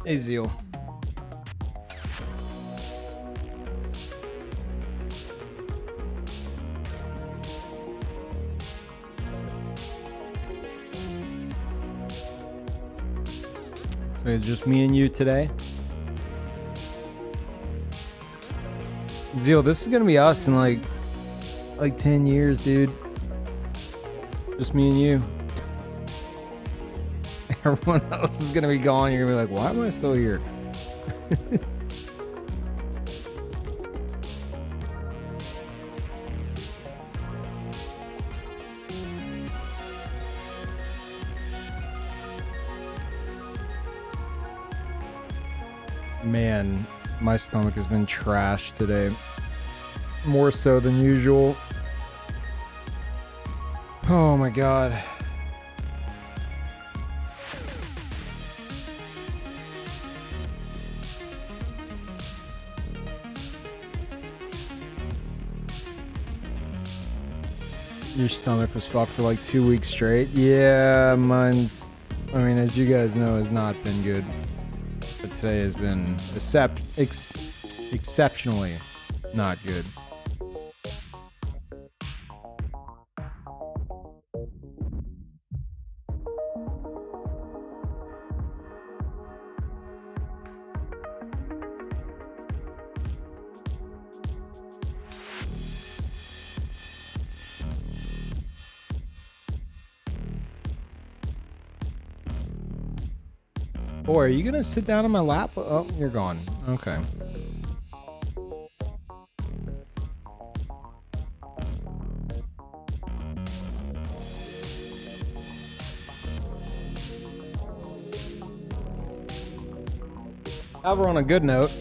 Hey, Zeal. So it's just me and you today. Zeal, this is gonna be us in like 10 years, dude. Just me and you. Everyone else is gonna be gone. You're gonna be like, why am I still here? Man, my stomach has been trashed today. More so than usual. Oh my god. Your stomach was fucked for like 2 weeks straight? Yeah, mine's, I mean, as you guys know, has not been good. But today has been exceptionally not good. Boy, are you gonna sit down on my lap? Oh, you're gone. Okay. However, on a good note,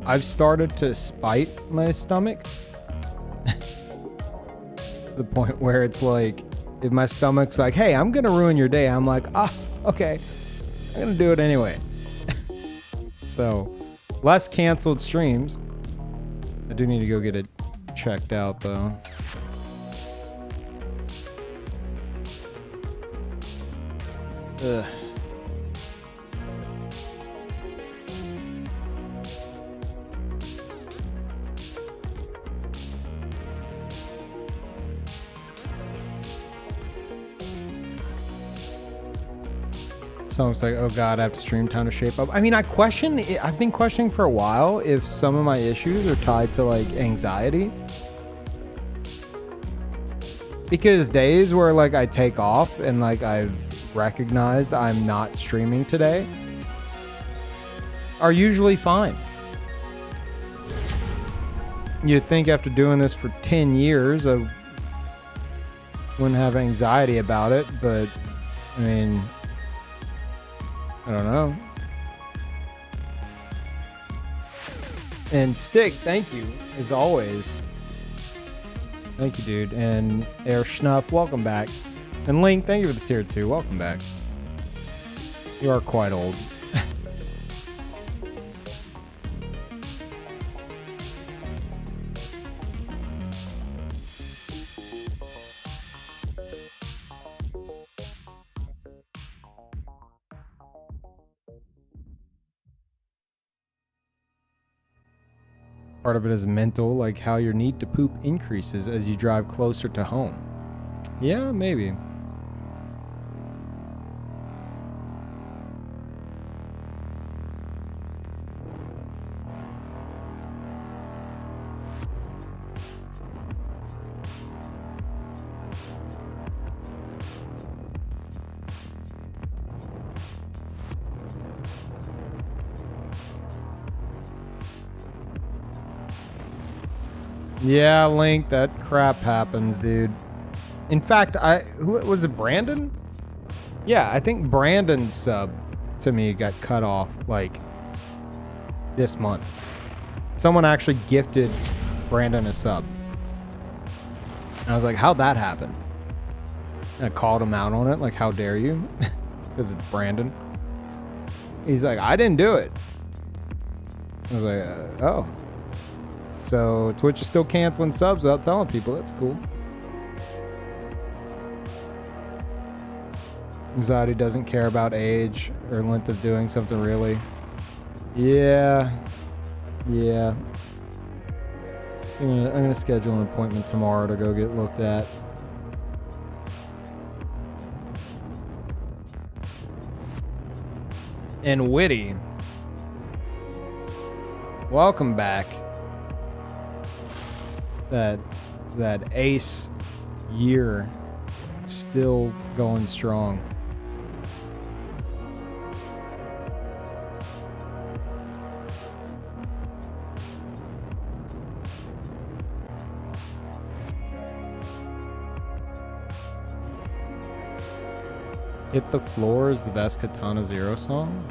I've started to spite my stomach. To the point where it's like, if my stomach's like, hey, I'm gonna ruin your day, I'm like, ah, okay. I'm gonna do it anyway. So, less canceled streams. I do need to go get it checked out though. Ugh. So it's like, oh god, I have to stream time to shape up. I mean, I've been questioning for a while if some of my issues are tied to like anxiety. Because days where like I take off and like I've recognized I'm not streaming today are usually fine. You'd think after doing this for 10 years I wouldn't have anxiety about it, but I mean, I don't know. And Stick, thank you, as always. Thank you, dude. And Air Schnuff, welcome back. And Link, thank you for the tier 2. Welcome back. You are quite old. Part of it is mental, like how your need to poop increases as you drive closer to home. Yeah, maybe. Yeah, Link, that crap happens, dude. In fact, who was it, Brandon? Yeah, I think Brandon's sub to me got cut off like this month. Someone actually gifted Brandon a sub. And I was like, how'd that happen? And I called him out on it, like, how dare you? Because it's Brandon. He's like, I didn't do it. I was like, oh. So Twitch is still canceling subs without telling people. That's cool. Anxiety doesn't care about age or length of doing something, really. Yeah. Yeah. I'm gonna schedule an appointment tomorrow to go get looked at. And Witty, welcome back. That ace year still going strong. Hit the Floor is the best Katana Zero song?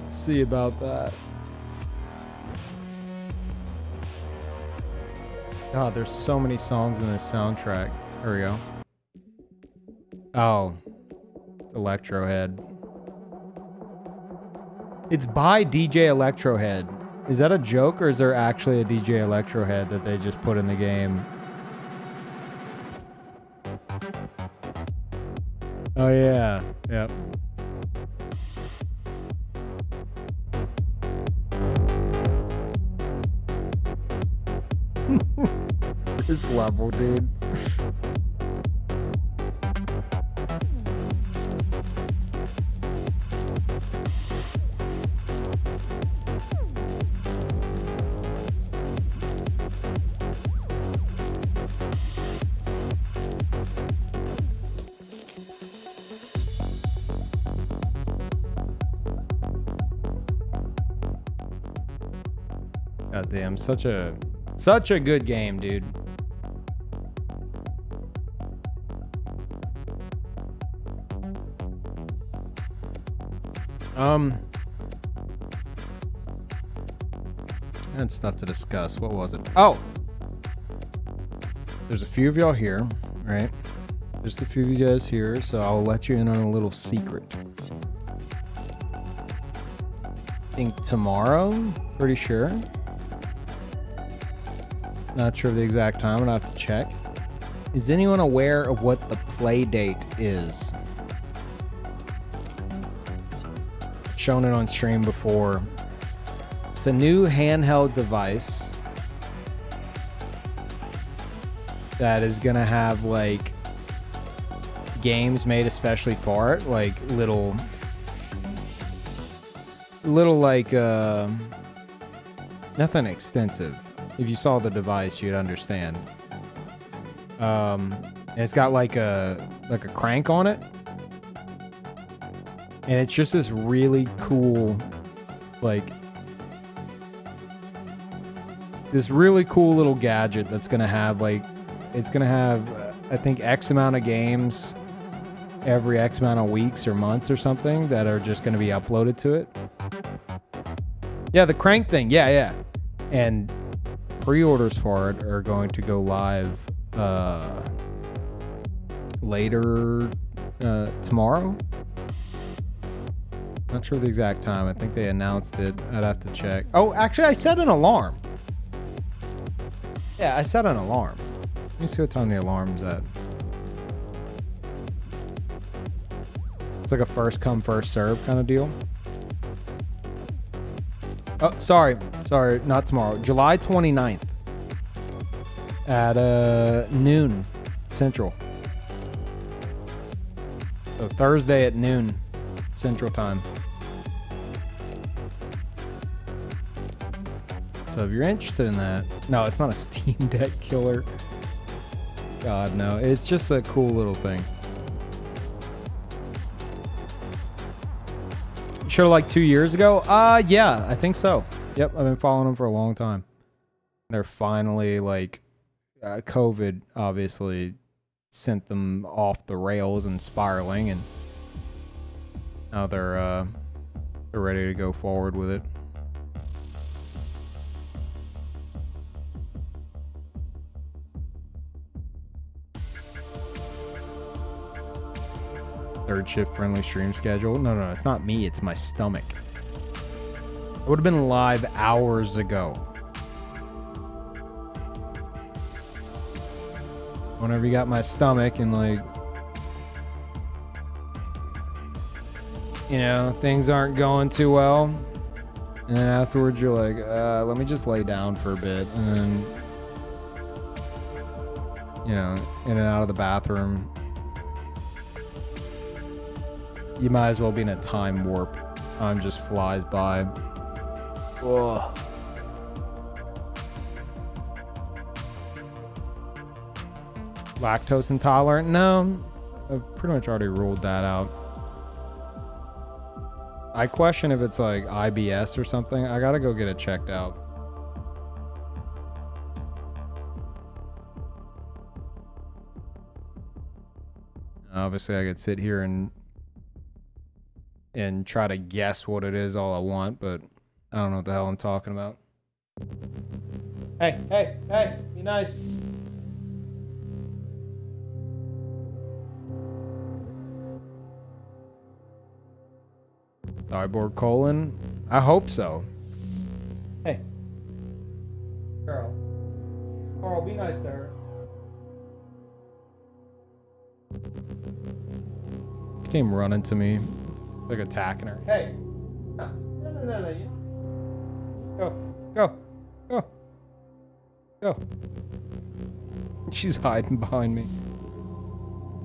Let's see about that. God, there's so many songs in this soundtrack. There we go. Oh. It's Electrohead. It's by DJ Electrohead. Is that a joke or is there actually a DJ Electrohead that they just put in the game? Oh yeah, yep. This level, dude. God damn, such a good game, dude. I had stuff to discuss. What was it? Oh! There's a few of y'all here, right? Just a few of you guys here, so I'll let you in on a little secret. I think tomorrow, pretty sure. Not sure of the exact time, I'm gonna have to check. Is anyone aware of what the play date is? Shown it on stream before. It's a new handheld device that is gonna have like games made especially for it, like little like nothing extensive. If you saw the device, you'd understand. And it's got like a crank on it, and it's just this really cool, like this really cool little gadget that's gonna have like, it's gonna have I think X amount of games every X amount of weeks or months or something that are just gonna be uploaded to it. Yeah, the crank thing. Yeah. And pre-orders for it are going to go live later tomorrow. Not sure the exact time. I think they announced it. I'd have to check. Oh, actually, I set an alarm. Yeah, I set an alarm. Let me see what time the alarm's at. It's like a first come, first serve kind of deal. Oh, sorry, not tomorrow. July 29th at noon Central. So Thursday at noon Central Time. So if you're interested in that, no, it's not a Steam Deck killer. God, no, it's just a cool little thing. Show like 2 years ago? Yeah, I think so. Yep, I've been following them for a long time. They're finally like, COVID obviously sent them off the rails and spiraling, and now they're ready to go forward with it. Third shift friendly stream schedule. No, it's not me. It's my stomach. I would have been live hours ago. Whenever you got my stomach and like you know, things aren't going too well. And then afterwards you're like, let me just lay down for a bit. And then, you know, in and out of the bathroom. You might as well be in a time warp. Time just flies by. Ugh. Lactose intolerant? No, I've pretty much already ruled that out. I question if it's like IBS or something. I gotta go get it checked out. Obviously, I could sit here and try to guess what it is all I want, but I don't know what the hell I'm talking about. Hey, hey, hey, be nice. Cyborg colon? I hope so. Hey. Carl. Carl, be nice to her. She came running to me. Like attacking her. Hey! No. Go. Go. She's hiding behind me.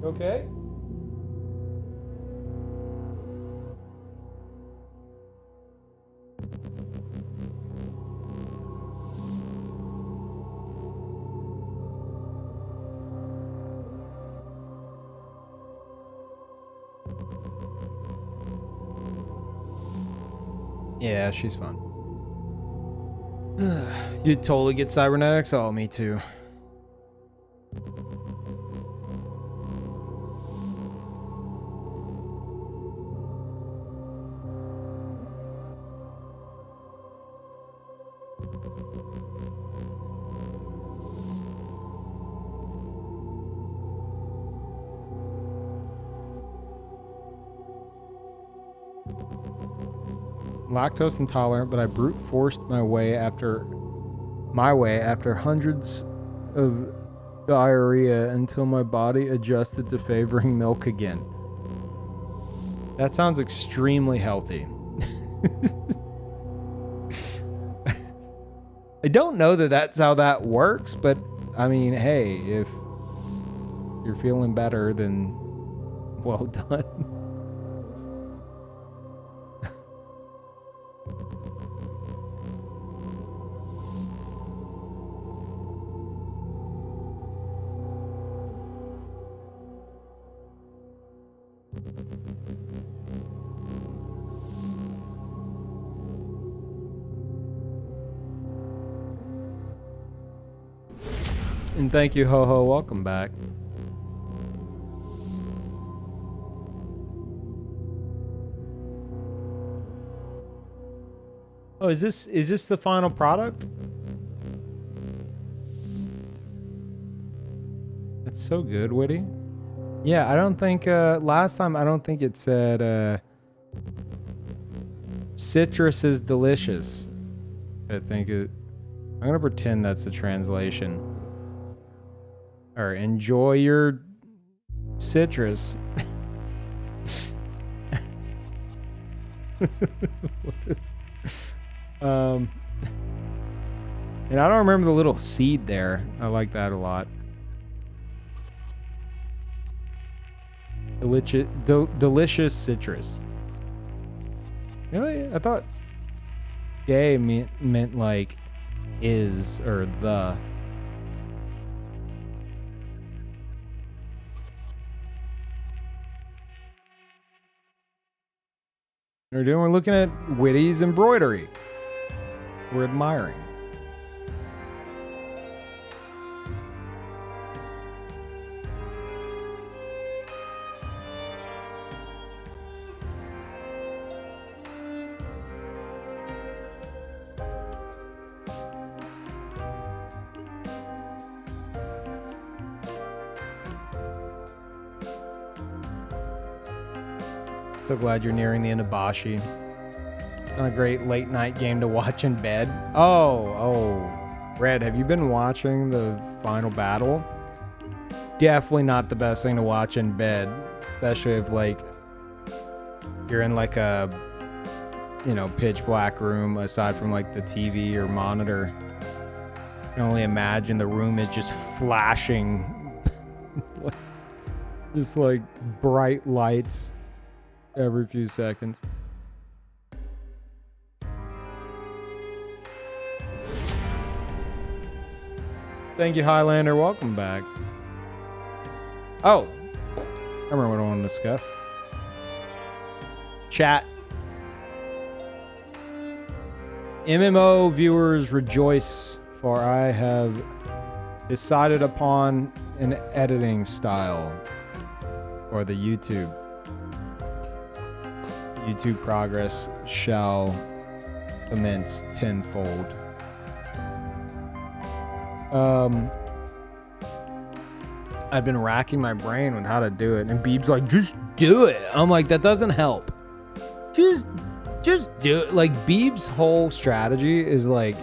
You okay? Yeah, she's fun. You'd totally get cybernetics? Oh, me too. Lactose intolerant, but I brute forced my way after hundreds of diarrhea until my body adjusted to favoring milk again. That sounds extremely healthy. I don't know that that's how that works, but I mean, hey, if you're feeling better, then well done. And thank you, Ho Ho. Welcome back. Oh, is this the final product? That's so good, Witty. Yeah, I don't think last time I don't think it said citrus is delicious. I think it I'm gonna pretend that's the translation. Or enjoy your citrus. What is and I don't remember the little seed there. I like that a lot. Delicious citrus. Really? I thought gay meant like is or the. We're looking at Witty's embroidery. We're admiring. So glad you're nearing the end of Boshy. Not a great late night game to watch in bed. Oh, Red, have you been watching the final battle? Definitely not the best thing to watch in bed, especially if like you're in like a, you know, pitch black room aside from like the TV or monitor. I can only imagine the room is just flashing just like bright lights every few seconds. Thank you, Highlander. Welcome back. Oh, I remember what I wanted to discuss. Chat. MMO viewers rejoice, for I have decided upon an editing style for the YouTube. YouTube progress shall commence tenfold. I've been racking my brain with how to do it, and Beeb's like, just do it. I'm like, that doesn't help. Just do it. Like, Beeb's whole strategy is like,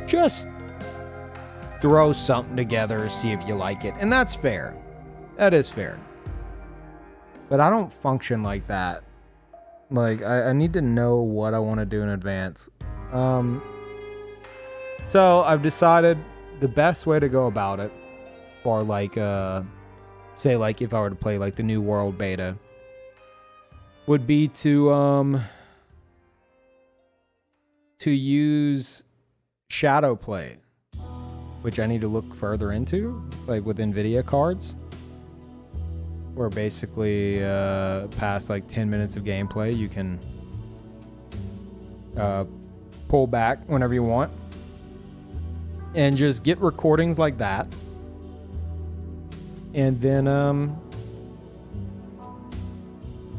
just throw something together, see if you like it. And that's fair. That is fair. But I don't function like that. Like, I need to know what I want to do in advance. So I've decided the best way to go about it, or like, say like if I were to play like the New World beta, would be to use shadow play, which I need to look further into. It's like with NVIDIA cards, where basically past like 10 minutes of gameplay, you can pull back whenever you want and just get recordings like that. And then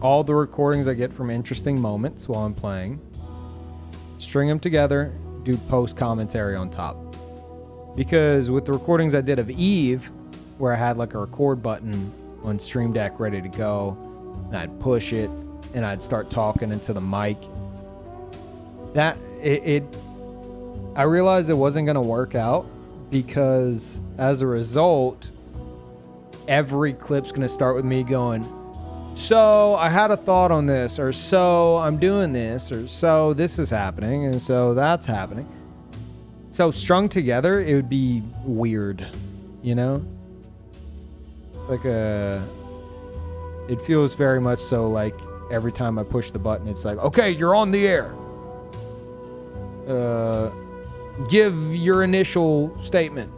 all the recordings I get from interesting moments while I'm playing, string them together, do post commentary on top. Because with the recordings I did of Eve, where I had like a record button on Stream Deck ready to go, and I'd push it and I'd start talking into the mic, that I realized it wasn't going to work out, because as a result, every clip's going to start with me going, so I had a thought on this, or so I'm doing this, or so this is happening, and so that's happening. So strung together, it would be weird, you know? It's like it feels very much so like every time I push the button, it's like, okay, you're on the air. Give your initial statement.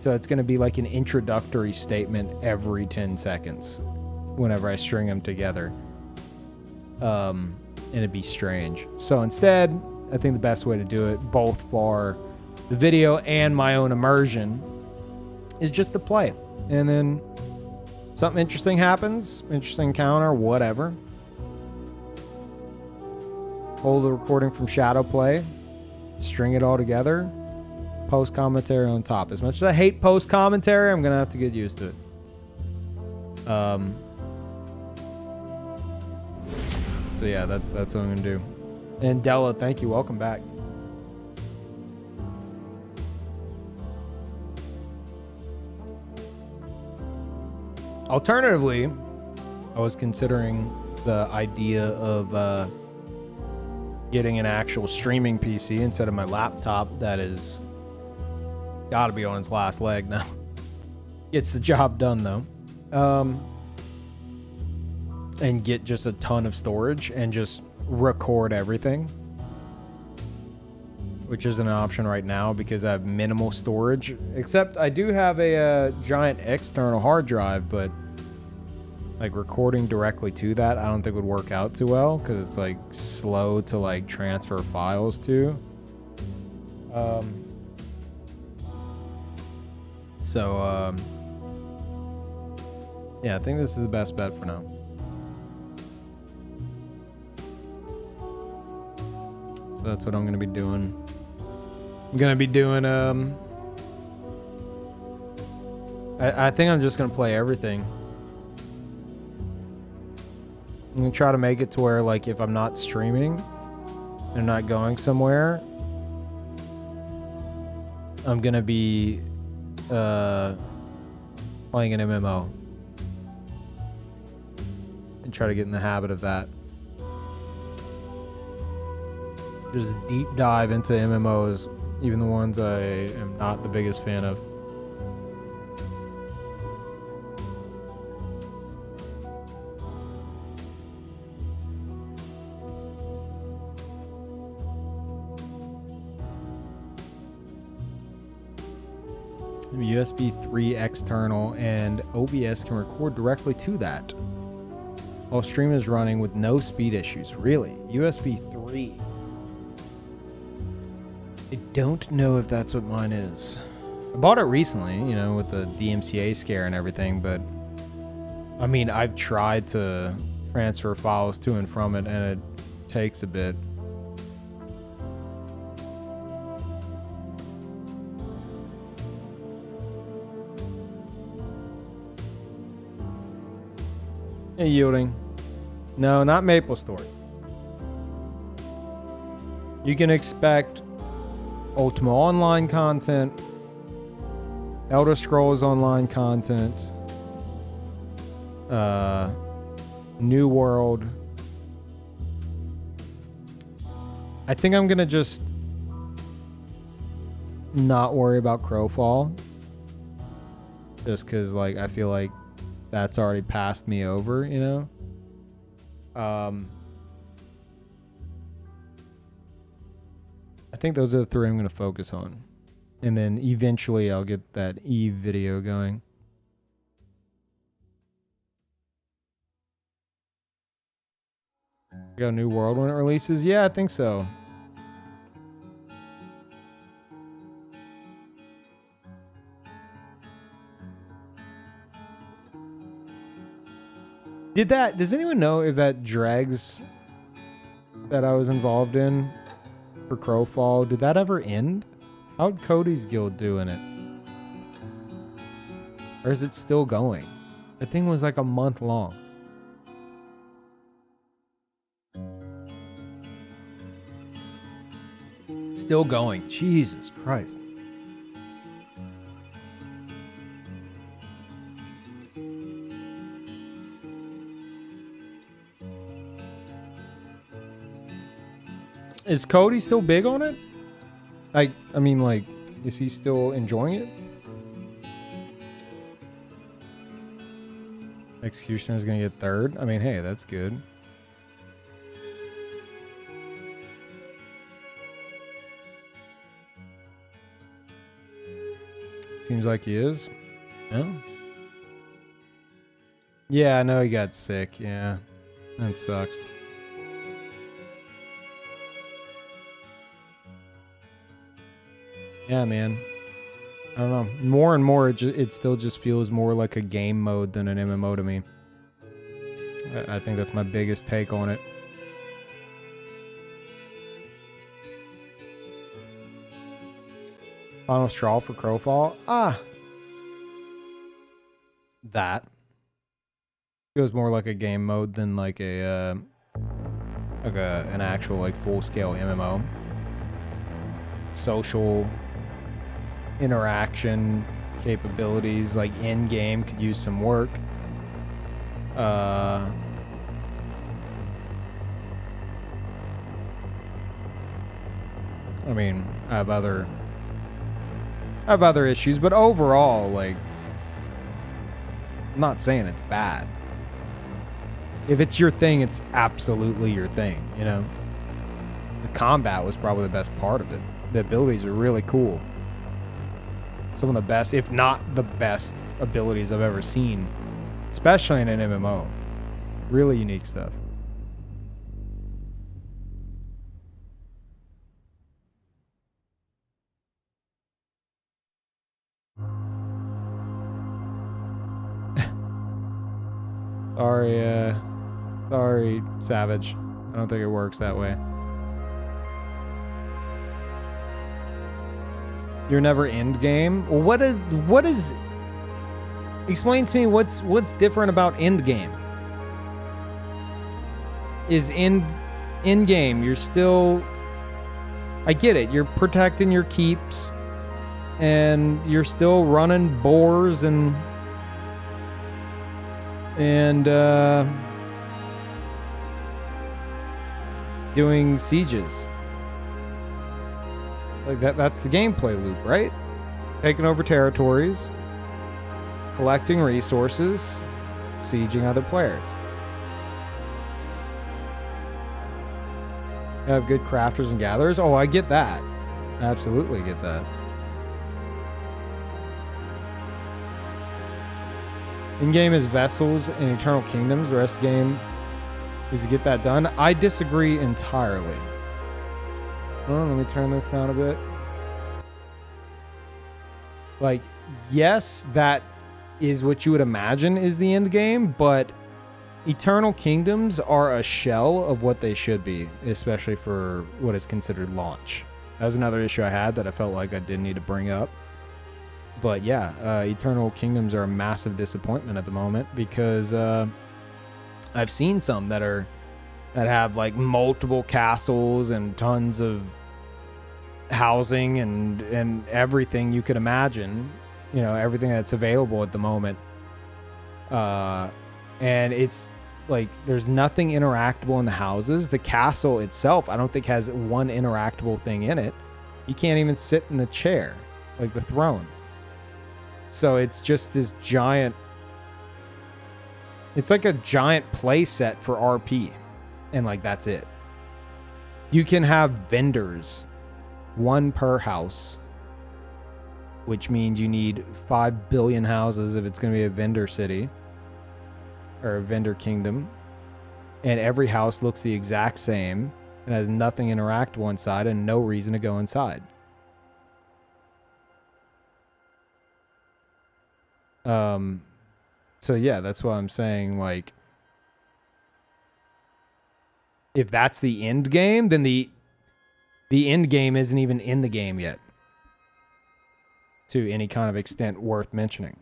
So it's going to be like an introductory statement every 10 seconds whenever I string them together. And it'd be strange. So instead, I think the best way to do it, both for the video and my own immersion, is just to play. And then something interesting happens, interesting encounter, whatever. Hold the recording from Shadow Play, string it all together, post commentary on top. As much as I hate post commentary, I'm gonna have to get used to it. So yeah, that's what I'm gonna do. And Della, thank you. Welcome back. Alternatively, I was considering the idea of getting an actual streaming PC instead of my laptop that is gotta be on its last leg now. Gets the job done though. And get just a ton of storage and just record everything, which isn't an option right now because I have minimal storage, except I do have a giant external hard drive, but like recording directly to that I don't think would work out too well because it's like slow to like transfer files to. Yeah, I think this is the best bet for now. So that's what I'm going to be doing. I'm going to be doing, I think I'm just going to play everything. I'm going to try to make it to where, like, if I'm not streaming and not going somewhere, I'm going to be playing an MMO. and try to get in the habit of that. Just deep dive into MMOs, even the ones I am not the biggest fan of. USB 3 external, and OBS can record directly to that while stream is running with no speed issues. Really? USB 3? I don't know if that's what mine is. I bought it recently, you know, with the DMCA scare and everything, but I mean, I've tried to transfer files to and from it, and it takes a bit. Hey, Yielding. No, not MapleStory. You can expect Ultima Online content, Elder Scrolls Online content, New World. I think I'm gonna just not worry about Crowfall, just because, like, I feel like that's already passed me over, you know? I think those are the three I'm going to focus on. And then eventually I'll get that Eve video going. Got a New World when it releases? Yeah, I think so. Does anyone know if that dregs that I was involved in for Crowfall, did that ever end? How'd Cody's Guild do in it? Or is it still going? The thing was like a month long. Still going. Jesus Christ. Is Cody still big on it? Like, I mean, like, is he still enjoying it? Executioner's gonna get third. I mean, hey, that's good. Seems like he is. Yeah. Yeah, I know he got sick. Yeah, that sucks. Yeah, man. I don't know. More and more, it still just feels more like a game mode than an MMO to me. I think that's my biggest take on it. Final straw for Crowfall? That. Feels more like a game mode than like an actual like full-scale MMO. Social interaction capabilities, like in-game, could use some work. I mean, I have other issues, but overall, like, I'm not saying it's bad. If it's your thing, it's absolutely your thing, you know? The combat was probably the best part of it. The abilities are really cool. Some of the best, if not the best, abilities I've ever seen, especially in an MMO. Really unique stuff. Sorry, Savage. I don't think it works that way. You're never end game? What is explain to me what's different about end game? Is end game, you're still, I get it, you're protecting your keeps and you're still running boars and doing sieges. Like that's the gameplay loop, right? Taking over territories, collecting resources, sieging other players. You have good crafters and gatherers. Oh, I get that. Absolutely get that. In-game is vessels and eternal kingdoms. The rest of the game is to get that done. I disagree entirely. Let me turn this down a bit. Like, yes, that is what you would imagine is the end game, but Eternal Kingdoms are a shell of what they should be, especially for what is considered launch. That was another issue I had that I felt like I didn't need to bring up. But yeah, Eternal Kingdoms are a massive disappointment at the moment because I've seen some that have like multiple castles and tons of housing and everything you could imagine, you know, everything that's available at the moment. And it's like there's nothing interactable in the houses. The castle itself, I don't think has one interactable thing in it. You can't even sit in the chair, like the throne. So it's just this giant, it's like a giant play set for RP. And like, that's it. You can have vendors, one per house, which means you need 5 billion houses if it's going to be a vendor city or a vendor kingdom. And every house looks the exact same and has nothing interactable inside and no reason to go inside. So yeah, that's why I'm saying, like, if that's the end game, then the end game isn't even in the game yet to any kind of extent worth mentioning.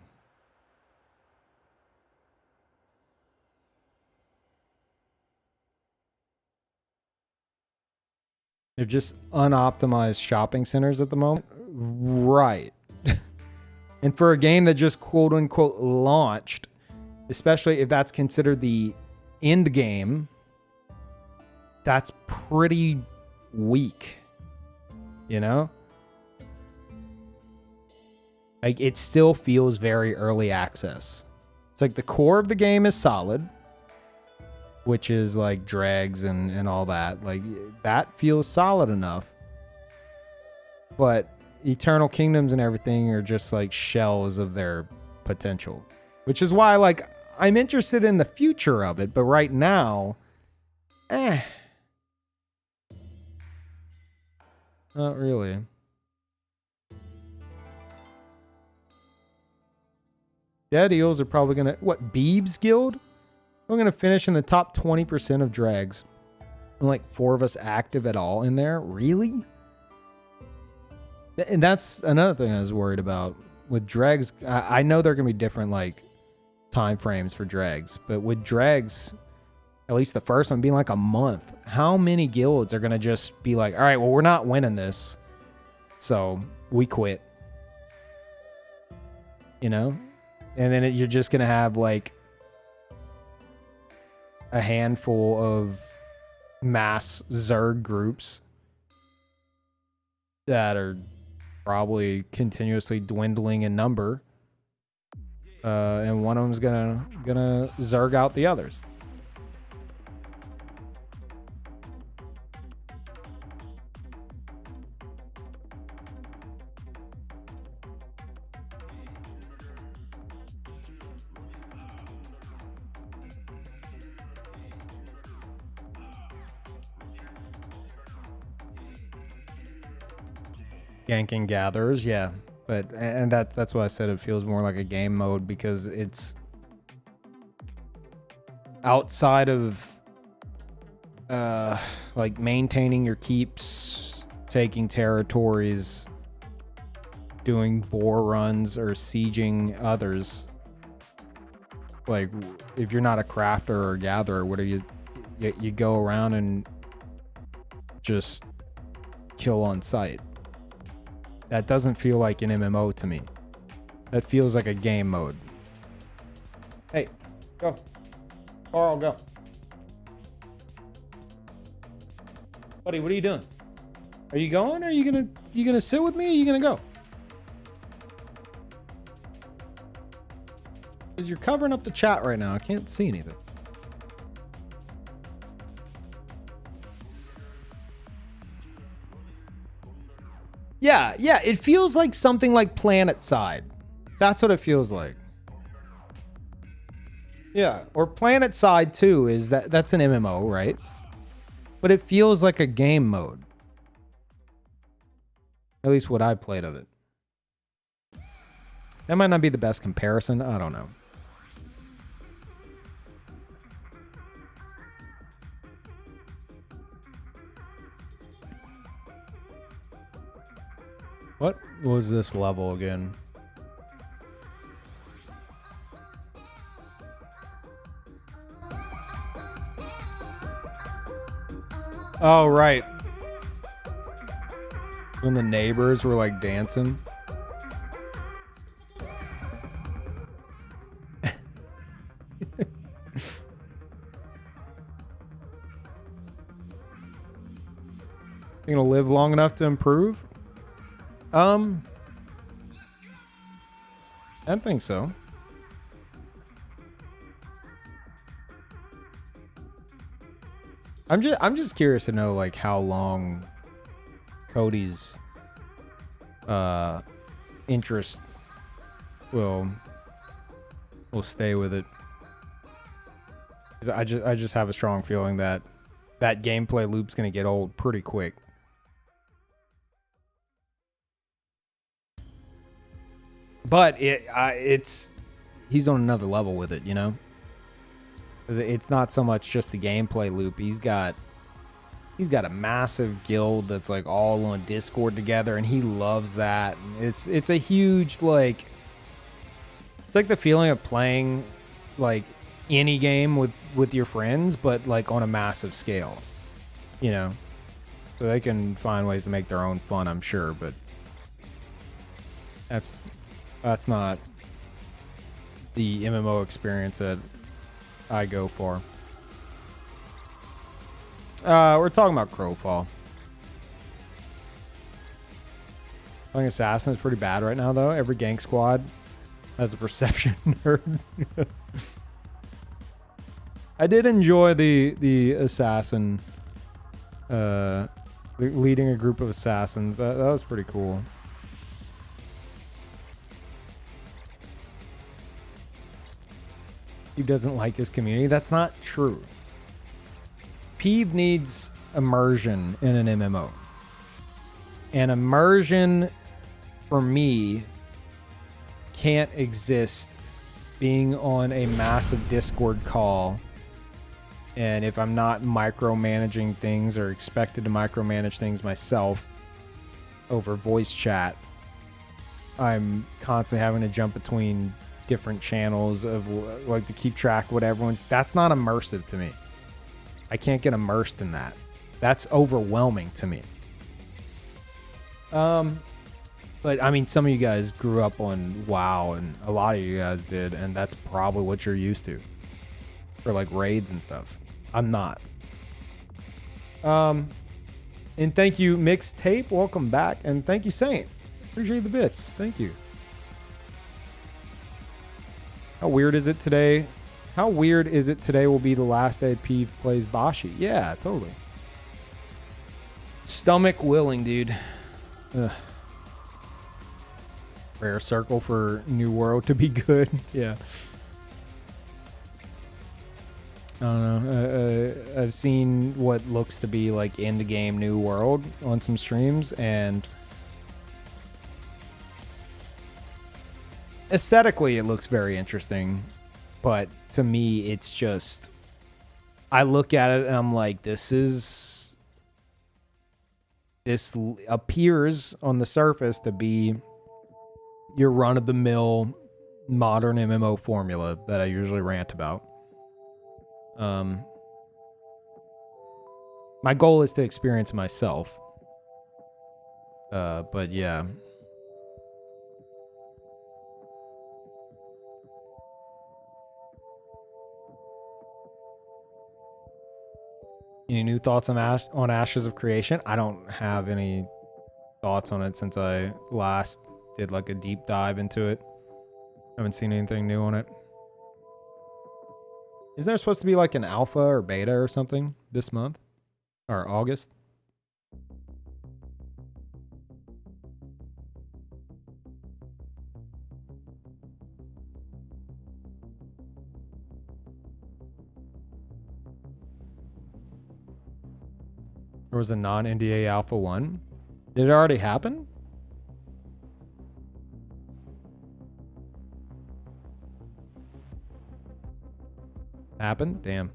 They're just unoptimized shopping centers at the moment. Right. And for a game that just quote unquote launched, especially if that's considered the end game, that's pretty weak, you know? Like, it still feels very early access. It's like the core of the game is solid, which is like dregs and all that. Like, that feels solid enough. But Eternal Kingdoms and everything are just like shells of their potential, which is why, like, I'm interested in the future of it, but right now, not really. Dead Eels are probably gonna, what, Beebs Guild? We're gonna finish in the top 20% of drags. And like 4 of us active at all in there? Really? And that's another thing I was worried about with dregs. I know there are gonna be different like time frames for dregs, but with dregs, at least the first one being like a month, how many guilds are gonna just be like, all right, well, we're not winning this, so we quit, you know? And then you're just gonna have like a handful of mass Zerg groups that are probably continuously dwindling in number, and one of them's gonna Zerg out the others. Ganking gatherers, yeah, but and that's why I said it feels more like a game mode, because it's outside of like maintaining your keeps, taking territories, doing boar runs, or sieging others. Like, if you're not a crafter or a gatherer, what are you go around and just kill on sight. That doesn't feel like an MMO to me. That feels like a game mode. Hey, go. Carl, go. Buddy, what are you doing? Are you going? Or are you gonna sit with me? Or are you gonna go? Because you're covering up the chat right now. I can't see anything. Yeah, it feels like something like Planet Side. That's what it feels like. Yeah, or Planet Side 2 is that's an MMO, right? But it feels like a game mode. At least what I played of it. That might not be the best comparison. I don't know. What was this level again? Oh, right. When the neighbors were like dancing. You gonna live long enough to improve? I don't think so. I'm just curious to know like how long Cody's interest will stay with it. 'Cause I just have a strong feeling that that gameplay loop's gonna get old pretty quick. But it's he's on another level with it, you know. 'Cause it's not so much just the gameplay loop. He's got a massive guild that's like all on Discord together, and he loves that. It's a huge like. It's like the feeling of playing like any game with your friends, but like on a massive scale, you know. So they can find ways to make their own fun, I'm sure, but that's not the MMO experience that I go for. We're talking about Crowfall. I think Assassin is pretty bad right now, though. Every gank squad has a perception nerd. I did enjoy the assassin, leading a group of assassins. That was pretty cool. He doesn't like his community. That's not true. Peeve needs immersion in an MMO. And immersion, for me, can't exist being on a massive Discord call. And if I'm not micromanaging things or expected to micromanage things myself over voice chat, I'm constantly having to jump between different channels of like to keep track of what everyone's. That's not immersive to me. I can't get immersed in that. That's overwhelming to me. But I mean, some of you guys grew up on WoW, and a lot of you guys did, and that's probably what you're used to for like raids and stuff. I'm not. And thank you, Mixtape. Welcome back, and thank you, Saint. Appreciate the bits. Thank you. How weird is it today? How weird is it today will be the last day Peeve plays Boshy? Yeah, totally. Stomach willing, dude. Ugh. Rare circle for New World to be good. Yeah. I don't know. I've seen what looks to be like end game New World on some streams, and aesthetically it looks very interesting, but to me it's just, I look at it and I'm like, this appears on the surface to be your run-of-the-mill modern MMO formula that I usually rant about. My goal is to experience it myself. But yeah. Any new thoughts on Ashes of Creation? I don't have any thoughts on it since I last did like a deep dive into it. I haven't seen anything new on it. Isn't there supposed to be like an alpha or beta or something this month? Or August? There was a non-NDA Alpha 1. Did it already happen? Happened? Damn.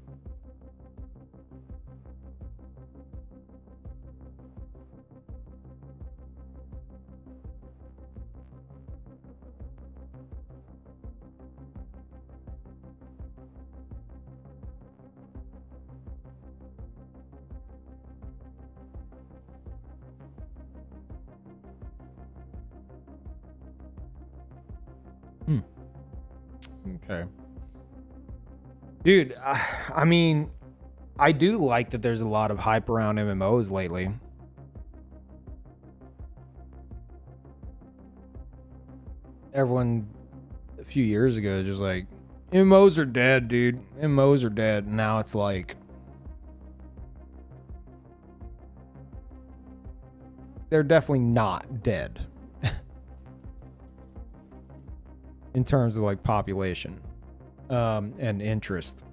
Okay. Dude, I mean, I do like that there's a lot of hype around MMOs lately. Everyone a few years ago just like, MMOs are dead, dude. MMOs are dead. And now it's like, they're definitely not dead. In terms of like population and interest.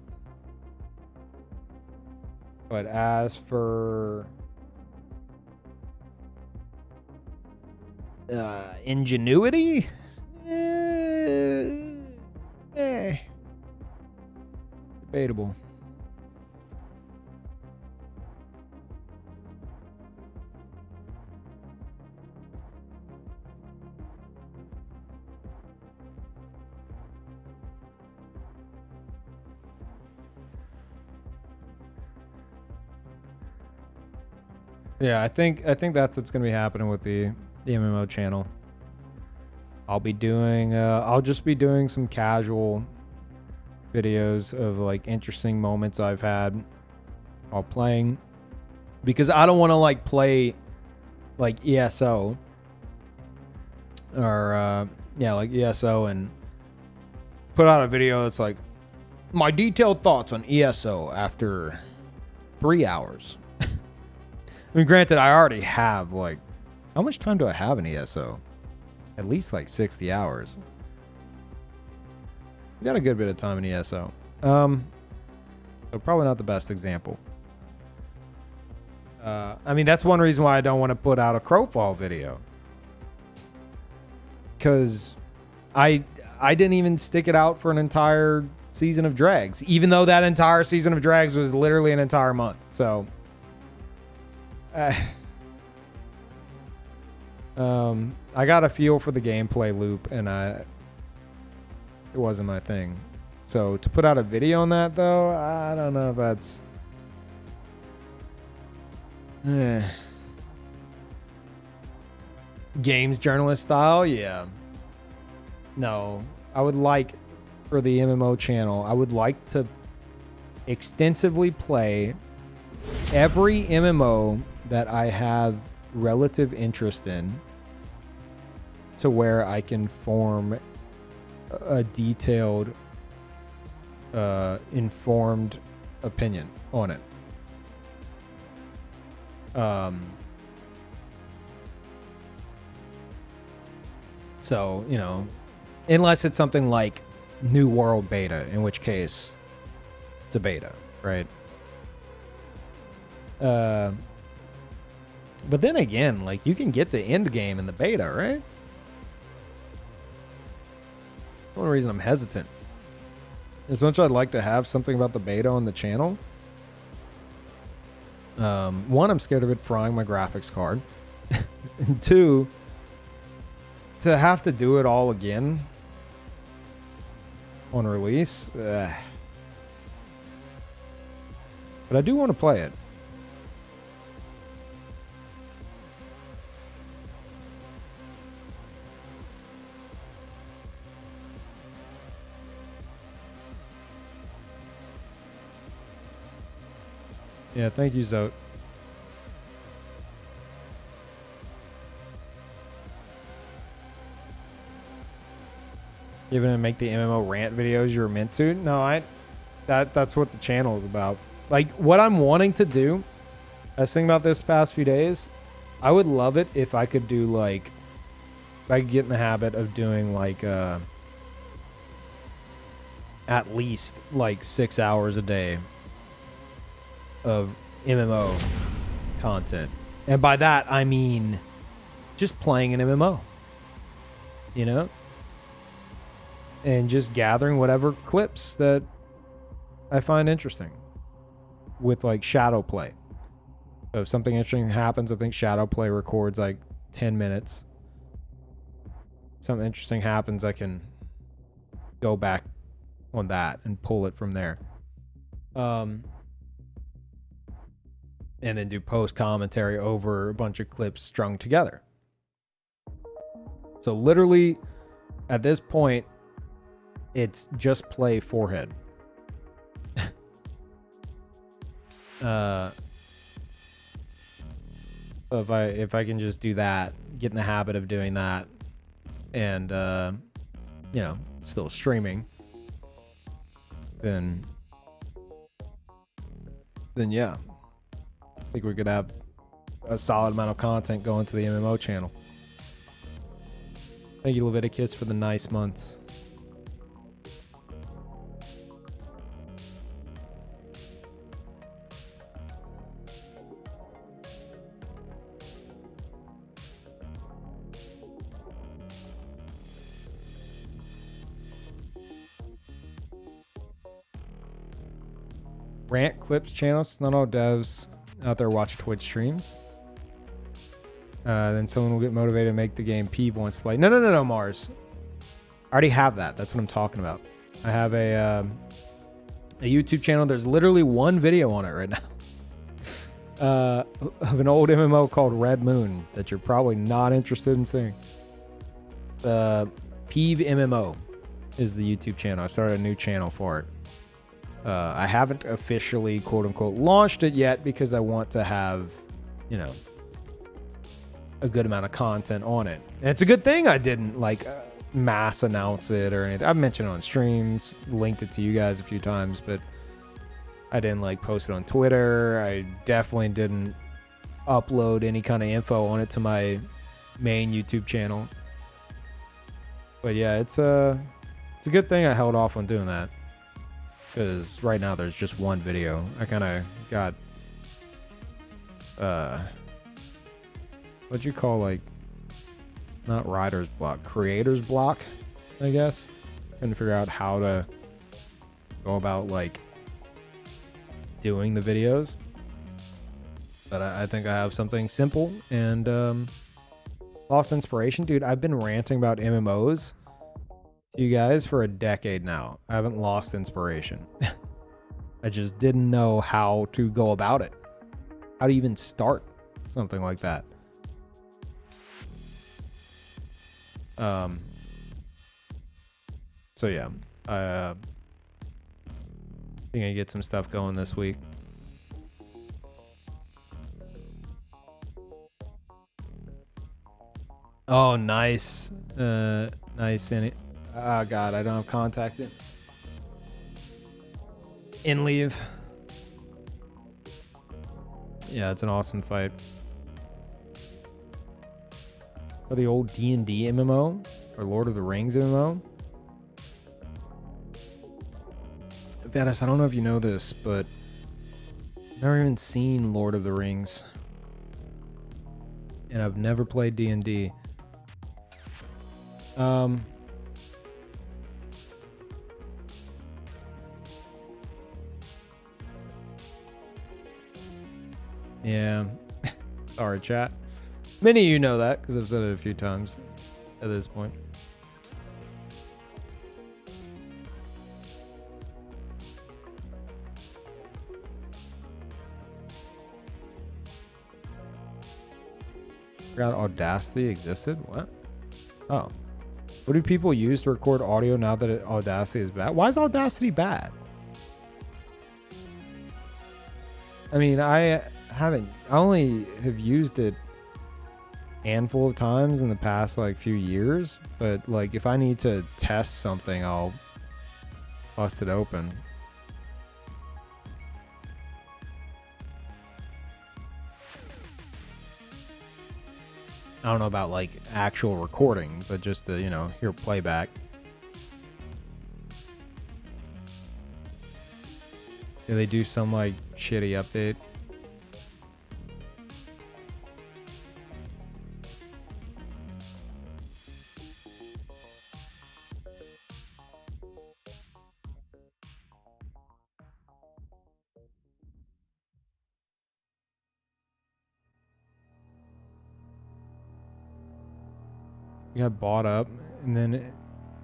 But as for ingenuity, debatable. Yeah, I think that's what's gonna be happening with the MMO channel. I'll just be doing some casual videos of like interesting moments I've had while playing, because I don't want to like play like ESO or like ESO and put out a video that's like my detailed thoughts on ESO after 3 hours. I mean, granted, I already have like, how much time do I have in ESO? At least like 60 hours. We got a good bit of time in ESO. So probably not the best example. I mean, that's one reason why I don't want to put out a Crowfall video. Because I didn't even stick it out for an entire season of Dregs, even though that entire season of Dregs was literally an entire month. So I got a feel for the gameplay loop, and it wasn't my thing. So to put out a video on that, though, I don't know if that's games journalist style. Yeah. No, I would like for the MMO channel, I would like to extensively play every MMO that I have relative interest in, to where I can form a detailed, informed opinion on it. So, you know, unless it's something like New World beta, in which case it's a beta, right? But then again, like, you can get to end game in the beta, right? The only reason I'm hesitant, as much as I'd like to have something about the beta on the channel, one, I'm scared of it frying my graphics card, and two, to have to do it all again on release. But I do want to play it. Yeah, thank you, Zote. You gonna make the MMO rant videos you were meant to? No, that's what the channel is about. Like, what I'm wanting to do, I was thinking about this past few days. I would love it if I could do like, if I could get in the habit of doing like at least like 6 hours a day of MMO content. And by that, I mean just playing an MMO, you know? And just gathering whatever clips that I find interesting with like shadow play. So if something interesting happens, I think shadow play records like 10 minutes. Something interesting happens, I can go back on that and pull it from there. And then do post commentary over a bunch of clips strung together. So literally at this point, it's just play forehead. If I can just do that, get in the habit of doing that, and you know, still streaming, then yeah, I think we could have a solid amount of content going to the MMO channel. Thank you, Leviticus, for the nice months. Rant Clips channels. Not all devs out there watch Twitch streams. Then someone will get motivated to make the game Peeve wants to play. No, Mars. I already have that. That's what I'm talking about. I have a YouTube channel. There's literally one video on it right now. Of an old MMO called Red Moon that you're probably not interested in seeing. Peeve MMO is the YouTube channel. I started a new channel for it. I haven't officially, quote unquote, launched it yet because I want to have, you know, a good amount of content on it. And it's a good thing I didn't like mass announce it or anything. I've mentioned it on streams, linked it to you guys a few times, but I didn't like post it on Twitter. I definitely didn't upload any kind of info on it to my main YouTube channel. But yeah, it's a good thing I held off on doing that. Because right now there's just one video. I kind of got, what'd you call, like, not writer's block, creator's block, I guess. Couldn't figure out how to go about, like, doing the videos. But I think I have something simple and lost inspiration. Dude, I've been ranting about MMOs to you guys for a decade now. I haven't lost inspiration. I just didn't know how to go about it. How to even start something like that. So yeah, I think I get some stuff going this week. Oh, nice. Nice. Oh god, I don't have contacts in leave. Yeah, it's an awesome fight. Or the old D&D MMO or Lord of the Rings MMO. Vadis, I don't know if you know this, but I've never even seen Lord of the Rings. And I've never played D&D. Yeah. Sorry, chat. Many of you know that because I've said it a few times at this point. Forgot Audacity existed? What? Oh. What do people use to record audio now that Audacity is bad? Why is Audacity bad? I mean, I only have used it a handful of times in the past like few years, but like if I need to test something, I'll bust it open. I don't know about like actual recording, but just to, you know, hear playback. Do they do some like shitty update? You got bought up, and then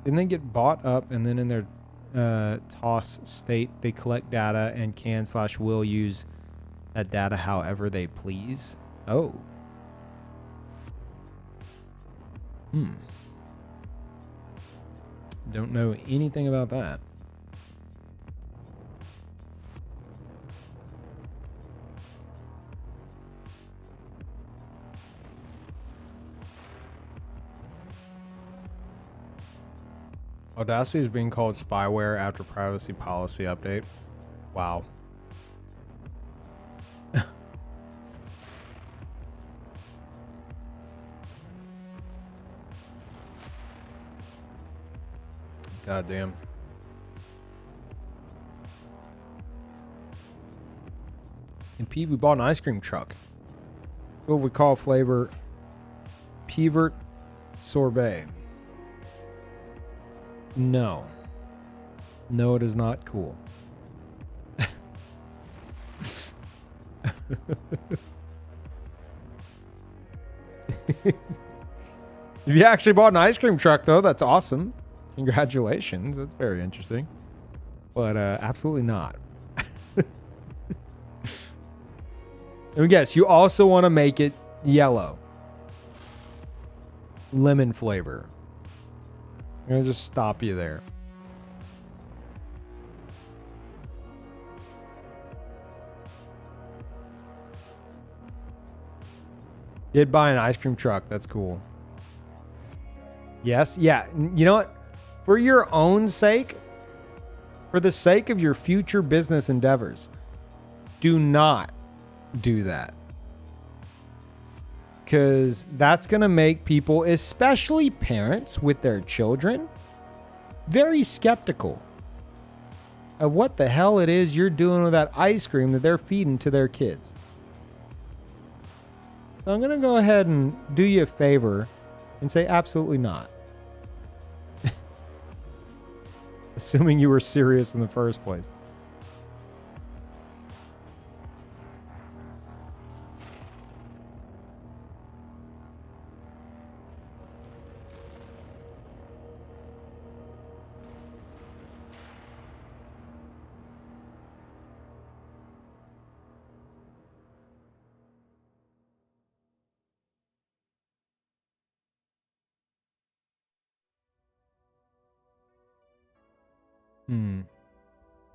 didn't they get bought up, and then in their toss state they collect data and can/will use that data however they please? Oh. Don't know anything about that. Audacity is being called spyware after privacy policy update. Wow. God damn. And Pete, we bought an ice cream truck. What we call flavor Pevert sorbet. No. No, it is not cool. If you actually bought an ice cream truck, though, that's awesome. Congratulations. That's very interesting. But absolutely not. And yes, you also want to make it yellow. Lemon flavor. I'm going to just stop you there. Did buy an ice cream truck. That's cool. Yes. Yeah. You know what? For your own sake, for the sake of your future business endeavors, do not do that. Because that's going to make people, especially parents with their children, very skeptical of what the hell it is you're doing with that ice cream that they're feeding to their kids. So I'm going to go ahead and do you a favor and say absolutely not. Assuming you were serious in the first place.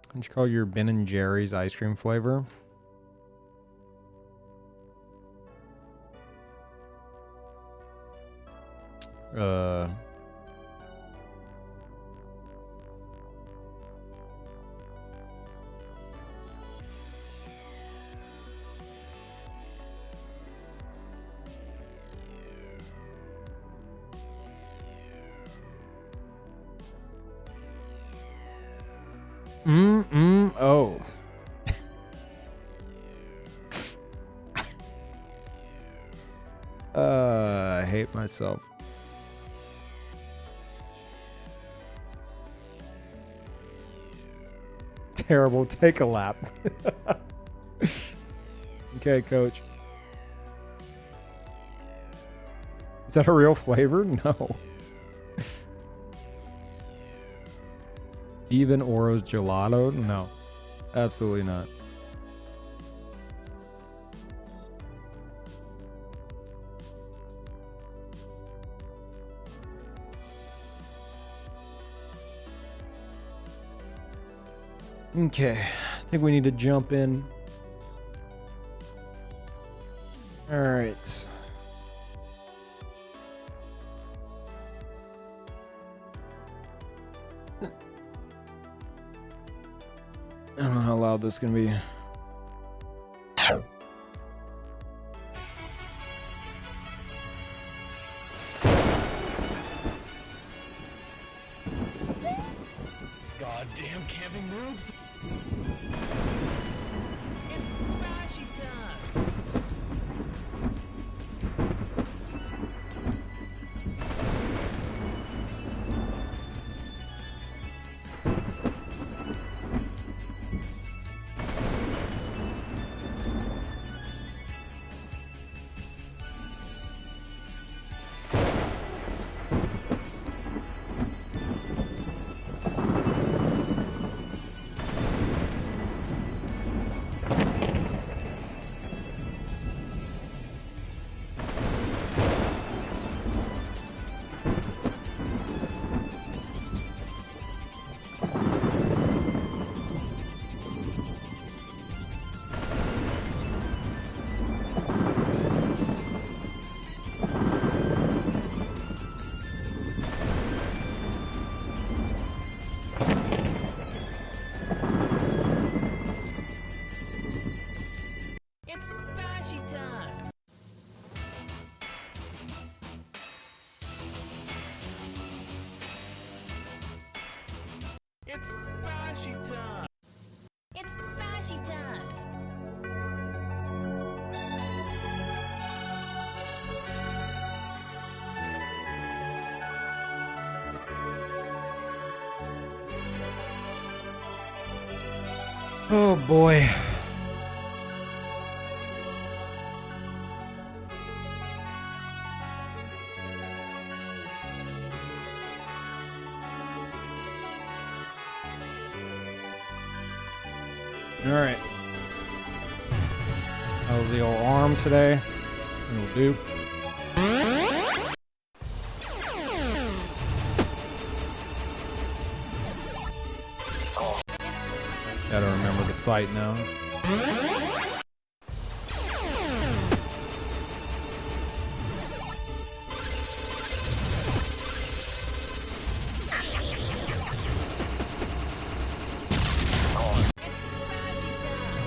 What'd you call your Ben and Jerry's ice cream flavor? Oh. I hate myself. Terrible. Take a lap. Okay, coach. Is that a real flavor? No. Even Oro's gelato? No. Absolutely not. Okay. I think we need to jump in All right. I don't know how loud this is gonna be. Goddamn camping noobs! It's Boshy time! It's Boshy time! It's Boshy time! It's Boshy time! Oh boy. All right. That was the old arm today. It'll do. Gotta remember the fight now. It's Boshy time!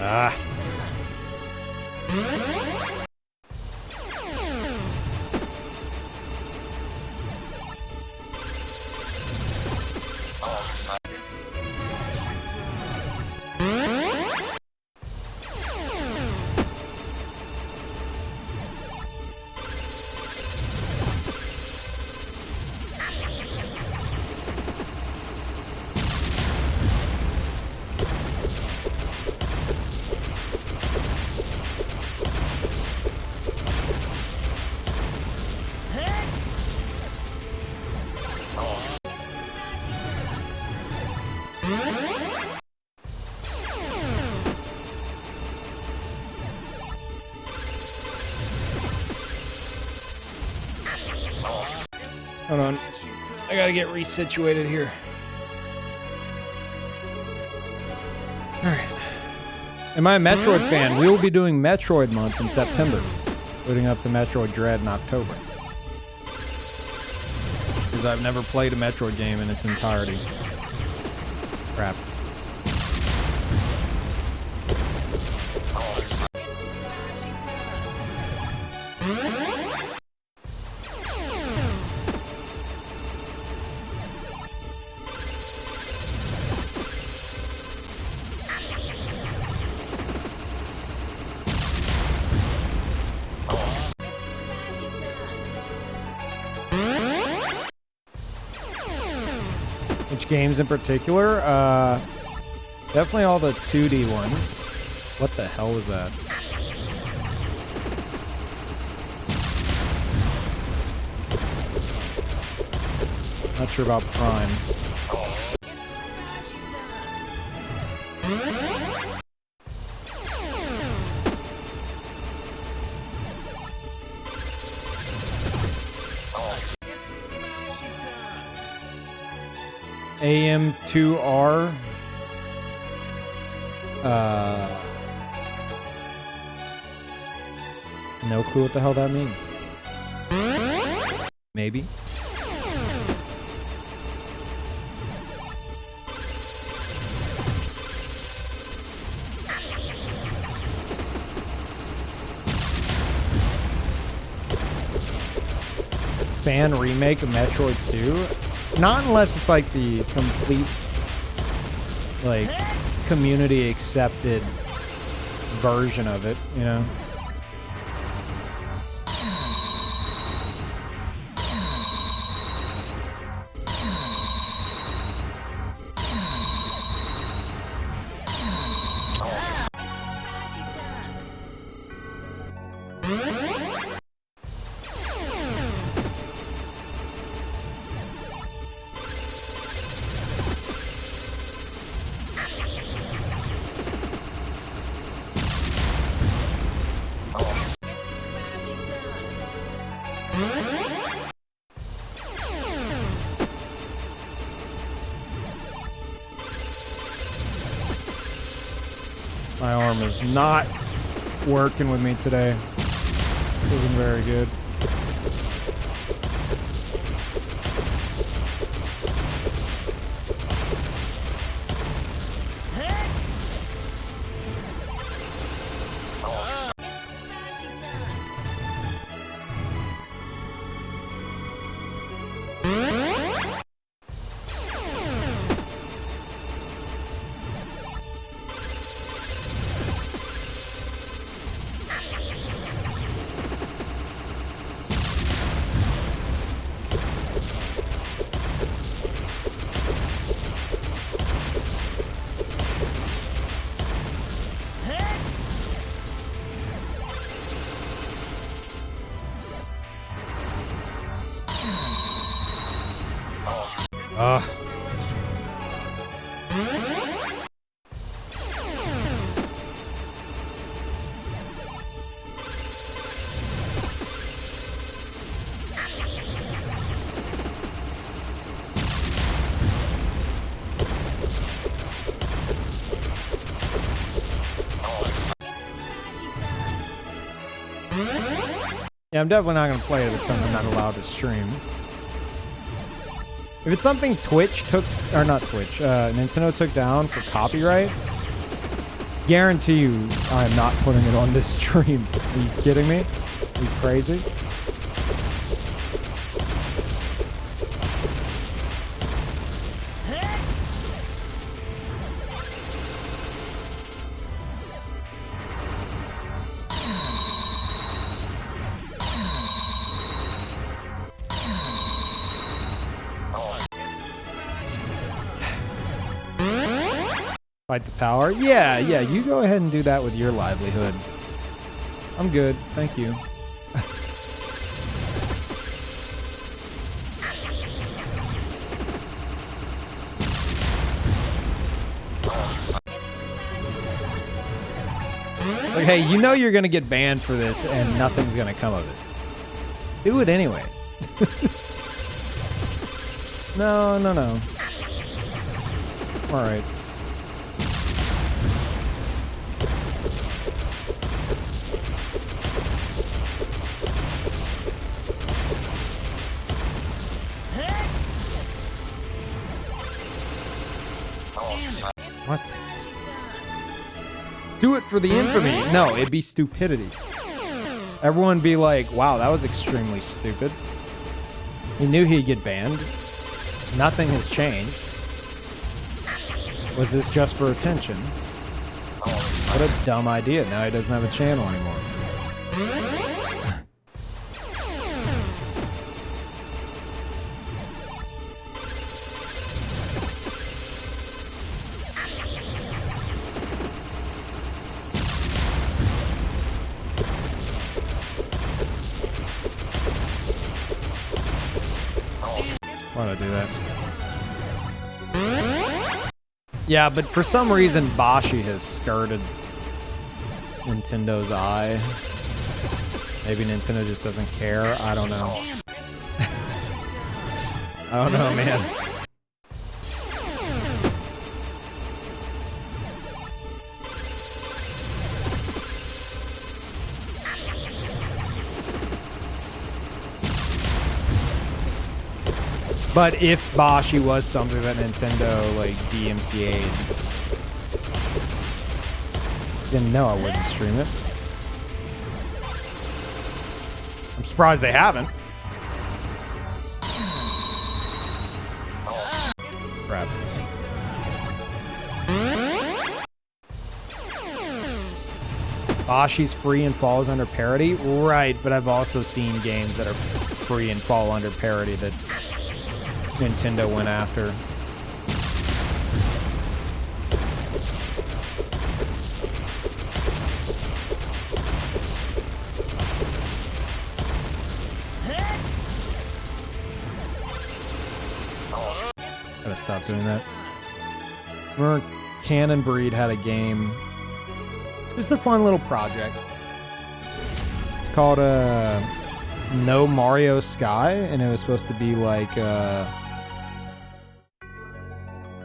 Ah. Hold on. I gotta get resituated here. Alright. Am I a Metroid fan? We will be doing Metroid month in September, leading up to Metroid Dread in October. Because I've never played a Metroid game in its entirety. Crap. Which games in particular? Definitely all the 2D ones. What the hell was that? Not sure about Prime. AM2R. No clue what the hell that means. Maybe. Fan remake of Metroid 2? Not unless it's like the complete, like, community accepted version of it, you know? My arm is not working with me today. This isn't very good. Yeah, I'm definitely not going to play it if it's something I'm not allowed to stream. If it's something Twitch took, or not Twitch, Nintendo took down for copyright, guarantee you I am not putting it on this stream. Are you kidding me? Are you crazy? Fight the power? Yeah, you go ahead and do that with your livelihood. I'm good, thank you. Like, hey, you know you're gonna get banned for this and nothing's gonna come of it. Do it anyway. No. Alright. What? Do it for the infamy. No, it'd be stupidity. Everyone would be like, wow, that was extremely stupid. He knew he'd get banned. Nothing has changed. Was this just for attention? What a dumb idea. Now he doesn't have a channel anymore. Why'd I do that? Yeah, but for some reason, Boshy has skirted Nintendo's eye. Maybe Nintendo just doesn't care. I don't know. I don't know, man. But if Boshy was something that Nintendo like DMCA'd, then no, I wouldn't stream it. I'm surprised they haven't. Crap. Boshy's free and falls under parity? Right, but I've also seen games that are free and fall under parity that Nintendo went after. Gotta stop doing that. Remember Cannon Breed had a game. Just a fun little project. It's called No Mario Sky, and it was supposed to be like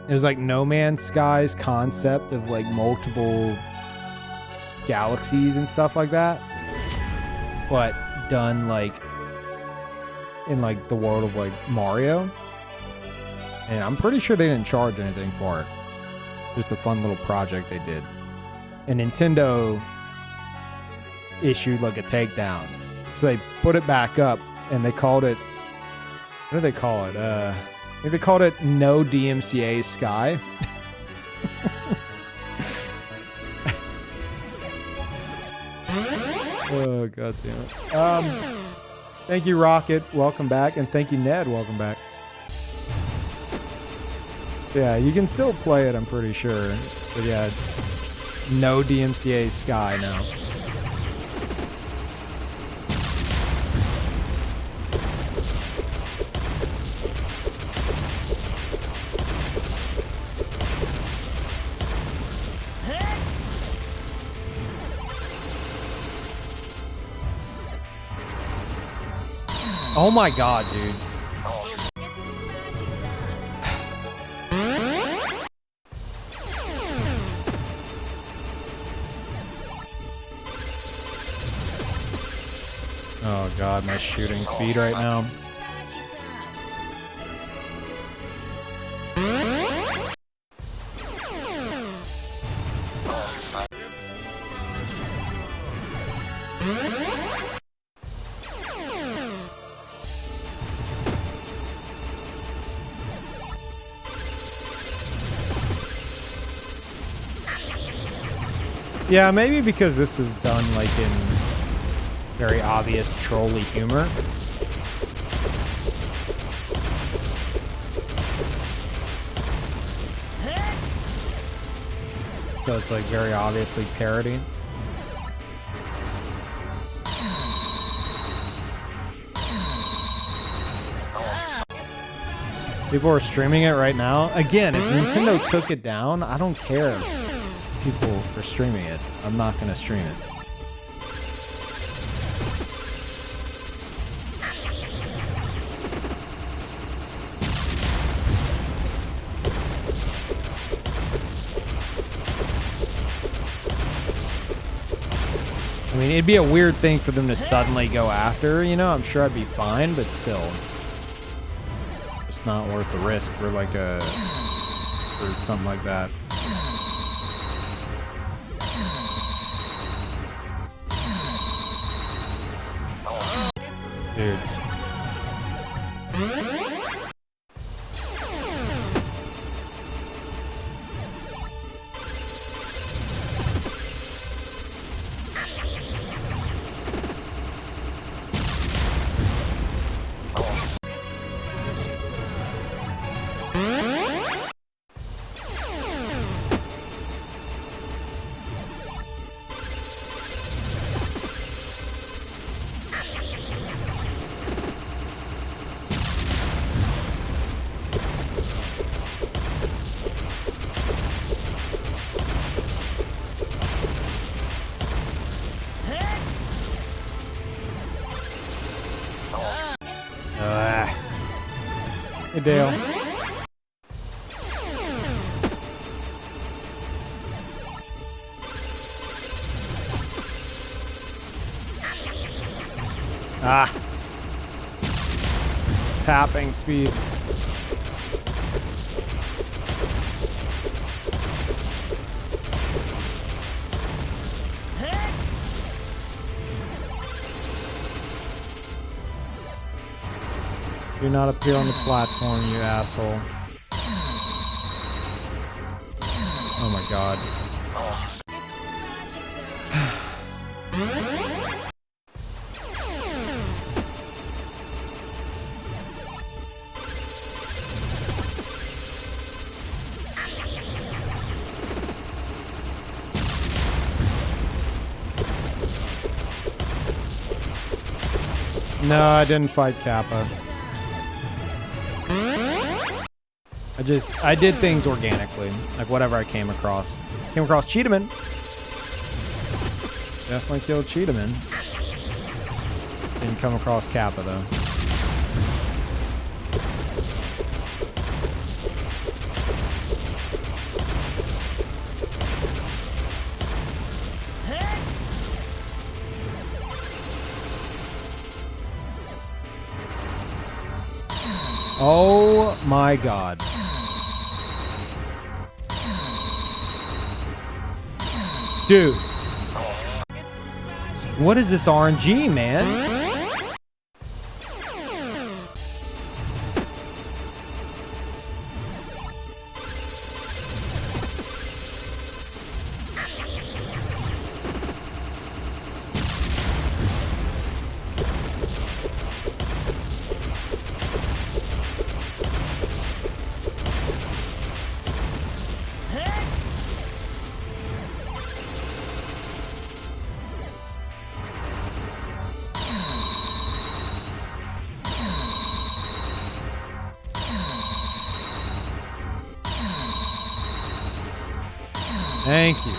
it was like No Man's Sky's concept of like multiple galaxies and stuff like that, but done like in like the world of like Mario. And I'm pretty sure they didn't charge anything for it. Just a fun little project they did. And Nintendo issued like a takedown. So they put it back up and they called it, what do they call it? I think they called it No DMCA Sky. Oh, god damn it. Thank you, Rocket. Welcome back. And thank you, Ned. Welcome back. Yeah, you can still play it, I'm pretty sure. But yeah, it's No DMCA Sky now. Oh my god, dude. Oh god, my shooting speed right now. Yeah, maybe because this is done like in very obvious trolly humor. So it's like very obviously parody. People are streaming it right now. Again, if Nintendo took it down, I don't care if people are streaming it. I'm not going to stream it. I mean, it'd be a weird thing for them to suddenly go after, you know? I'm sure I'd be fine, but still. It's not worth the risk for like for something like that. Dude. Hey, Dale. Ah. Tapping speed. Do not appear on the platform, you asshole. Oh my god. No, I didn't fight Kappa. I did things organically. Like whatever I came across. Came across Cheetahman. Definitely killed Cheetahman. Didn't come across Kappa though. Oh my god. Dude. What is this RNG, man? Thank you.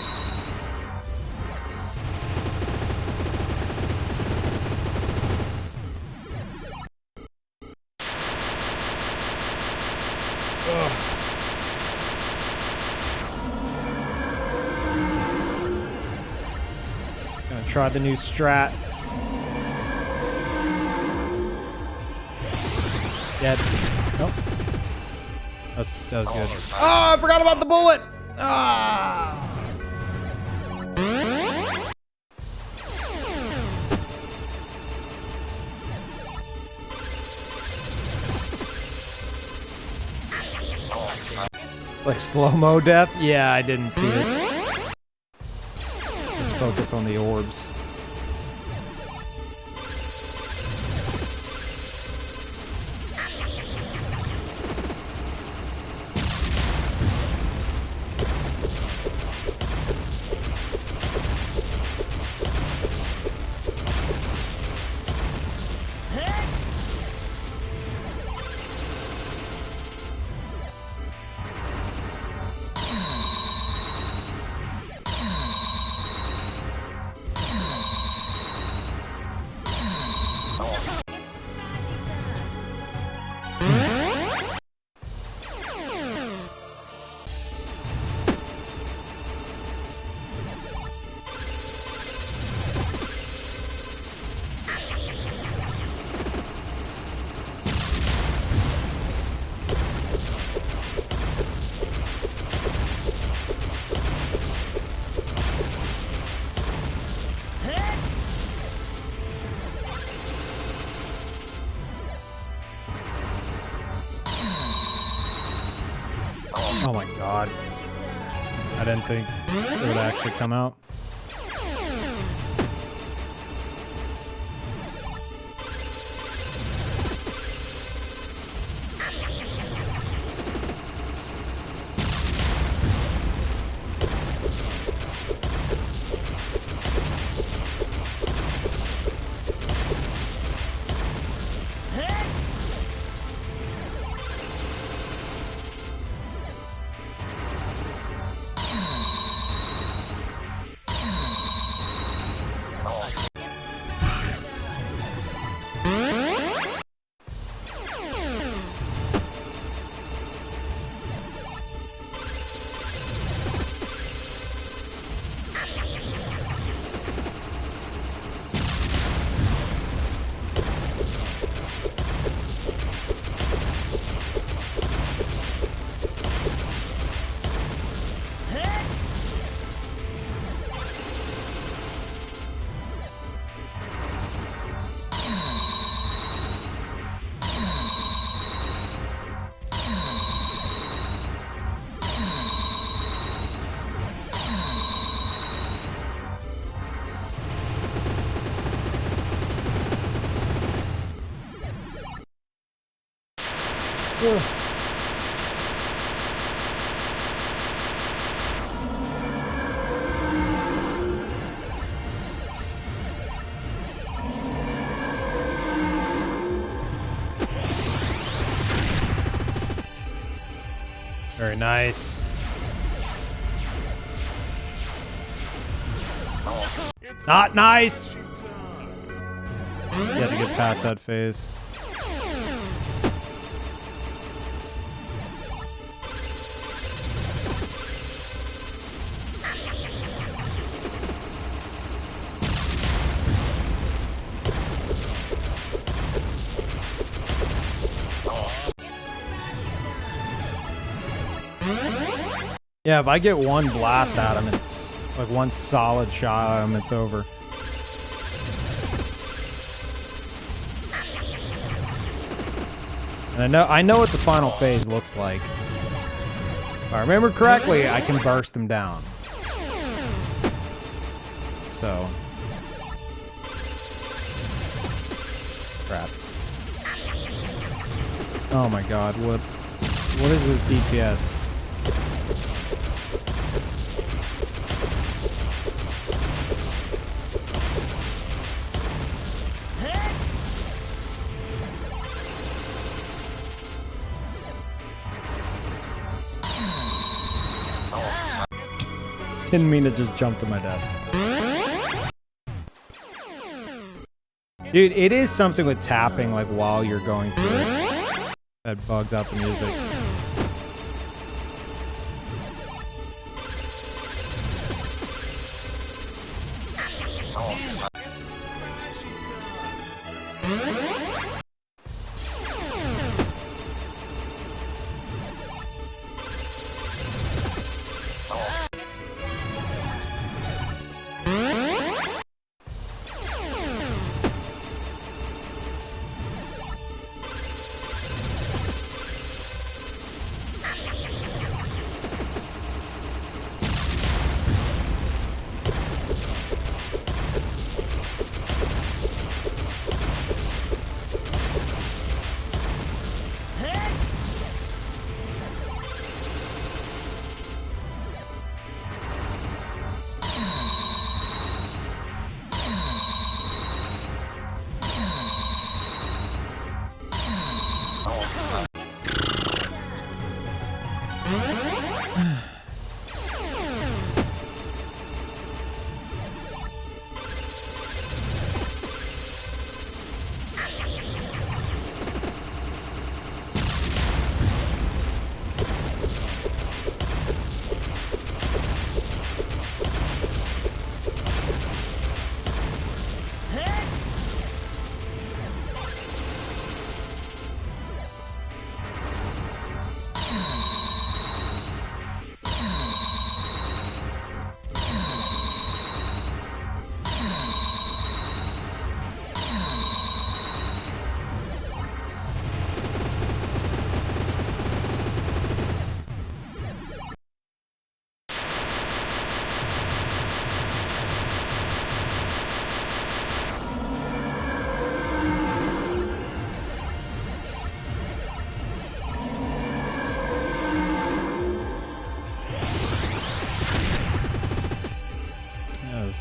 Ugh. Gonna try the new strat. Dead. Nope. That was good. Oh, I forgot about the bullet! Ah! Like slow-mo death? Yeah, I didn't see it. Just focused on the orbs. Oh my god. I didn't think it would actually come out. Very nice. Not nice! You had to get past that phase. Yeah, if I get one blast at him, it's like one solid shot at him, it's over. And I know what the final phase looks like. If I remember correctly, I can burst them down. So. Crap. Oh my god, what is this DPS? Didn't mean to just jump to my death. Dude, it is something with tapping like while you're going through it that bugs out the music.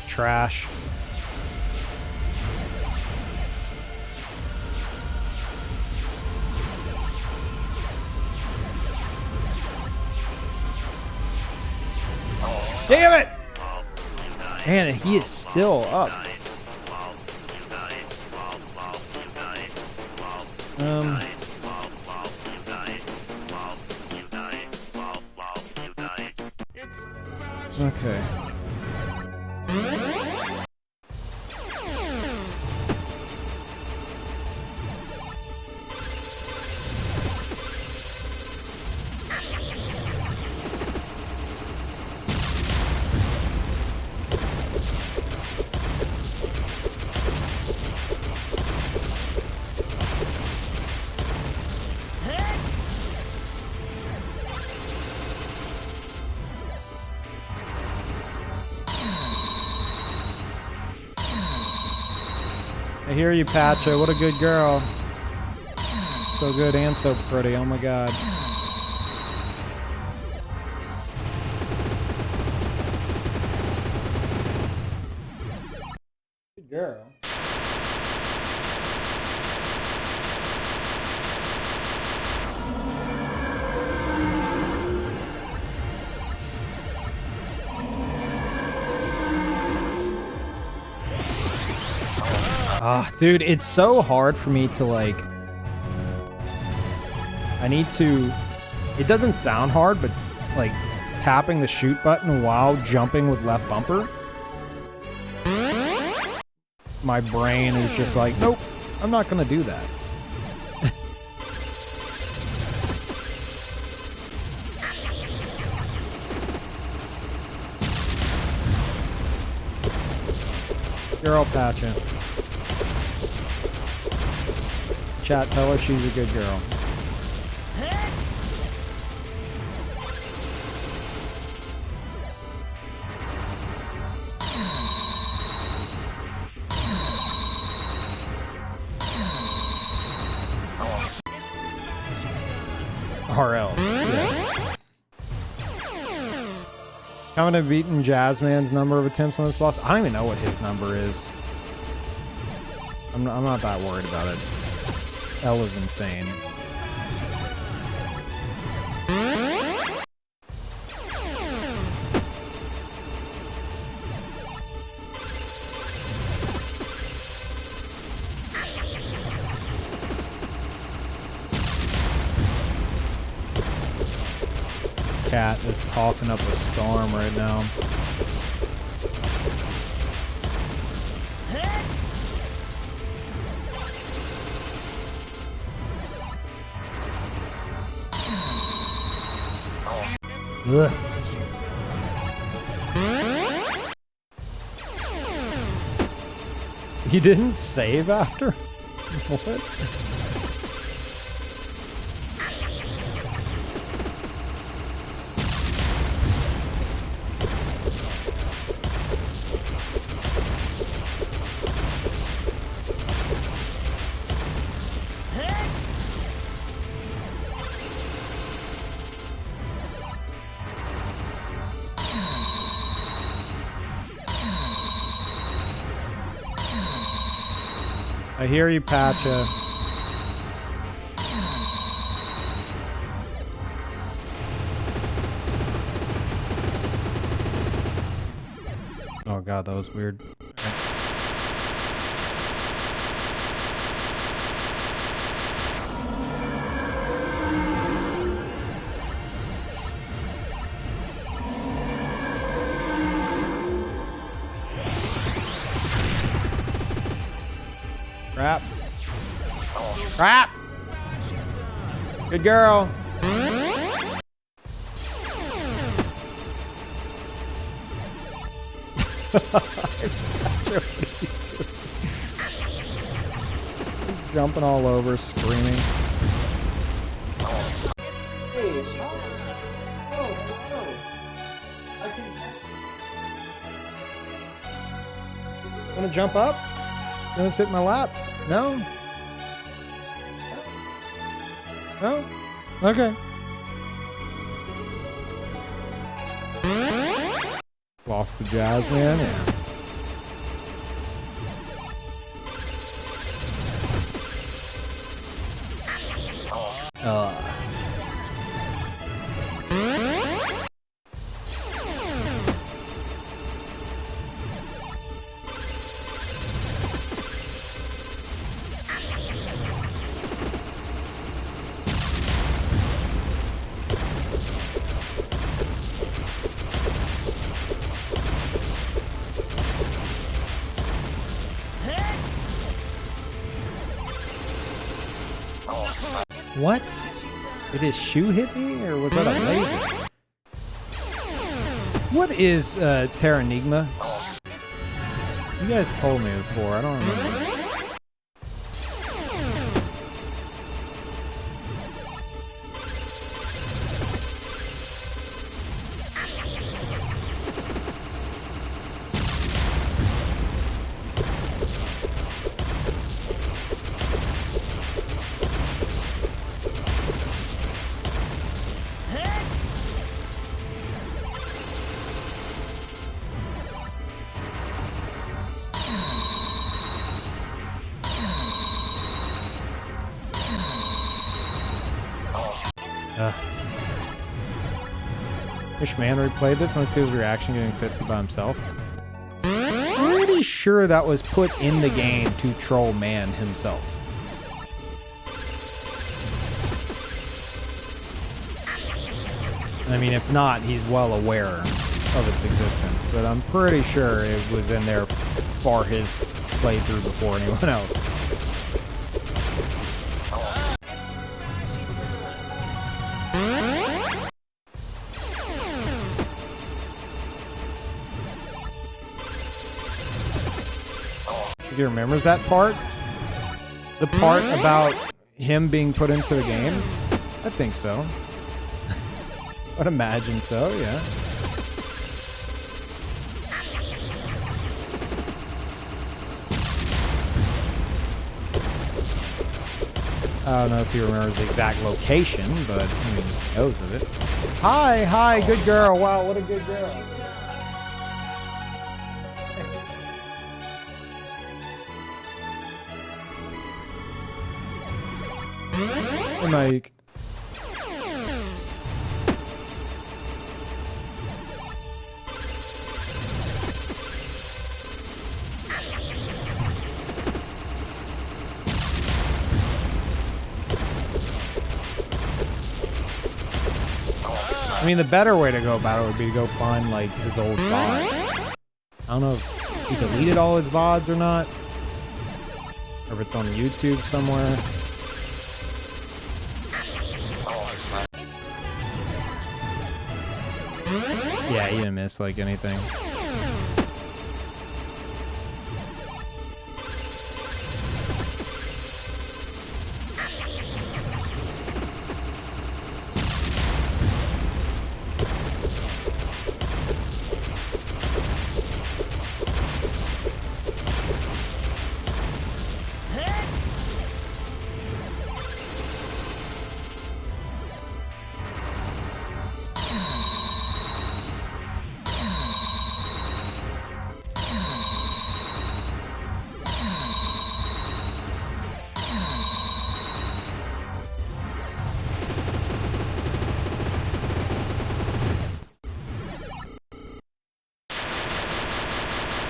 Trash. Damn it! Man, he is still up. Okay. I hear you, Patcha. What a good girl. So good and so pretty. Oh my god. Good girl. Ah, dude, it's so hard for me to like. I need to. It doesn't sound hard, but like tapping the shoot button while jumping with left bumper. My brain is just like, nope, I'm not gonna do that. Girl patching. Chat, tell her she's a good girl. Or else, yes. Coming to beating Jazzman's number of attempts on this boss. I don't even know what his number is. I'm not that worried about it. L is insane. This cat is talking up a storm right now. Ugh. You didn't save after? What? I hear you, Patcha. Oh god, that was weird. Crap. Crap! Good girl. Jumping all over, screaming. Wanna jump up? You wanna sit in my lap? No? No? Okay. Lost the jazz, man. Yeah. What? Did his shoe hit me, or was that a laser? What is Terranigma? You guys told me before, I don't remember. Wish Man replayed this. I want to see his reaction getting fisted by himself. Pretty sure that was put in the game to troll Man himself. I mean, if not, he's well aware of its existence, but I'm pretty sure it was in there for his playthrough before anyone else. He remembers that part? The part about him being put into the game? I think so. I'd imagine so, yeah. I don't know if he remembers the exact location, but I mean, he knows of it. Hi, good girl. Wow, what a good girl. Hey, Mike. I mean, the better way to go about it would be to go find, like, his old VOD. I don't know if he deleted all his VODs or not. Or if it's on YouTube somewhere. Yeah, he didn't miss, like, anything.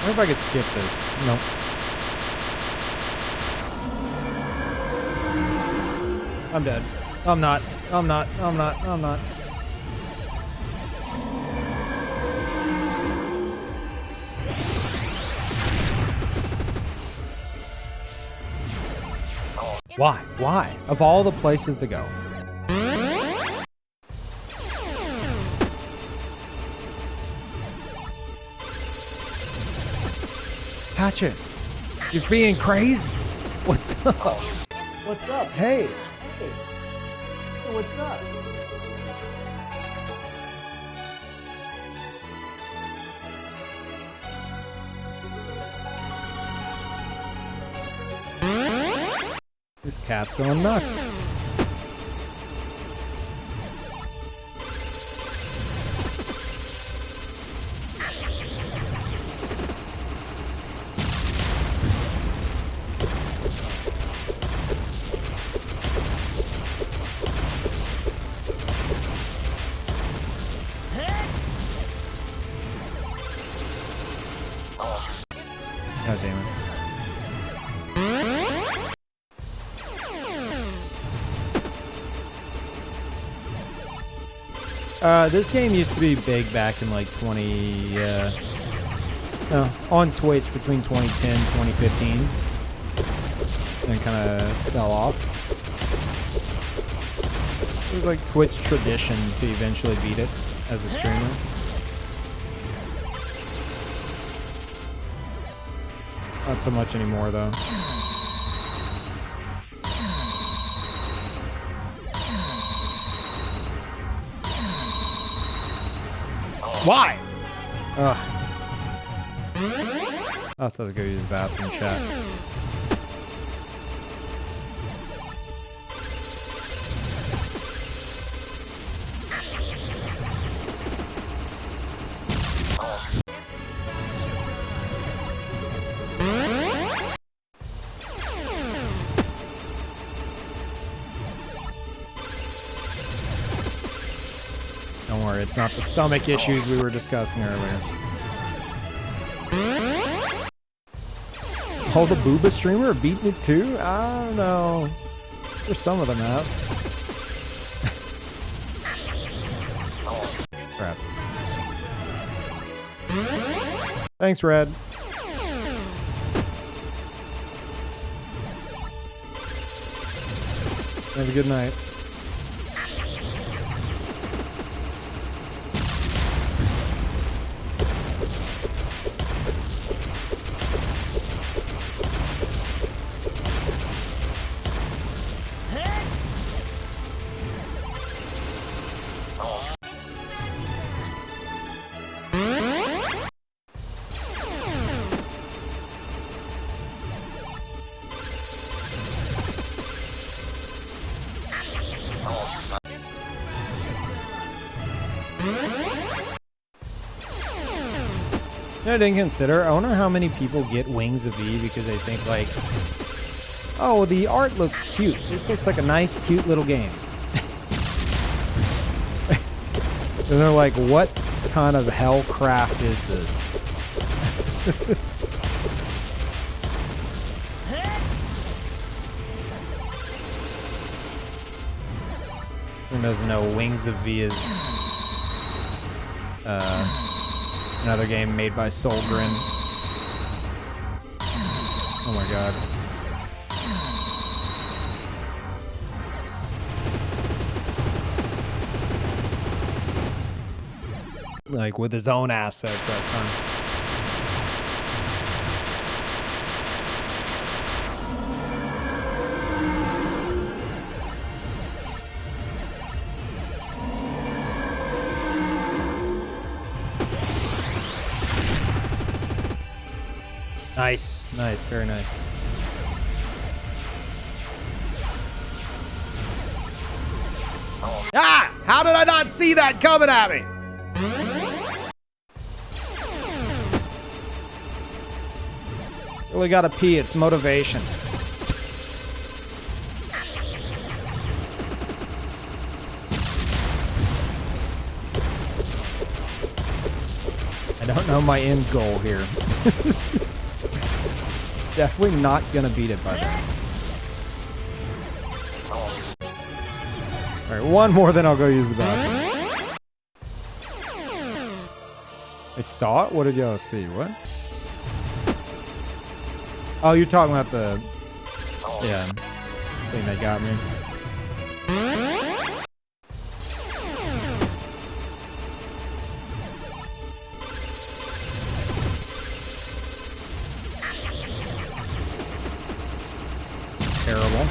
I wonder if I could skip this. Nope. I'm dead. I'm not. Why? Why? Of all the places to go. Hatchet, you're being crazy. What's up? What's up? Hey. Hey, what's up? This cat's going nuts. God damn it. This game used to be big back in like on Twitch between 2010 and 2015. Then kind of fell off. It was like Twitch tradition to eventually beat it as a streamer. Not so much anymore, though. Why? Ugh. I'll have to go use the bathroom, chat. Don't worry, it's not the stomach issues we were discussing earlier. Oh, the Booba streamer beat me too? I don't know. For some of them have. Crap. Thanks, Red. Have a good night. I didn't consider. I wonder how many people get Wings of E because they think like, oh, the art looks cute. This looks like a nice, cute little game. And they're like, what kind of hellcraft is this? Who doesn't know Wings of V is another game made by Solgren. Oh my god. Like with his own assets that time. Nice, nice, very nice. Ah! How did I not see that coming at me? Really gotta pee, it's motivation. I don't know my end goal here. Definitely not gonna beat it by then. Alright, one more, then I'll go use the bathroom. I saw it? What did y'all see? What? Oh, you're talking about the... Yeah. Thing that got me. Terrible.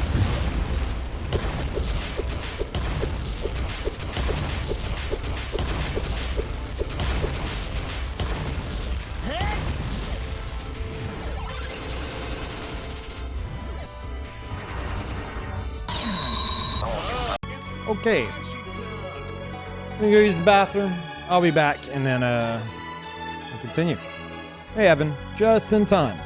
Okay. I'm gonna go use the bathroom. I'll be back and then we'll continue. Hey Evan, just in time.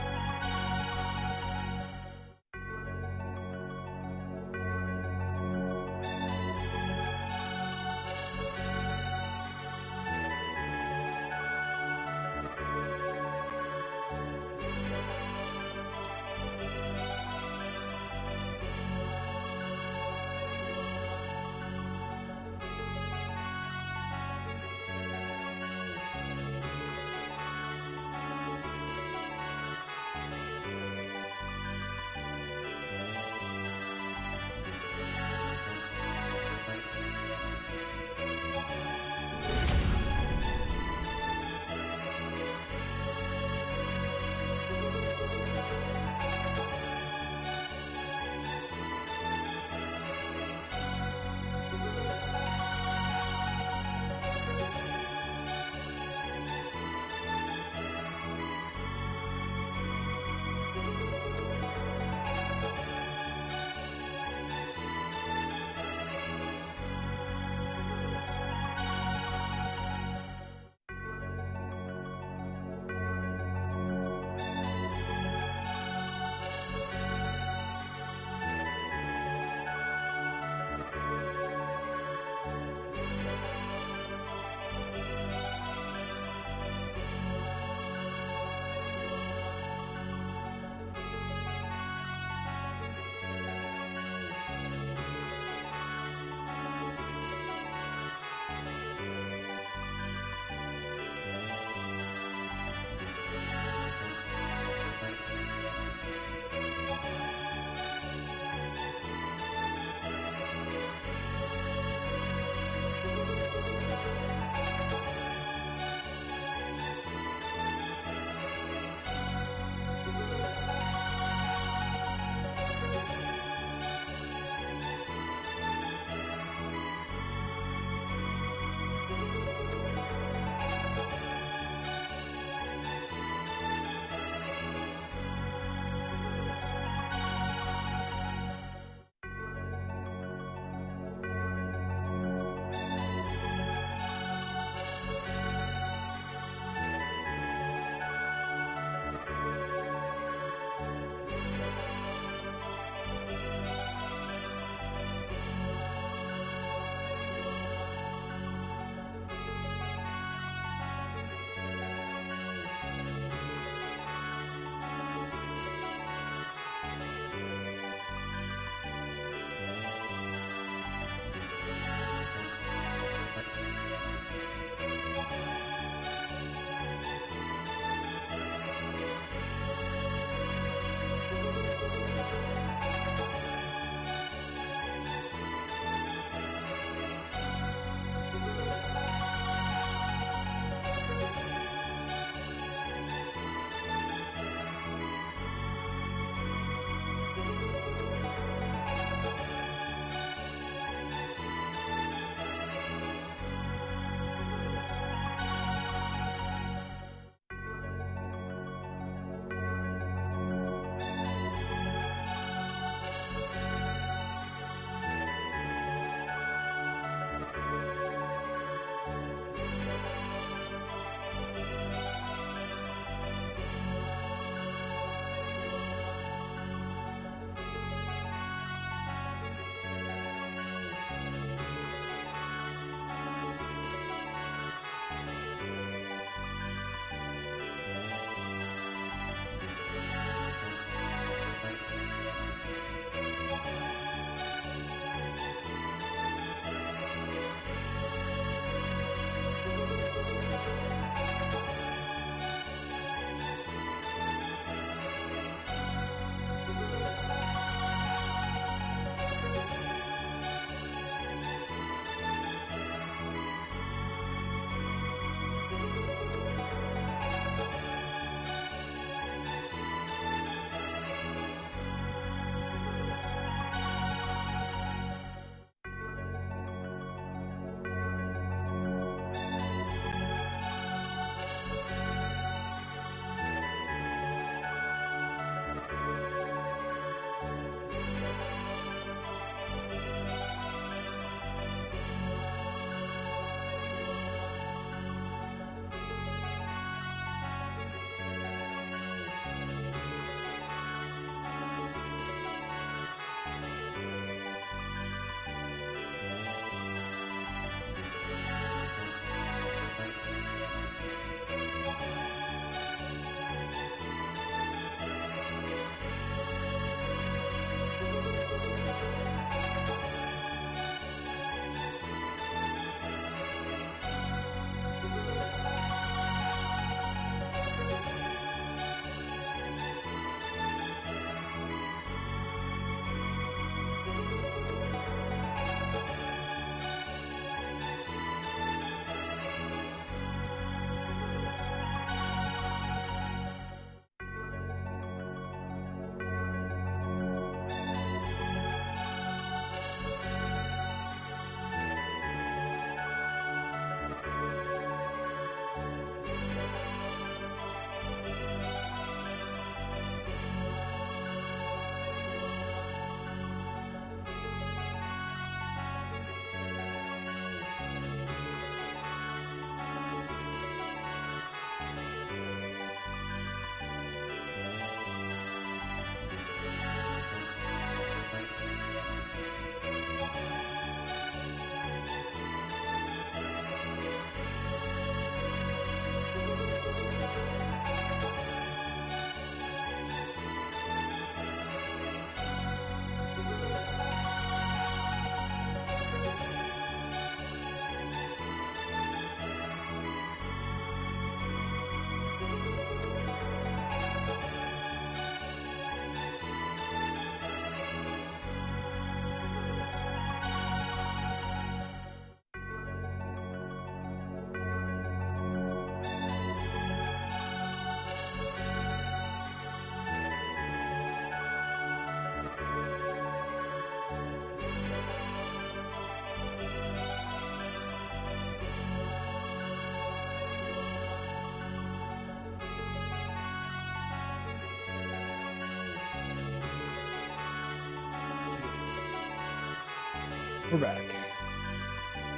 We're back.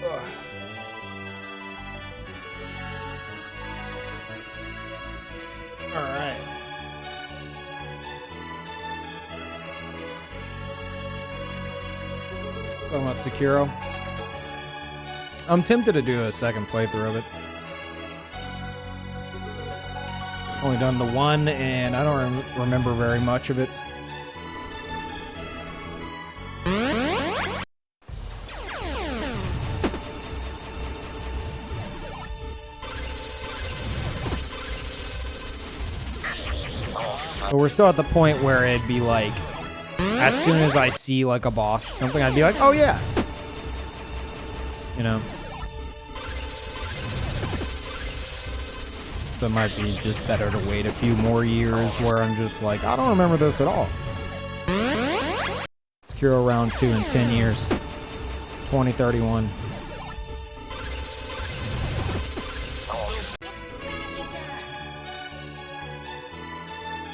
Ugh. All right. Talking about Sekiro. I'm tempted to do a second playthrough of it. Only done the one, and I don't remember very much of it. But we're still at the point where it'd be like, as soon as I see like a boss or something, I'd be like, oh yeah. You know? So it might be just better to wait a few more years where I'm just like, I don't remember this at all. Sekiro round 2 in 10 years. 2031.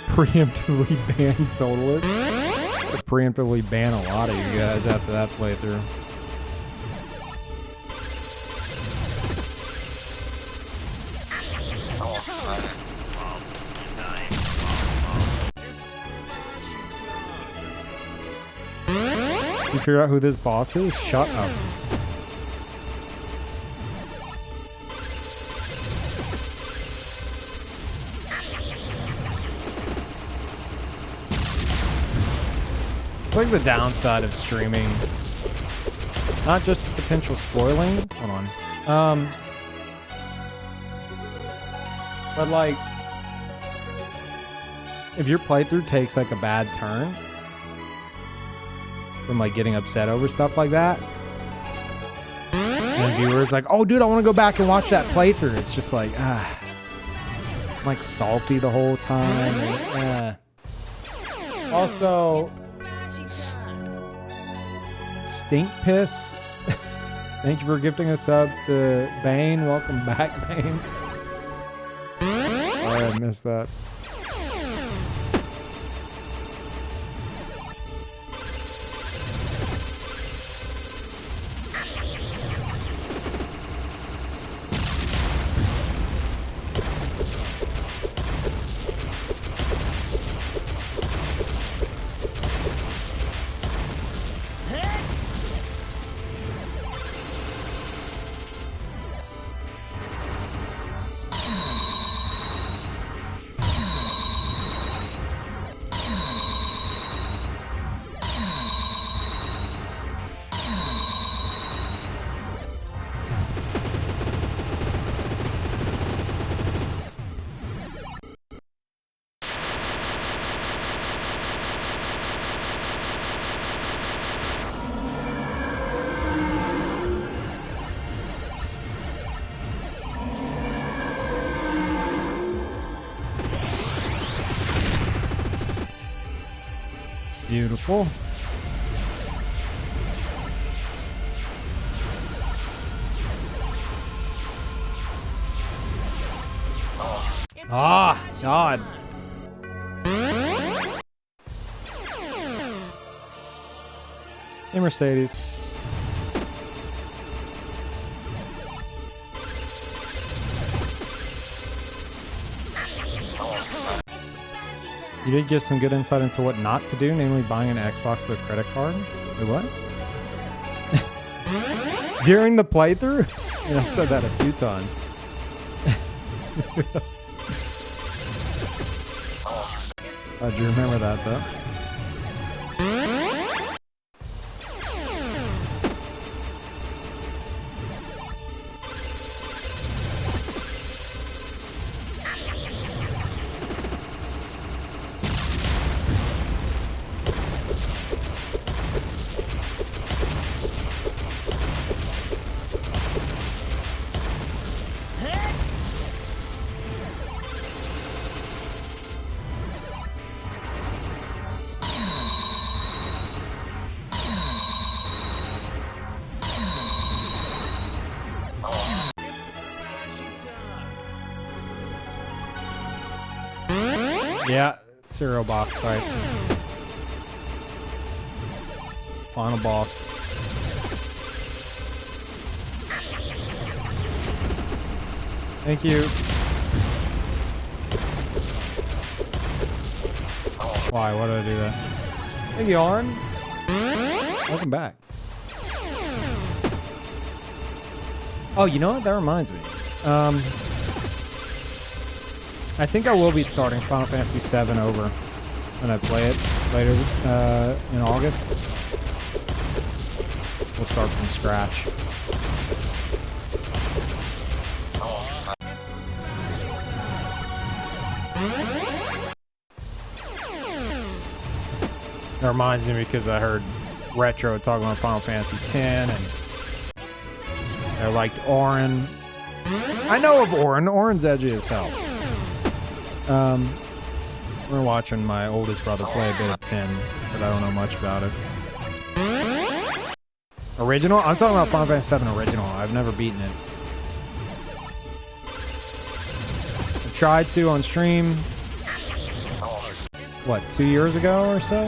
Preemptively ban Totalist. I'd preemptively ban a lot of you guys after that playthrough. You figure out who this boss is? Shut up. It's like the downside of streaming. Not just the potential spoiling. Hold on. But like, if your playthrough takes like a bad turn from like getting upset over stuff like that, and viewers like, oh dude, I want to go back and watch that playthrough. It's just like, I'm like salty the whole time. And, Also, Stink Piss. Thank you for gifting a sub to Bane. Welcome back, Bane. Sorry, I missed that. Beautiful. Ah, God. Hey, Mercedes. You did give some good insight into what not to do, namely buying an Xbox with a credit card. Wait, what? During the playthrough? Yeah, I've said that a few times. Glad you remember that, though. Yeah, cereal box fight. It's the final boss. Thank you. Why? Why did I do that? Thank you, Arn. Welcome back. Oh, you know what? That reminds me. I think I will be starting Final Fantasy VII over when I play it later in August. We'll start from scratch. That reminds me because I heard Retro talking about Final Fantasy X and I liked Auron. I know of Auron. Auron's edgy as hell. We're watching my oldest brother play a bit of 10, but I don't know much about it. Original? I'm talking about Final Fantasy VII Original. I've never beaten it. I tried to on stream, what, 2 years ago or so?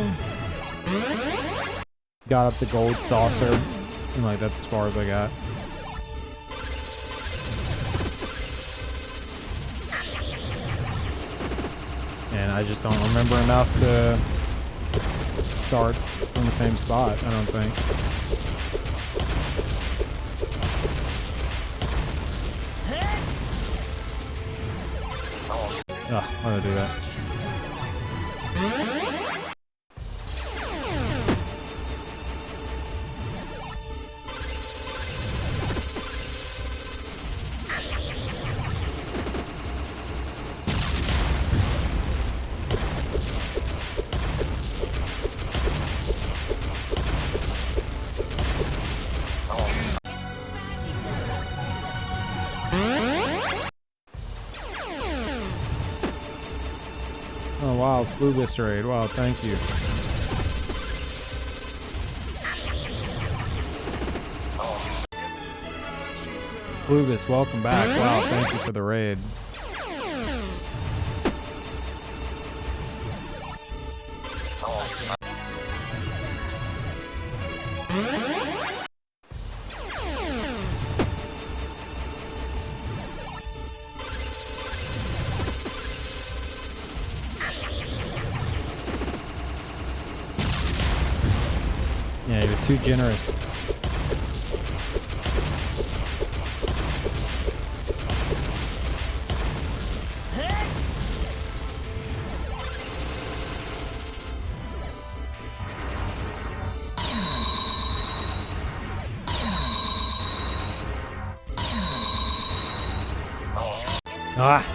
Got up to Gold Saucer, and like that's as far as I got. And I just don't remember enough to start from the same spot, I don't think. Ugh, why did I do that? Oh wow, Flubus raid. Wow, thank you. Flubus, welcome back. Wow, thank you for the raid. Yeah, you're too generous. Ah.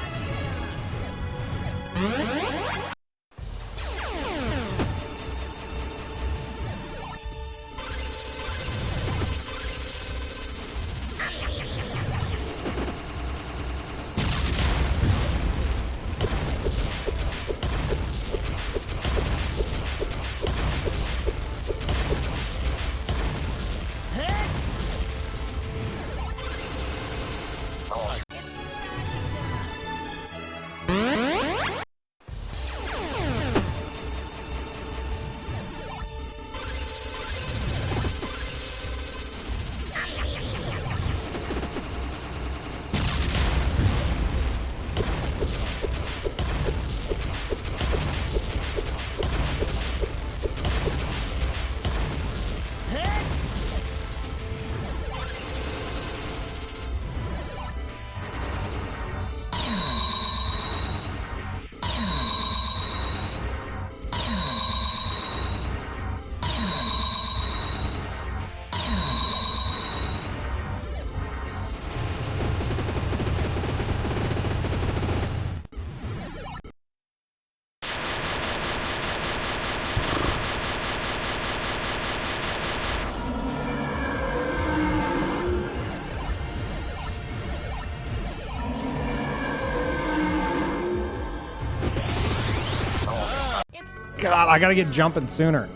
God, I gotta get jumping sooner.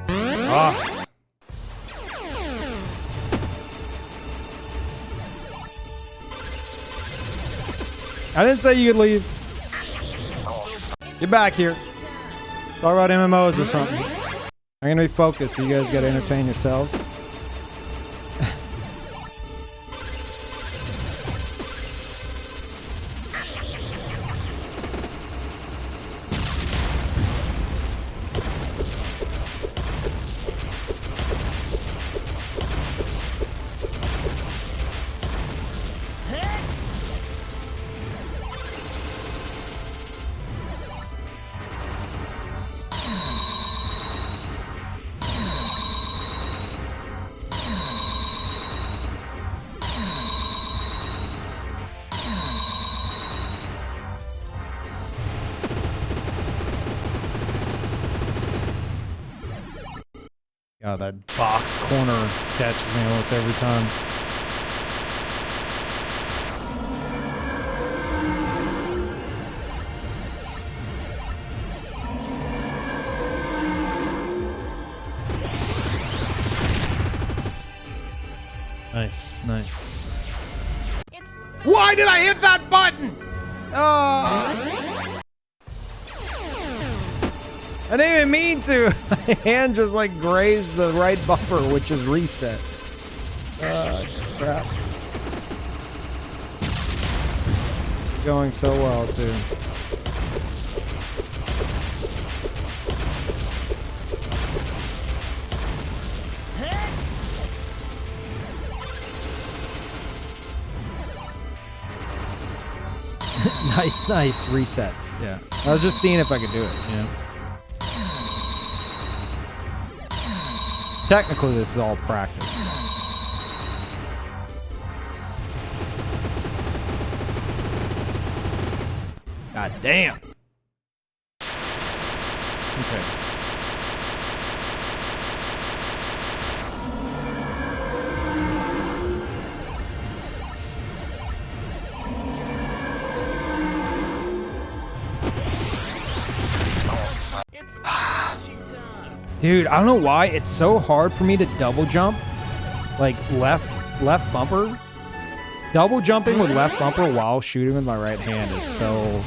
Oh. I didn't say you could leave. Get back here. Talk about MMOs or something. I'm gonna be focused, so you guys gotta entertain yourselves. Oh, that box corner catches me almost every time. Nice, nice. Why did I hit that button? I didn't even mean to. My hand just like grazed the right bumper, which is reset. Crap. Going so well, too. Nice resets. Yeah. I was just seeing if I could do it, you know. Technically, this is all practice. God damn. Okay. Dude, I don't know why it's so hard for me to double jump, like left bumper. Double jumping with left bumper while shooting with my right hand is so...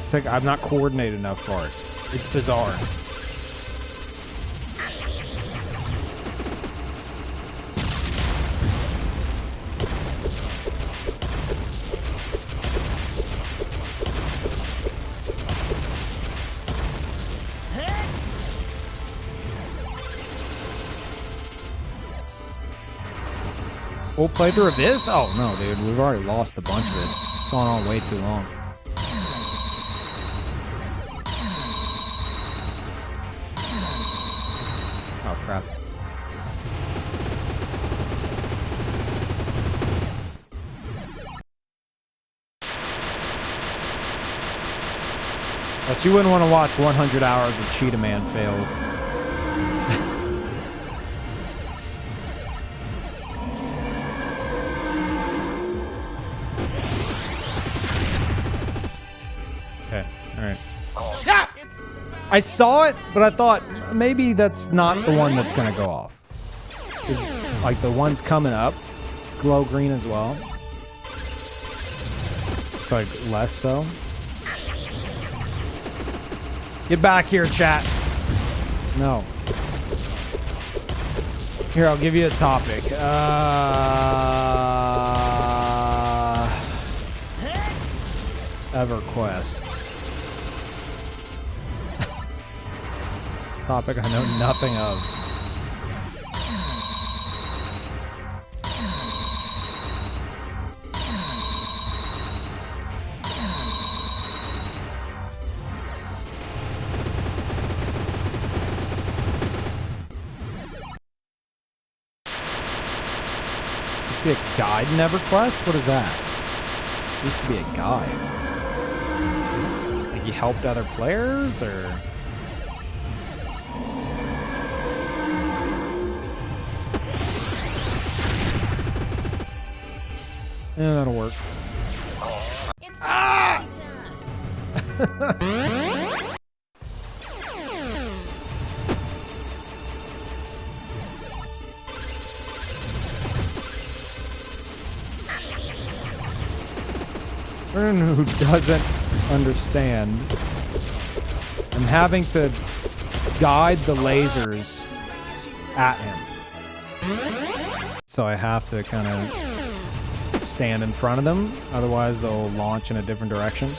It's like I'm not coordinated enough for it. It's bizarre. Full playthrough of this? Oh no, dude. We've already lost a bunch of it. It's gone on way too long. Oh crap. But you wouldn't want to watch 100 hours of Cheetah Man fails. I saw it, but I thought maybe that's not the one that's gonna go off. Is like the ones coming up glow green as well. It's like less so. Get back here, chat. No. Here, I'll give you a topic. EverQuest. Topic I know nothing of. Used to be a guide in EverQuest? What is that? Used to be a guide. Like you helped other players, or? Yeah, that'll work. Ah! For anyone who doesn't understand, I'm having to guide the lasers at him. So I have to kind of stand in front of them, otherwise they'll launch in a different direction.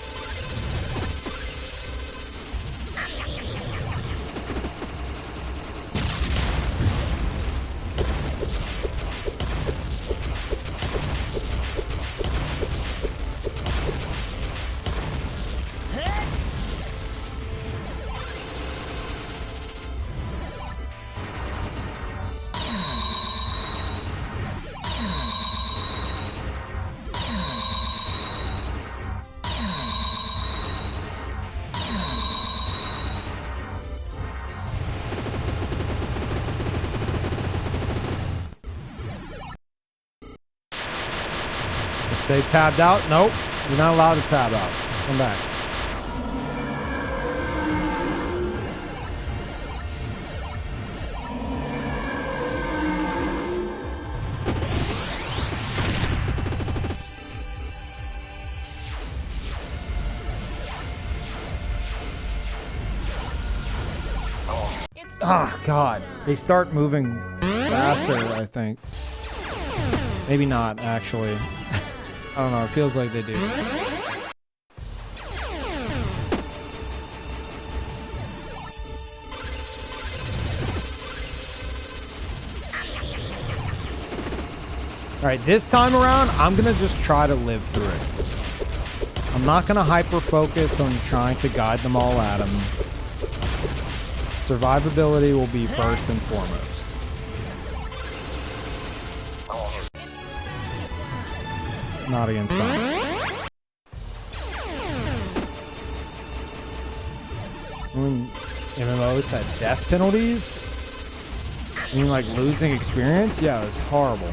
Stay tabbed out. Nope. You're not allowed to tab out. Come back. Oh, God. They start moving faster, I think. Maybe not, actually. I don't know. It feels like they do. All right, this time around, I'm going to just try to live through it. I'm not going to hyper-focus on trying to guide them all at him. Survivability will be first and foremost. Not against Sonic. When MMOs had death penalties, I mean, like losing experience? Yeah, it was horrible.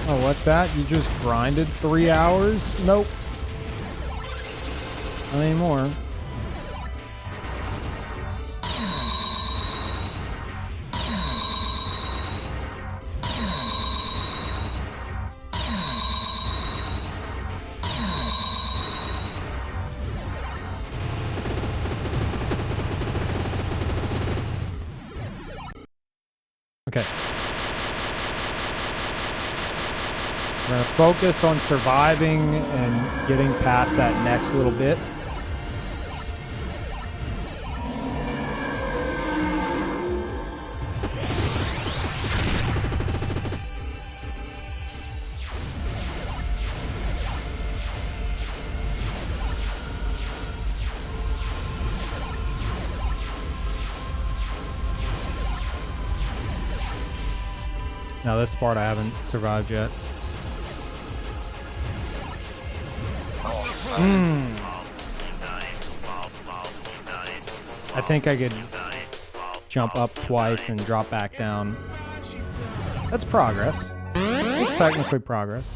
Oh, what's that? You just grinded 3 hours? Nope. Not anymore. Okay. We're going to focus on surviving and getting past that next little bit. Now this part I haven't survived yet. I think I could jump up twice and drop back down. That's progress. It's technically progress.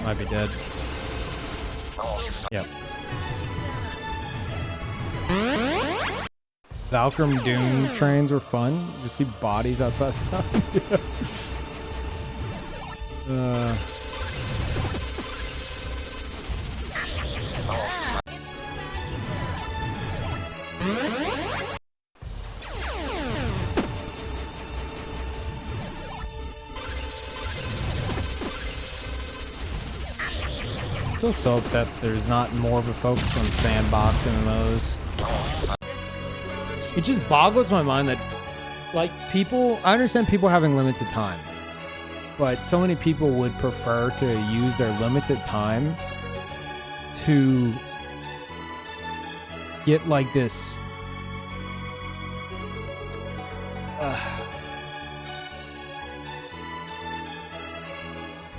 Might be dead. Yep. Valkyrie Doom trains were fun. You see bodies outside town. Still so upset there's not more of a focus on sandbox MMOs. It just boggles my mind that, like, people, I understand people having limited time, but so many people would prefer to use their limited time to get like this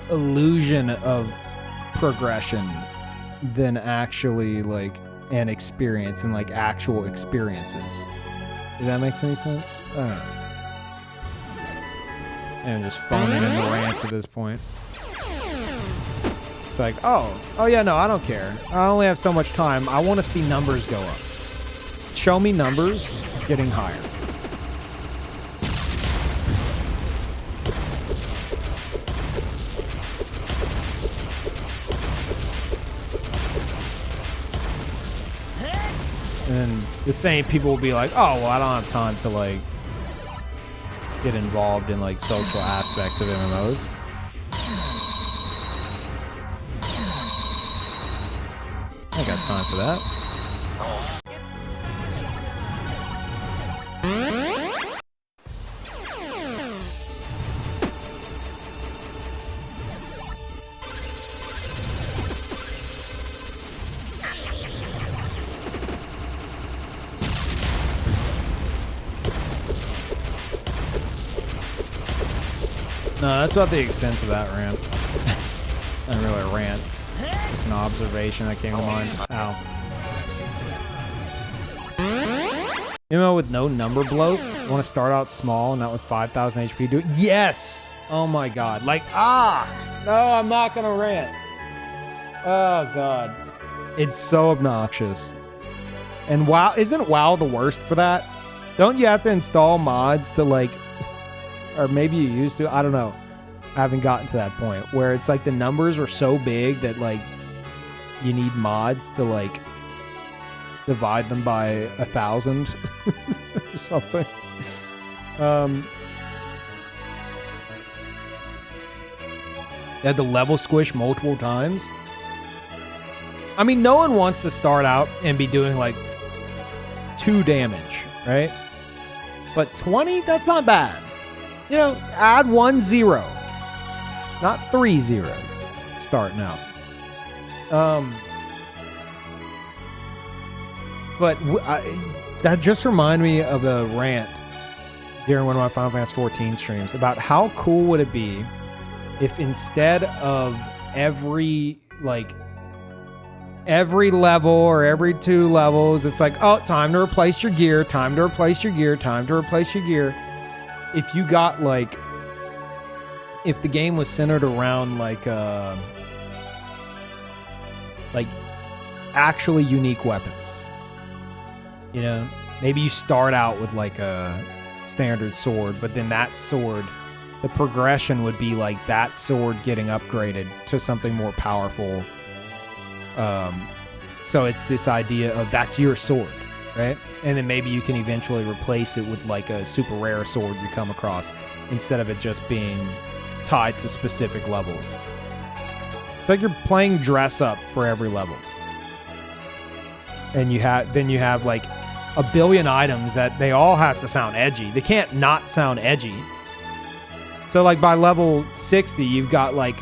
illusion of progression than actually like an experience and like actual experiences. If that makes any sense? I don't know. And just phoning in the rants at this point. It's like, oh yeah, no, I don't care. I only have so much time. I want to see numbers go up. Show me numbers getting higher. And the same people will be like, oh, well, I don't have time to, like, get involved in, like, social aspects of MMOs. I ain't got time for that. No, that's about the extent of that rant. Not really a rant. Just an observation that came to mind. Ow. You know, with no number bloat, you want to start out small, not with 5,000 HP. Do it. Yes! Oh my god. Like, no, I'm not gonna rant. Oh god. It's so obnoxious. And WoW, isn't WoW the worst for that? Don't you have to install mods to like, or maybe you used to, I don't know. I haven't gotten to that point where it's like the numbers are so big that like you need mods to like divide them by 1,000 or something. They had the level squish multiple times. I mean, no one wants to start out and be doing like 2 damage, right? But 20, that's not bad. You know, add 1 0, not 3 zeros starting out. But that just reminded me of a rant during one of my Final Fantasy 14 streams about how cool would it be if instead of every level or every 2 levels, it's like, oh, time to replace your gear, time to replace your gear, time to replace your gear. If you got like, if the game was centered around like actually unique weapons, you know, maybe you start out with like a standard sword, but then that sword, the progression would be like that sword getting upgraded to something more powerful. So it's this idea of that's your sword, right? And then maybe you can eventually replace it with like a super rare sword you come across instead of it just being tied to specific levels. It's like you're playing dress up for every level. And you have like a billion items that they all have to sound edgy. They can't not sound edgy. So like by level 60, you've got like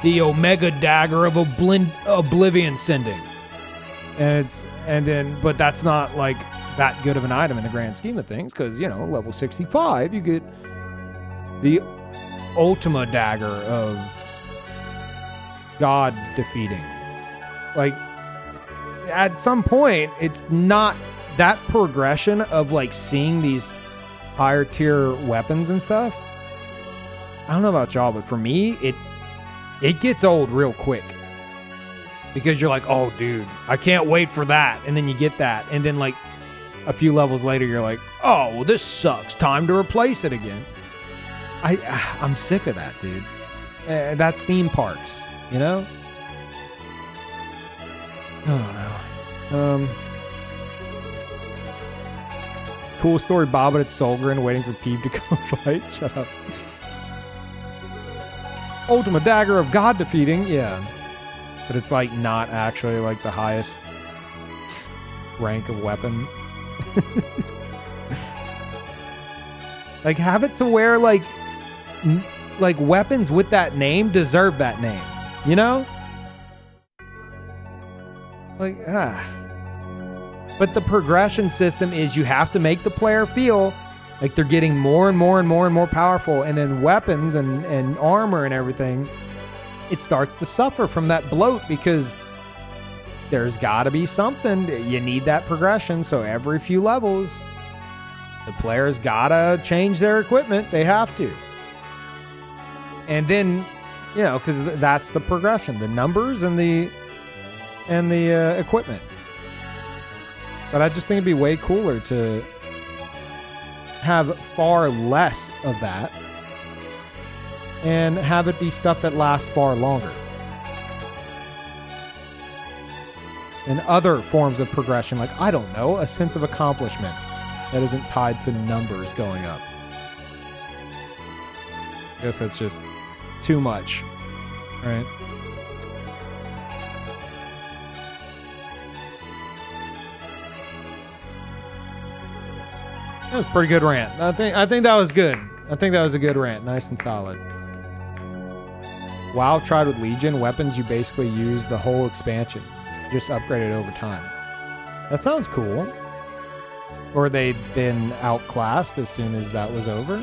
the Omega Dagger of Oblivion Sending. But that's not like that good of an item in the grand scheme of things, because, you know, level 65, you get the Ultima Dagger of God defeating. Like, at some point, it's not that progression of like seeing these higher tier weapons and stuff. I don't know about y'all, but for me, it gets old real quick. Because you're like, oh, dude, I can't wait for that. And then you get that. And then, like, a few levels later, you're like, oh, well, this sucks. Time to replace it again. I'm sick of that, dude. That's theme parks, you know? I don't know. Cool story, Bob at Solgren waiting for Peeve to come fight. Shut up. Ultima Dagger of God defeating, yeah. But it's like not actually like the highest rank of weapon. Like have it to where like weapons with that name deserve that name, you know? Like But the progression system is you have to make the player feel like they're getting more and more and more and more powerful, and then weapons and armor and everything, it starts to suffer from that bloat because there's got to be something. You need that progression. So every few levels, the players got to change their equipment. They have to. And then, you know, because that's the progression, the numbers and the equipment. But I just think it'd be way cooler to have far less of that and have it be stuff that lasts far longer. And other forms of progression, like, I don't know, a sense of accomplishment that isn't tied to numbers going up. I guess that's just too much, right? That was a pretty good rant. I think that was good. I think that was a good rant. Nice and solid. WoW tried with Legion weapons. You basically use the whole expansion. You just upgrade it over time. That sounds cool. Or they'd been outclassed as soon as that was over.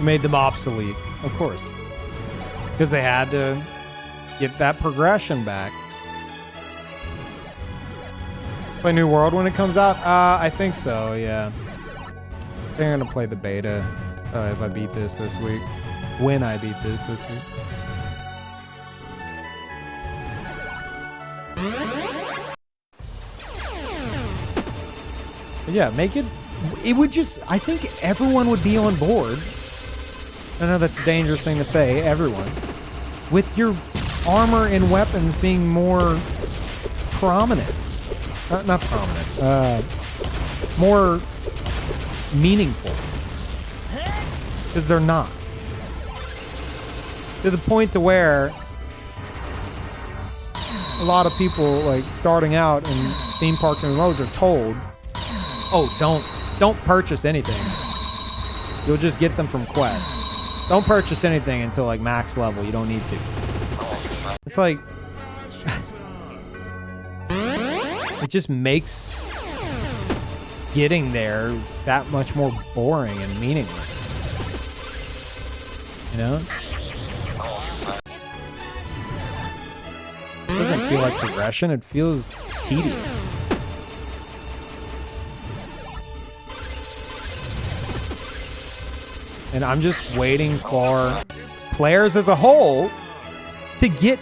Made them obsolete, of course. Because they had to get that progression back. Play New World when it comes out? I think so, yeah. I think I'm going to play the beta if I beat this week. When I beat this week. But yeah, make it... It would just... I think everyone would be on board. I know that's a dangerous thing to say, everyone. With your armor and weapons being more prominent. Not prominent. More meaningful. Because they're not. To the point to where a lot of people, like, starting out in theme park MMOs are told, oh, don't purchase anything. You'll just get them from quests. Don't purchase anything until, like, max level. You don't need to. It's like... it just makes getting there that much more boring and meaningless. You know? It doesn't feel like progression. It feels tedious. And I'm just waiting for players as a whole to get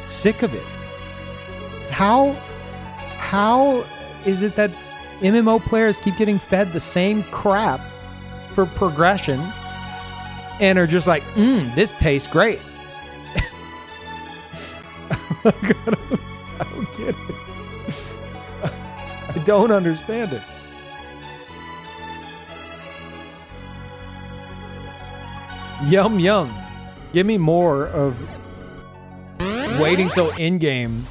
sick of it. How is it that MMO players keep getting fed the same crap for progression and are just like, this tastes great? I don't get it. I don't understand it. Yum yum. Give me more of waiting till in-game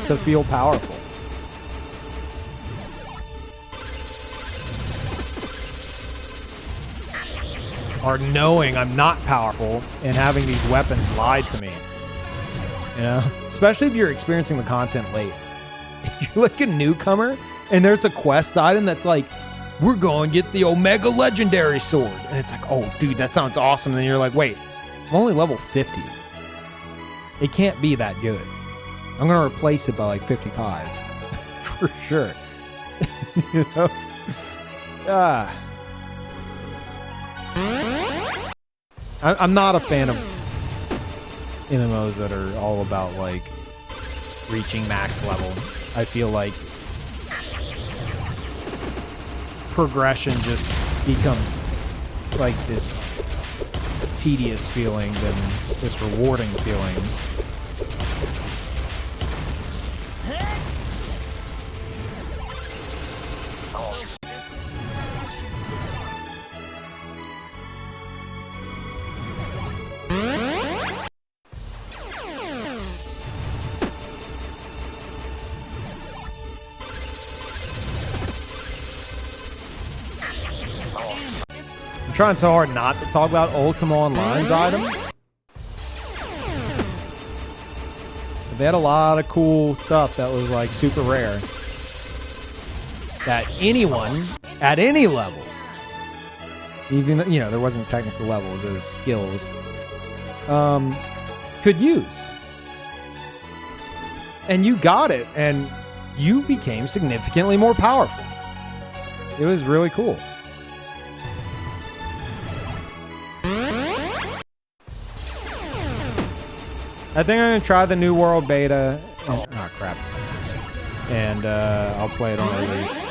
to feel powerful. Or knowing I'm not powerful and having these weapons lied to me. You know? Especially if you're experiencing the content late. If you're like a newcomer and there's a quest item that's like, we're going to get the Omega Legendary Sword. And it's like, oh, dude, that sounds awesome. And then you're like, wait, I'm only level 50. It can't be that good. I'm going to replace it by like 55. For sure. You know? I'm not a fan of MMOs that are all about like reaching max level. I feel like progression just becomes like this tedious feeling than this rewarding feeling. I'm trying so hard not to talk about Ultima Online's items. But they had a lot of cool stuff that was like super rare. That anyone at any level, even, you know, there wasn't technical levels, it was skills, could use. And you got it, and you became significantly more powerful. It was really cool. I think I'm going to try the New World beta. Oh, crap. And I'll play it on release.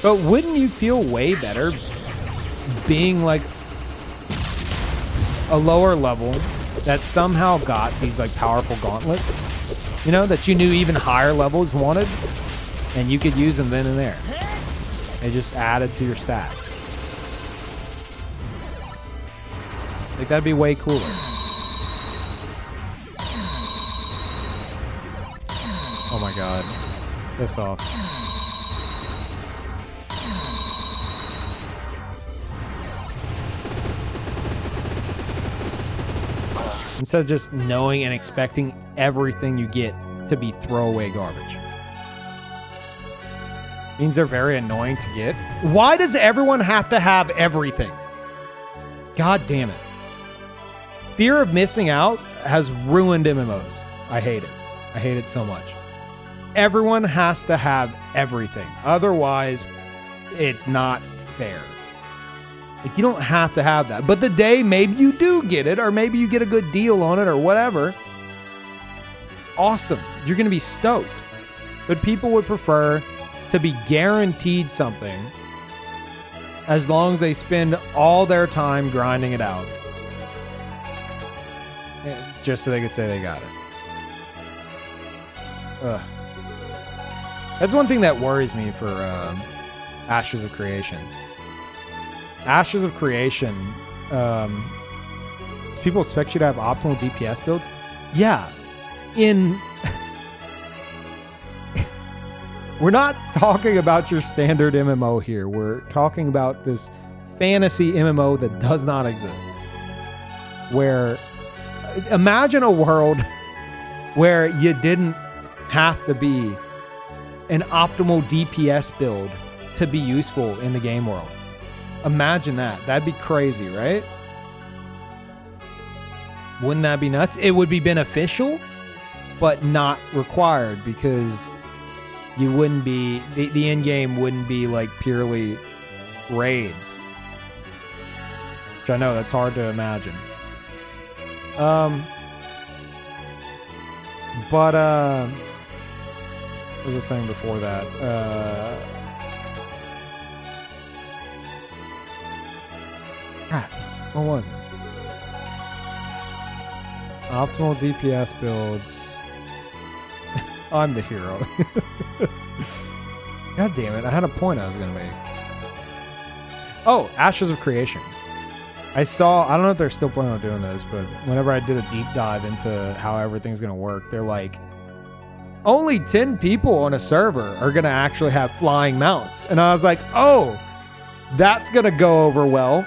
But wouldn't you feel way better being like a lower level that somehow got these like powerful gauntlets? You know, that you knew even higher levels wanted, and you could use them then and there. They just added to your stats. Like, that'd be way cooler. Oh my god. Piss off. Instead of just knowing and expecting everything you get to be throwaway garbage. Means they're very annoying to get. Why does everyone have to have everything? God damn it. Fear of missing out has ruined MMOs. I hate it. I hate it so much. Everyone has to have everything. Otherwise, it's not fair. Like, you don't have to have that. But the day maybe you do get it, or maybe you get a good deal on it, or whatever, awesome. You're going to be stoked. But people would prefer to be guaranteed something as long as they spend all their time grinding it out. Just so they could say they got it. Ugh. That's one thing that worries me for Ashes of Creation. Ashes of Creation, people expect you to have optimal DPS builds? Yeah. We're not talking about your standard MMO here. We're talking about this fantasy MMO that does not exist. Where, imagine a world where you didn't have to be an optimal DPS build to be useful in the game world. Imagine that. That'd be crazy, right? Wouldn't that be nuts? It would be beneficial, but not required, because you wouldn't be, the end game wouldn't be like purely raids. Which I know that's hard to imagine. But what was I saying before that? What was it? Optimal DPS builds. I'm the hero. God damn it. I had a point I was going to make. Oh, Ashes of Creation. I don't know if they're still planning on doing this, but whenever I did a deep dive into how everything's going to work, they're like, only 10 people on a server are going to actually have flying mounts. And I was like, oh, that's going to go over well.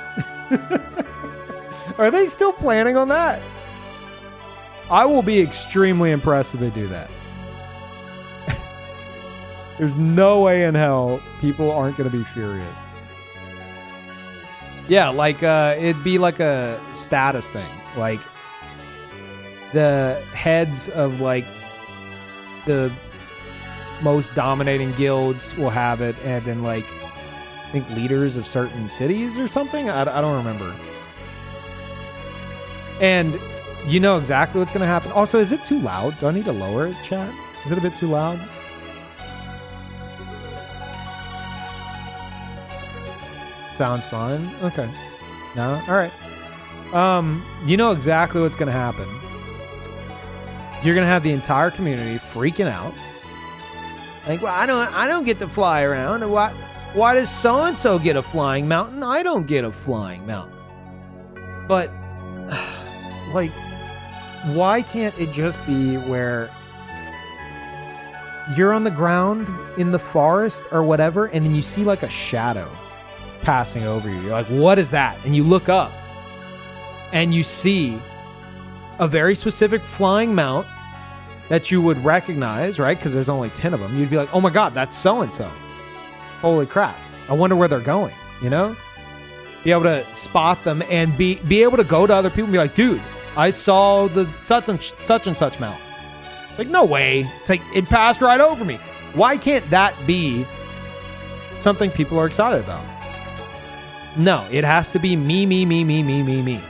Are they still planning on that? I will be extremely impressed if they do that. There's no way in hell people aren't going to be furious. Yeah, like it'd be like a status thing. Like the heads of like the most dominating guilds will have it, and then like I think leaders of certain cities or something. I don't remember. And you know exactly what's going to happen. Also, is it too loud? Do I need to lower it, chat? Is it a bit too loud? Sounds fine. Okay. No? All right. You know exactly what's going to happen. You're going to have the entire community freaking out. Like, well, I don't get to fly around. Why does so-and-so get a flying mountain? I don't get a flying mountain. But, like, why can't it just be where you're on the ground in the forest or whatever, and then you see like a shadow passing over you? You're like, what is that? And you look up and you see a very specific flying mount that you would recognize, right? Because there's only 10 of them. You'd be like, oh my God, that's so-and-so. Holy crap. I wonder where they're going, you know? Be able to spot them and be able to go to other people and be like, dude, I saw the such and such mount. Like, no way. It's like, it passed right over me. Why can't that be something people are excited about? No, it has to be me.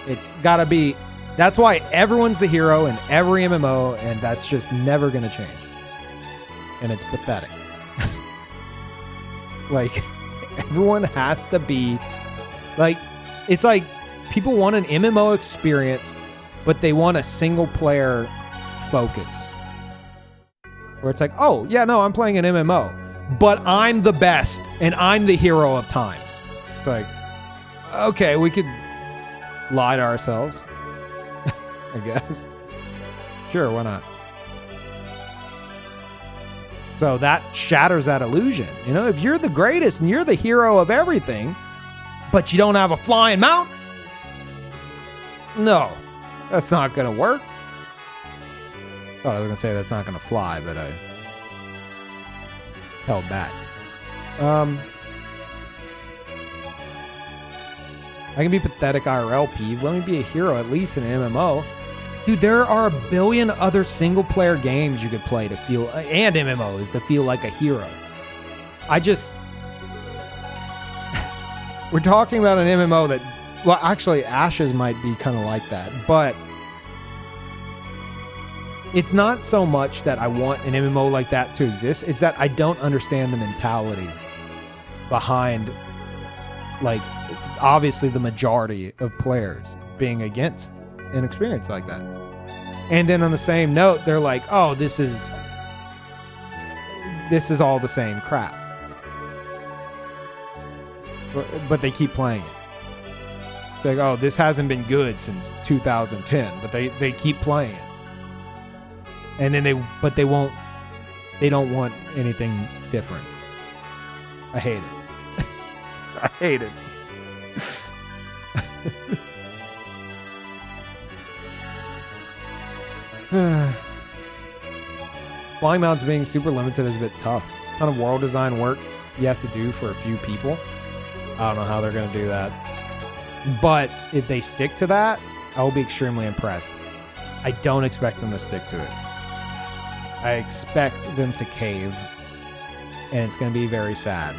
It's got to be. That's why everyone's the hero in every MMO, and that's just never going to change. And it's pathetic. Like, everyone has to be. Like, it's like people want an MMO experience, but they want a single player focus. Where it's like, oh, yeah, no, I'm playing an MMO, but I'm the best, and I'm the hero of time. It's like, okay, we could lie to ourselves, I guess. Sure, why not? So that shatters that illusion. You know, if you're the greatest and you're the hero of everything, but you don't have a flying mount, no, that's not going to work. Oh, I was going to say that's not going to fly, but I held back. I can be pathetic IRL, Peeve. Let me be a hero, at least in an MMO. Dude, there are a billion other single-player games you could play to feel, and MMOs, to feel like a hero. We're talking about an MMO that, well, actually, Ashes might be kind of like that, but it's not so much that I want an MMO like that to exist. It's that I don't understand the mentality behind, like, obviously the majority of players being against an experience like that. And then on the same note, they're like, oh, this is all the same crap. But they keep playing it. It's like, oh, this hasn't been good since 2010, but they keep playing it. And then they don't want anything different. I hate it. I hate it. Flying mounts being super limited is a bit tough. Ton of world design work you have to do for a few people. I don't know how they're going to do that. But if they stick to that, I will be extremely impressed. I don't expect them to stick to it. I expect them to cave, and it's going to be very sad.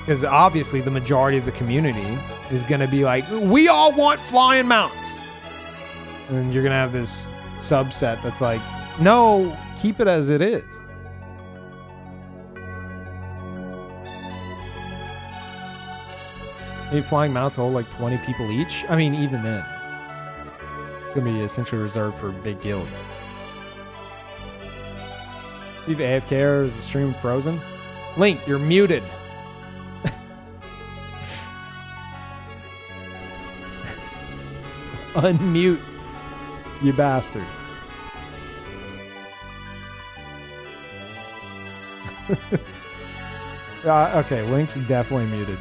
Because obviously the majority of the community is going to be like, we all want flying mounts. And then you're going to have this subset that's like, no, keep it as it is. Maybe flying mounts hold like 20 people each. I mean, even then, it's going to be essentially reserved for big guilds. Leave AFK or is the stream frozen? Link, you're muted. Unmute, you bastard. Okay, Link's definitely muted.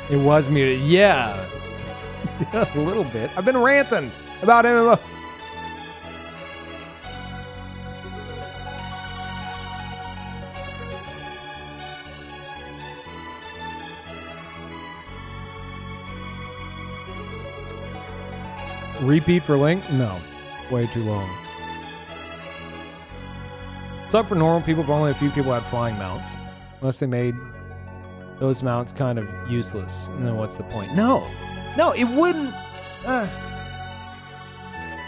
It was muted. Yeah. A little bit. I've been ranting about MMOs. Repeat for Link? No. Way too long. It's up for normal people if only a few people had flying mounts. Unless they made those mounts kind of useless. And then what's the point? No, it wouldn't.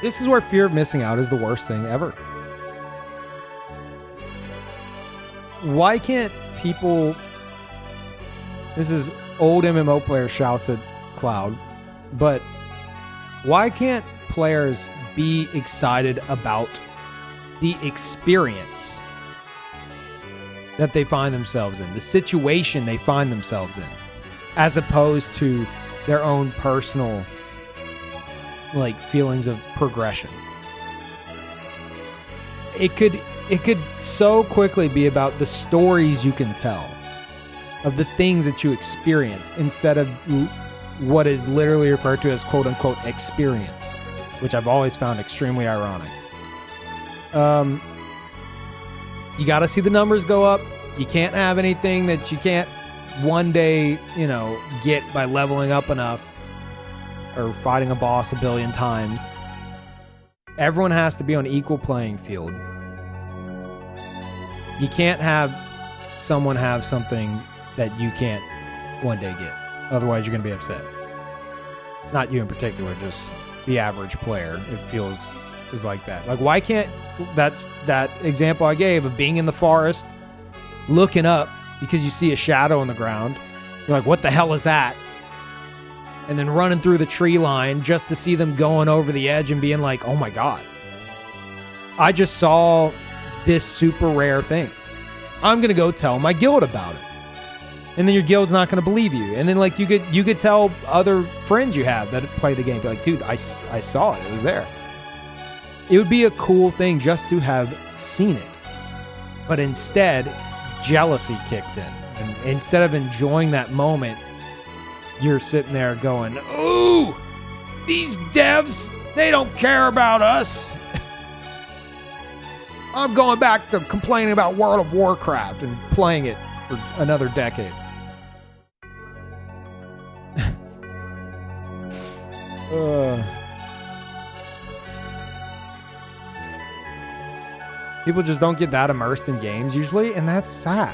This is where fear of missing out is the worst thing ever. Why can't people... This is old MMO player shouts at Cloud, but why can't players be excited about the experience that they find themselves in, the situation they find themselves in, as opposed to their own personal, like, feelings of progression? It could so quickly be about the stories you can tell of the things that you experienced instead of what is literally referred to as quote-unquote experience, which I've always found extremely ironic. You got to see the numbers go up. You can't have anything that you can't one day, get by leveling up enough or fighting a boss a billion times. Everyone has to be on equal playing field. You can't have someone have something that you can't one day get. Otherwise, you're going to be upset. Not you in particular, just the average player. It feels is like that. Like, why can't that example I gave of being in the forest, looking up because you see a shadow on the ground. You're like, what the hell is that? And then running through the tree line just to see them going over the edge and being like, oh my God, I just saw this super rare thing. I'm going to go tell my guild about it. And then your guild's not going to believe you. And then, like, you could tell other friends you have that play the game, be like, dude, I saw it. It was there. It would be a cool thing just to have seen it. But instead, jealousy kicks in. And instead of enjoying that moment, you're sitting there going, ooh, these devs They don't care about us. I'm going back to complaining about World of Warcraft and playing it for another decade. People just don't get that immersed in games usually, and that's sad.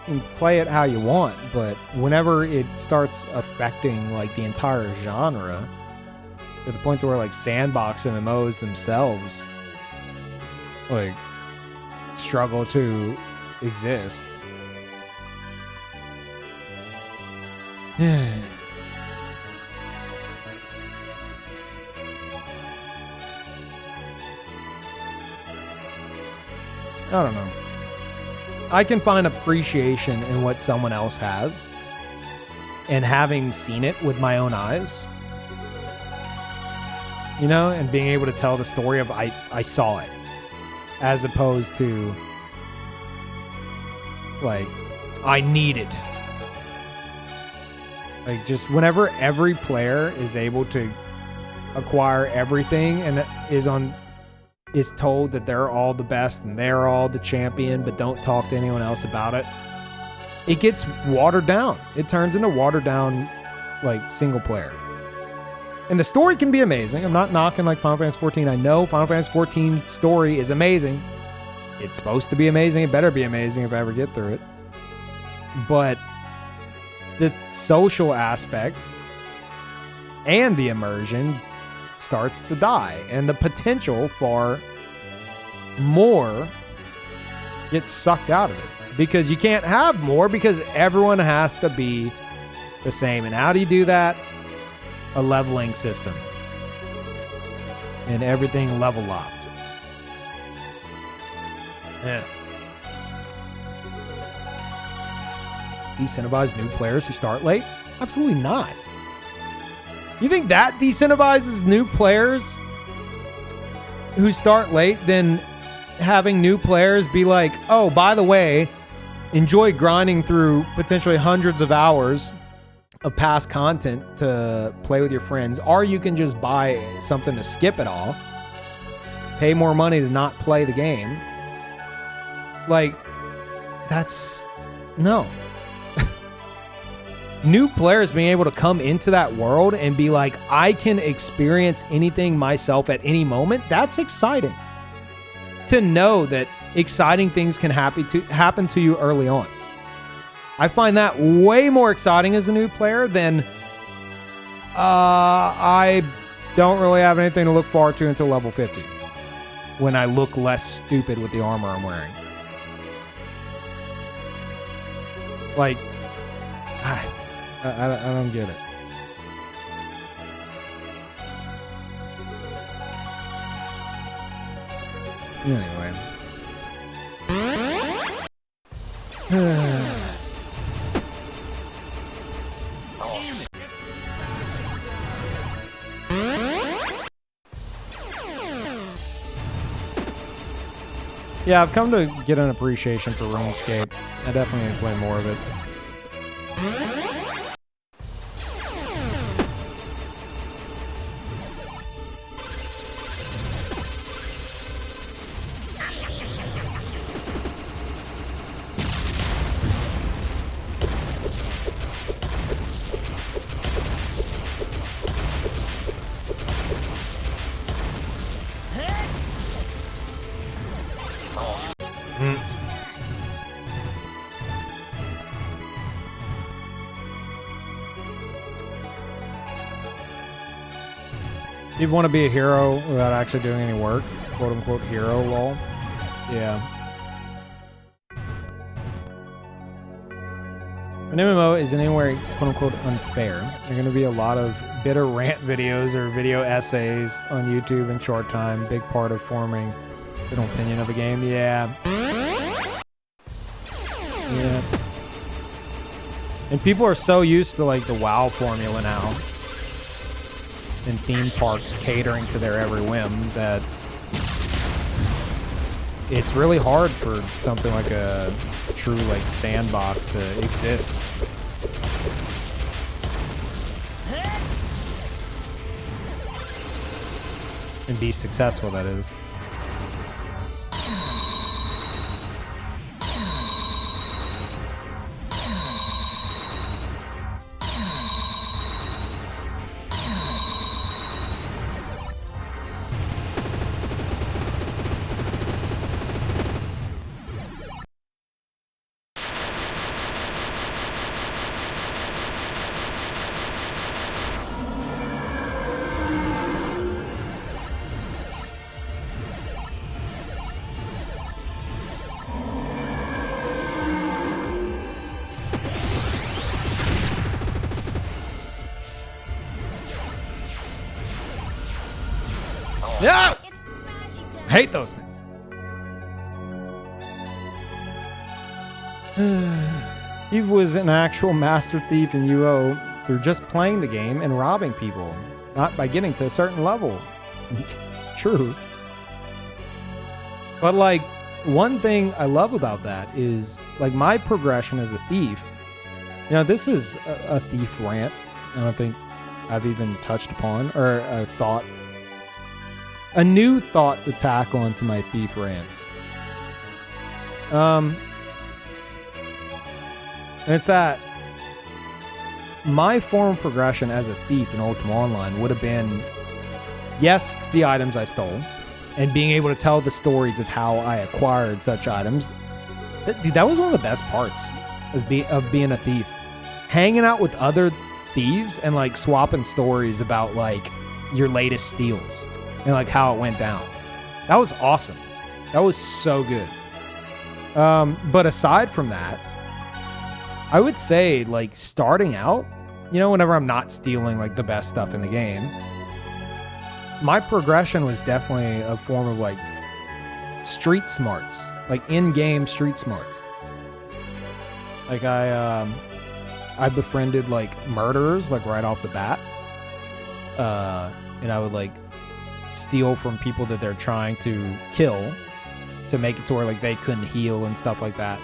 You can play it how you want, but whenever it starts affecting like the entire genre, to the point to where like sandbox MMOs themselves like struggle to exist. I don't know. I can find appreciation in what someone else has, and having seen it with my own eyes, you know, and being able to tell the story of I saw it, as opposed to like I need it. Like just whenever every player is able to acquire everything and is told that they're all the best and they're all the champion, but don't talk to anyone else about it, it gets watered down. It turns into watered down, like, single player. And the story can be amazing. I'm not knocking, like, Final Fantasy 14. I know Final Fantasy 14 story is amazing. It's supposed to be amazing. It better be amazing if I ever get through it. But the social aspect and the immersion starts to die, and the potential for more gets sucked out of it, because you can't have more because everyone has to be the same. And how do you do that? A leveling system, and everything level locked. Yeah. Incentivize new players who start late? Absolutely not. You think that decentivizes new players who start late than having new players be like, oh, by the way, enjoy grinding through potentially hundreds of hours of past content to play with your friends, or you can just buy something to skip it all, pay more money to not play the game. Like, that's... no. New players being able to come into that world and be like, I can experience anything myself at any moment. That's exciting. To know that exciting things can happen to you early on. I find that way more exciting as a new player than I don't really have anything to look forward to until level 50, when I look less stupid with the armor I'm wearing. Like, I don't get it. Anyway. Yeah, I've come to get an appreciation for RuneScape. I definitely need to play more of it. You'd want to be a hero without actually doing any work. Quote unquote hero lol. Yeah. An MMO is in any way quote unquote unfair. There are going to be a lot of bitter rant videos or video essays on YouTube in short time. Big part of forming an opinion of a game. Yeah. Yeah. And people are so used to like the WoW formula now, and theme parks catering to their every whim, that it's really hard for something like a true like sandbox to exist. And be successful, that is. Yeah! It's Boshy time. I hate those things. Eve was an actual master thief in UO through just playing the game and robbing people, not by getting to a certain level. True. But like, one thing I love about that is like my progression as a thief. You know, this is a thief rant. I don't think I've even touched upon or a thought. A new thought to tack onto my thief rants. And it's that my form of progression as a thief in Ultima Online would have been, yes, the items I stole, and being able to tell the stories of how I acquired such items. Dude, that was one of the best parts of being a thief. Hanging out with other thieves and like swapping stories about like your latest steals. And like how it went down. That was awesome. That was so good. But aside from that, I would say like starting out, you know, whenever I'm not stealing like the best stuff in the game, my progression was definitely a form of like street smarts, like in-game street smarts. Like I befriended like murderers like right off the bat. And I would like steal from people that they're trying to kill to make it to where like they couldn't heal and stuff like that.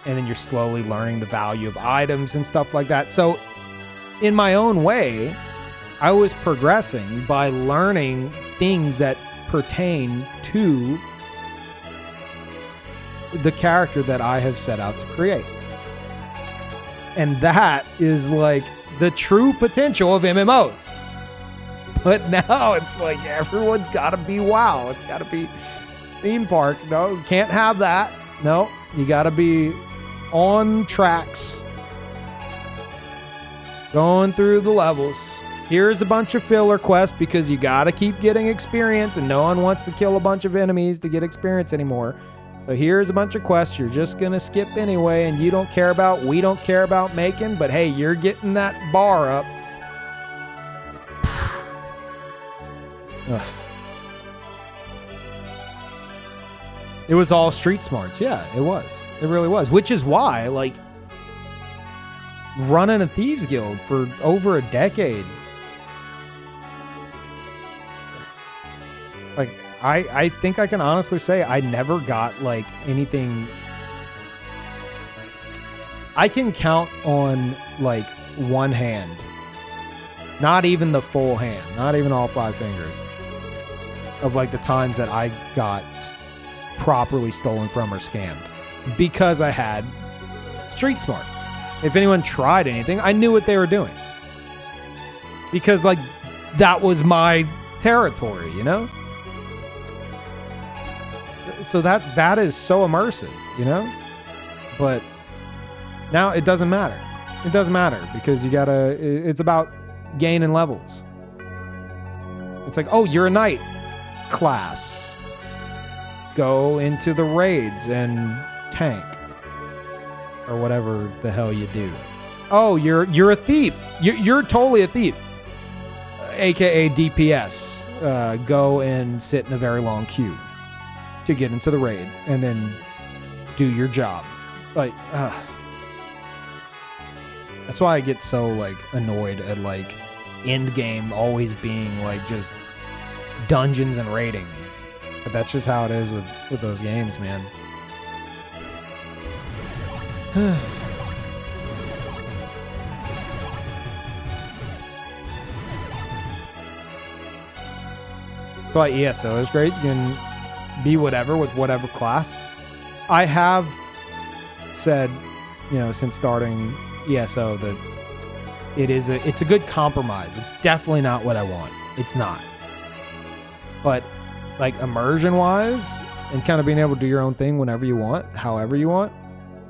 And then you're slowly learning the value of items and stuff like that. So in my own way, I was progressing by learning things that pertain to the character that I have set out to create. And that is like the true potential of MMOs. But now it's like everyone's got to be WoW. It's got to be theme park. No, can't have that. No, you got to be on tracks. Going through the levels. Here's a bunch of filler quests because you got to keep getting experience and no one wants to kill a bunch of enemies to get experience anymore. So here's a bunch of quests you're just going to skip anyway and you don't care about, we don't care about making, but hey, you're getting that bar up. Ugh. It was all street smarts. Yeah, it was. It really was. Which is why, like, running a thieves guild for over a decade. Like, I think I can honestly say I never got, like, anything. I can count on, like, one hand. Not even the full hand. Not even all 5 fingers. Of like the times that I got properly stolen from or scammed because I had street smart. If anyone tried anything, I knew what they were doing because like that was my territory, you know? So that is so immersive, you know? But now it doesn't matter. It doesn't matter because you gotta, it's about gaining levels. It's like, oh, you're a knight. Class. Go into the raids and tank. Or whatever the hell you do. Oh, you're a thief. You're totally a thief. AKA DPS. Go and sit in a very long queue to get into the raid and then do your job. Like, that's why I get so like annoyed at like end game always being like just dungeons and raiding. But that's just how it is with those games, man. That's why ESO is great. You can be whatever with whatever class. I have said, since starting ESO that it's a good compromise. It's definitely not what I want. It's not. But like immersion wise and kind of being able to do your own thing whenever you want, however you want,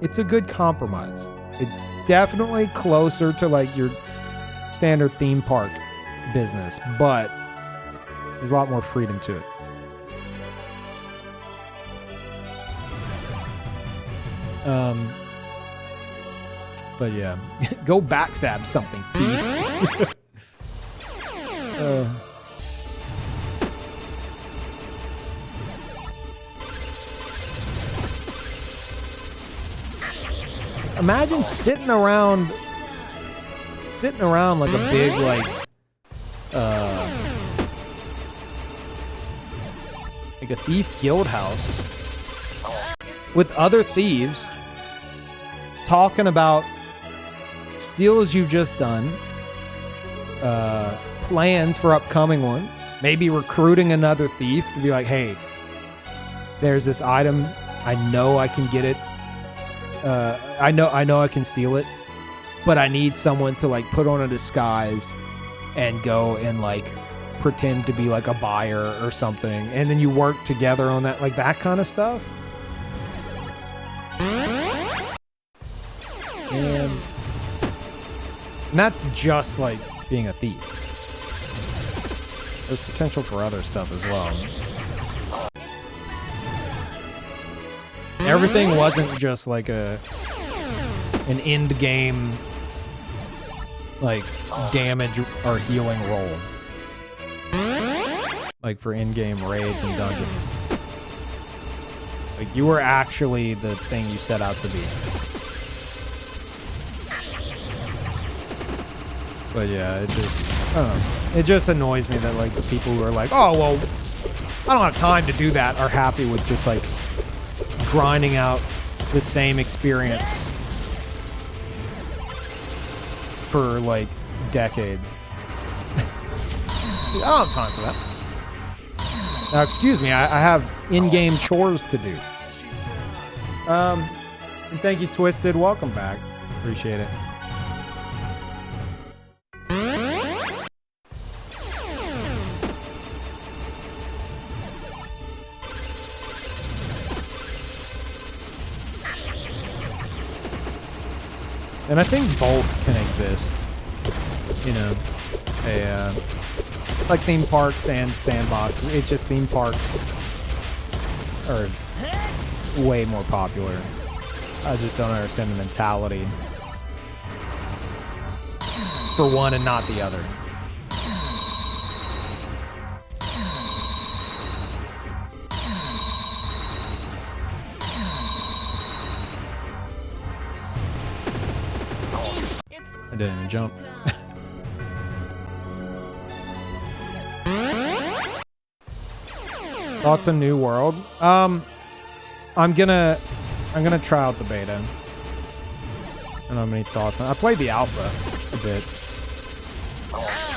it's a good compromise. It's definitely closer to like your standard theme park business, but there's a lot more freedom to it. But yeah, go backstab something, Pete. Imagine sitting around like a big like a thief guild house with other thieves talking about steals you've just done, plans for upcoming ones, maybe recruiting another thief to be like, hey, there's this item, I know I can get it, I know I can steal it, but I need someone to like put on a disguise and go and like pretend to be like a buyer or something, and then you work together on that, like that kind of stuff. And that's just like being a thief. There's potential for other stuff as well. Everything wasn't just like an end game like damage or healing roll. Like for in-game raids and dungeons. Like you were actually the thing you set out to be. But yeah, it just annoys me that like the people who are like, oh well, I don't have time to do that, are happy with just like grinding out the same experience for like decades. I don't have time for that. Now, excuse me, I have in-game chores to do. And thank you, Twisted. Welcome back. Appreciate it. And I think both can exist. Like theme parks and sandboxes. It's just theme parks are way more popular. I just don't understand the mentality for one and not the other. I didn't even jump. Thoughts on New World? I'm gonna try out the beta. I don't have many thoughts on it. I played the alpha a bit,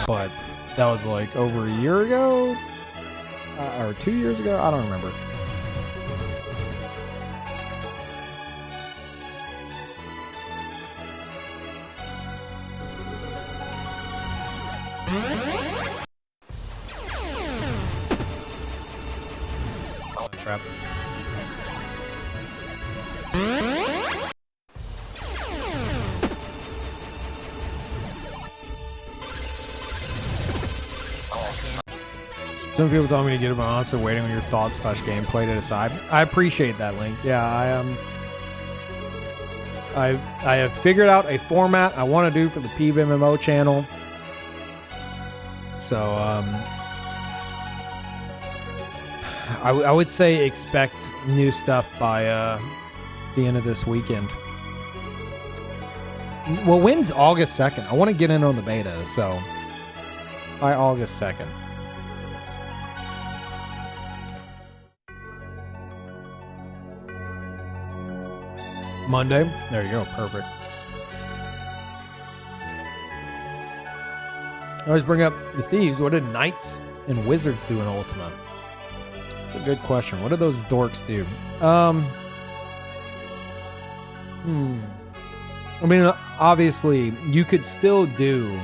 but that was like over a year ago or 2 years ago. I don't remember. Crap. Some people told me to get up, honestly waiting on your thoughts / gameplay to decide. I appreciate that, Link. Yeah, I have figured out a format I want to do for the PvMMO channel. So I would say expect new stuff by the end of this weekend. Well, when's August 2nd? I want to get in on the beta, so by August 2nd. Monday? There you go, perfect. I always bring up the thieves. What did knights and wizards do in Ultima? That's a good question. What do those dorks do? I mean, obviously, you could still do...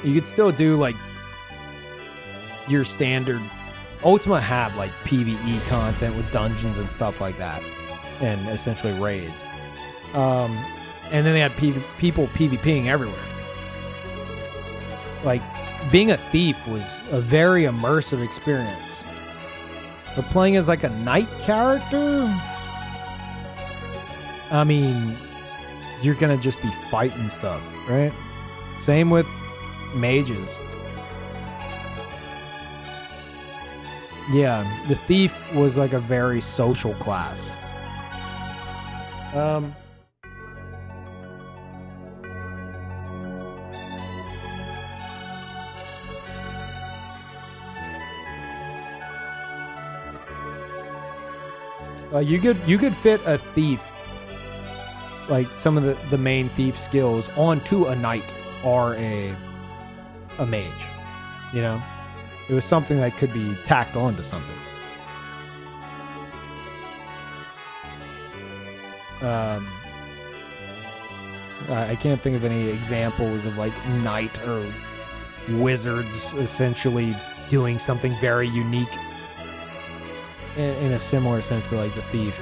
you could still do, like, your standard... Ultima had, like, PvE content with dungeons and stuff like that. And essentially raids. And then they had people PvPing everywhere. Like, being a thief was a very immersive experience. But playing as, like, a knight character... I mean, you're gonna just be fighting stuff, right? Same with mages. Yeah, the thief was like a very social class. You could fit a thief, like some of the main thief skills, onto a knight or a mage. You know, it was something that could be tacked onto something. I can't think of any examples of like knight or wizards essentially doing something very unique in a similar sense to like the thief.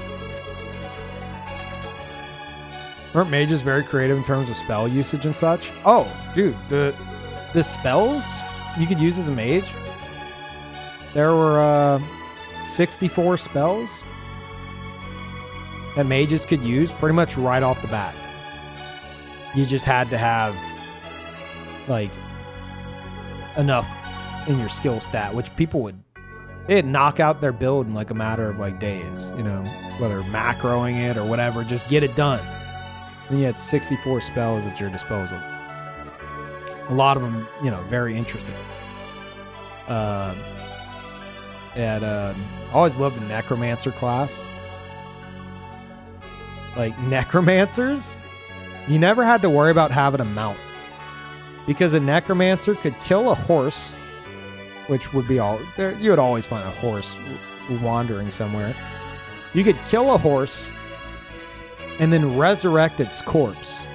Weren't mages very creative in terms of spell usage and such? Oh, dude, the spells you could use as a mage, there were 64 spells that mages could use pretty much right off the bat. You just had to have like enough in your skill stat, which people they'd knock out their build in like a matter of like days, you know, whether macroing it or whatever, just get it done. And you had 64 spells at your disposal. A lot of them, you know, very interesting. I always loved the necromancer class. Like necromancers, you never had to worry about having a mount, because a necromancer could kill a horse, which would be all there. You would always find a horse wandering somewhere. You could kill a horse and then resurrect its corpse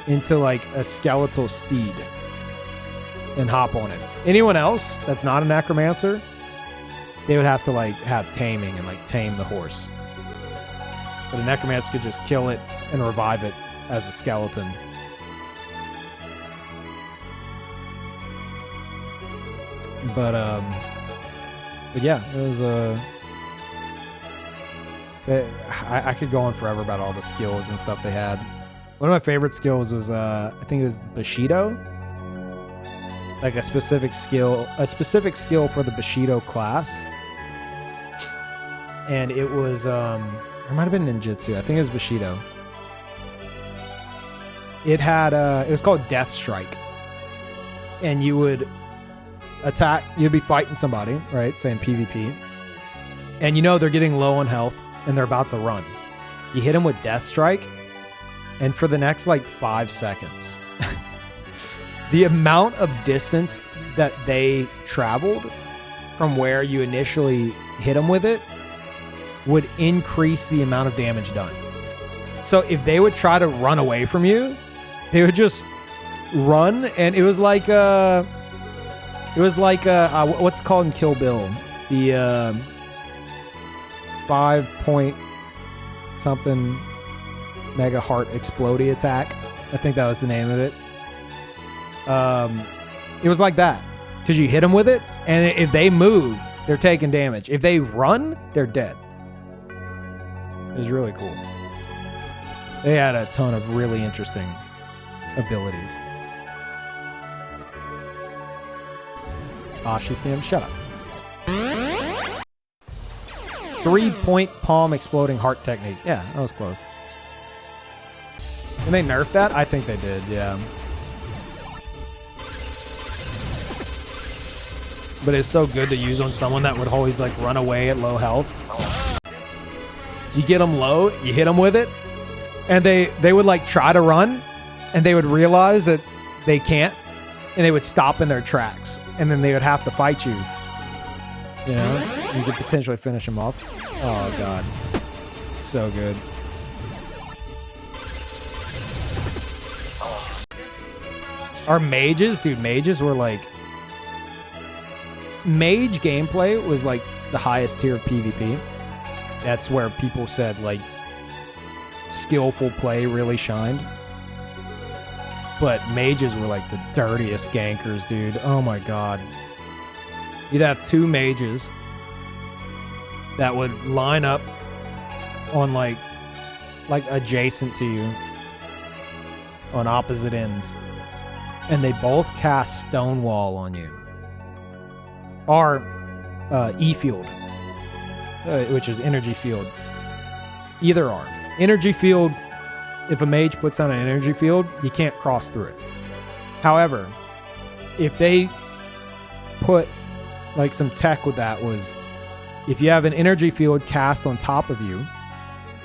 into like a skeletal steed and hop on it. Anyone else that's not a necromancer, they would have to like have taming and like tame the horse. But a necromancer could just kill it and revive it as a skeleton. But yeah, it was I could go on forever about all the skills and stuff they had. One of my favorite skills was I think it was Bushido. Like a specific skill for the Bushido class. And it was it might have been ninjutsu. I think it was Bushido. It had it was called Death Strike. And you would attack, you'd be fighting somebody, right? Saying PvP. And you know they're getting low on health and they're about to run. You hit them with Death Strike, and for the next like 5 seconds, the amount of distance that they traveled from where you initially hit them with it would increase the amount of damage done. So if they would try to run away from you, they would just run, and it was like what's it called in Kill Bill? The 5-point something mega heart explodey attack. I think that was the name of it. It was like that, because you hit them with it, and if they move, they're taking damage. If they run, they're dead. It was really cool. They had a ton of really interesting abilities. Boshy scam, shut up. 3-point palm exploding heart technique. Yeah, that was close. And they nerfed that? I think they did, yeah. But it's so good to use on someone that would always like run away at low health. You get them low, you hit them with it, and they would like try to run, and they would realize that they can't, and they would stop in their tracks, and then they would have to fight you. You know, you could potentially finish them off. Oh god, so good. Our mages, dude, mages were like... Mage gameplay was like the highest tier of PvP. That's where people said like skillful play really shined. But mages were like the dirtiest gankers, dude. Oh my god. You'd have two mages that would line up on like adjacent to you on opposite ends. And they both cast Stonewall on you. Or E-Field, which is Energy Field. Either are. Energy Field, if a mage puts on an Energy Field, you can't cross through it. However, if they put like some tech with that was, if you have an Energy Field cast on top of you,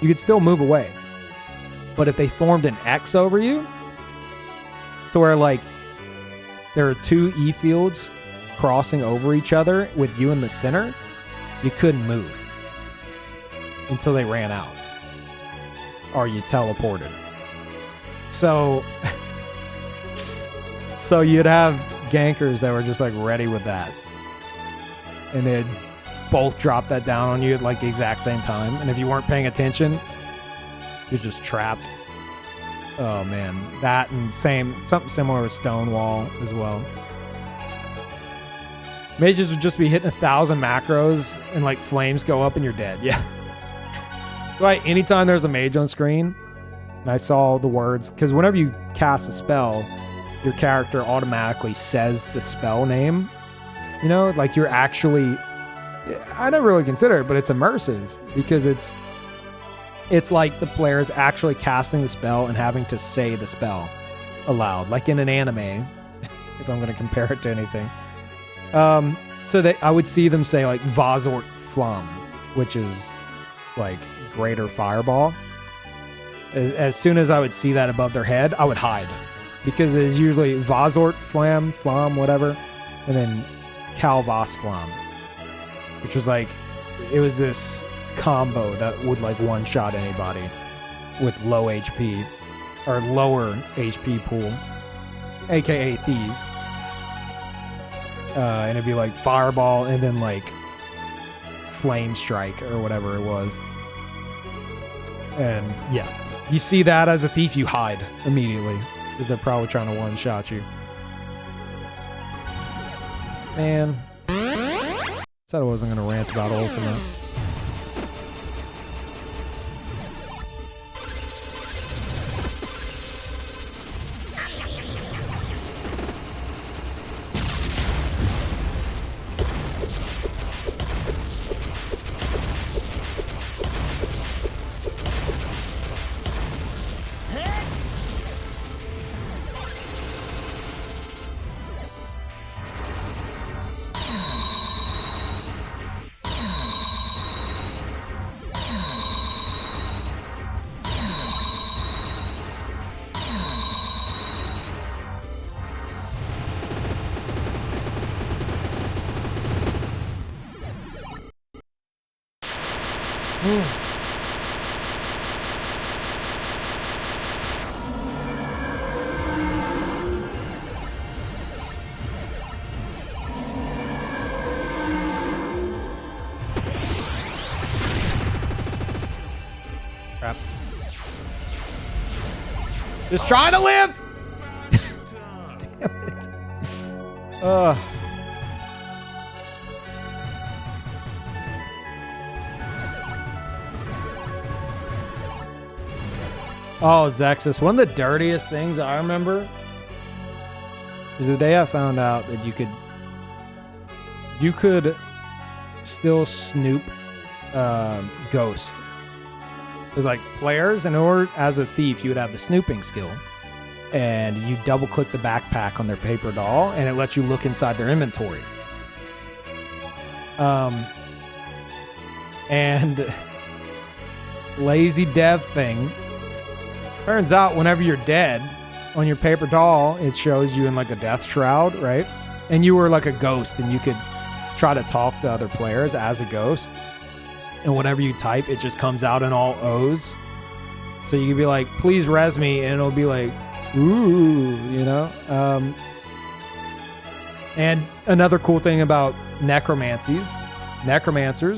you could still move away. But if they formed an X over you, to where like there are two E-Fields crossing over each other with you in the center, you couldn't move until they ran out or you teleported. So you'd have gankers that were just like ready with that, and they'd both drop that down on you at like the exact same time, and if you weren't paying attention, you're just trapped. Oh man, that and something similar with Stonewall as well. Mages would just be hitting 1,000 macros and like flames go up and you're dead. Yeah. Right. Anytime there's a mage on screen and I saw the words, because whenever you cast a spell, your character automatically says the spell name. You know, like you're actually, I never really consider it, but it's immersive because it's like the player's actually casting the spell and having to say the spell aloud, like in an anime, if I'm going to compare it to anything. So that I would see them say like Vazort Flam, which is like greater fireball. As soon as I would see that above their head, I would hide, because it's usually Vazort Flam, whatever, and then Calvas Flam, which was like, it was this combo that would like one shot anybody with low HP or lower HP pool, aka thieves. And it'd be like fireball and then like flame strike or whatever it was. And yeah, you see that as a thief, you hide immediately because they're probably trying to one-shot you. Man, said I wasn't going to rant about Ultimate. Crap. Just trying to live! Damn it. Oh, Zexus. One of the dirtiest things I remember is the day I found out that you could still snoop Ghost. It was like players, in order as a thief, you would have the snooping skill, and you double click the backpack on their paper doll, and it lets you look inside their inventory. And lazy dev thing. Turns out whenever you're dead, on your paper doll, it shows you in like a death shroud, right? And you were like a ghost, and you could try to talk to other players as a ghost. And whatever you type, it just comes out in all O's. So you could be like, please res me, and it'll be like, ooh, you know? And another cool thing about necromancers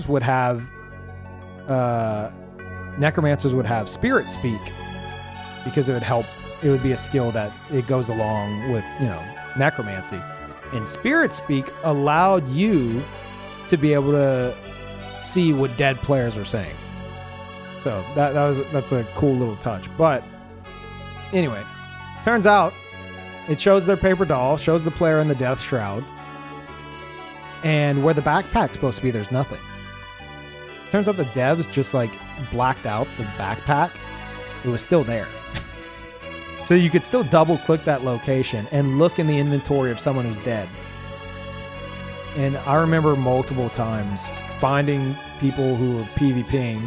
would have spirit speak, because it would help. It would be a skill that it goes along with, you know, necromancy. And spirit speak allowed you to be able to see what dead players were saying. So that's a cool little touch. But anyway, turns out it shows their paper doll, shows the player in the death shroud, and where the backpack's supposed to be, there's nothing. Turns out the devs just like blacked out the backpack. It was still there. So you could still double click that location and look in the inventory of someone who's dead. And I remember multiple times finding people who were PvPing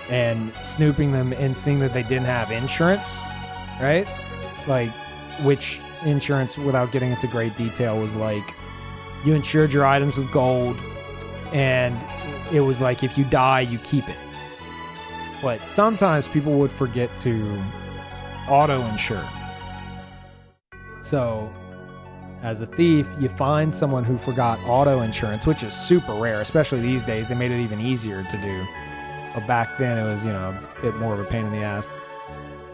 and snooping them and seeing that they didn't have insurance, right? Like, which insurance, without getting into great detail, was like, you insured your items with gold, and it was like, if you die, you keep it. But sometimes people would forget to auto-insure. So, as a thief, you find someone who forgot auto-insurance, which is super rare, especially these days. They made it even easier to do. But back then, it was, you know, a bit more of a pain in the ass.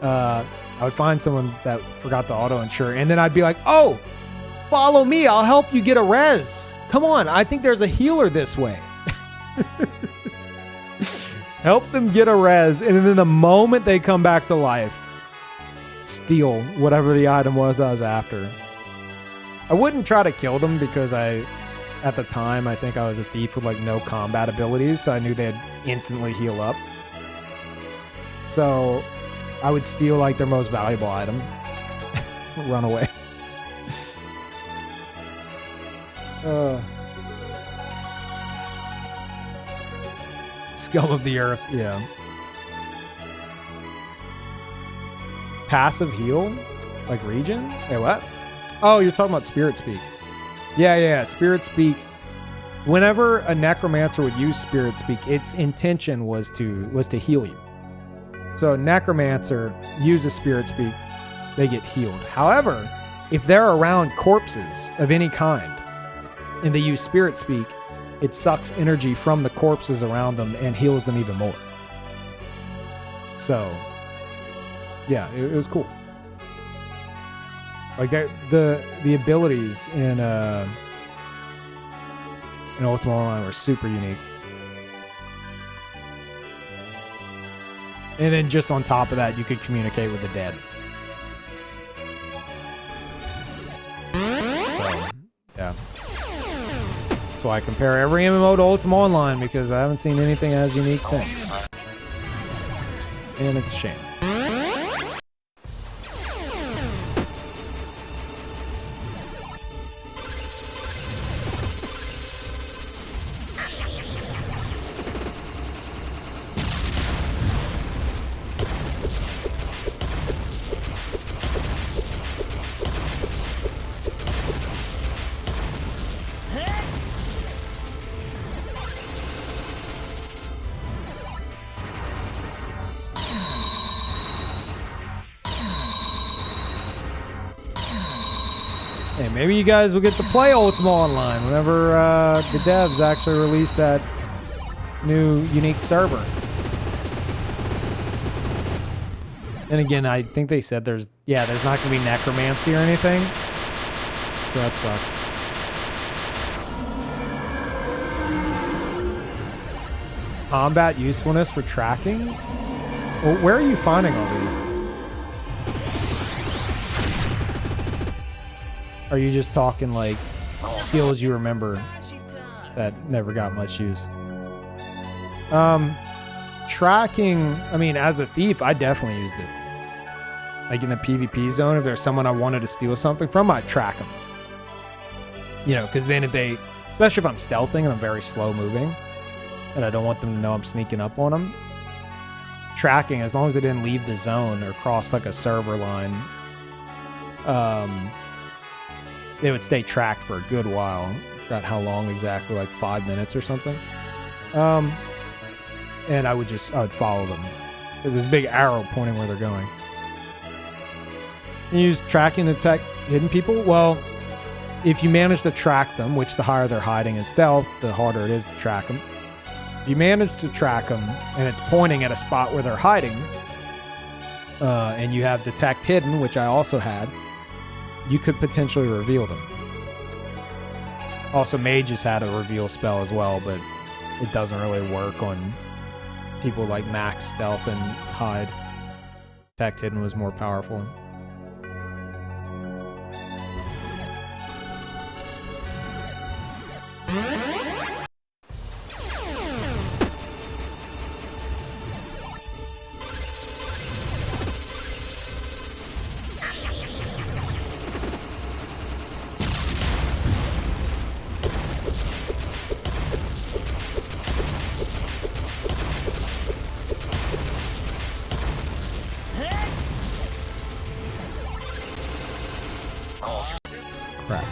I would find someone that forgot to auto-insure, and then I'd be like, oh, follow me, I'll help you get a res. Come on, I think there's a healer this way. Help them get a res, and then the moment they come back to life, steal whatever the item was I was after. I wouldn't try to kill them because at the time, I think I was a thief with like no combat abilities, so I knew they'd instantly heal up. So I would steal like their most valuable item, run away. Scum of the earth, yeah. Passive heal? Like regen? Wait, what? Oh, you're talking about Spirit Speak. Yeah. Spirit Speak. Whenever a necromancer would use Spirit Speak, its intention was to heal you. So a necromancer uses Spirit Speak, they get healed. However, if they're around corpses of any kind and they use Spirit Speak, it sucks energy from the corpses around them and heals them even more. So, yeah, it was cool. Like the abilities in Ultima Online were super unique. And then just on top of that, you could communicate with the dead. So, yeah. That's why I compare every MMO to Ultima Online, because I haven't seen anything as unique since. And it's a shame. Hey, maybe you guys will get to play Ultima Online whenever the devs actually release that new unique server. And again, I think they said there's not going to be necromancy or anything. So that sucks. Combat usefulness for tracking? Well, where are you finding all these? Are you just talking like skills you remember that never got much use? Tracking, I mean, as a thief, I definitely used it. Like in the PvP zone, if there's someone I wanted to steal something from, I'd track them. You know, because then especially if I'm stealthing and I'm very slow moving, and I don't want them to know I'm sneaking up on them, tracking, as long as they didn't leave the zone or cross like a server line, they would stay tracked for a good while. I forgot how long exactly, like 5 minutes or something. And I would follow them. There's this big arrow pointing where they're going. You use tracking to detect hidden people? Well, if you manage to track them, which the higher they're hiding in stealth, the harder it is to track them. If you manage to track them and it's pointing at a spot where they're hiding, and you have detect hidden, which I also had, you could potentially reveal them. Also, mages had a reveal spell as well, but it doesn't really work on people like max stealth and hide. Detect hidden was more powerful. Crap.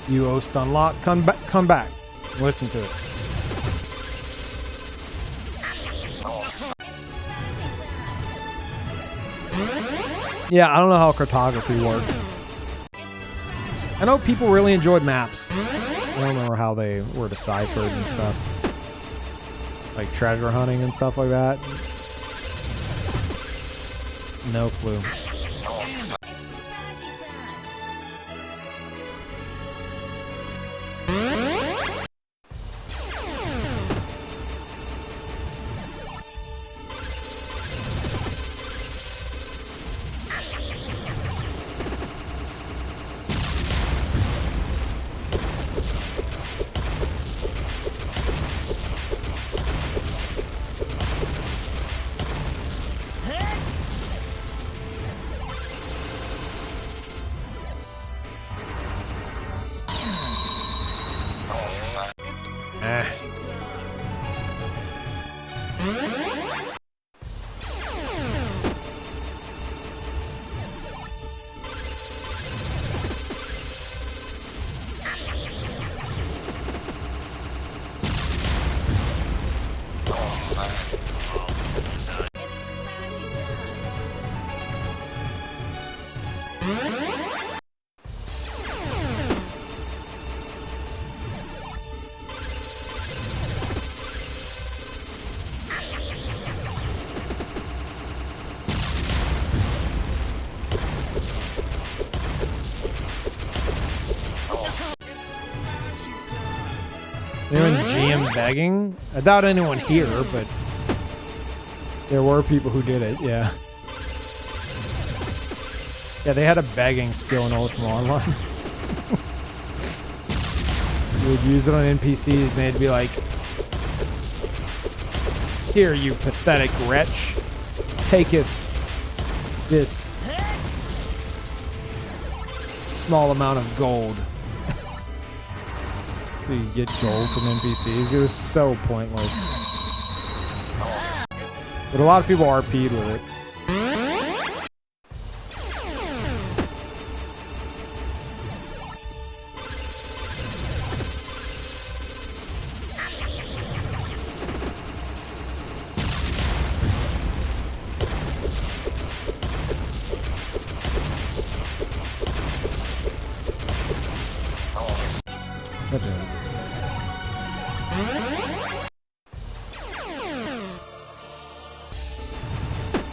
You host unlock. Come back. Listen to it. Yeah, I don't know how cartography worked. I know people really enjoyed maps. I don't remember how they were deciphered and stuff. Like treasure hunting and stuff like that. No clue. Anyone GM begging? I doubt anyone here, but there were people who did it, yeah. Yeah, they had a begging skill in Ultima Online. You would use it on NPCs and they'd be like, "Here, you pathetic wretch, taketh this small amount of gold." So you get gold from NPCs. It was so pointless. But a lot of people RP'd with it.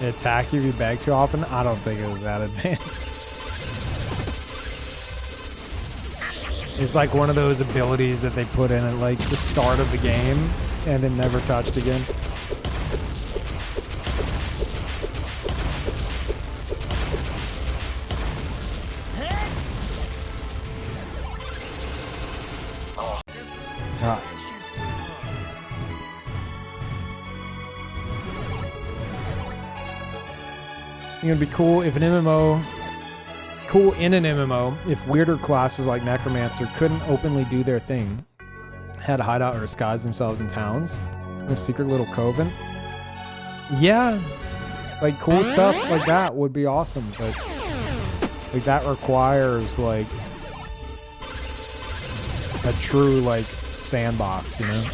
They attack you if you beg too often? I don't think it was that advanced. It's like one of those abilities that they put in at like the start of the game and then never touched again. God. It would be cool if an MMO cool in an MMO if weirder classes like Necromancer couldn't openly do their thing, had to hide out or disguise themselves in towns, in a secret little coven. Yeah, like cool stuff like that would be awesome, but like that requires like a true like sandbox, you know?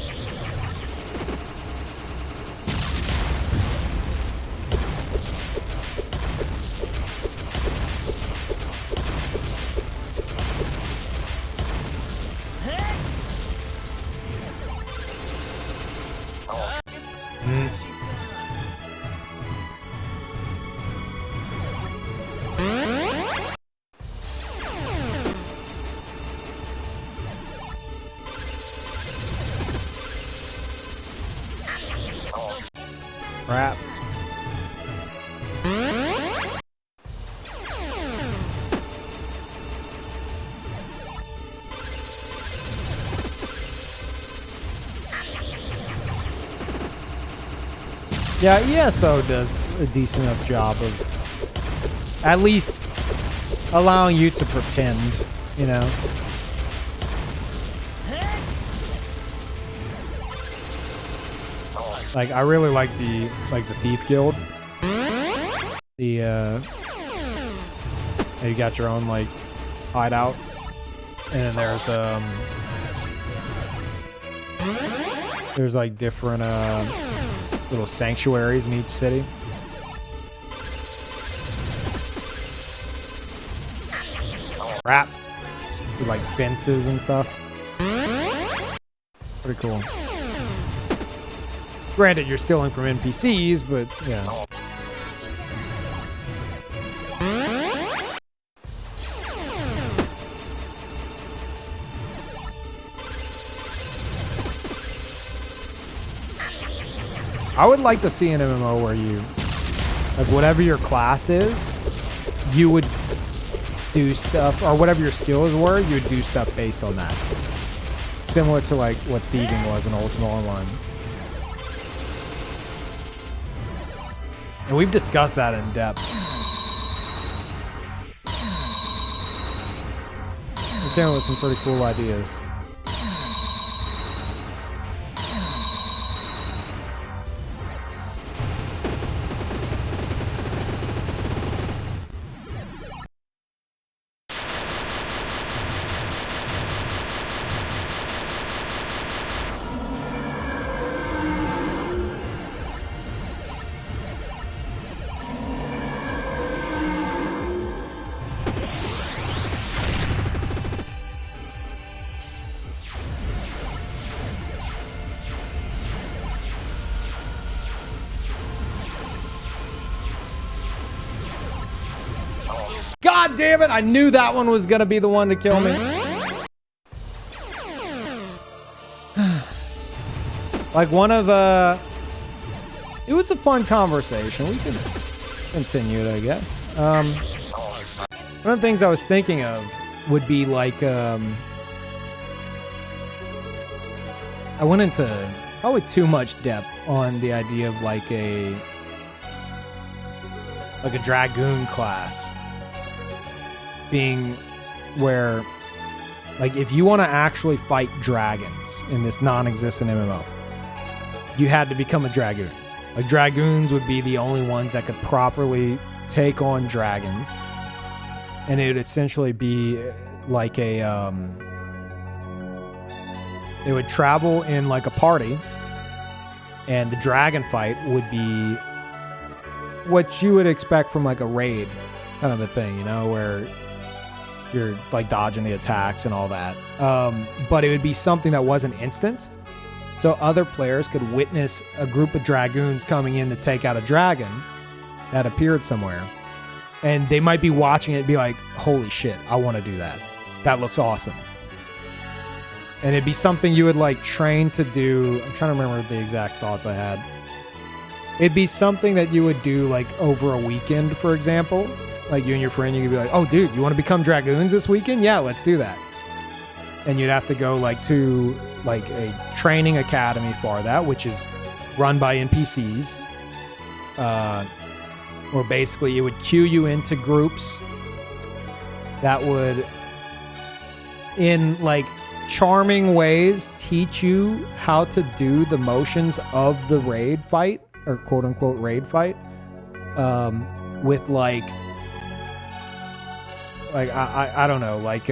Crap. Yeah, ESO does a decent enough job of at least allowing you to pretend, you know? Like, I really like the Thief Guild. You got your own like hideout, and then there's like different little sanctuaries in each city. Crap. With like fences and stuff. Pretty cool. Granted, you're stealing from NPCs, but yeah. I would like to see an MMO where you, like, whatever your class is, you would do stuff, or whatever your skills were, you would do stuff based on that. Similar to like what thieving was in Ultima Online. And we've discussed that in depth. We came up with some pretty cool ideas. God damn it, I knew that one was gonna be the one to kill me. Like one of it was a fun conversation. We could continue it, I guess. One of the things I was thinking of would be like I went into probably too much depth on the idea of like a dragoon class. Being where, like, if you want to actually fight dragons in this non-existent MMO, you had to become a dragoon. Like, dragoons would be the only ones that could properly take on dragons, and it would essentially be like a they would travel in like a party, and the dragon fight would be what you would expect from like a raid kind of a thing, you know, where you're like dodging the attacks and all that. But it would be something that wasn't instanced. So other players could witness a group of dragoons coming in to take out a dragon that appeared somewhere. And they might be watching it and be like, holy shit, I want to do that. That looks awesome. And it'd be something you would like train to do. I'm trying to remember the exact thoughts I had. It'd be something that you would do like over a weekend, for example. Like you and your friend, you could be like, oh, dude, you want to become dragoons this weekend? Yeah, let's do that. And you'd have to go like to like a training academy for that, which is run by NPCs. Or basically it would queue you into groups that would, in like charming ways, teach you how to do the motions of the raid fight, or quote unquote raid fight, with like I don't know, like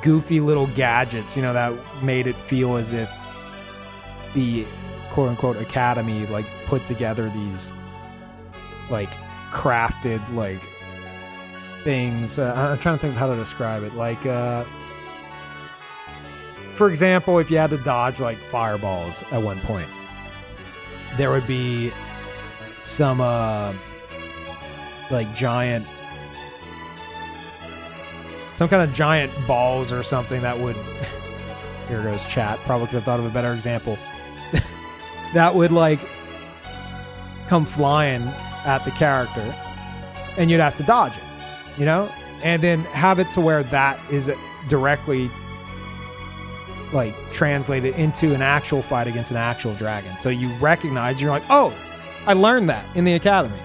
goofy little gadgets, you know, that made it feel as if the quote unquote academy like put together these like crafted like things. I'm trying to think of how to describe it. Like, for example, if you had to dodge like fireballs at one point, there would be some like giant, some kind of giant balls or something that would, here goes chat, probably could have thought of a better example, that would like come flying at the character and you'd have to dodge it, you know? And then have it to where that is directly like translated into an actual fight against an actual dragon. So you recognize, you're like, oh, I learned that in the academy.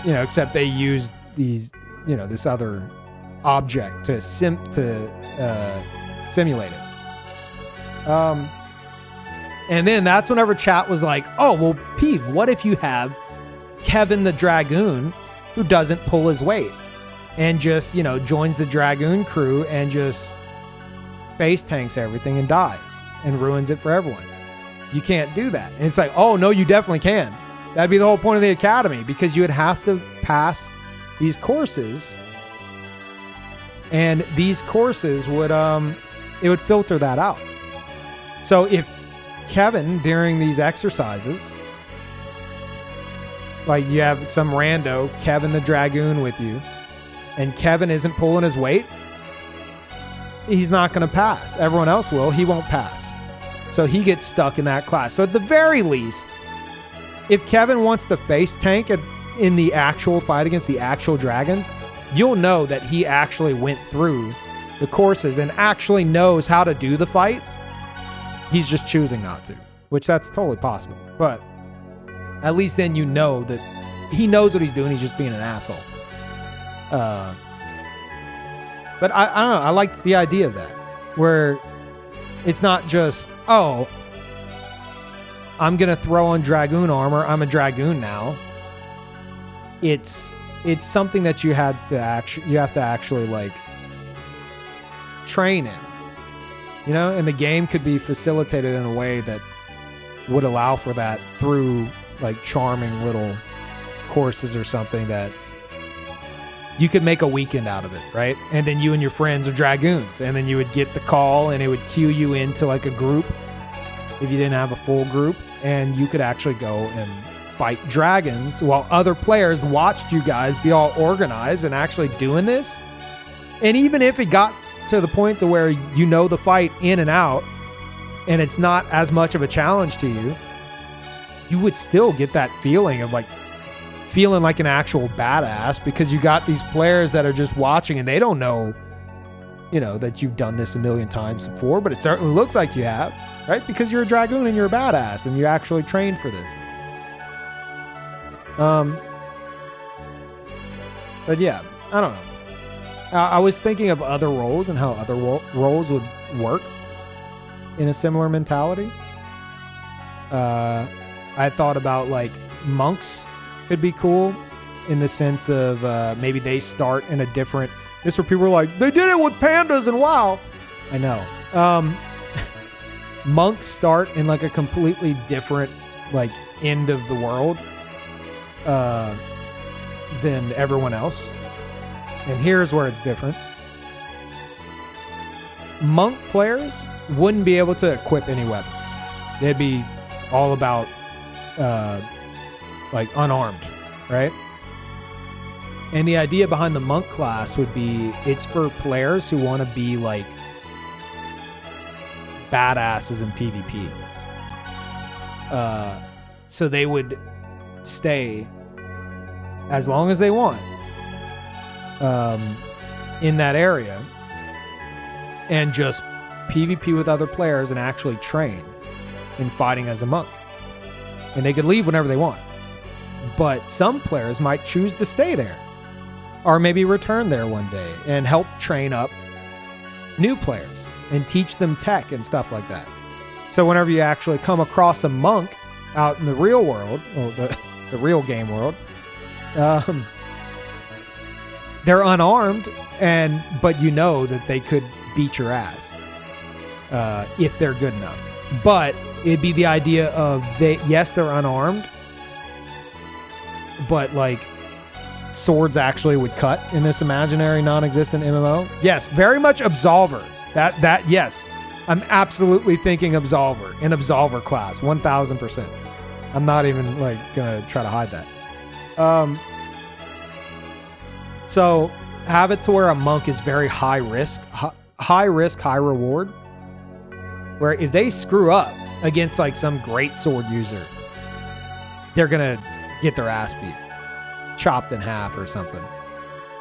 You know, except they use these, you know, this other object to simulate it. And then that's whenever chat was like, oh, well, Peeve, what if you have Kevin the Dragoon who doesn't pull his weight and just, you know, joins the Dragoon crew and just base tanks everything and dies and ruins it for everyone? You can't do that. And it's like, oh, no, you definitely can. That'd be the whole point of the academy, because you would have to pass these courses, and these courses would it would filter that out. So if Kevin, during these exercises, like you have some rando Kevin the Dragoon with you, and Kevin isn't pulling his weight, he's not going to pass. Everyone else will. He won't pass. So he gets stuck in that class. So at the very least, if Kevin wants to face tank in the actual fight against the actual dragons, you'll know that he actually went through the courses and actually knows how to do the fight. He's just choosing not to, which that's totally possible. But at least then you know that he knows what he's doing. He's just being an asshole. But I don't know. I liked the idea of that, where it's not just, oh, I'm going to throw on Dragoon armor, I'm a Dragoon now. It's something that you have to actually like train in. You know, and the game could be facilitated in a way that would allow for that through like charming little courses or something that you could make a weekend out of it, right? And then you and your friends are Dragoons, and then you would get the call and it would cue you into like a group if you didn't have a full group, and you could actually go and fight dragons while other players watched you guys be all organized and actually doing this. And even if it got to the point to where you know the fight in and out and it's not as much of a challenge to you, you would still get that feeling of like feeling like an actual badass, because you got these players that are just watching and they don't know, you know, that you've done this a million times before, but it certainly looks like you have, right? Because you're a Dragoon and you're a badass and you actually trained for this. But yeah, I don't know. I was thinking of other roles and how other roles would work in a similar mentality. I thought about like monks could be cool in the sense of maybe they start in a different. This where people are like, they did it with pandas and WoW. I know. Monks start in like a completely different like end of the world than everyone else. And here's where it's different. Monk players wouldn't be able to equip any weapons. They'd be all about like unarmed, right? And the idea behind the monk class would be it's for players who want to be like badasses in PvP. So they would stay as long as they want in that area and just PvP with other players and actually train in fighting as a monk. And they could leave whenever they want. But some players might choose to stay there, or maybe return there one day and help train up new players and teach them tech and stuff like that. So whenever you actually come across a monk out in the real world, or the real game world, they're unarmed, but you know that they could beat your ass if they're good enough. But it'd be the idea of yes, they're unarmed, but like swords actually would cut in this imaginary non-existent MMO. Yes, very much Absolver. That yes, I'm absolutely thinking Absolver, an Absolver class, 1000%. I'm not even like gonna try to hide that. So have it to where a monk is very high risk, high reward. Where if they screw up against like some great sword user, they're gonna get their ass beat, chopped in half or something.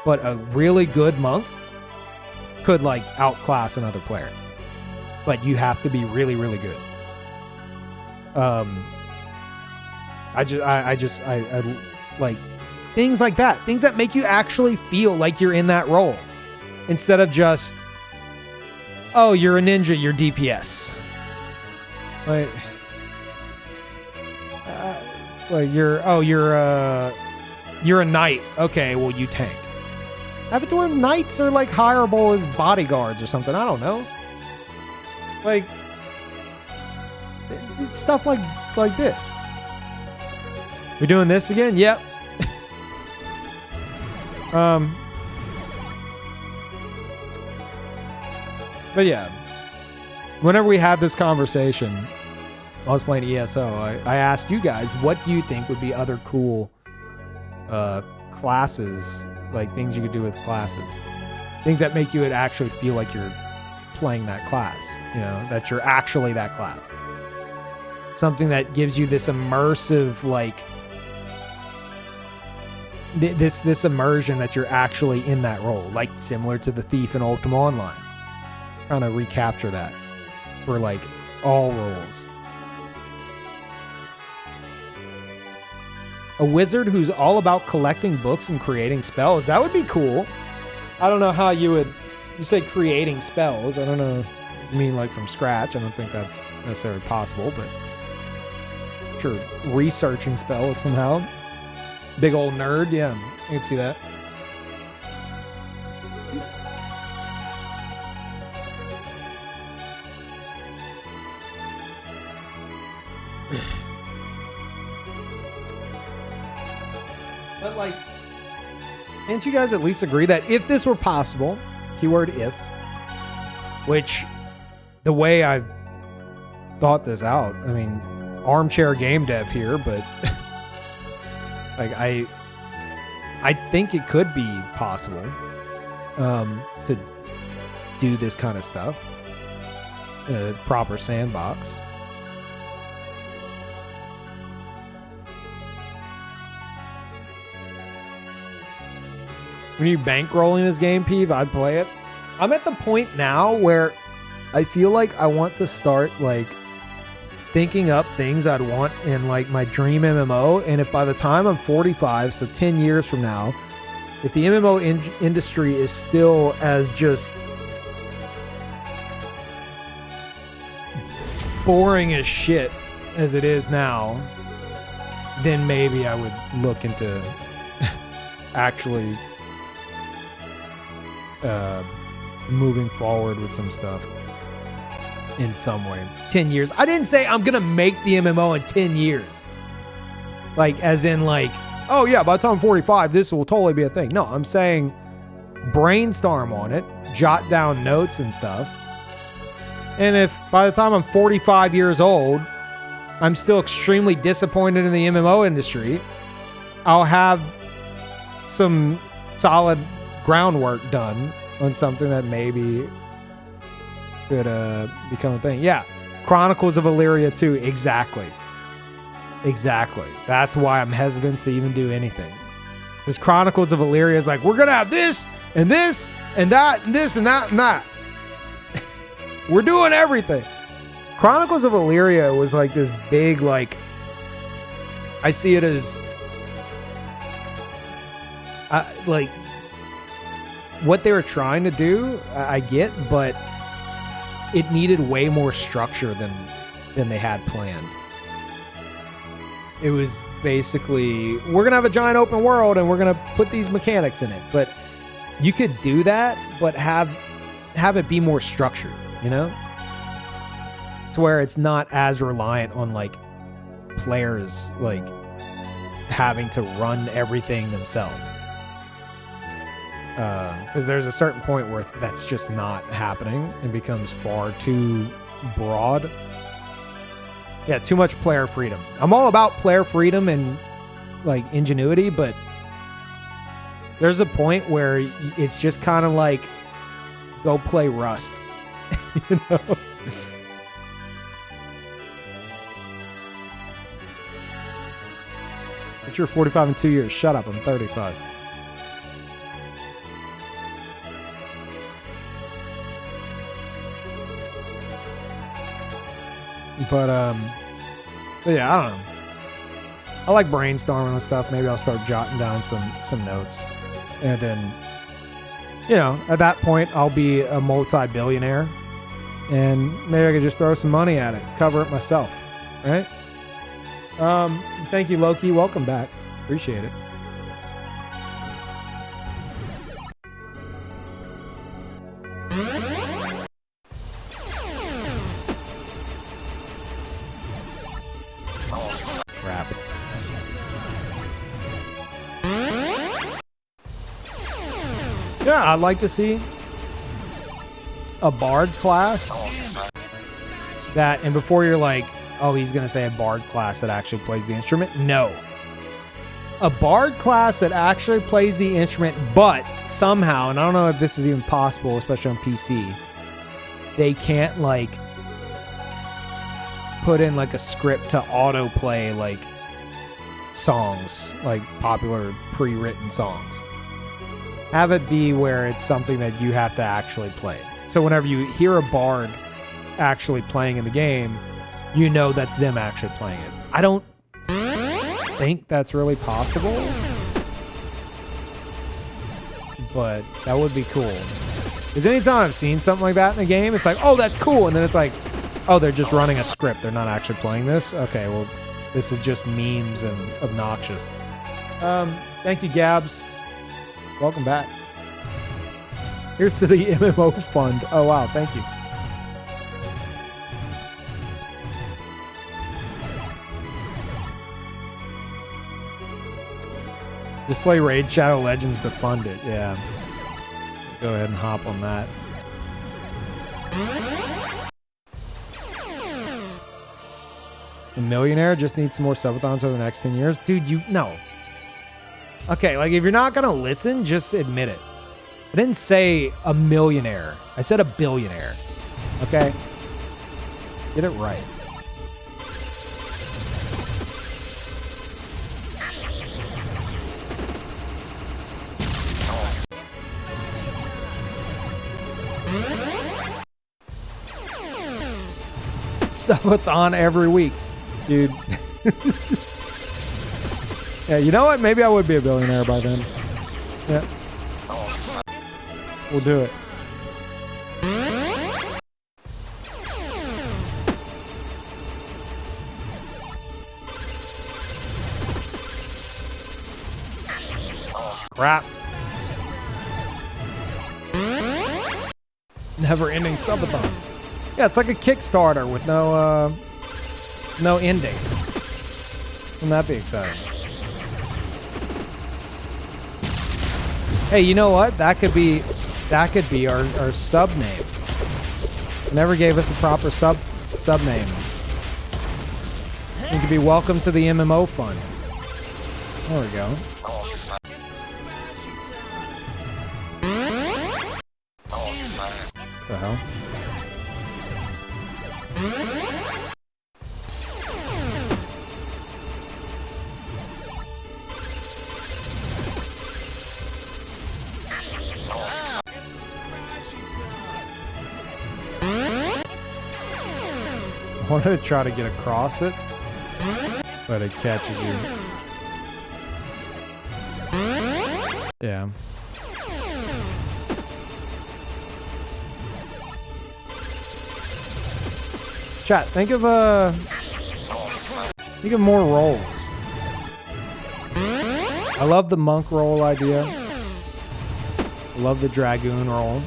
But a really good monk could like outclass another player. But you have to be really, really good. I like things like that. Things that make you actually feel like you're in that role. Instead of just, oh, you're a ninja, you're DPS. You're a knight. Okay, well, you tank. Have it to where knights are like hireable as bodyguards or something. I don't know. Like, it's stuff like this. We're doing this again? Yep. But yeah, whenever we had this conversation, I was playing ESO. I asked you guys, what do you think would be other cool classes, like things you could do with classes, things that make you actually feel like you're playing that class, you know, that you're actually that class, something that gives you this immersive, like this immersion that you're actually in that role, like similar to the thief in Ultima Online. Trying to recapture that for like all roles. A wizard who's all about collecting books and creating spells. That would be cool. I don't know how you say creating spells. I don't know. You mean like from scratch? I don't think that's necessarily possible, but sure, researching spells somehow. Big old nerd. Yeah, I can see that. But like, can't you guys at least agree that if this were possible, keyword if, which the way I've thought this out, I mean, armchair game dev here, but like I think it could be possible to do this kind of stuff in a proper sandbox. When you bankrolling this game, Peeve, I'd play it. I'm at the point now where I feel like I want to start like thinking up things I'd want in like my dream MMO. And if by the time I'm 45, so 10 years from now, if the MMO industry is still as just boring as shit as it is now, then maybe I would look into actually moving forward with some stuff in some way. 10 years. I didn't say I'm gonna make the MMO in 10 years. Like, as in like, oh yeah, by the time I'm 45, this will totally be a thing. No, I'm saying brainstorm on it, jot down notes and stuff. And if by the time I'm 45 years old, I'm still extremely disappointed in the MMO industry, I'll have some solid groundwork done on something that maybe could become a thing. Yeah, Chronicles of Illyria 2, exactly. That's why I'm hesitant to even do anything. Because Chronicles of Illyria is like, we're gonna have this and this and that and this and that and that. We're doing everything. Chronicles of Illyria was like this big, like, I see it as Like what they were trying to do, I get, but it needed way more structure than they had planned. It was basically, we're gonna have a giant open world and we're gonna put these mechanics in it, but you could do that, but have it be more structured, you know? It's where it's not as reliant on like players like having to run everything themselves. Because there's a certain point where that's just not happening and becomes far too broad. Yeah, too much player freedom. I'm all about player freedom and like ingenuity, but there's a point where it's just kind of like, go play Rust. You know? But you're 45 in 2 years. Shut up, I'm 35. But yeah, I don't know. I like brainstorming and stuff. Maybe I'll start jotting down some notes. And then, you know, at that point, I'll be a multi-billionaire. And maybe I could just throw some money at it. Cover it myself. Right? Thank you, Loki. Welcome back. Appreciate it. Crap. Yeah, I'd like to see a bard class that, and before you're like, oh, he's going to say a bard class that actually plays the instrument. No. A bard class that actually plays the instrument, but somehow, and I don't know if this is even possible, especially on PC, they can't like put in like a script to autoplay like songs, like popular pre-written songs. Have it be where it's something that you have to actually play. So whenever you hear a bard actually playing in the game, you know that's them actually playing it. I don't think that's really possible, but that would be cool. Because anytime I've seen something like that in the game, it's like, oh, that's cool. And then it's like, oh, they're just running a script. They're not actually playing this. Okay, well, this is just memes and obnoxious. Thank you, Gabs. Welcome back. Here's to the MMO fund. Oh, wow. Thank you. Just play Raid Shadow Legends to fund it. Yeah. Go ahead and hop on that. A millionaire just needs some more subathons over the next 10 years. Dude, no. Okay, like if you're not going to listen, just admit it. I didn't say a millionaire. I said a billionaire. Okay? Get it right. Subathon every week, dude. Yeah, you know what? Maybe I would be a billionaire by then. Yeah. We'll do it. Crap. Never-ending subathon. Yeah, it's like a Kickstarter with no end date. Wouldn't that be exciting? Hey, you know what? That could be our sub name. Never gave us a proper sub name. It could be Welcome to the MMO Fund. There we go. What the hell? I wanted to try to get across it, but it catches you. Yeah. Chat, think of more roles. I love the monk role idea. I love the dragoon role.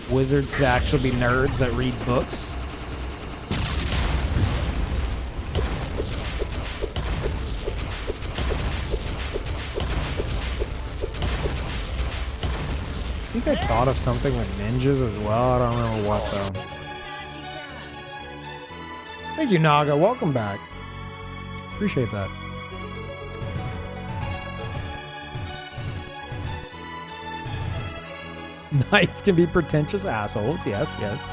Wizards could actually be nerds that read books. I think I thought of something with ninjas as well. I don't remember what though. Thank you, Naga. Welcome back. Appreciate that. Knights can be pretentious assholes. Yes, yes.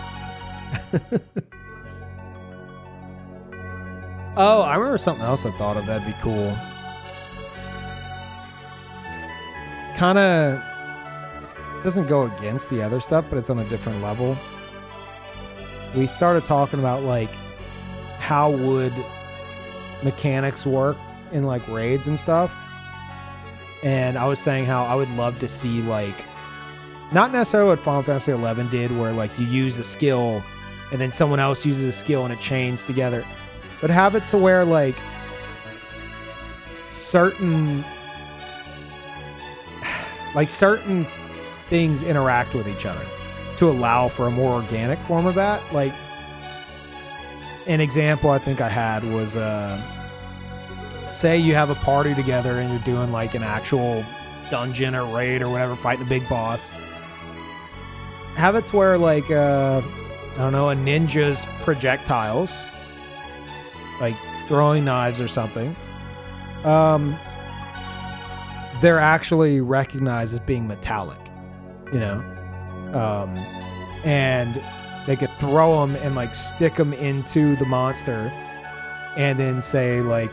Oh, I remember something else I thought of that'd be cool. Kind of doesn't go against the other stuff, but it's on a different level. We started talking about like how would mechanics work in like raids and stuff. And I was saying how I would love to see like not necessarily what Final Fantasy 11 did where like you use a skill and then someone else uses a skill and it chains together, but have it to where like certain things interact with each other to allow for a more organic form of that. Like an example I think I had was say you have a party together and you're doing like an actual dungeon or raid or whatever, fighting a big boss. Have it to where like I don't know, a ninja's projectiles, like throwing knives or something, they're actually recognized as being metallic, you know, and they could throw them and like stick them into the monster, and then say like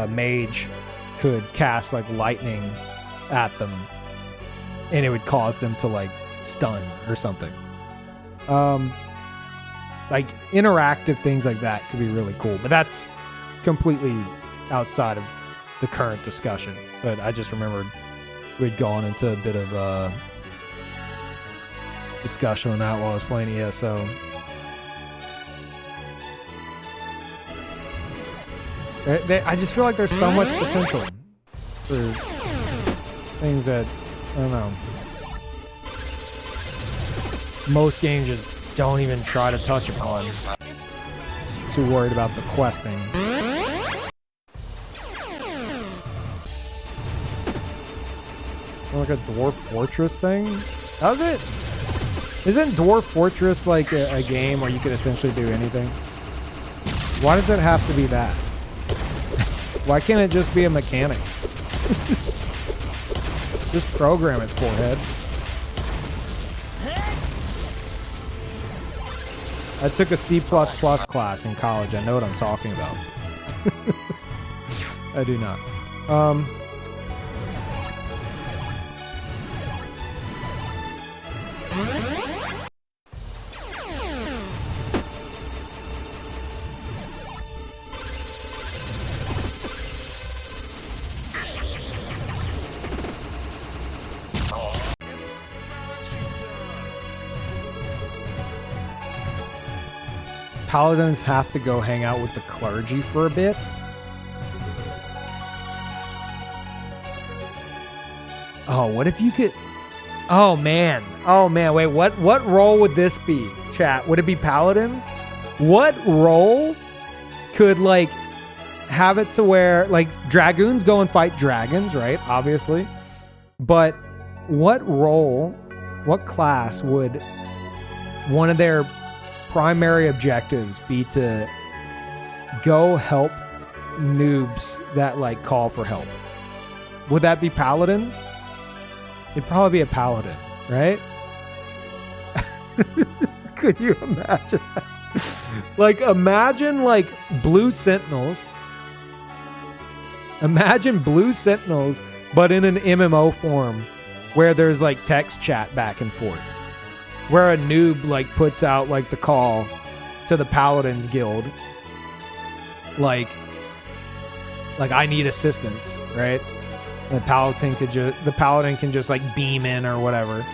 mage could cast like lightning at them, and it would cause them to like stun or something. Like interactive things like that could be really cool, but that's completely outside of the current discussion. But I just remembered we'd gone into a bit of discussion on that while I was playing ESO. I just feel like there's so much potential for things that, I don't know, most games just don't even try to touch upon. Too worried about the questing. Like a Dwarf Fortress thing? Does it? Isn't Dwarf Fortress like a game where you could essentially do anything? Why does it have to be that? Why can't it just be a mechanic? Just program it, forehead. I took a C++ class in college. I know what I'm talking about. I do not. Paladins have to go hang out with the clergy for a bit. Oh, what if you could... Oh, man. Wait, what role would this be, chat? Would it be Paladins? What role could, like, have it to where... Like, Dragoons go and fight dragons, right? Obviously. But what role, what class would one of their primary objectives be to go help noobs that like call for help? Would that be Paladins? It'd probably be a Paladin, right? Could you imagine that? Like imagine like Blue Sentinels. Imagine Blue Sentinels, but in an MMO form where there's like text chat back and forth. Where a noob like puts out like the call to the Paladins Guild, like like I need assistance, right? And the paladin can just like beam in or whatever,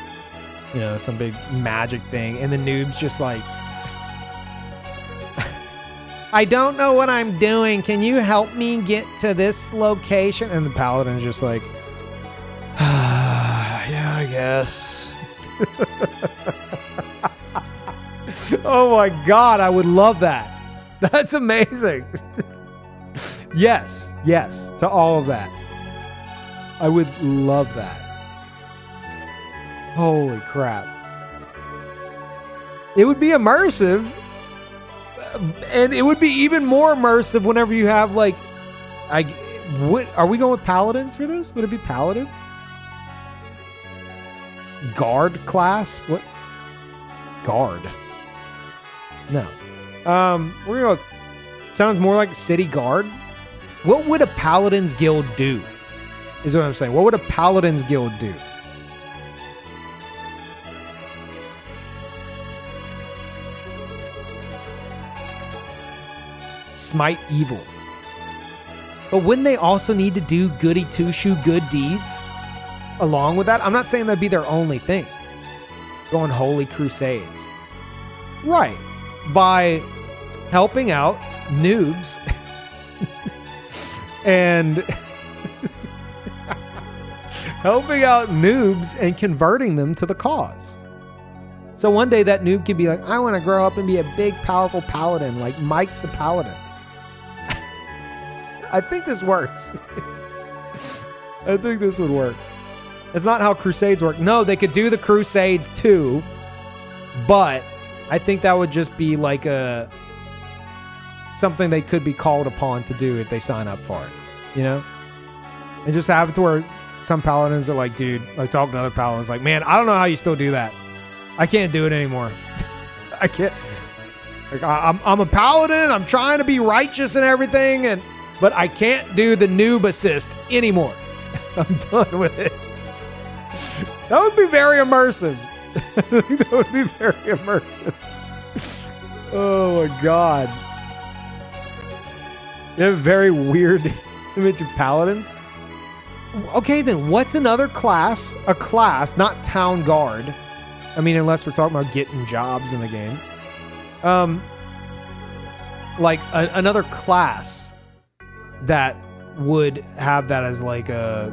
you know, some big magic thing, and the noob's just like, I don't know what I'm doing. Can you help me get to this location? And the paladin's just like, yeah, I guess. Oh my God, I would love that. That's amazing. Yes, to all of that. I would love that. Holy crap. It would be immersive. And it would be even more immersive whenever you have like, are we going with paladins for this? Would it be paladins? Guard class? What? Guard. No. We're gonna. Sounds more like city guard. What would a paladins guild do? Is what I'm saying. What would a paladins guild do? Smite evil. But wouldn't they also need to do goody two-shoe good deeds along with that? I'm not saying that'd be their only thing. Going holy crusades. Right. By helping out noobs and helping out noobs and converting them to the cause. So one day that noob could be like, I want to grow up and be a big, powerful paladin like Mike the Paladin. I think this works. I think this would work. It's not how crusades work. No, they could do the crusades too, but I think that would just be like something they could be called upon to do if they sign up for it, you know? And just have it to where some paladins are like, dude, like talking to other paladins, like, man, I don't know how you still do that. I can't do it anymore. I can't. Like, I'm a paladin. I'm trying to be righteous and everything, but I can't do the noob assist anymore. I'm done with it. That would be very immersive. That would be very immersive. Oh my God. You have a very weird image of paladins. Okay, then what's another class? A class, not town guard. I mean, unless we're talking about getting jobs in the game. Like another class that would have that as like a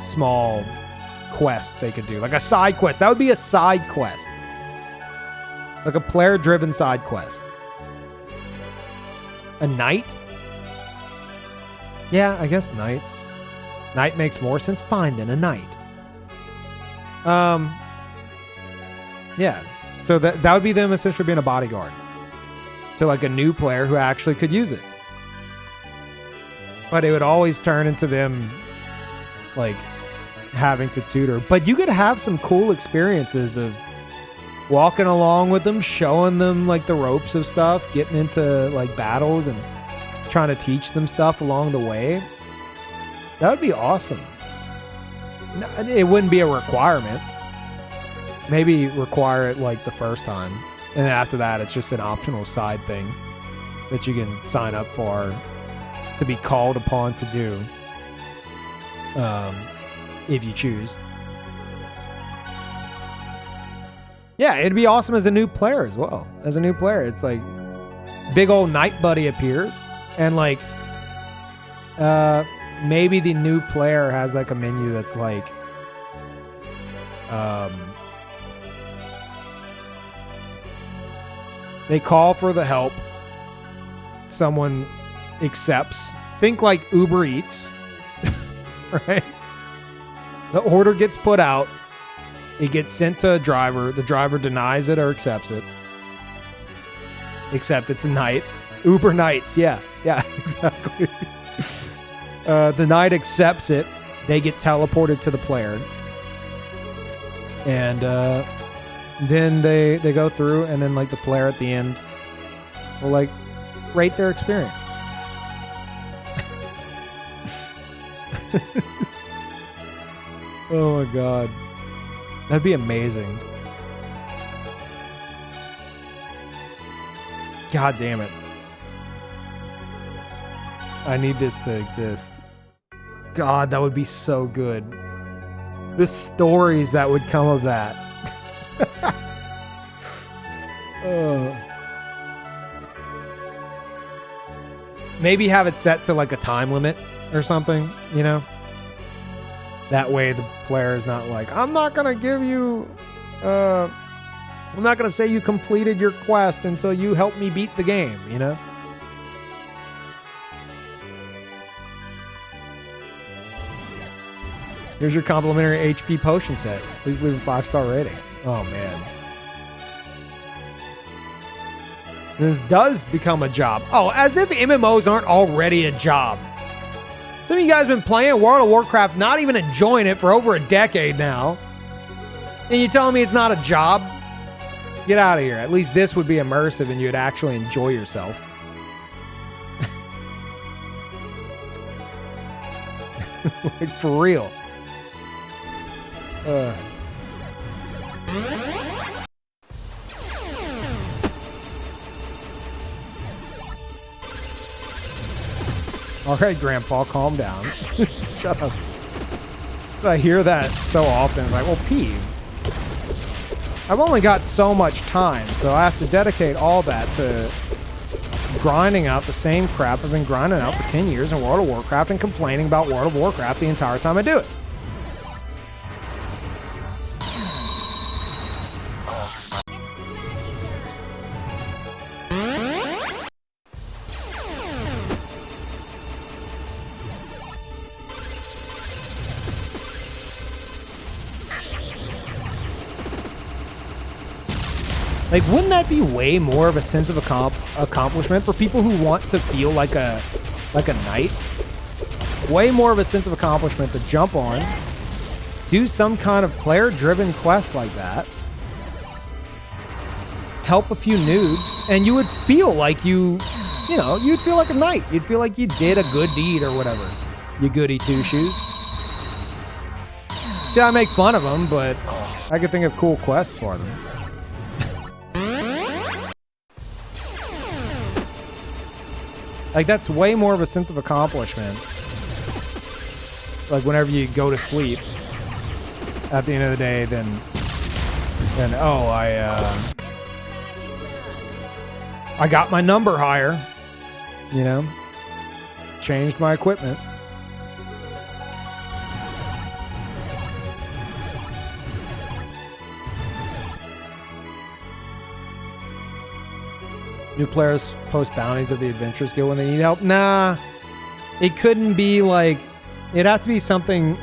small quest they could do. Like a side quest. That would be a side quest. Like a player-driven side quest. A knight? Yeah, I guess knights. Knight makes more sense. Fine, then a knight. Yeah. So that would be them essentially being a bodyguard to like a new player who actually could use it. But it would always turn into them like having to tutor. But you could have some cool experiences of walking along with them, showing them like the ropes of stuff, getting into like battles and trying to teach them stuff along the way. That would be awesome. It wouldn't be a requirement. Maybe require it like the first time. And then after that, it's just an optional side thing that you can sign up for to be called upon to do. If you choose. Yeah, it'd be awesome as a new player as well. As a new player, it's like big old knight buddy appears and like maybe the new player has like a menu that's like they call for the help. Someone accepts. Think like Uber Eats. Right? The order gets put out. It gets sent to a driver. The driver denies it or accepts it. Except it's a knight. Uber Knights. Yeah, exactly. The knight accepts it. They get teleported to the player. And then they go through, and then like the player at the end will like rate their experience. Oh my God. That'd be amazing. God damn it. I need this to exist. God, that would be so good. The stories that would come of that. Maybe have it set to like a time limit or something, you know? That way the player is not like, I'm not going to give you... I'm not going to say you completed your quest until you help me beat the game, you know? Here's your complimentary HP potion set. Please leave a 5-star rating. Oh, man. This does become a job. Oh, as if MMOs aren't already a job. Some of you guys have been playing World of Warcraft, not even enjoying it for over a decade now. And you telling me it's not a job? Get out of here. At least this would be immersive and you'd actually enjoy yourself. Like, for real. All right, Grandpa, calm down. Shut up. I hear that so often. It's like, well, Peeve, I've only got so much time, so I have to dedicate all that to grinding out the same crap I've been grinding out for 10 years in World of Warcraft and complaining about World of Warcraft the entire time I do it. Like, wouldn't that be way more of a sense of accomplishment for people who want to feel like a knight? Way more of a sense of accomplishment to jump on, do some kind of player-driven quest like that, help a few noobs, and you would feel like you'd feel like a knight. You'd feel like you did a good deed or whatever. You goody two-shoes. See, I make fun of them, but I could think of cool quests for them. Like, that's way more of a sense of accomplishment. Like, whenever you go to sleep at the end of the day, then oh, I got my number higher, you know, changed my equipment. New players post bounties at the Adventurers Guild when they need help. Nah, it couldn't be like, it'd have to be something,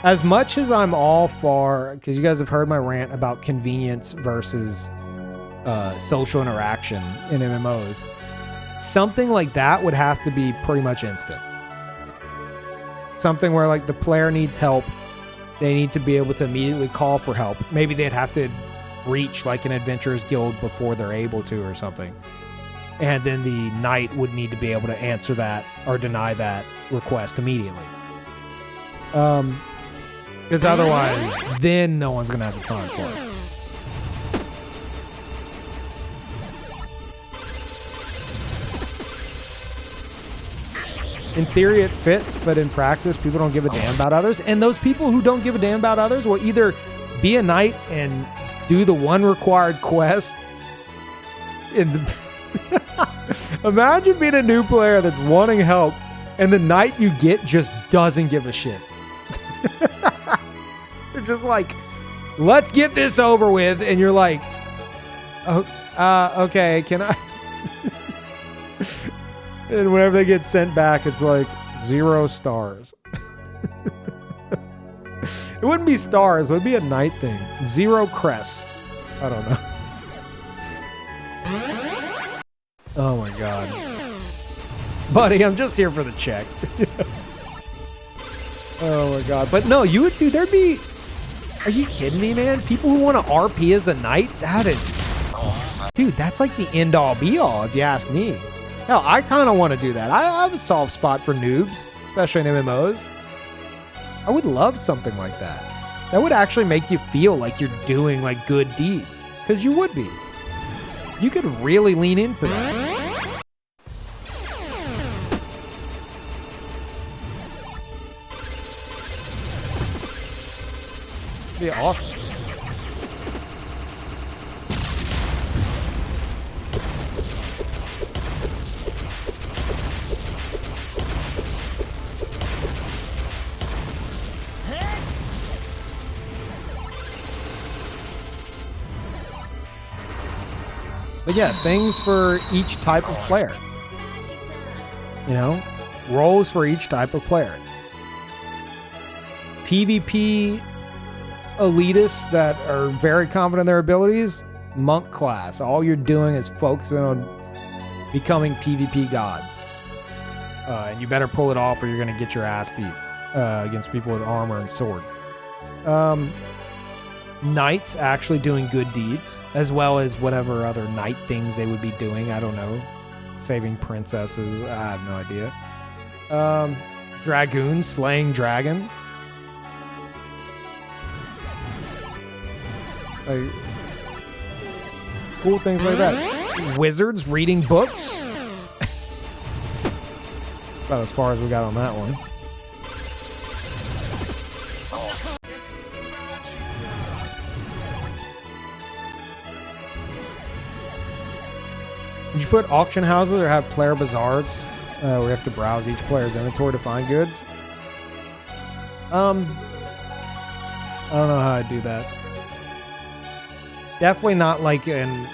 as much as I'm all for, because you guys have heard my rant about convenience versus social interaction in MMOs. Something like that would have to be pretty much instant. Something where like the player needs help, they need to be able to immediately call for help. Maybe they'd have to reach like an Adventurers Guild before they're able to or something. And then the knight would need to be able to answer that or deny that request immediately. Because otherwise, then no one's going to have the time for it. In theory, it fits, but in practice, people don't give a damn about others. And those people who don't give a damn about others will either be a knight and do the one required quest in the... Imagine being a new player that's wanting help and the knight you get just doesn't give a shit. They're just like, let's get this over with, and you're like, oh, okay, can I? And whenever they get sent back, it's like 0 stars. It wouldn't be stars, it would be a knight thing. 0 crests. I don't know. Oh my god. Buddy, I'm just here for the check. Oh my god. But no, you would do, there'd be... Are you kidding me, man? People who want to RP as a knight? That is... Dude, that's like the end-all be-all, if you ask me. Hell, I kind of want to do that. I have a soft spot for noobs, especially in MMOs. I would love something like that. That would actually make you feel like you're doing like good deeds. Because you would be. You could really lean into that. Be awesome. But yeah, things for each type of player. You know, roles for each type of player. PvP elitists that are very confident in their abilities, monk class. All you're doing is focusing on becoming PvP gods. And you better pull it off or you're going to get your ass beat against people with armor and swords. Knights actually doing good deeds, as well as whatever other knight things they would be doing. I don't know. Saving princesses. I have no idea. Dragoons slaying dragons. Like, cool things like that. Wizards reading books. About as far as we got on that one. Did you put auction houses or have player bazaars where you have to browse each player's inventory to find goods? I don't know how I do that. Definitely not like an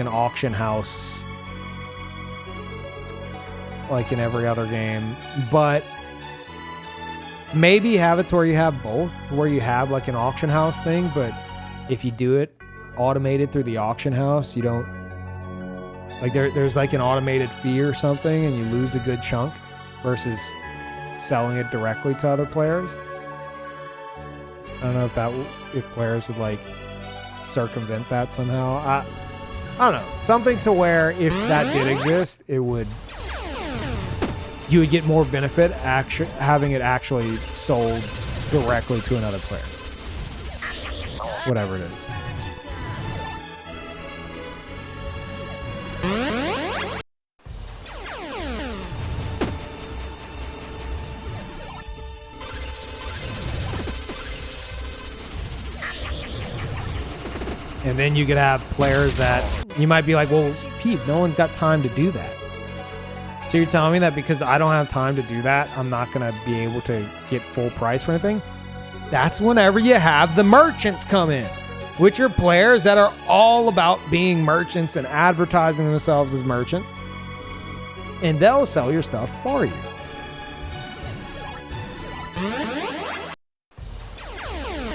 auction house like in every other game, but maybe have it to where you have both, to where you have like an auction house thing, but if you do it automated through the auction house, you don't like there's like an automated fee or something and you lose a good chunk versus selling it directly to other players. I don't know if players would like circumvent that somehow. I don't know. Something to where if that did exist, you would get more benefit having it actually sold directly to another player. Whatever it is. And then you could have players that you might be like, well, Pete, no one's got time to do that. So you're telling me that because I don't have time to do that, I'm not going to be able to get full price for anything? That's whenever you have the merchants come in, which are players that are all about being merchants and advertising themselves as merchants. And they'll sell your stuff for you.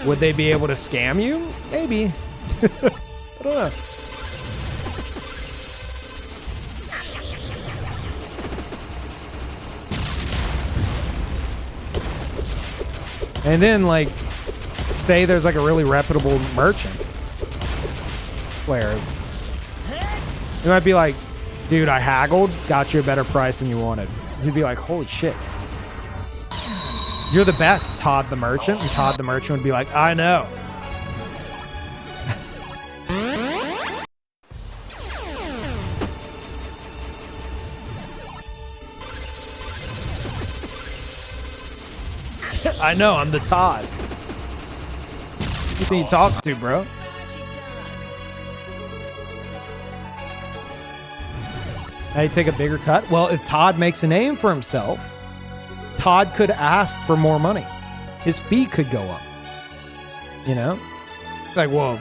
Would they be able to scam you? Maybe. I don't know. And then, like, say there's like a really reputable merchant player. You might be like, dude, I haggled, got you a better price than you wanted. He'd be like, holy shit. You're the best, Todd the merchant. And Todd the merchant would be like, I know. I know, I'm the Todd. Who think you talking to, bro? Now you take a bigger cut? Well, if Todd makes a name for himself, Todd could ask for more money. His fee could go up. You know? It's like, well,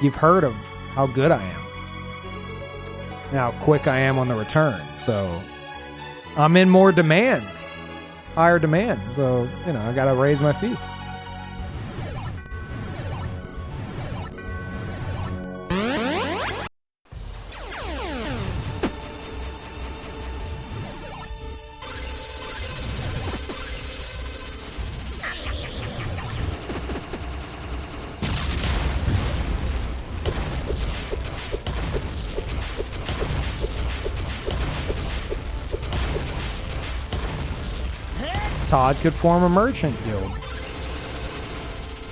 you've heard of how good I am. And how quick I am on the return. So I'm in more demand. Higher demand. So, you know, I got to raise my fee. Todd could form a merchant guild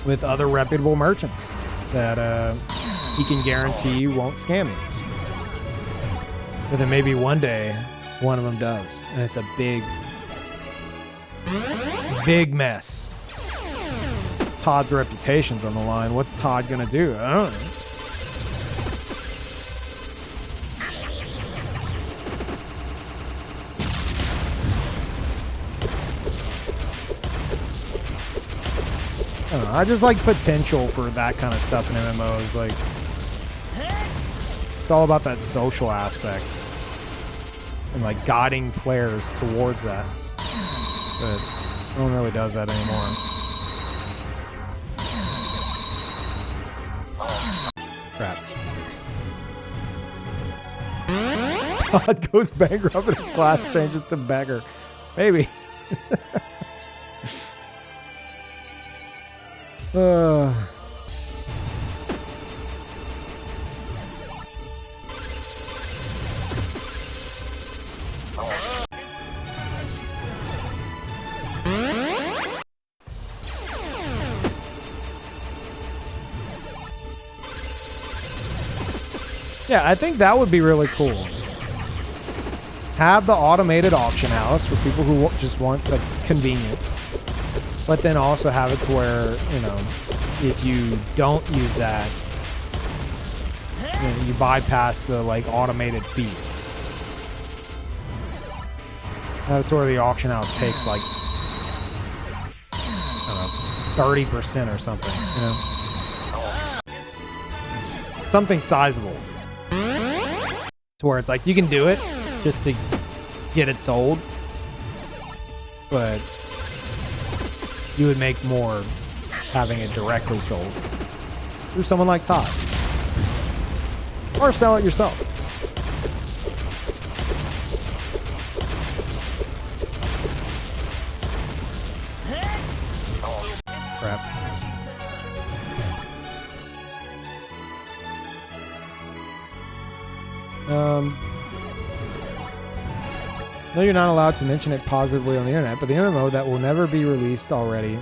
with other reputable merchants that he can guarantee won't scam you. But then maybe one day one of them does, and it's a big mess. Todd's reputation's on the line. What's Todd gonna do? I don't know. I don't know. I just like potential for that kind of stuff in MMOs. Like, it's all about that social aspect and like guiding players towards that. But no one really does that anymore. Crap. Todd goes bankrupt and his class changes to beggar. Maybe. Yeah, I think that would be really cool. Have the automated auction house for people who just want the convenience, but then also have it to where, you know, if you don't use that, you know, you bypass the like automated fee. That's where the auction house takes like, I don't know, 30% or something, you know? Something sizable. To where it's like you can do it just to get it sold, but you would make more having it directly sold through someone like Todd, or sell it yourself. Crap. No, you're not allowed to mention it positively on the internet, but the MMO that will never be released already,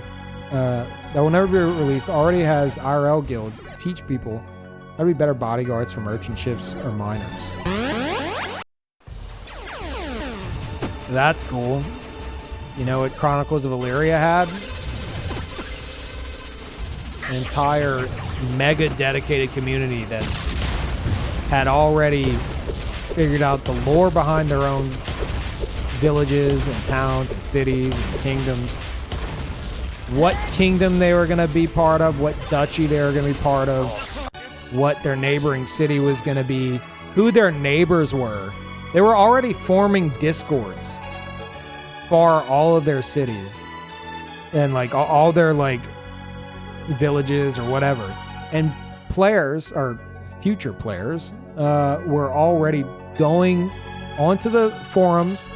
already has IRL guilds to teach people how to be better bodyguards for merchant ships or miners. That's cool. You know what Chronicles of Illyria had? An entire mega dedicated community that had already figured out the lore behind their own villages and towns and cities and kingdoms. What kingdom they were going to be part of, what duchy they were going to be part of, what their neighboring city was going to be, who their neighbors were. They were already forming discords for all of their cities and like all their like villages or whatever. And players, or future players, were already going onto the forums,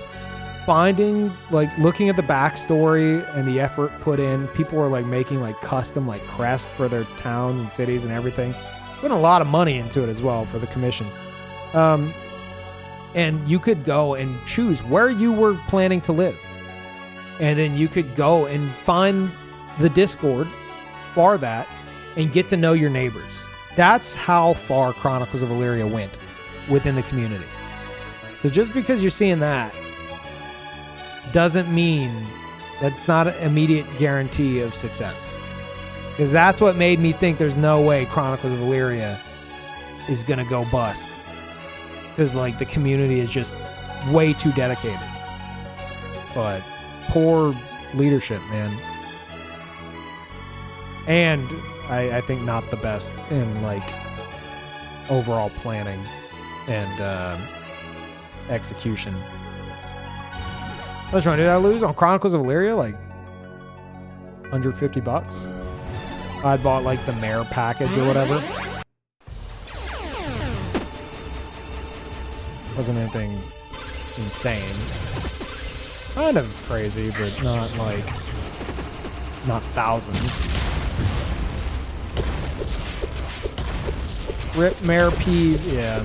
finding, like, looking at the backstory and the effort put in. People were like making like custom like crests for their towns and cities and everything, putting a lot of money into it as well for the commissions. And you could go and choose where you were planning to live, and then you could go and find the Discord for that and get to know your neighbors. That's how far Chronicles of Illyria went within the community. So just because you're seeing that doesn't mean that's not an immediate guarantee of success. Because that's what made me think there's no way Chronicles of Illyria is going to go bust. Because like the community is just way too dedicated. But poor leadership, man. And I think not the best in like overall planning and execution. What's wrong? Did I lose on Chronicles of Illyria like $150? I bought like the mayor package or whatever. Wasn't anything insane. Kind of crazy, but not like, not thousands. Rip Mayor Peeve, yeah.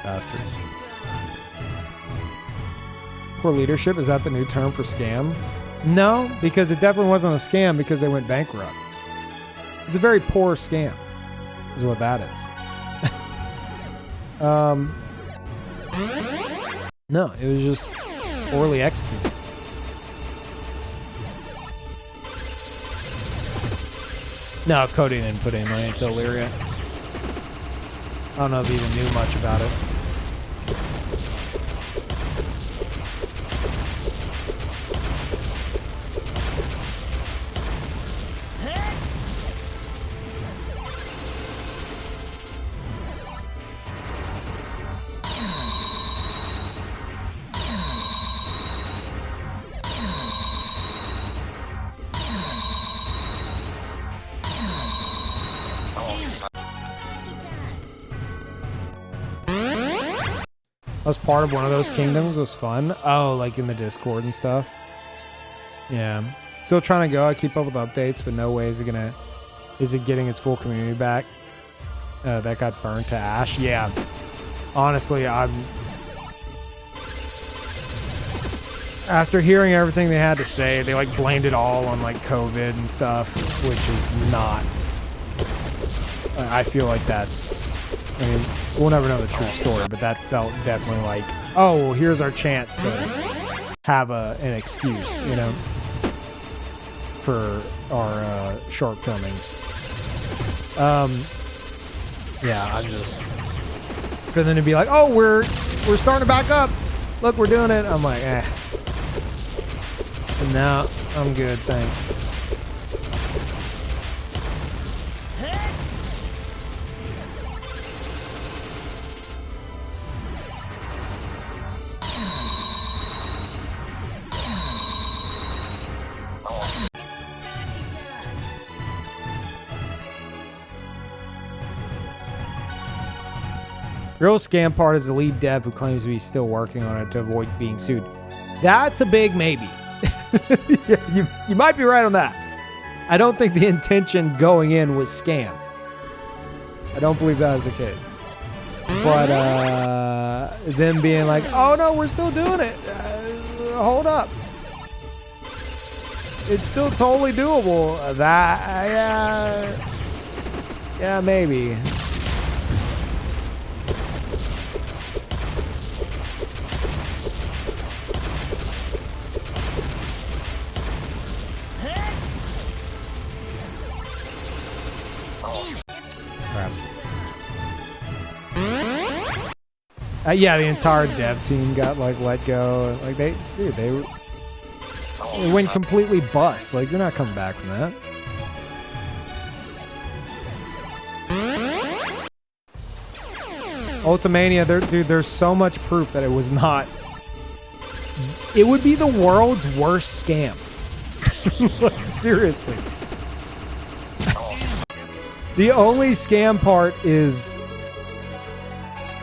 Bastards. Poor leadership, is that the new term for scam? No, because it definitely wasn't a scam because they went bankrupt. It's a very poor scam, is what that is. No, it was just poorly executed. No, Cody didn't put any money into Illyria. I don't know if he even knew much about it. I was part of one of those kingdoms. It was fun. Oh, like in the Discord and stuff. Yeah. Still trying to go. I keep up with updates, but no way is it gonna. Is it getting its full community back? That got burned to ash. Yeah. Honestly, I'm. After hearing everything they had to say, they like blamed it all on like COVID and stuff, which is not. I feel like that's. I mean, we'll never know the true story, but that felt definitely like, oh, well, here's our chance to have an excuse, you know, for our shortcomings. Yeah, I'm just for them to be like, oh, we're starting to back up. Look, we're doing it. I'm like, eh. And now I'm good, thanks. Real scam part is the lead dev who claims to be still working on it to avoid being sued. That's a big maybe. Yeah, you might be right on that. I don't think the intention going in was scam. I don't believe that is the case. But them being like, oh no, we're still doing it. Hold up. It's still totally doable. Yeah, maybe. Yeah, the entire dev team got like let go. Like they went completely bust. Like they're not coming back from that. Ultimania, there's so much proof that it was not. It would be the world's worst scam. Like seriously. The only scam part is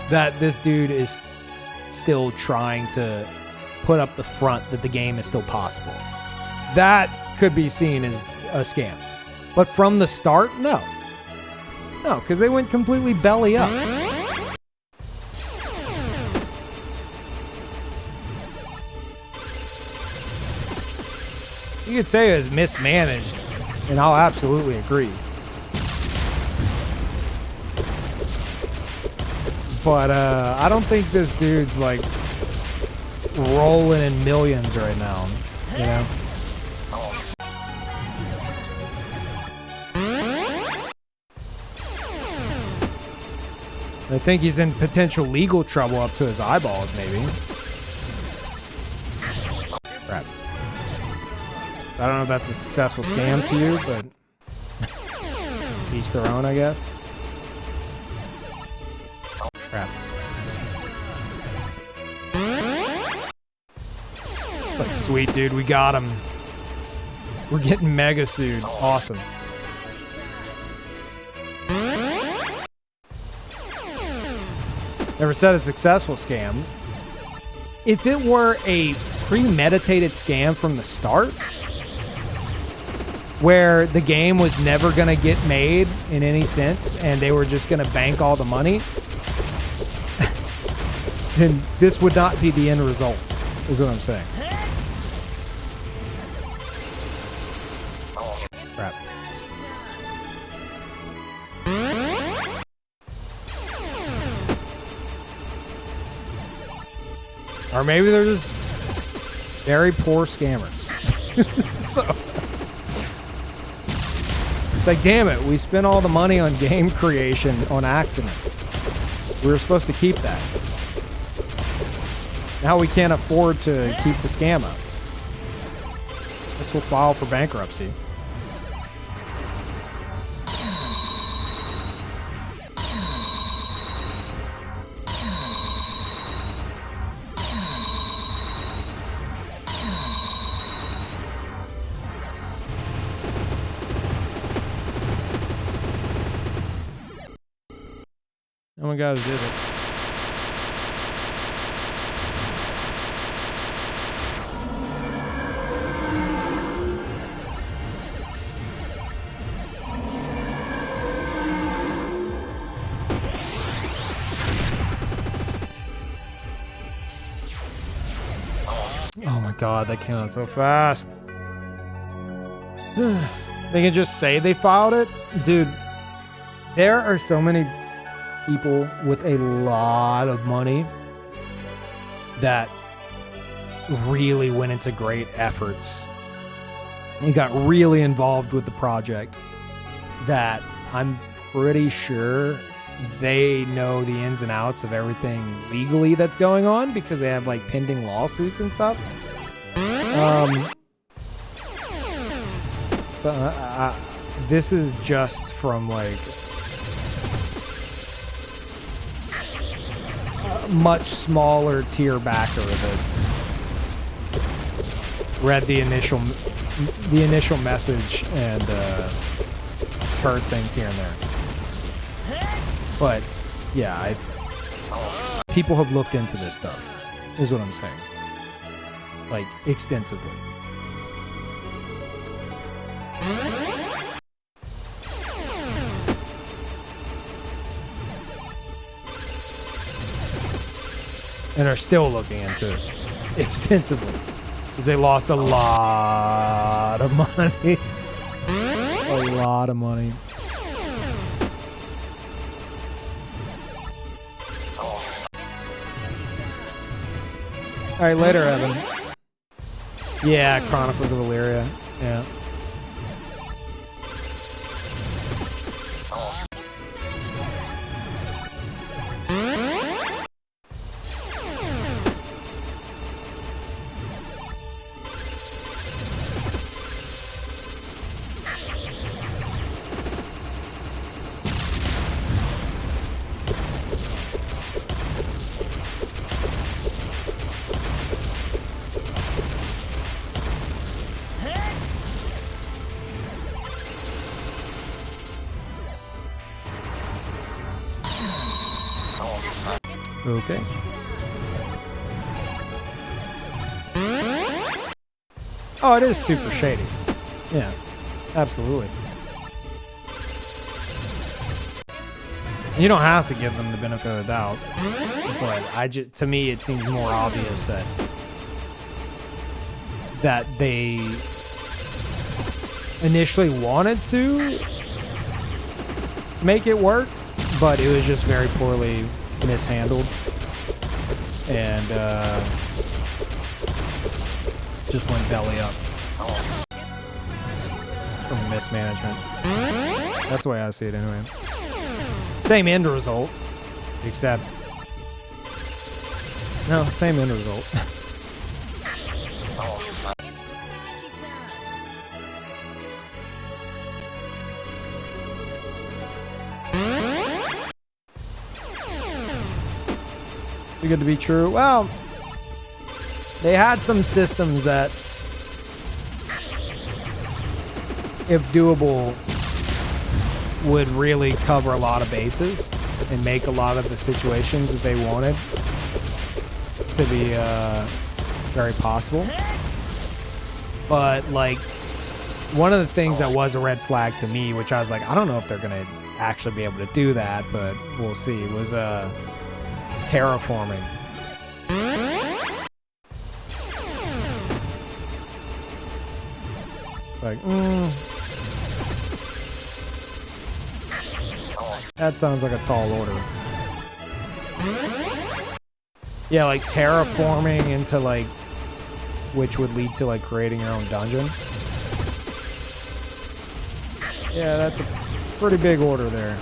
that this dude is still trying to put up the front that the game is still possible. That could be seen as a scam. But from the start, no. No, because they went completely belly up. You could say it was mismanaged, and I'll absolutely agree. But I don't think this dude's like rolling in millions right now, you know? I think he's in potential legal trouble up to his eyeballs, maybe. Crap. I don't know if that's a successful scam to you, but each their own, I guess. Crap. It's like, sweet, dude, we got him. We're getting mega sued. Awesome. Never said a successful scam. If it were a premeditated scam from the start, where the game was never going to get made in any sense, and they were just going to bank all the money, then this would not be the end result, is what I'm saying. Crap. Or maybe they're just very poor scammers. So it's like, damn it, we spent all the money on game creation on accident. We were supposed to keep that. Now we can't afford to keep the scam up. This will file for bankruptcy. Oh my god, it did it. Oh my god, that came out so fast. They can just say they filed it? Dude, there are so many people with a lot of money that really went into great efforts and got really involved with the project that I'm pretty sure they know the ins and outs of everything legally that's going on because they have like pending lawsuits and stuff. This is just from like much smaller tier backer that read the initial message and it's heard things here and there. But yeah, people have looked into this stuff, is what I'm saying, like extensively. And are still looking into it extensively because they lost a lot of money. A lot of money. All right, later, Evan. Yeah, Chronicles of Illyria. Yeah. Okay. Oh, it is super shady. Yeah, absolutely. You don't have to give them the benefit of the doubt, but to me, it seems more obvious that they initially wanted to make it work, but it was just very poorly mishandled and just went belly up from mismanagement. That's the way I see it anyway. Same end result, except no, same end result. Too good to be true. Well, they had some systems that, if doable, would really cover a lot of bases and make a lot of the situations that they wanted to be very possible. But like, one of the things that was a red flag to me, which I was like, I don't know if they're gonna actually be able to do that, but we'll see, was terraforming. Like, that sounds like a tall order. Yeah, like terraforming into like, which would lead to like creating your own dungeon. Yeah, that's a pretty big order there.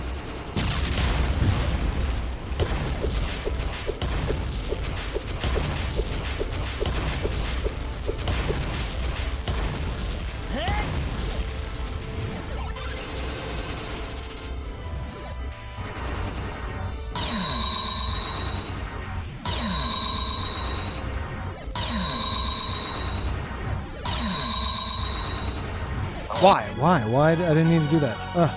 Why? Why? I didn't need to do that. Ugh.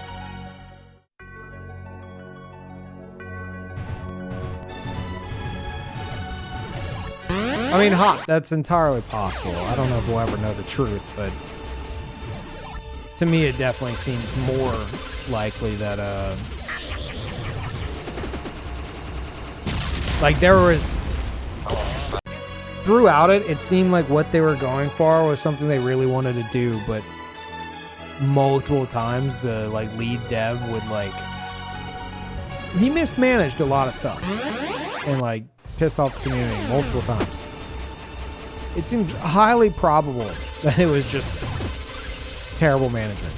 I mean, that's entirely possible. I don't know if we'll ever know the truth, but to me, it definitely seems more likely that, like there was, throughout it, it seemed like what they were going for was something they really wanted to do, but multiple times the like lead dev would like, he mismanaged a lot of stuff and like pissed off the community multiple times. It seems highly probable that it was just terrible management.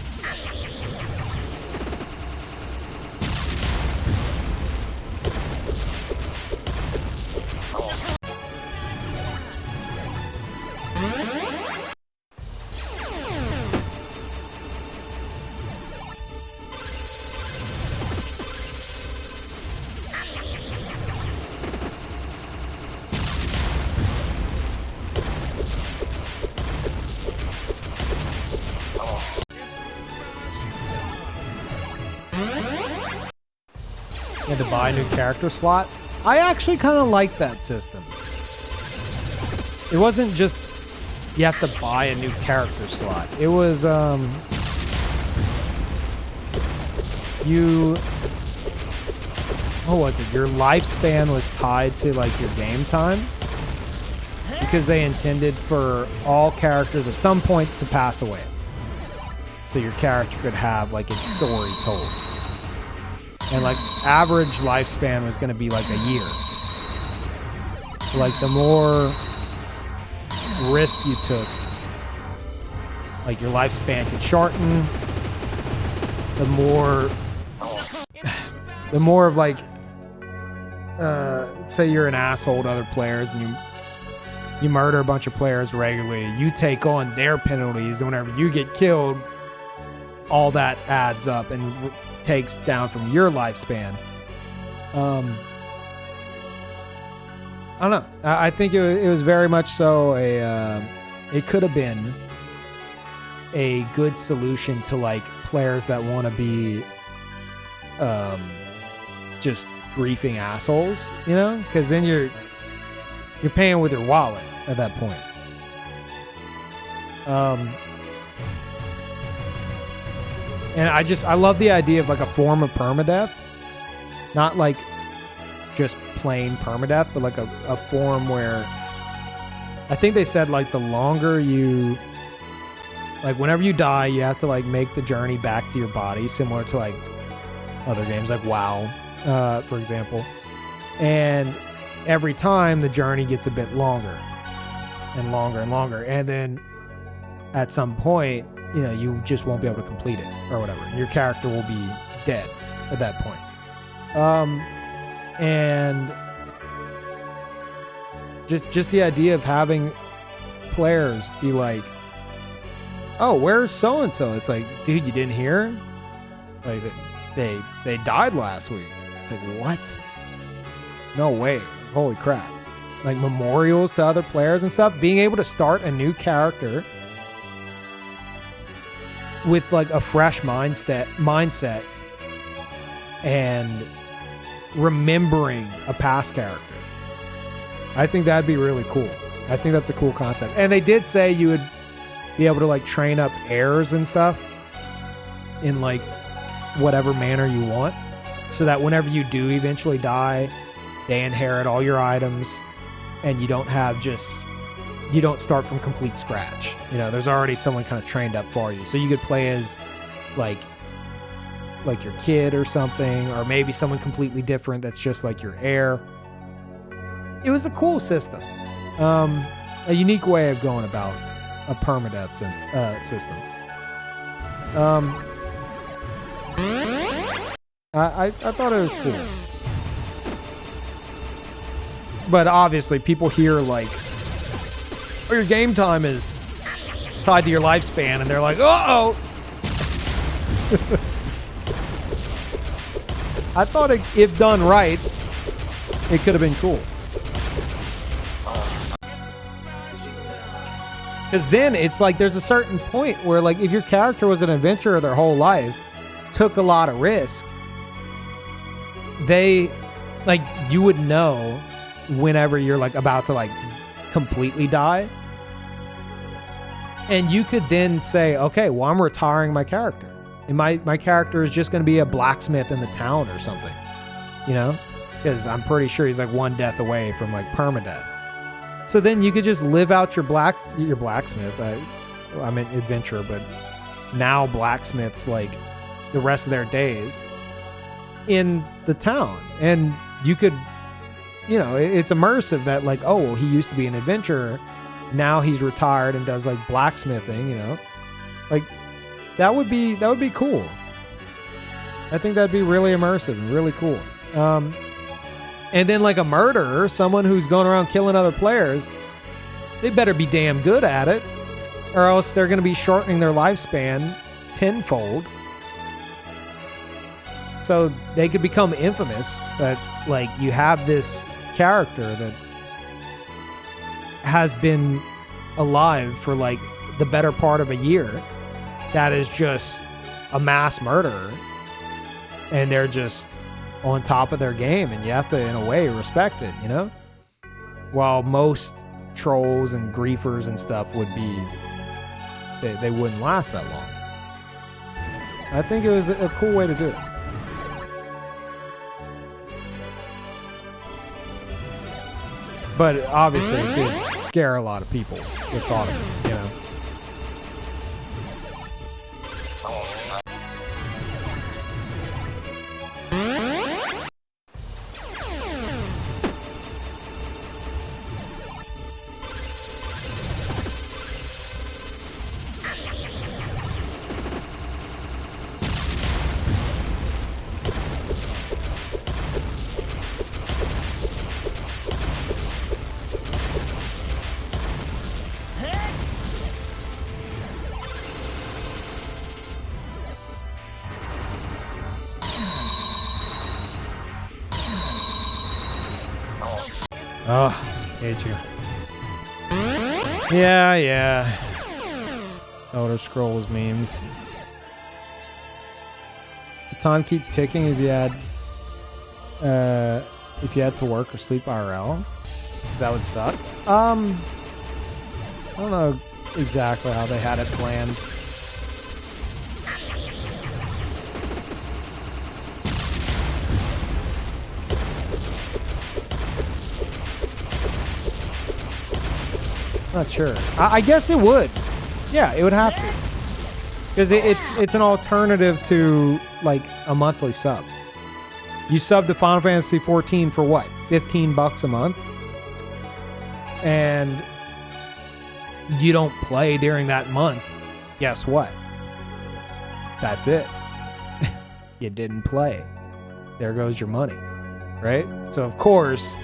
And to buy a new character slot. I actually kind of like that system. It wasn't just you have to buy a new character slot. It was what was it? Your lifespan was tied to like your game time, because they intended for all characters at some point to pass away, so your character could have like its story told. And like average lifespan was going to be like a year. So, like the more risk you took, like your lifespan could shorten. The more of like, say you're an asshole to other players and you murder a bunch of players regularly, you take on their penalties, and whenever you get killed, all that adds up and takes down from your lifespan. I don't know. I think it was very much so it could have been a good solution to like players that want to be just griefing assholes, you know, because then you're paying with your wallet at that point. And I love the idea of like a form of permadeath. Not like just plain permadeath, but like a form where I think they said like the longer you, like whenever you die, you have to like make the journey back to your body, similar to like other games like WoW, for example. And every time the journey gets a bit longer and longer and longer. And then at some point, you know, you just won't be able to complete it or whatever. Your character will be dead at that point. And just the idea of having players be like, oh, where's so-and-so? It's like, dude, you didn't hear? Like, they died last week. It's like, what? No way. Holy crap. Like memorials to other players and stuff. Being able to start a new character with like a fresh mindset and remembering a past character. I think that'd be really cool. I think that's a cool concept. And they did say you would be able to like train up heirs and stuff in like whatever manner you want, so that whenever you do eventually die, they inherit all your items and you don't start from complete scratch. You know, there's already someone kind of trained up for you. So you could play as like your kid or something, or maybe someone completely different that's just like your heir. it was a cool system. A unique way of going about a permadeath system. I thought it was cool. But obviously people hear like, oh, your game time is tied to your lifespan, and they're like, uh-oh. I thought if done right, it could have been cool. Because then it's like there's a certain point where, like, if your character was an adventurer their whole life, took a lot of risk, you would know whenever you're like about to like completely die. And you could then say, okay, well, I'm retiring my character. And my character is just going to be a blacksmith in the town or something, you know? Because I'm pretty sure he's like one death away from like permadeath. So then you could just live out your blacksmith. I meant adventure, but now blacksmiths like the rest of their days in the town. And you could, you know, it's immersive that like, oh, well, he used to be an adventurer. Now he's retired and does like blacksmithing, you know, like that would be cool. I think that'd be really immersive and really cool. And then like a murderer, someone who's going around killing other players, they better be damn good at it, or else they're going to be shortening their lifespan tenfold. So they could become infamous that like you have this character that has been alive for like the better part of a year that is just a mass murderer, and they're just on top of their game, and you have to, in a way, respect it, you know? While most trolls and griefers and stuff would be, they wouldn't last that long. I think it was a cool way to do it. But obviously it did scare a lot of people that thought of it, you know? Oh, hate you. Yeah. Elder Scrolls memes. The time keep ticking if you had to work or sleep IRL. Because that would suck. I don't know exactly how they had it planned. Not sure. I guess it would. Yeah, it would have to. Because it's an alternative to like a monthly sub. You sub to Final Fantasy 14 for what? $15 a month? And you don't play during that month. Guess what? That's it. You didn't play. There goes your money. Right? So of course,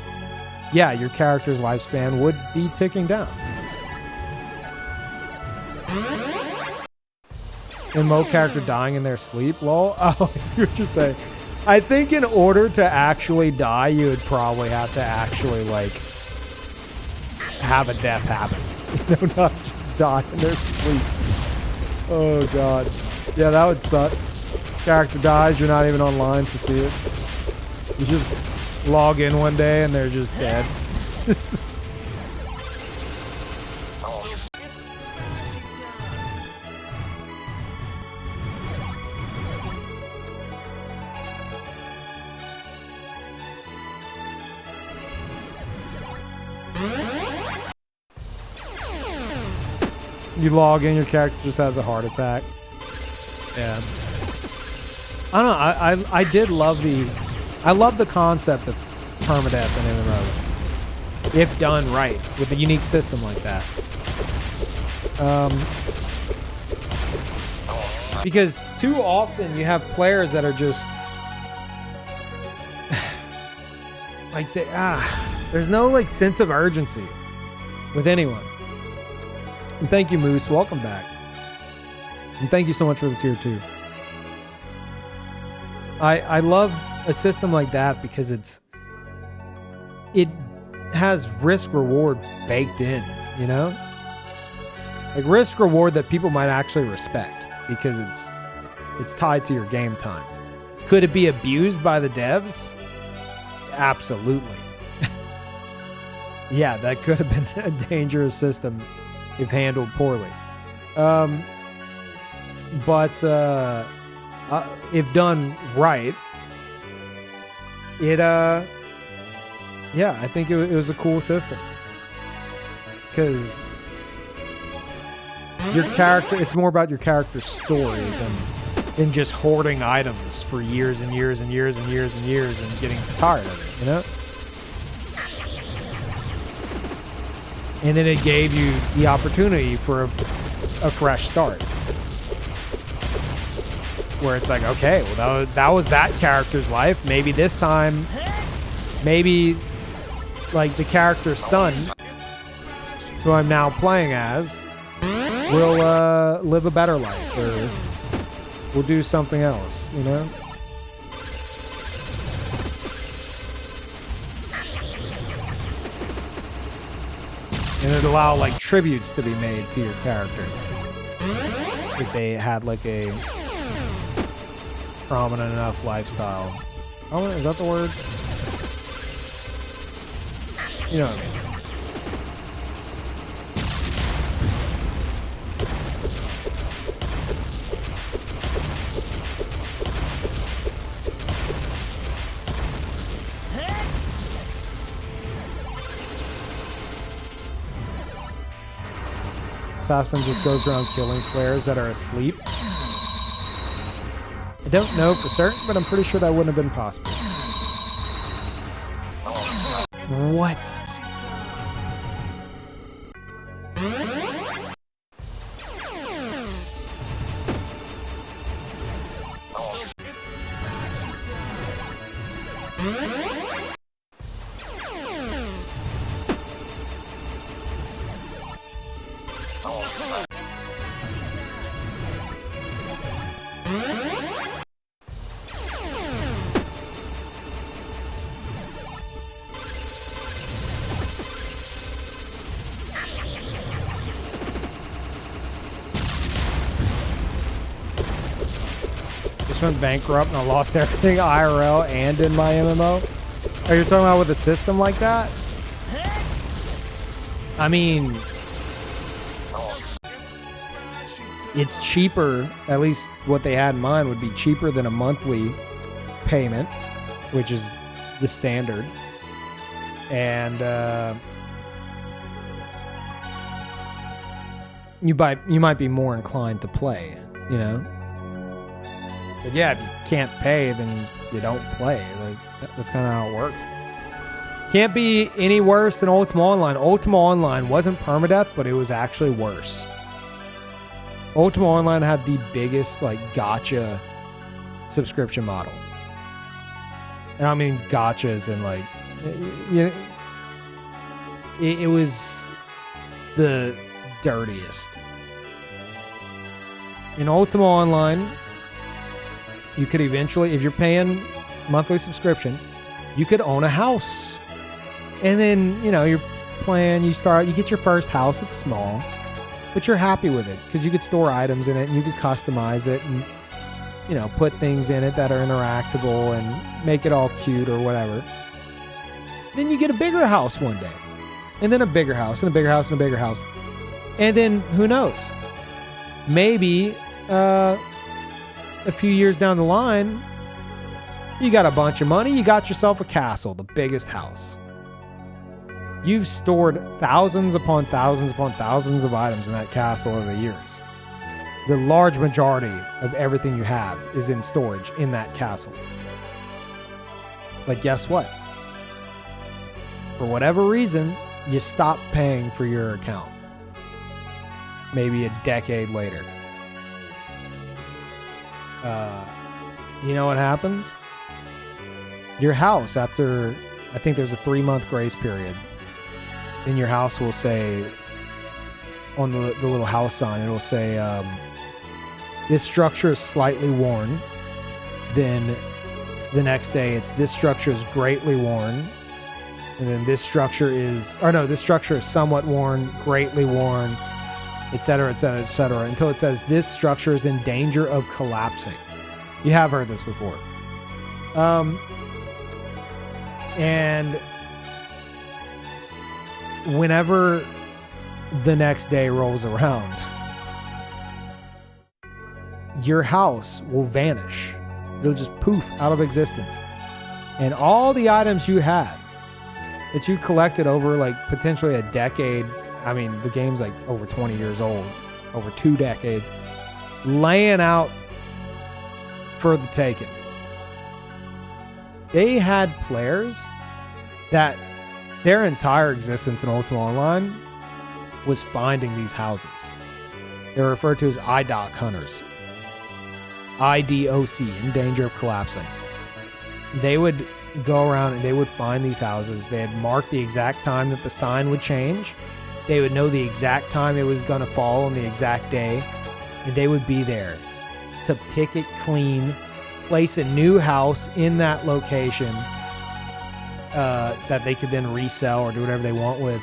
yeah, your character's lifespan would be ticking down. Remote character dying in their sleep, lol. Oh, I see what you're saying. I think in order to actually die, you would probably have to actually, like, have a death happen. You know, not just die in their sleep. Oh, God. Yeah, that would suck. Character dies, you're not even online to see it. You just log in one day and they're just dead. You log in, your character just has a heart attack. Yeah. I don't know. I did love the concept of permadeath in MMOs. if done right with a unique system like that. Because too often you have players that are just like there's no like sense of urgency with anyone. And thank you, Moose. Welcome back. And thank you so much for the tier 2. I love a system like that because it has risk reward baked in, you know? Like risk reward that people might actually respect because it's tied to your game time. Could it be abused by the devs? Absolutely. Yeah, that could have been a dangerous system if handled poorly. But if done right, I think it was a cool system. Because your character, it's more about your character's story than just hoarding items for years and years and years and years and years and getting tired of it, you know? And then it gave you the opportunity for a fresh start. Where it's like, okay, well, that was that character's life. Maybe this time, maybe like the character's son, who I'm now playing as, will live a better life or will do something else, you know? And it'd allow like tributes to be made to your character. If they had like a prominent enough lifestyle. Oh, is that the word? You know what I mean. Assassin just goes around killing players that are asleep. I don't know for certain, but I'm pretty sure that wouldn't have been possible. What? Went bankrupt and I lost everything IRL and in my MMO. Are you talking about with a system like that? I mean, it's cheaper, at least what they had in mind would be cheaper than a monthly payment, which is the standard. And you might be more inclined to play, you know? But yeah, if you can't pay, then you don't play. That's kind of how it works. Can't be any worse than Ultima Online. Ultima Online wasn't permadeath, but it was actually worse. Ultima Online had the biggest like gacha subscription model. And I mean gachas and like, you know, it was the dirtiest. In Ultima Online, you could eventually, if you're paying monthly subscription, you could own a house. And then, you know, you're playing, you get your first house, it's small, but you're happy with it because you could store items in it and you could customize it and, you know, put things in it that are interactable and make it all cute or whatever. Then you get a bigger house one day. And then a bigger house and a bigger house and a bigger house. And then, who knows? Maybe, a few years down the line, you got a bunch of money, you got yourself a castle, the biggest house. You've stored thousands upon thousands upon thousands of items in that castle over the years. The large majority of everything you have is in storage in that castle. But guess what? for whatever reason, you stop paying for your account. Maybe a decade later. You know what happens? Your house, after, I think there's a 3-month grace period, and your house will say, on the little house sign, it'll say, this structure is slightly worn. Then the next day, it's this structure is greatly worn. And then this structure is, this structure is somewhat worn, greatly worn, etc., etc., etc., until it says this structure is in danger of collapsing. You have heard this before. And whenever the next day rolls around, your house will vanish. It'll just poof out of existence. And all the items you had that you collected over like potentially a decade, I mean, the game's like over 20 years old, over 2 decades, laying out for the taking. They had players that their entire existence in Ultima Online was finding these houses. They're referred to as IDOC hunters. IDOC, in danger of collapsing. They would go around and they would find these houses. They had marked the exact time that the sign would change. They would know the exact time it was going to fall on the exact day. And they would be there to pick it clean, place a new house in that location that they could then resell or do whatever they want with,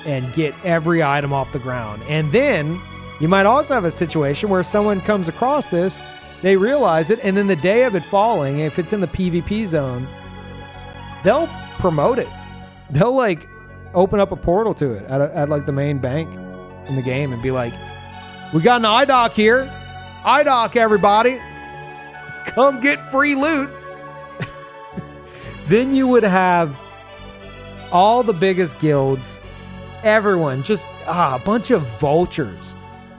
and get every item off the ground. And then you might also have a situation where someone comes across this, they realize it, and then the day of it falling, if it's in the PvP zone, they'll promote it. They'll like open up a portal to it at like the main bank in the game and be like, we got an IDOC here. IDOC, everybody. Come get free loot. Then you would have all the biggest guilds, everyone, just a bunch of vultures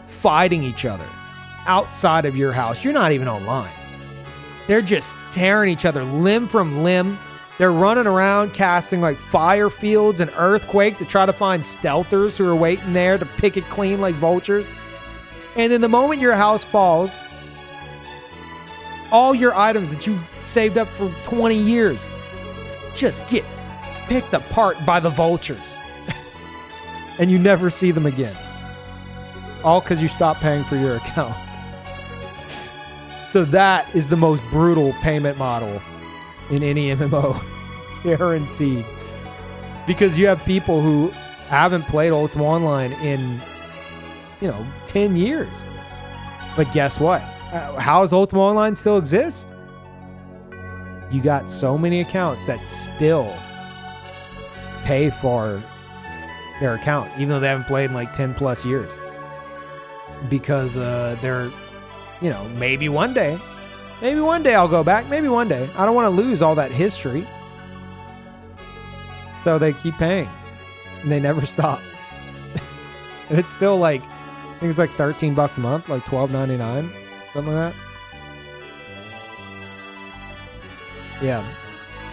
fighting each other outside of your house. You're not even online. They're just tearing each other limb from limb. They're running around casting like fire fields and earthquake to try to find stealthers who are waiting there to pick it clean like vultures. And then the moment your house falls, all your items that you saved up for 20 years just get picked apart by the vultures. And you never see them again. All because you stopped paying for your account. So that is the most brutal payment model in any MMO. Guaranteed. Because you have people who haven't played Ultima Online in, 10 years. But guess what? How does Ultima Online still exist? You got so many accounts that still pay for their account, even though they haven't played in like 10 plus years. Because they're, maybe one day I'll go back. Maybe one day. I don't want to lose all that history. So they keep paying. And they never stop. And it's still like, I think it's like $13 a month, like $12.99, something like that. Yeah.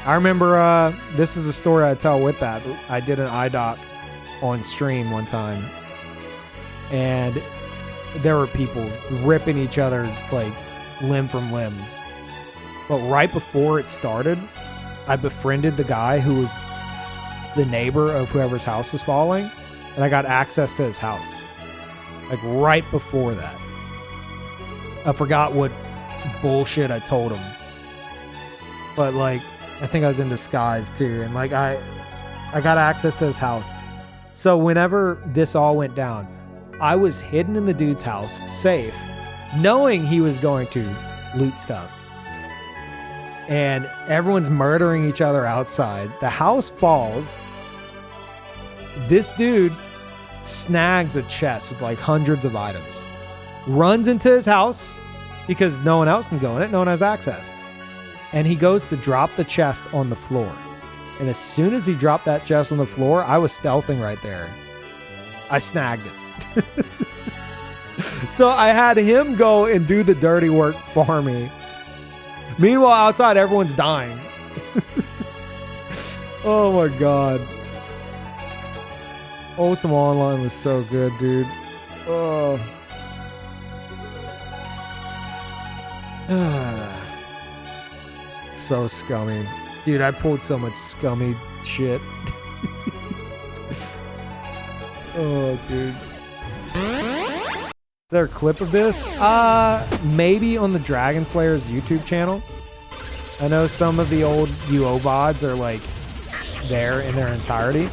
I remember, this is a story I tell with that. I did an IDOC on stream one time. And there were people ripping each other like limb from limb. But right before it started, I befriended the guy who was the neighbor of whoever's house is falling. And I got access to his house. Like right before that. I forgot what bullshit I told him. But like, I think I was in disguise too. And like, I got access to his house. So whenever this all went down, I was hidden in the dude's house, safe, knowing he was going to loot stuff. And everyone's murdering each other outside. The house falls. This dude snags a chest with like hundreds of items. Runs into his house because no one else can go in it. No one has access. And he goes to drop the chest on the floor. And as soon as he dropped that chest on the floor, I was stealthing right there. I snagged it. So I had him go and do the dirty work for me. Meanwhile, outside, everyone's dying. Oh my God. Ultima Online was so good, dude. Oh. So scummy. Dude, I pulled so much scummy shit. Oh, dude. Is there a clip of this? Maybe on the Dragon Slayer's YouTube channel. I know some of the old UO VODs are like there in their entirety.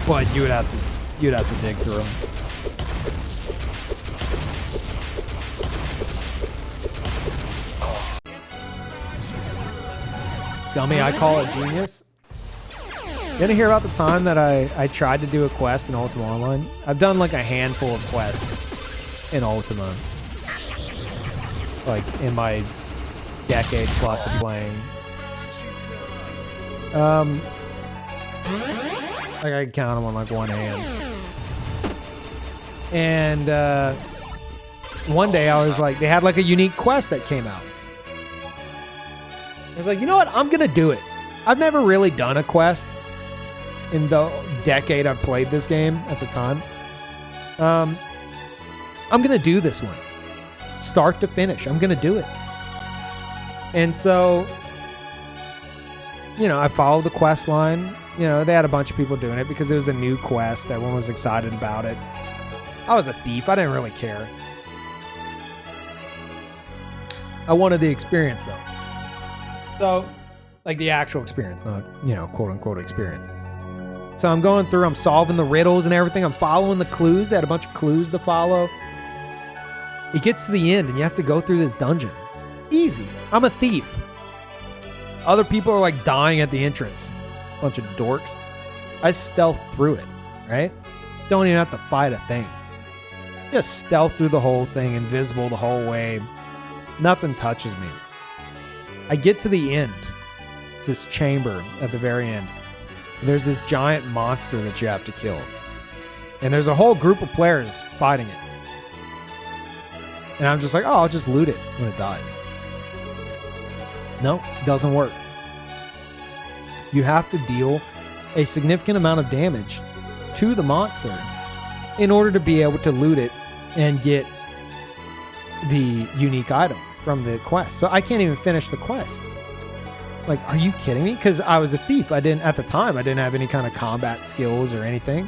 But you'd have to dig through them. Scummy, I call it genius. Didn't hear about the time that I tried to do a quest in Ultima Online? I've done like a handful of quests in Ultima. Like in my decade plus of playing. Like I can count them on like one hand. And one day I was like, they had like a unique quest that came out. I was like, you know what? I'm going to do it. I've never really done a quest in the decade I've played this game at the time. I'm going to do this one. Start to finish. I'm going to do it. And so, you know, I followed the quest line. You know, they had a bunch of people doing it because it was a new quest. Everyone was excited about it. I was a thief. I didn't really care. I wanted the experience, though. So, like the actual experience, not, you know, quote-unquote experience. So I'm going through, I'm solving the riddles and everything. I'm following the clues. They had a bunch of clues to follow. It gets to the end, and you have to go through this dungeon. Easy. I'm a thief. Other people are, like, dying at the entrance. Bunch of dorks. I stealth through it, right? Don't even have to fight a thing. Just stealth through the whole thing, invisible the whole way. Nothing touches me. I get to the end. It's this chamber at the very end. There's this giant monster that you have to kill. And there's a whole group of players fighting it. And I'm just like, oh, I'll just loot it when it dies. No, doesn't work. You have to deal a significant amount of damage to the monster in order to be able to loot it and get the unique item from the quest. So I can't even finish the quest. Like, are you kidding me? Because I was a thief. At the time, I didn't have any kind of combat skills or anything.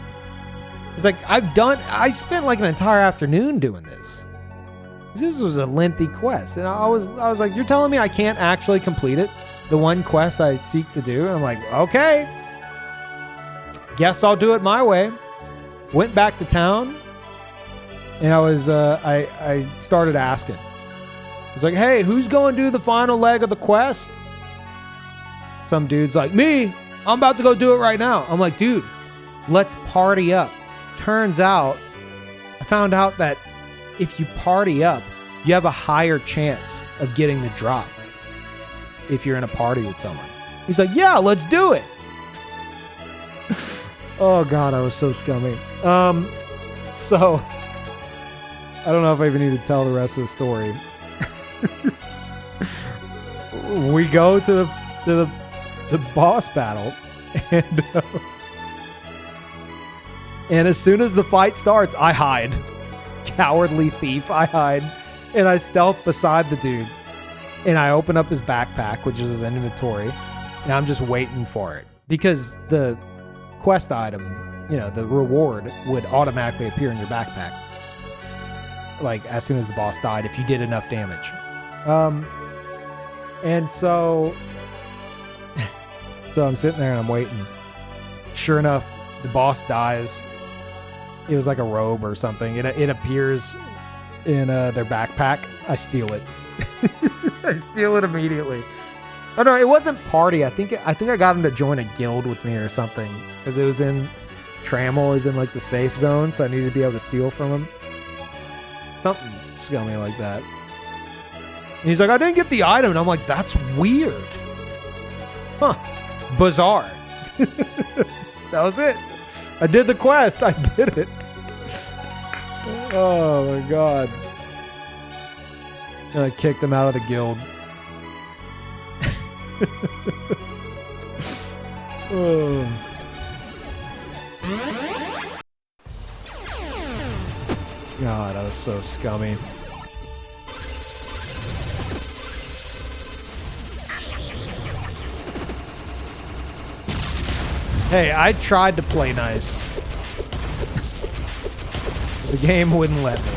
It's like, I spent like an entire afternoon doing this. This was a lengthy quest. And I was like, you're telling me I can't actually complete it? The one quest I seek to do? And I'm like, okay. Guess I'll do it my way. Went back to town. And I started asking. I was like, hey, who's going to do the final leg of the quest? Some dude's like, me, I'm about to go do it right now. I'm like, dude, let's party up. Turns out, I found out that if you party up, you have a higher chance of getting the drop if you're in a party with someone. He's like, yeah, let's do it. Oh, God, I was so scummy. So, I don't know if I even need to tell the rest of the story. We go to the boss battle, and as soon as the fight starts, I hide. Cowardly thief, I hide, and I stealth beside the dude, and I open up his backpack, which is his inventory, and I'm just waiting for it because the quest item, you know, the reward would automatically appear in your backpack, like as soon as the boss died if you did enough damage. And so I'm sitting there and I'm waiting. Sure enough, the boss dies. It was like a robe or something. It appears in their backpack. I steal it. I steal it immediately. Oh no, it wasn't party. I think I got him to join a guild with me or something because it was in Trammel is in like the safe zone, so I needed to be able to steal from him. Something scummy like that. And he's like, I didn't get the item. And I'm like, that's weird. Huh. Bizarre. That was it. I did the quest. I did it. Oh, my God. And I kicked him out of the guild. Oh. is so scummy. Hey, I tried to play nice. The game wouldn't let me.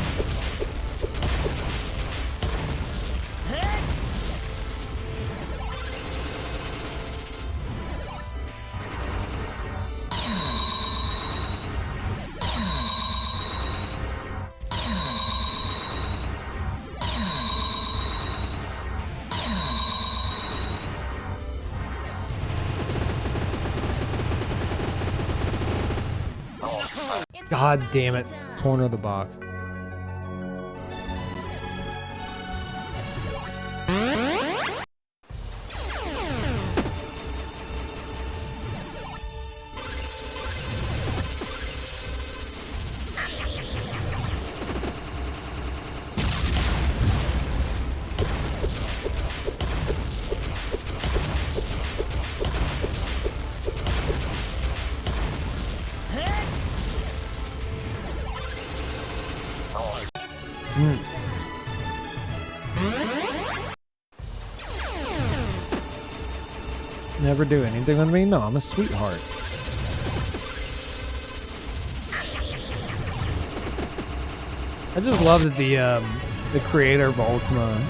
God damn it. Corner of the box. Never do anything with me? No, I'm a sweetheart. I just love that the creator of Ultima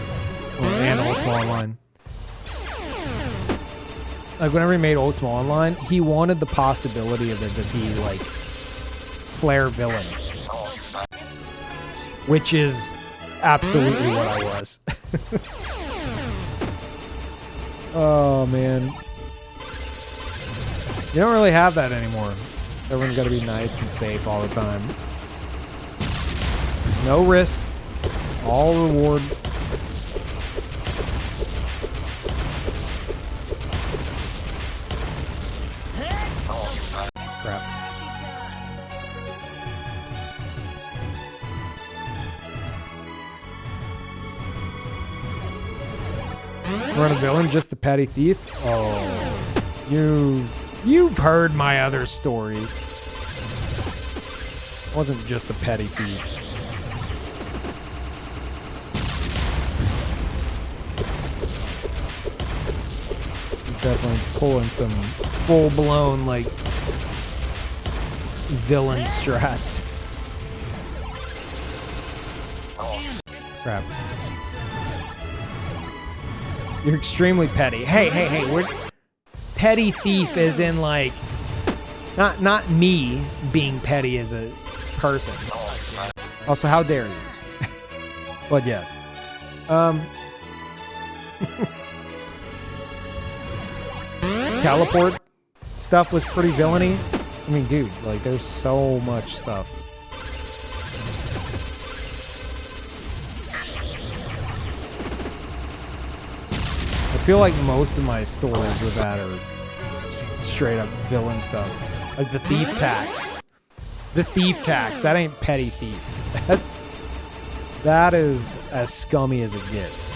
and Ultima Online, like whenever he made Ultima Online, he wanted the possibility of there to be like player villains, which is absolutely what I was. Oh man. You don't really have that anymore. Everyone's got to be nice and safe all the time. No risk. All reward. Crap. Run a villain, just the petty thief? Oh, you've heard my other stories. Wasn't just the petty thief. He's definitely pulling some full-blown, like, villain strats. Crap. You're extremely petty. Hey, we're... Petty thief is in, like... Not me being petty as a person. Also, how dare you? But yes. Teleport stuff was pretty villainy. I mean, dude, like, there's so much stuff. I feel like most of my stories with that are straight up villain stuff. Like the thief tax. The thief tax. That ain't petty thief. That is as scummy as it gets.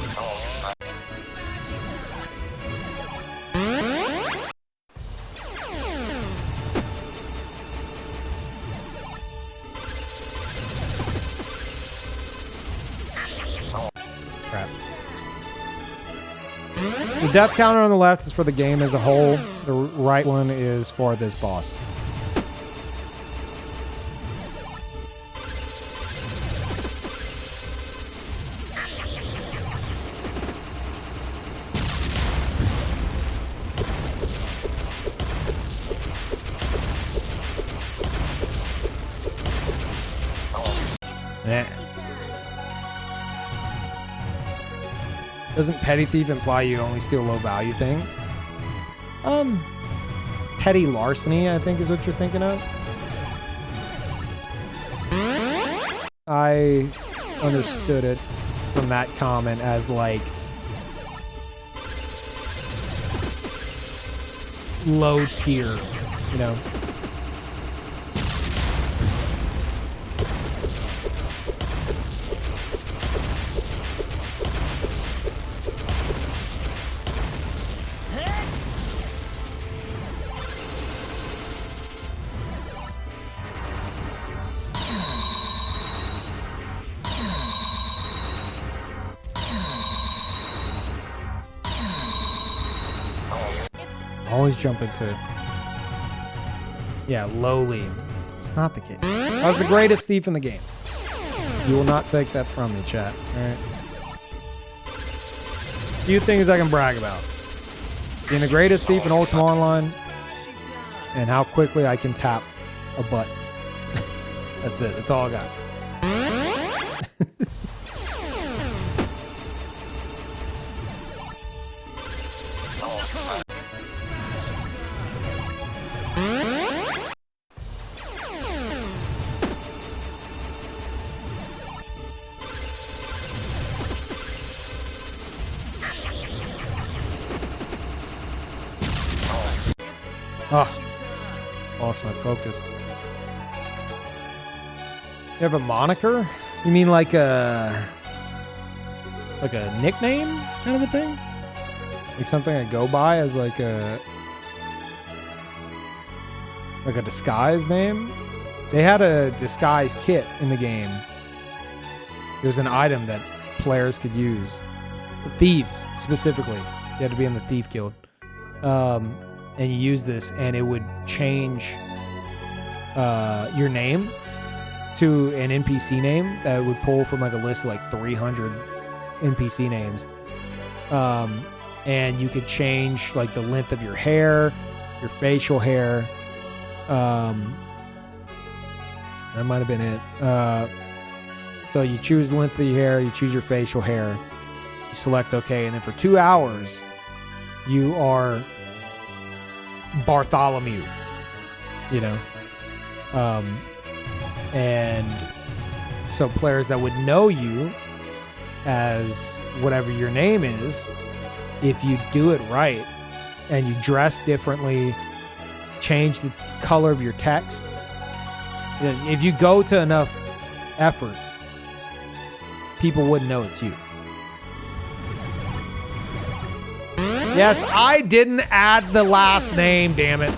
Crap. The death counter on the left is for the game as a whole. The right one is for this boss. Doesn't petty thief imply you only steal low value things? Petty larceny, I think is what you're thinking of. I understood it from that comment as like low tier, you know. Always jump into... Yeah, lowly. It's not the case. I was the greatest thief in the game. You will not take that from me, chat. Alright. Few things I can brag about. Being the greatest thief in Ultima Online, and how quickly I can tap a button. That's it. That's all I got. Lost my focus. You have a moniker? You mean like a nickname kind of a thing? Like something I go by as like a disguise name? They had a disguise kit in the game. It was an item that players could use. Thieves, specifically. You had to be in the Thief Guild. And you use this, and it would change your name to an NPC name that would pull from like a list of like 300 NPC names. And you could change like the length of your hair, your facial hair. That might have been it. So you choose the length of your hair, you choose your facial hair, you select OK, and then for 2 hours, you are Bartholomew, you know? And so players that would know you as whatever your name is, if you do it right and you dress differently, change the color of your text, if you go to enough effort, people wouldn't know it's you. Yes, I didn't add the last name, damn it.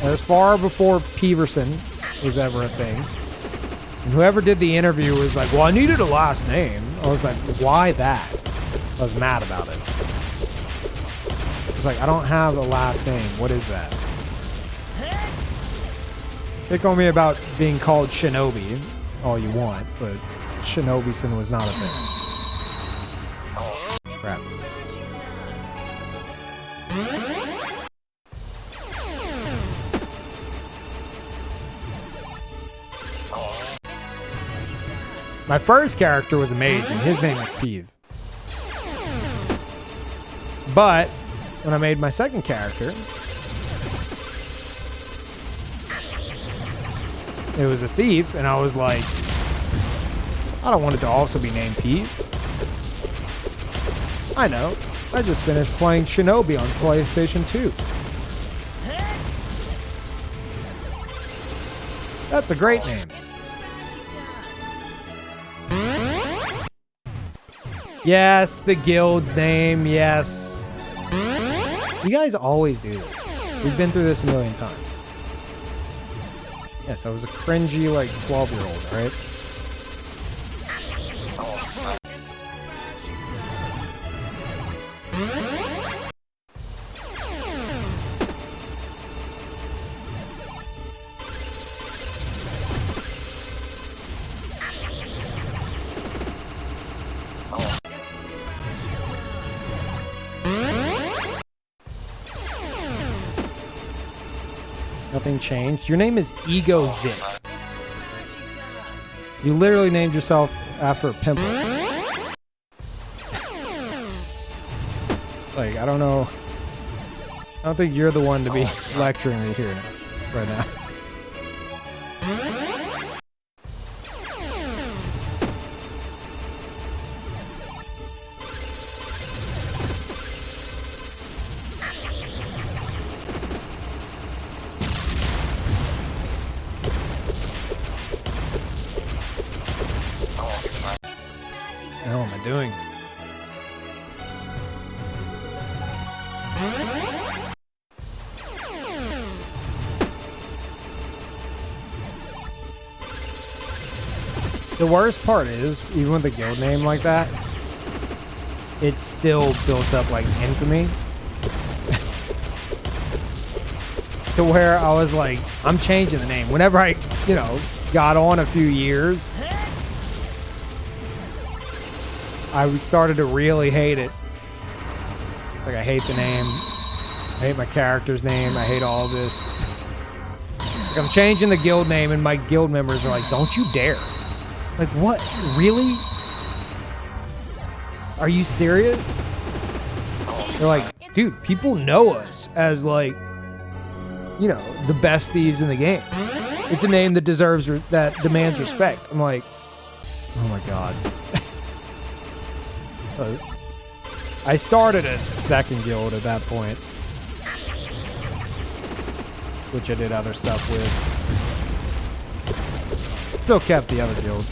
That was far before Peverson was ever a thing. And whoever did the interview was like, well, I needed a last name. I was like, why that? I was mad about it. I was like, I don't have a last name. What is that? Pick on me about being called Shinobi all you want, but Shinobi-san was not a thing. Crap. My first character was a mage, and his name was Peeve. But when I made my second character, it was a thief, and I was like, I don't want it to also be named Peeve. I know. I just finished playing Shinobi on PlayStation 2. That's a great name. Yes, the guild's name, yes. You guys always do this. We've been through this a million times. Yes, I was a cringy, like, 12-year-old, right? Nothing changed. Your name is Ego Zit. You literally named yourself after a pimple. Like, I don't know. I don't think you're the one to be lecturing me here right now. What the hell am I doing? The worst part is, even with a guild name like that, it's still built up like infamy. To where I was like, I'm changing the name. Whenever I, got on a few years, I started to really hate it. Like, I hate the name. I hate my character's name. I hate all of this. Like, I'm changing the guild name, and my guild members are like, don't you dare. Like, what? Really? Are you serious? They're like, dude, people know us as, like, the best thieves in the game. It's a name that demands respect. I'm like, oh my god. So, I started a second guild at that point, which I did other stuff with. Still kept the other guild.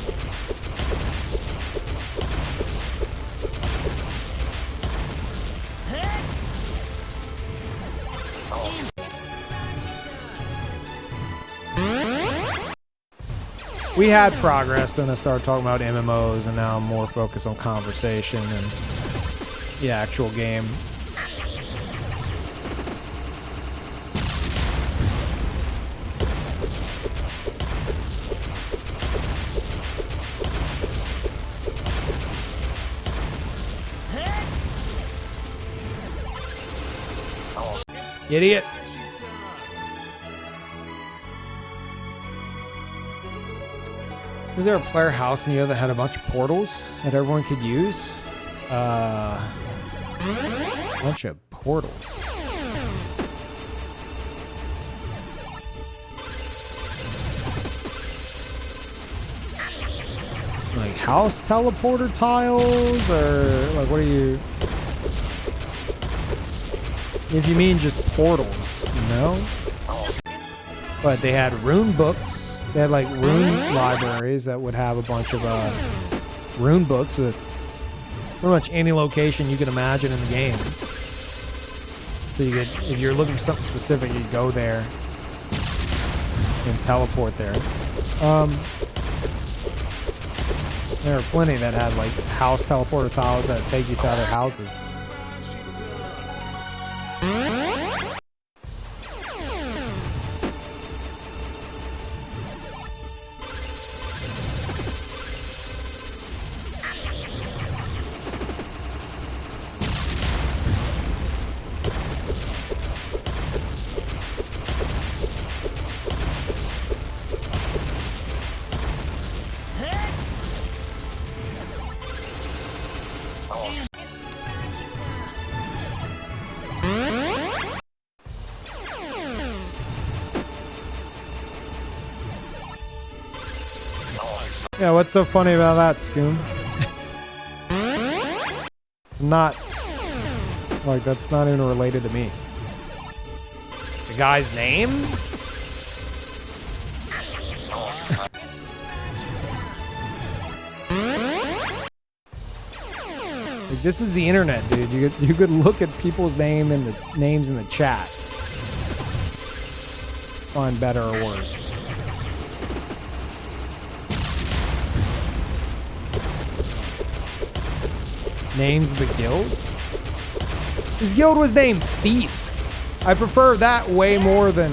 We had progress, then I started talking about MMOs, and now I'm more focused on conversation and the actual game. Idiot. Was there a player house in the other that had a bunch of portals that everyone could use? A bunch of portals. Like house teleporter tiles, or like what are you? If you mean just portals, no. But they had rune books. They had like rune libraries that would have a bunch of rune books with pretty much any location you can imagine in the game. So you could, if you're looking for something specific, you go there and teleport there. There are plenty that had like house teleporter tiles that take you to other houses. Yeah, what's so funny about that, Scoom? Not, like, that's not even related to me. The guy's name? Like, this is the internet, dude. You could look at people's names in the chat. Find better or worse. Names of the guilds? His guild was named Thief. I prefer that way more than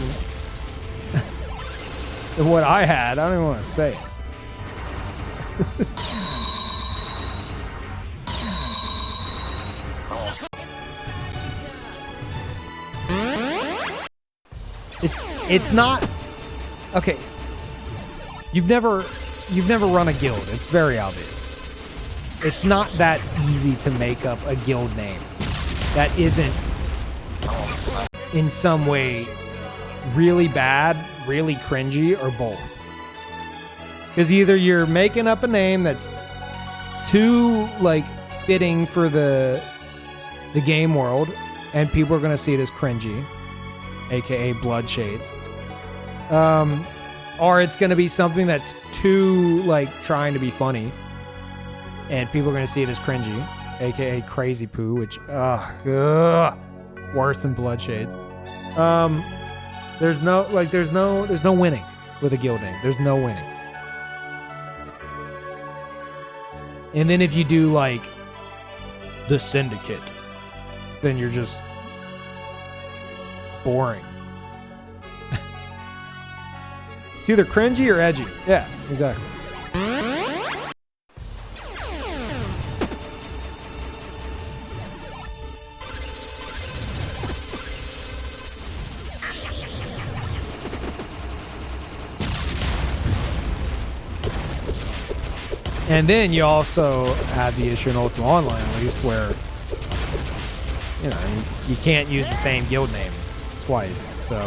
what I had. I don't even want to say it. It's not okay. You've never run a guild. It's very obvious. It's not that easy to make up a guild name that isn't in some way really bad, really cringy, or both. Because either you're making up a name that's too like fitting for the game world, and people are going to see it as cringy, aka blood shades, or it's going to be something that's too like trying to be funny, and people are going to see it as cringy, aka crazy poo, which worse than blood shades. There's no winning with a guild name. There's no winning. And then if you do like the Syndicate, then you're just boring. It's either cringy or edgy. Yeah, exactly. And then you also have the issue in Ultima Online, at least, where you can't use the same guild name twice. So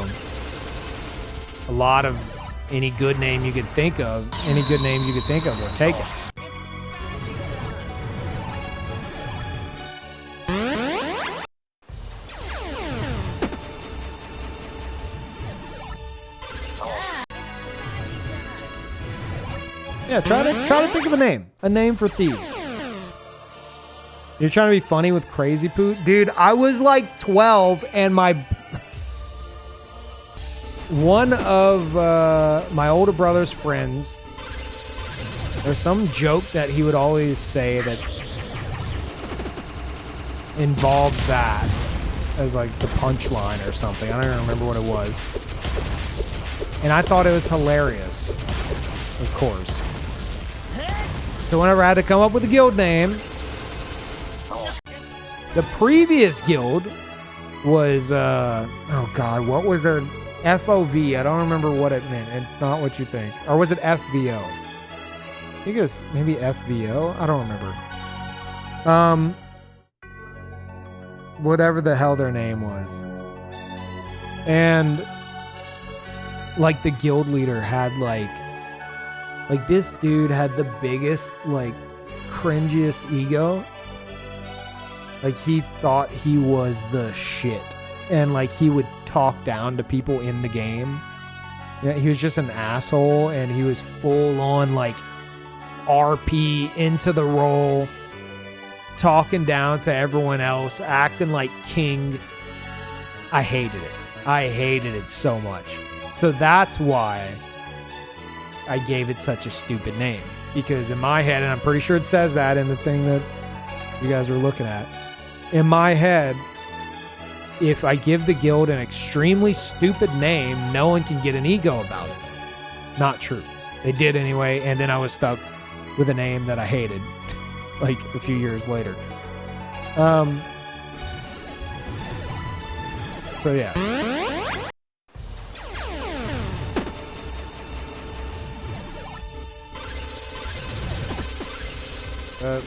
a lot of any good names you could think of were taken. Yeah, try to think of a name for thieves. You're trying to be funny with Crazy Poo? Dude, I was like 12 and one of my older brother's friends, there's some joke that he would always say that involved that as like the punchline or something. I don't even remember what it was. And I thought it was hilarious, of course. So whenever I had to come up with a guild name, the previous guild was, oh God, what was their FOV? I don't remember what it meant. It's not what you think. Or was it FVO? I think it was maybe FVO. I don't remember. Whatever the hell their name was. And like the guild leader had like this dude had the biggest, like, cringiest ego. Like, he thought he was the shit. And, like, he would talk down to people in the game. Yeah, he was just an asshole, and he was full on, like, RP into the role, talking down to everyone else, acting like king. I hated it. I hated it so much. So that's why I gave it such a stupid name, because in my head, and I'm pretty sure it says that in the thing that you guys are looking at, in my head, if I give the guild an extremely stupid name, no one can get an ego about it. Not true. They did anyway, and then I was stuck with a name that I hated like a few years later. So yeah.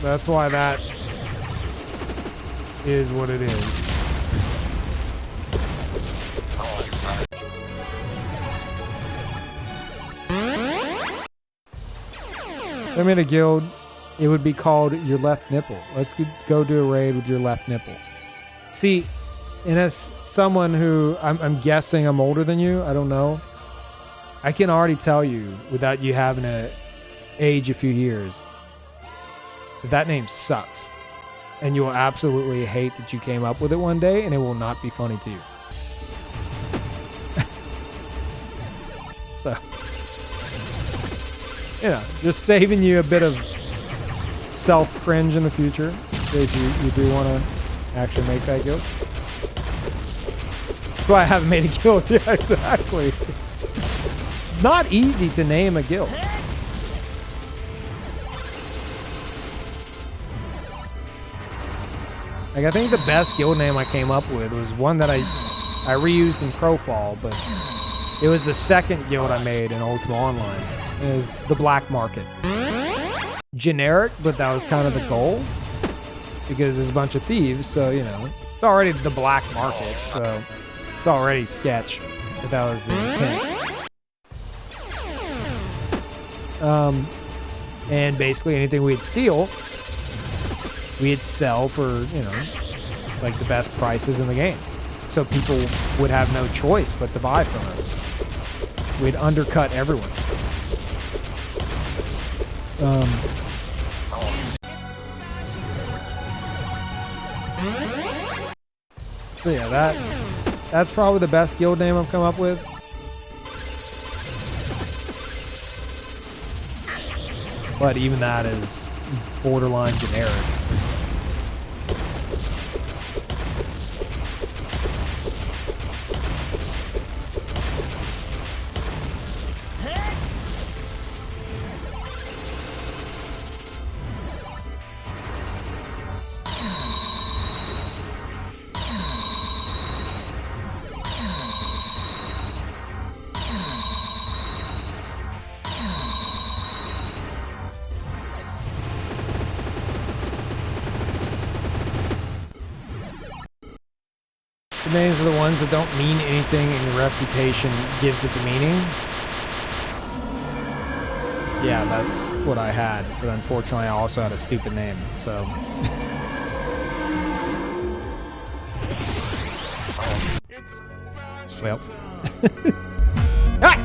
That's why that is what it is. If I made a guild, it would be called Your Left Nipple. Let's go do a raid with Your Left Nipple. See, and as someone who, I'm guessing I'm older than you, I don't know. I can already tell you, without you having to age a few years, that name sucks, and you will absolutely hate that you came up with it one day, and it will not be funny to you. So, just saving you a bit of self-cringe in the future, if you do want to actually make that guild. That's why I haven't made a guild. Yeah, exactly. It's not easy to name a guild. Like, I think the best guild name I came up with was one that I reused in Crowfall, but it was the second guild I made in Ultima Online. It was the Black Market. Generic, but that was kind of the goal, because there's a bunch of thieves, so, it's already the Black Market, so it's already sketch, but that was the intent. And basically anything we'd steal, we'd sell for, like the best prices in the game. So people would have no choice but to buy from us. We'd undercut everyone. So yeah, that's probably the best guild name I've come up with. But even that is borderline generic. The names are the ones that don't mean anything and your reputation gives it the meaning. Yeah, that's what I had. But unfortunately, I also had a stupid name, so... Well. Ah!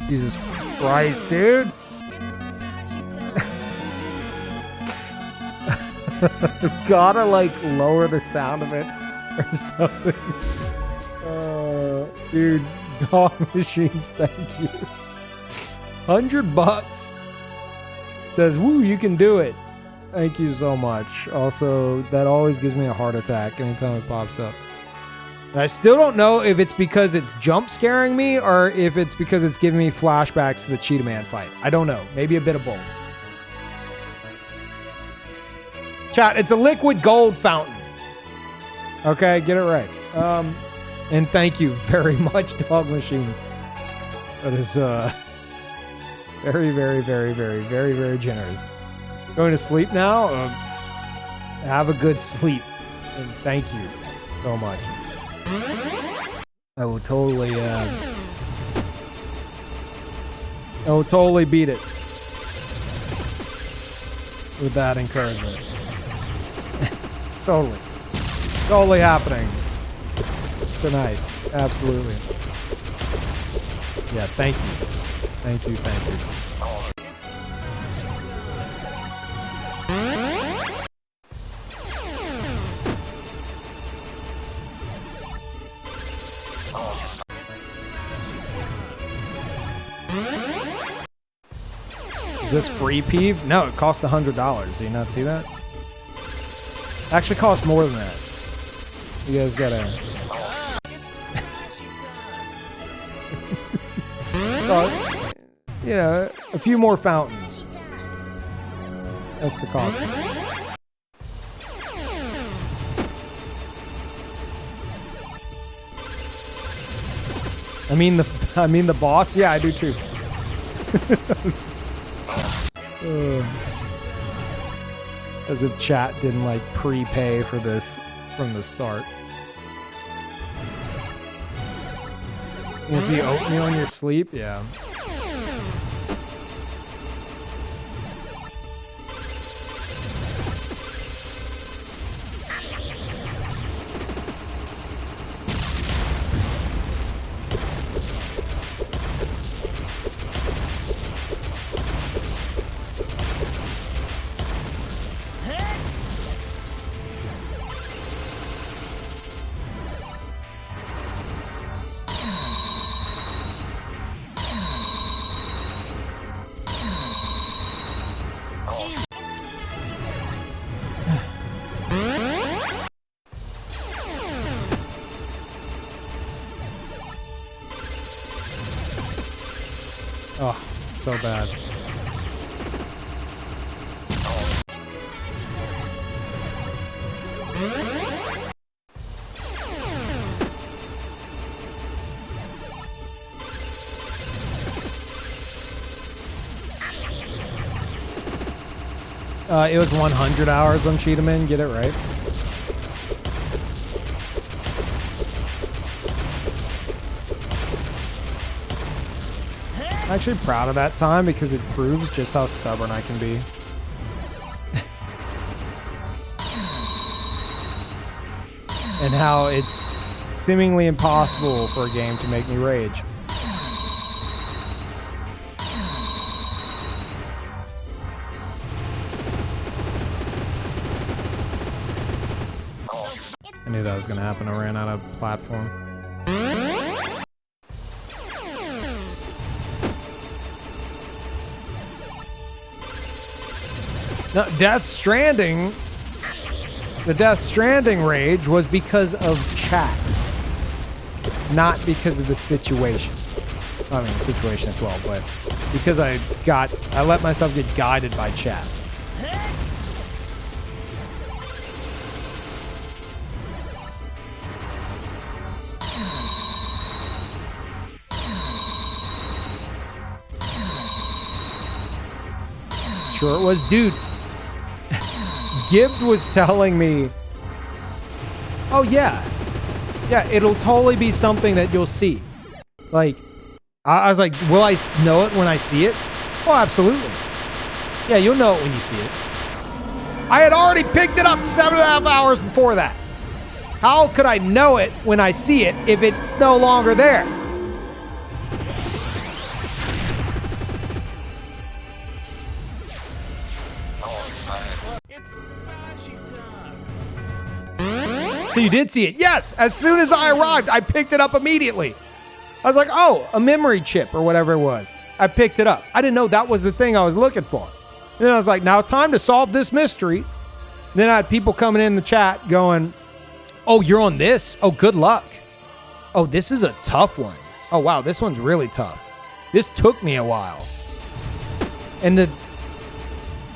Jesus Christ, dude! Gotta like lower the sound of it or something. Dude, Dog Machines, thank you. $100 says, woo, you can do it. Thank you so much. Also, that always gives me a heart attack anytime it pops up. And I still don't know if it's because it's jump scaring me or if it's because it's giving me flashbacks to the Cheetah Man fight. I don't know. Maybe a bit of both. Chat, it's a liquid gold fountain. Okay, get it right. And thank you very much, Dog Machines. That is very, very, very, very, very, very generous. Going to sleep now? Have a good sleep. And thank you so much. I will totally beat it with that encouragement. Totally happening tonight. Absolutely. Yeah, thank you. Thank you. Is this free, Peeve? No, it cost $100. Do you not see that? Actually cost more than that. You guys gotta... you know, a few more fountains. That's the cost. I mean the boss? Yeah, I do too. As if chat didn't like prepay for this from the start. You see oatmeal in your sleep? Yeah. Oh, so bad. It was 100 hours on Cheetah Man, get it right. I'm actually proud of that time because it proves just how stubborn I can be. And how it's seemingly impossible for a game to make me rage. I knew that was going to happen. I ran out of platform. No, Death Stranding, the Death Stranding rage was because of chat, not because of the situation. I mean, the situation as well, but because I let myself get guided by chat. Sure it was, dude. Gibbs was telling me Oh, yeah. Yeah, it'll totally be something that you'll see. Like, I was like, will I know it when I see it? Oh, absolutely. Yeah, you'll know it when you see it. I had already picked it up 7.5 hours before that. How could I know it when I see it if it's no longer there? It's Boshy time. So you did see it. Yes, as soon as I arrived, I picked it up immediately. I was like, oh, a memory chip or whatever it was. I picked it up. I didn't know that was the thing I was looking for. And then I was like, now time to solve this mystery. Then I had people coming in the chat going, oh, you're on this? Oh, good luck. Oh, this is a tough one. Oh, wow, this one's really tough. This took me a while. And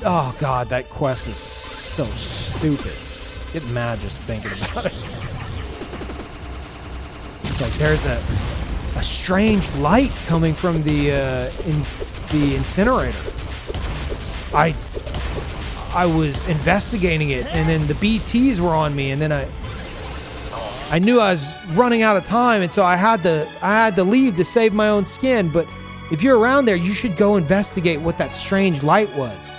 oh, God, that quest is so stupid. Get mad just thinking about it. It's like there's a strange light coming from the incinerator. I was investigating it, and then the BTs were on me, and then I knew I was running out of time, and so I had to leave to save my own skin. But if you're around there, you should go investigate what that strange light was.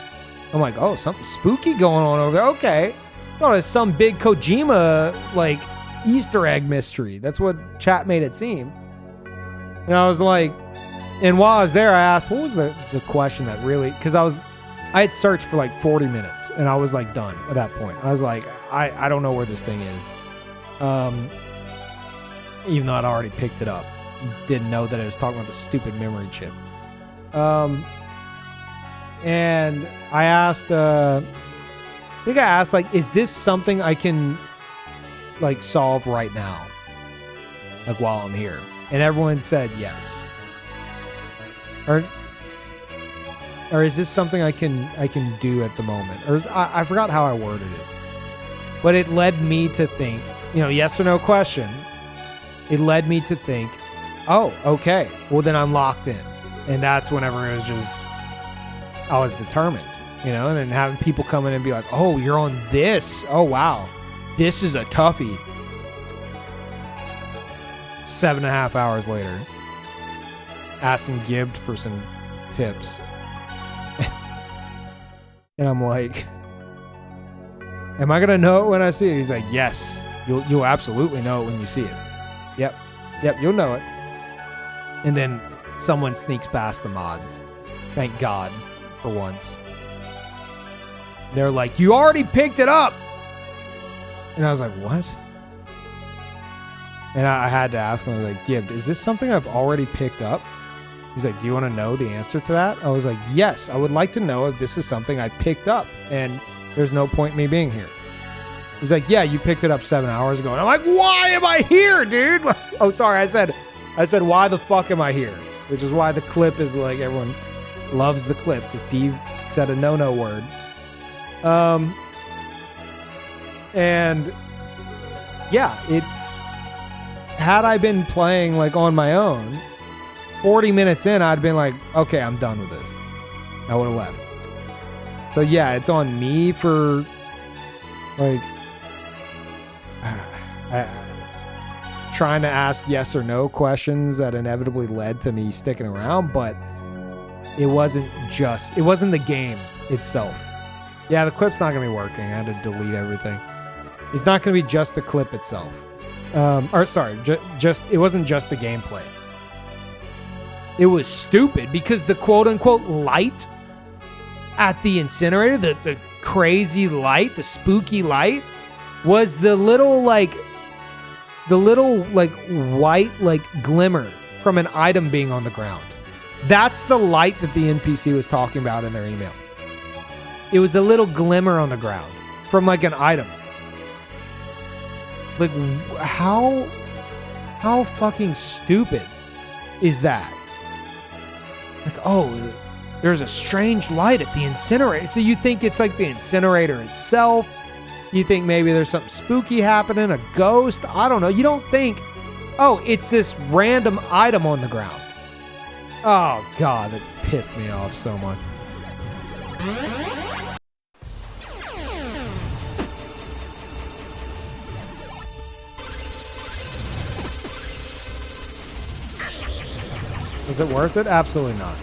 I'm like, oh, something spooky going on over there. Okay. Thought it was some big Kojima, like, Easter egg mystery. That's what chat made it seem. And I was like, and while I was there, I asked, what was the question that really, because I had searched for like 40 minutes, and I was like done at that point. I was like, I don't know where this thing is. Even though I'd already picked it up. Didn't know that it was talking about the stupid memory chip. And I asked, I think I asked, like, is this something I can, like, solve right now? Like, while I'm here. And everyone said yes. Or is this something I can do at the moment? Or I forgot how I worded it. But it led me to think, yes or no question. It led me to think, oh, okay. Well, then I'm locked in. And that's whenever it was just, I was determined, and then having people come in and be like, oh, you're on this. Oh, wow. This is a toughie. 7.5 hours later, asking Gibbed for some tips. And I'm like, am I going to know it when I see it? He's like, yes, you'll absolutely know it when you see it. Yep, you'll know it. And then someone sneaks past the mods. Thank God, for once. They're like, you already picked it up. And I was like, what? And I had to ask him, I was like, Gibbed, is this something I've already picked up? He's like, do you want to know the answer to that? I was like, yes, I would like to know if this is something I picked up and there's no point in me being here. He's like, yeah, you picked it up 7 hours ago. And I'm like, why am I here, dude? Oh, sorry, I said, why the fuck am I here? Which is why the clip is like, everyone loves the clip because Peeve said a no-no word. And yeah, had I been playing like on my own, 40 minutes in, I'd been like, okay, I'm done with this. I would have left. So yeah, it's on me for like trying to ask yes or no questions that inevitably led to me sticking around, but it wasn't the game itself. Yeah, the clip's not going to be working. I had to delete everything. It's not going to be just the clip itself. It wasn't just the gameplay. It was stupid because the quote-unquote light at the incinerator, the crazy light, the spooky light, was the little white glimmer from an item being on the ground. That's the light that the NPC was talking about in their email. It was a little glimmer on the ground from like an item. Like, how fucking stupid is that? Like, oh, there's a strange light at the incinerator. So you think it's like the incinerator itself? You think maybe there's something spooky happening, a ghost? I don't know. You don't think, oh, it's this random item on the ground. Oh, God, it pissed me off so much. Is it worth it? Absolutely not.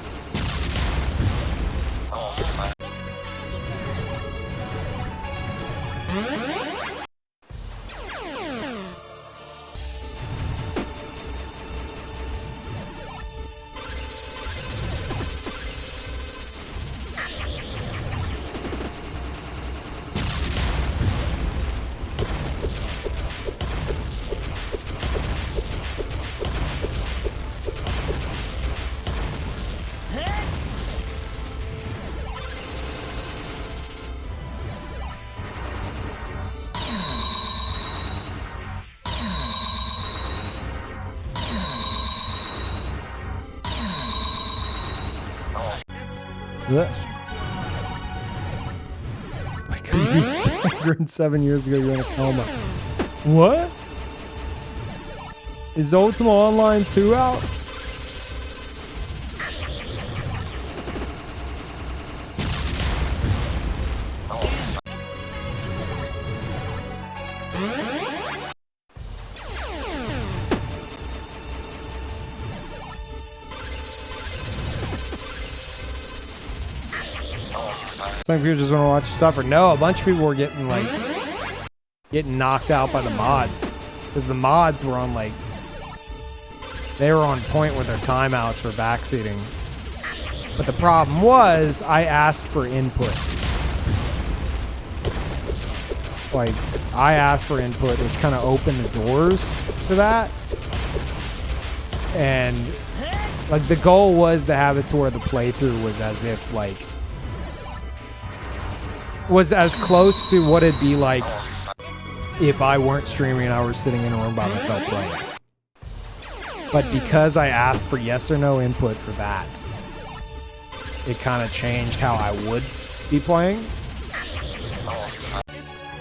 I couldn't beat 107 years ago. You're in a coma. What? Is Ultima Online 2 out? Some people just want to watch you suffer. No, a bunch of people were getting knocked out by the mods because the mods were on they were on point with their timeouts for backseating. But the problem was I asked for input. I asked for input, which kind of opened the doors to that. And the goal was to have it to where the playthrough was as if was as close to what it'd be like if I weren't streaming and I was sitting in a room by myself playing. But because I asked for yes or no input for that, it kind of changed how I would be playing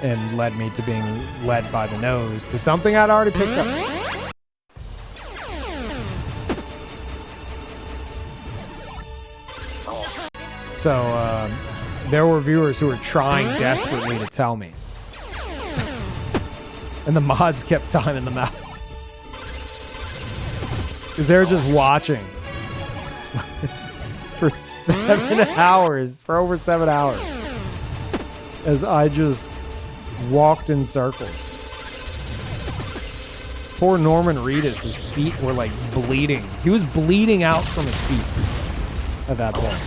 and led me to being led by the nose to something I'd already picked up. So, there were viewers who were trying desperately to tell me. And the mods kept timing them out. Because they were just watching. For 7 hours. For over 7 hours. As I just walked in circles. Poor Norman Reedus, his feet were bleeding. He was bleeding out from his feet at that point.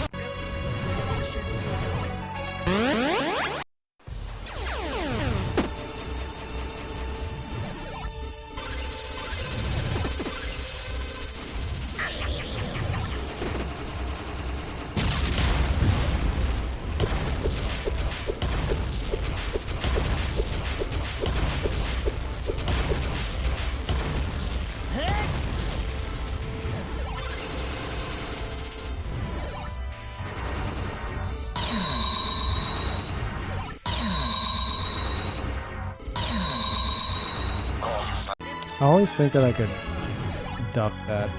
I always think that I could duck that.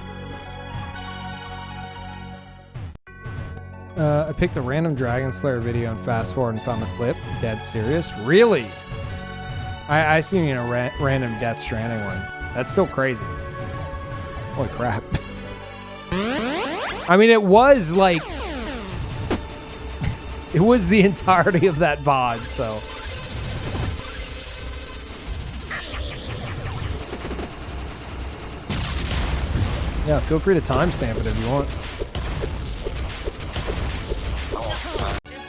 I picked a random Dragon Slayer video and fast forward and found the clip. Dead serious? Really? I seen a random Death Stranding one. That's still crazy. Holy crap. I mean, it was it was the entirety of that VOD, so. Yeah, feel free to timestamp it if you want.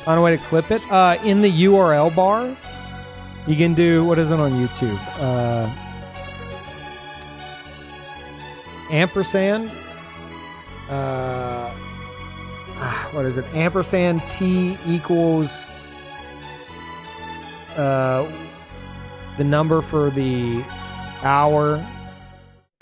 Find a way to clip it. In the URL bar, you can do, what is it on YouTube? Ampersand. What is it? Ampersand T equals the number for the hour,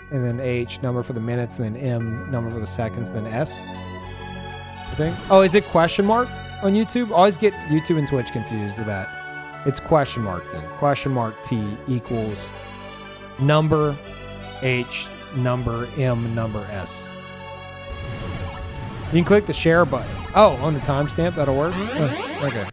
and then H, number for the minutes, and then M, number for the seconds, then S, I think. Oh, is it question mark on YouTube? I always get YouTube and Twitch confused with that. It's question mark then. Question mark T equals number H, number M, number S. You can click the share button. Oh, on the timestamp, that'll work? Oh, okay.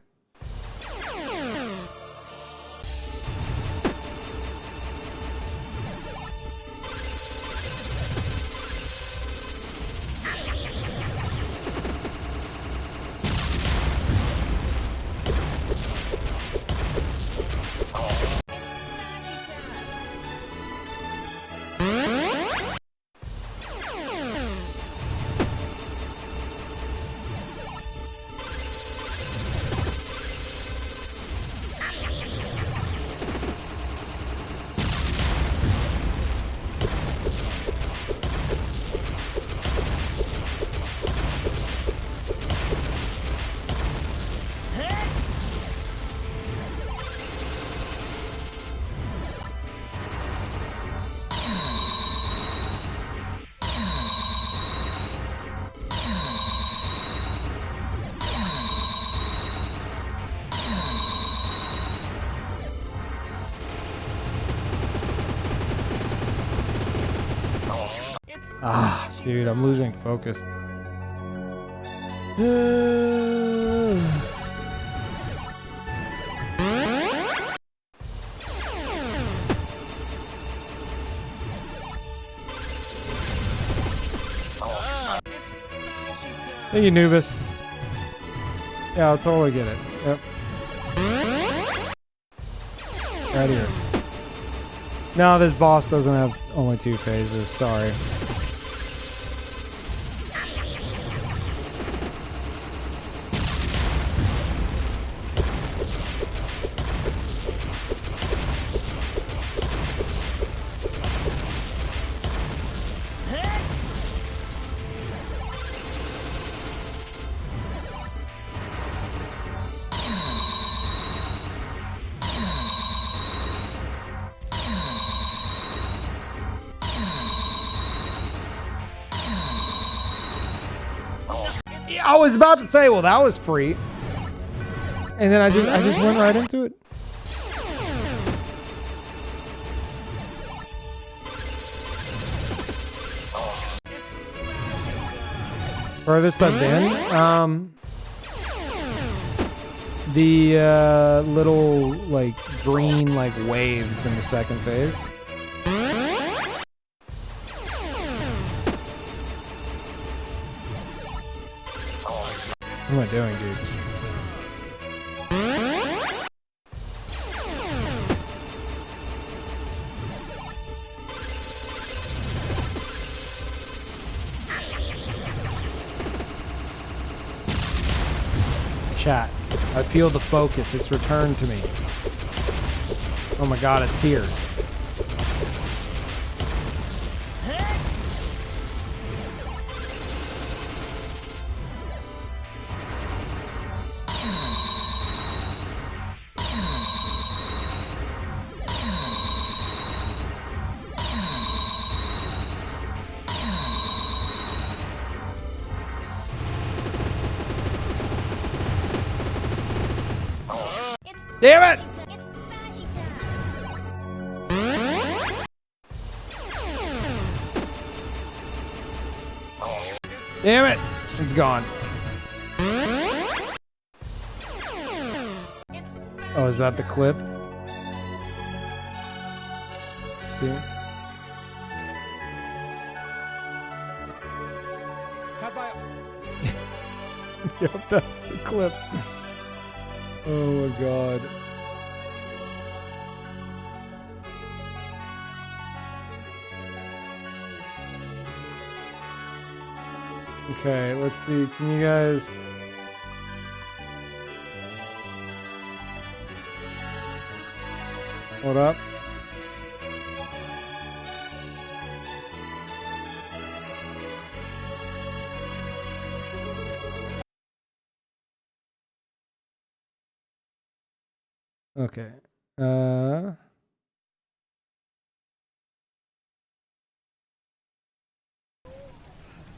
Ah, dude, I'm losing focus. Thank you, Nubis. Yeah, I'll totally get it. Yep. Right here. No, this boss doesn't have only 2 phases. Sorry. I was about to say, well, that was free, and then I just went right into it. Furthest I've been, the little like green like waves in the second phase. What am I doing, dude? Chat. I feel the focus. It's returned to me. Oh my god, it's here. Damn it! Damn it! It's gone. Oh, is that the clip? See? Have I? Yep, that's the clip. Oh my god. Okay, let's see. Can you guys... Hold up. Okay.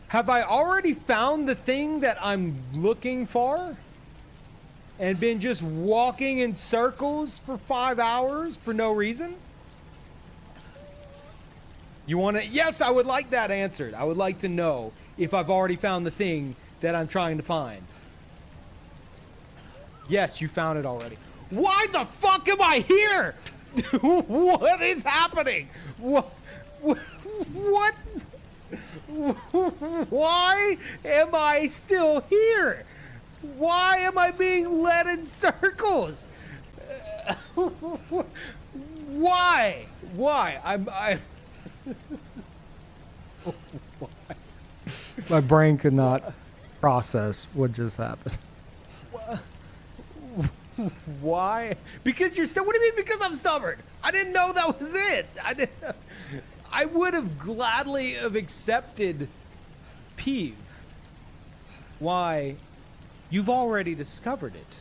Have I already found the thing that I'm looking for? And been just walking in circles for 5 hours for no reason? You want to? Yes, I would like that answered. I would like to know if I've already found the thing that I'm trying to find. Yes, you found it already. Why the fuck am I here? What is happening? What? Why am I still here? Why am I being led in circles? Why? I'm My brain could not process what just happened. Why? Because you're still. What do you mean? Because I'm stubborn? I didn't know that was it. I would have gladly have accepted peeve. Why? You've already discovered it.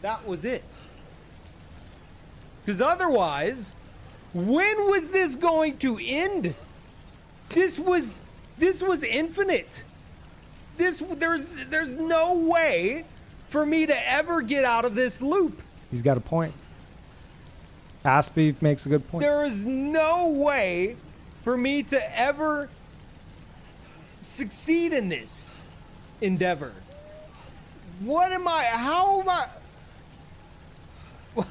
That was it. Because otherwise, when was this going to end? This was infinite. There's no way for me to ever get out of this loop. He's got a point. Aspie makes a good point. There is no way for me to ever succeed in this endeavor. What am I? How am I? What?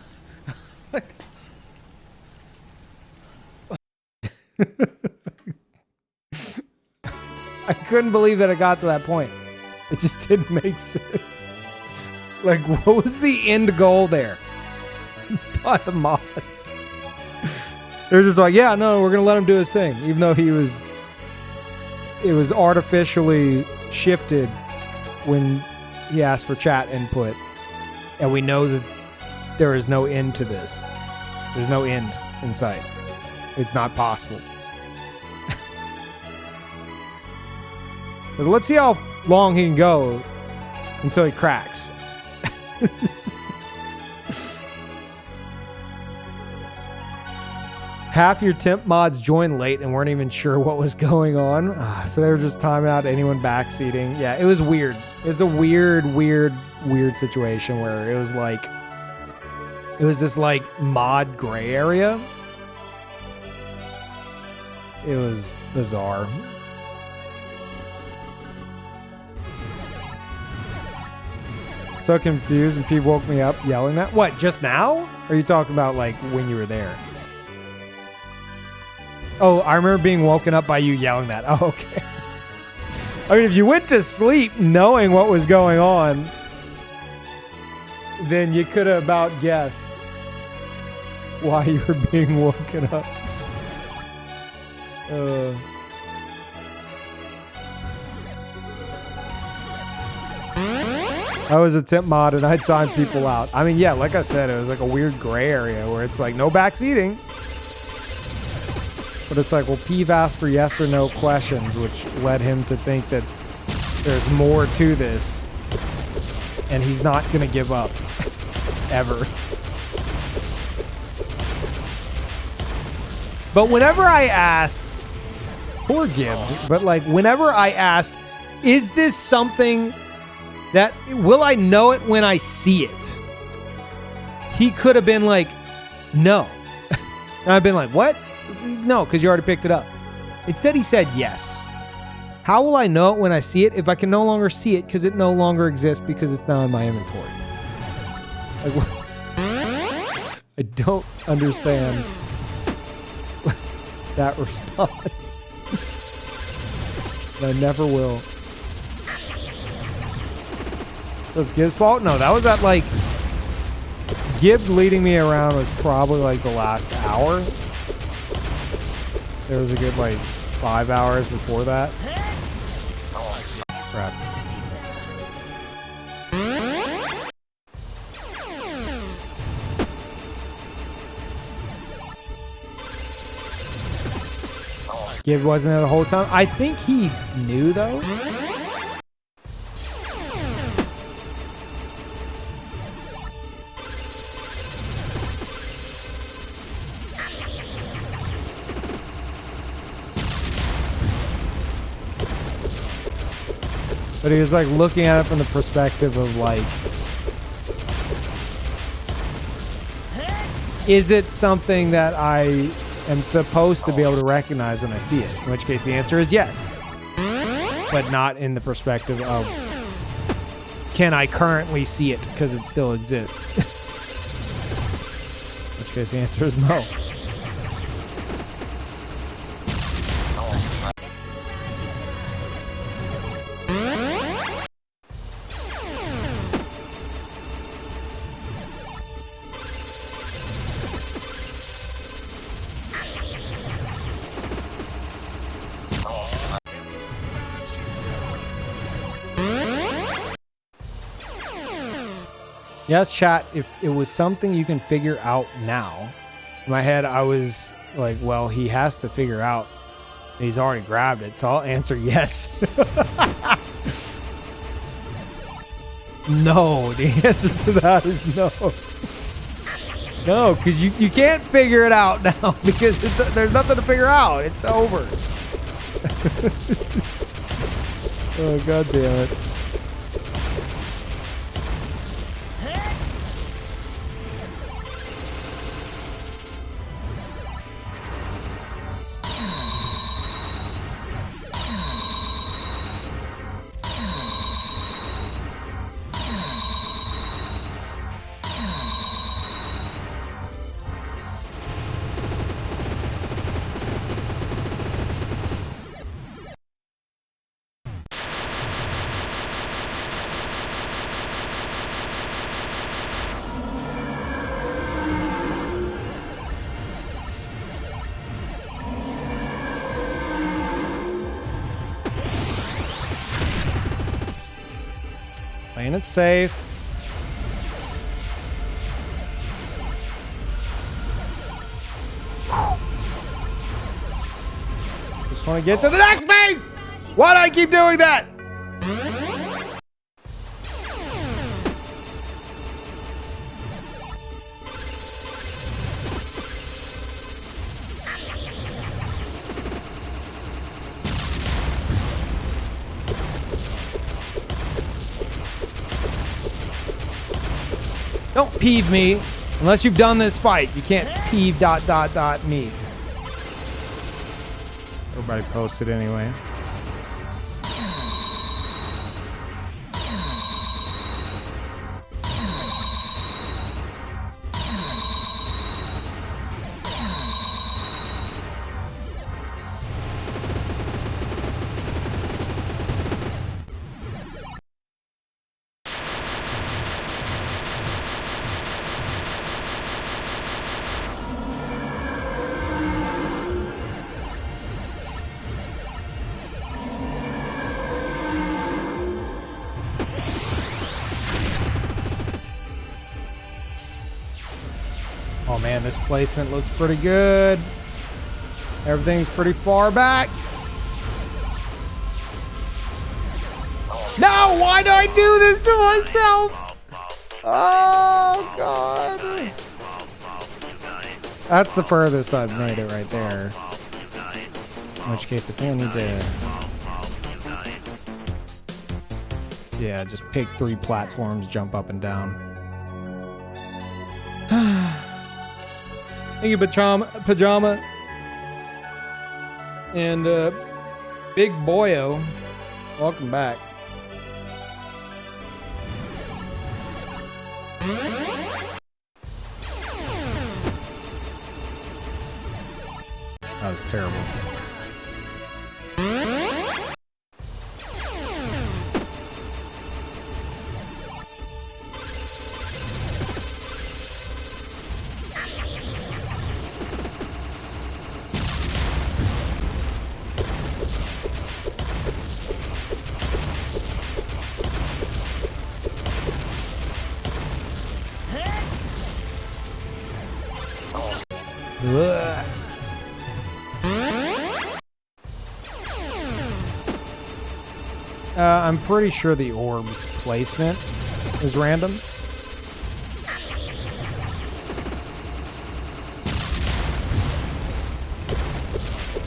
I couldn't believe that it got to that point. It just didn't make sense. Like, what was the end goal there? By the mods. They're just like, yeah, no, we're gonna let him do his thing, even though it was artificially shifted when he asked for chat input, and we know that there is no end to this. There's no end in sight. It's not possible. But let's see how long he can go until he cracks. Half your temp mods joined late and weren't even sure what was going on. So they were just timing out anyone backseating. Yeah, it was weird. It was a weird situation where it was like, it was this like mod gray area. It was bizarre. So confused, and Pete woke me up yelling that. What, just now? Or are you talking about like when you were there? Oh, I remember being woken up by you yelling that. Oh, okay. I mean, if you went to sleep knowing what was going on, then you could have about guessed why you were being woken up. I was a temp mod and I'd sign people out. I mean, yeah, like I said, it was like a weird gray area where it's like no backseating. But it's like, well, Peeve asked for yes or no questions, which led him to think that there's more to this. And he's not going to give up. Ever. But whenever I asked, poor Gib, but like whenever I asked, is this something that, will I know it when I see it? He could have been like, no. And I've been like, what? No, because you already picked it up. Instead, he said yes. How will I know it when I see it if I can no longer see it because it no longer exists because it's now in my inventory? Like, I don't understand that response. I never will. That's Gib's fault? No, that was at like... Gib leading me around was probably like the last hour. There was a good like 5 hours before that. Crap. Gib wasn't there the whole time. I think he knew though. But he was like looking at it from the perspective of like, is it something that I am supposed to be able to recognize when I see it? In which case the answer is yes. But not in the perspective of, can I currently see it because it still exists? In which case the answer is no. Yes, chat, if it was something you can figure out now. In my head, I was like, well, he has to figure out he's already grabbed it, so I'll answer yes. No, the answer to that is no. No, because you can't figure it out now because there's nothing to figure out. It's over. Oh, God damn it. That's safe. Just want to get to the next phase! Why do I keep doing that? Don't peeve me. Unless you've done this fight. You can't peeve ... me. Everybody posted anyway. Oh man, this placement looks pretty good. Everything's pretty far back. No, why do I do this to myself? Oh God. That's the furthest I've made it right there. In which case, if I need to... Yeah, just pick 3 platforms, jump up and down. Thank you, Pajama. And Big Boyo, welcome back. That was terrible. Ugh. I'm pretty sure the orb's placement is random.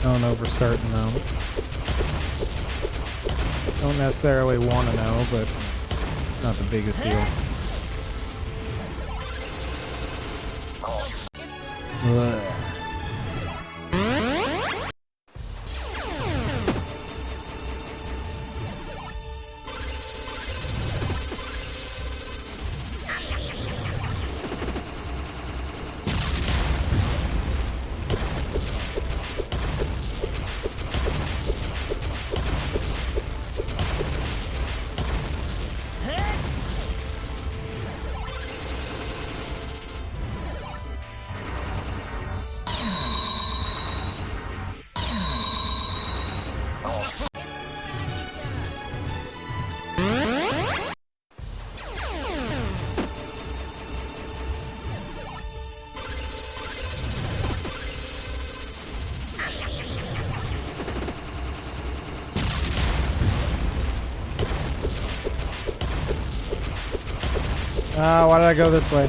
Don't know for certain though. Don't necessarily want to know, but it's not the biggest deal. Ugh. Why did I go this way?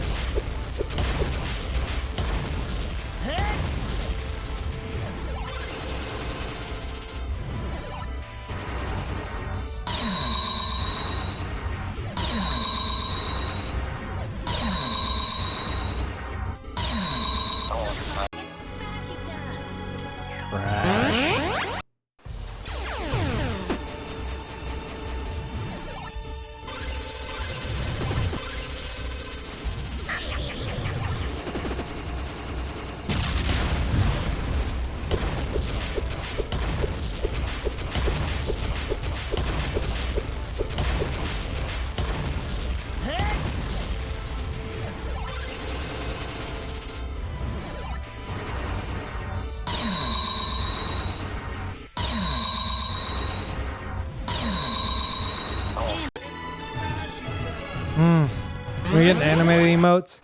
getting animated emotes?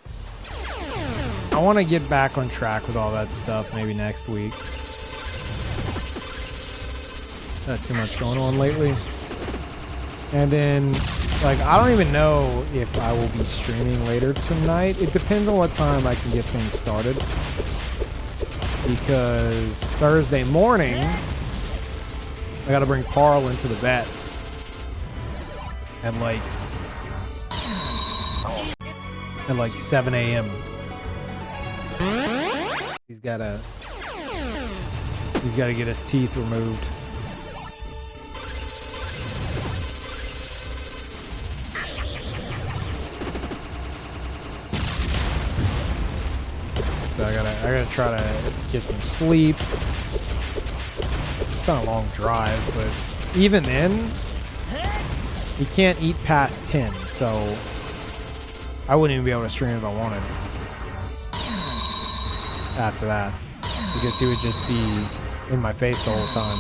I want to get back on track with all that stuff maybe next week. Not too much going on lately. And then, like, I don't even know if I will be streaming later tonight. It depends on what time I can get things started. Because Thursday morning, I gotta bring Parl into the vet. At like 7 a.m. He's gotta get his teeth removed. So I gotta try to get some sleep. It's not a long drive, but even then, you can't eat past 10, so I wouldn't even be able to stream if I wanted after that, because he would just be in my face the whole time.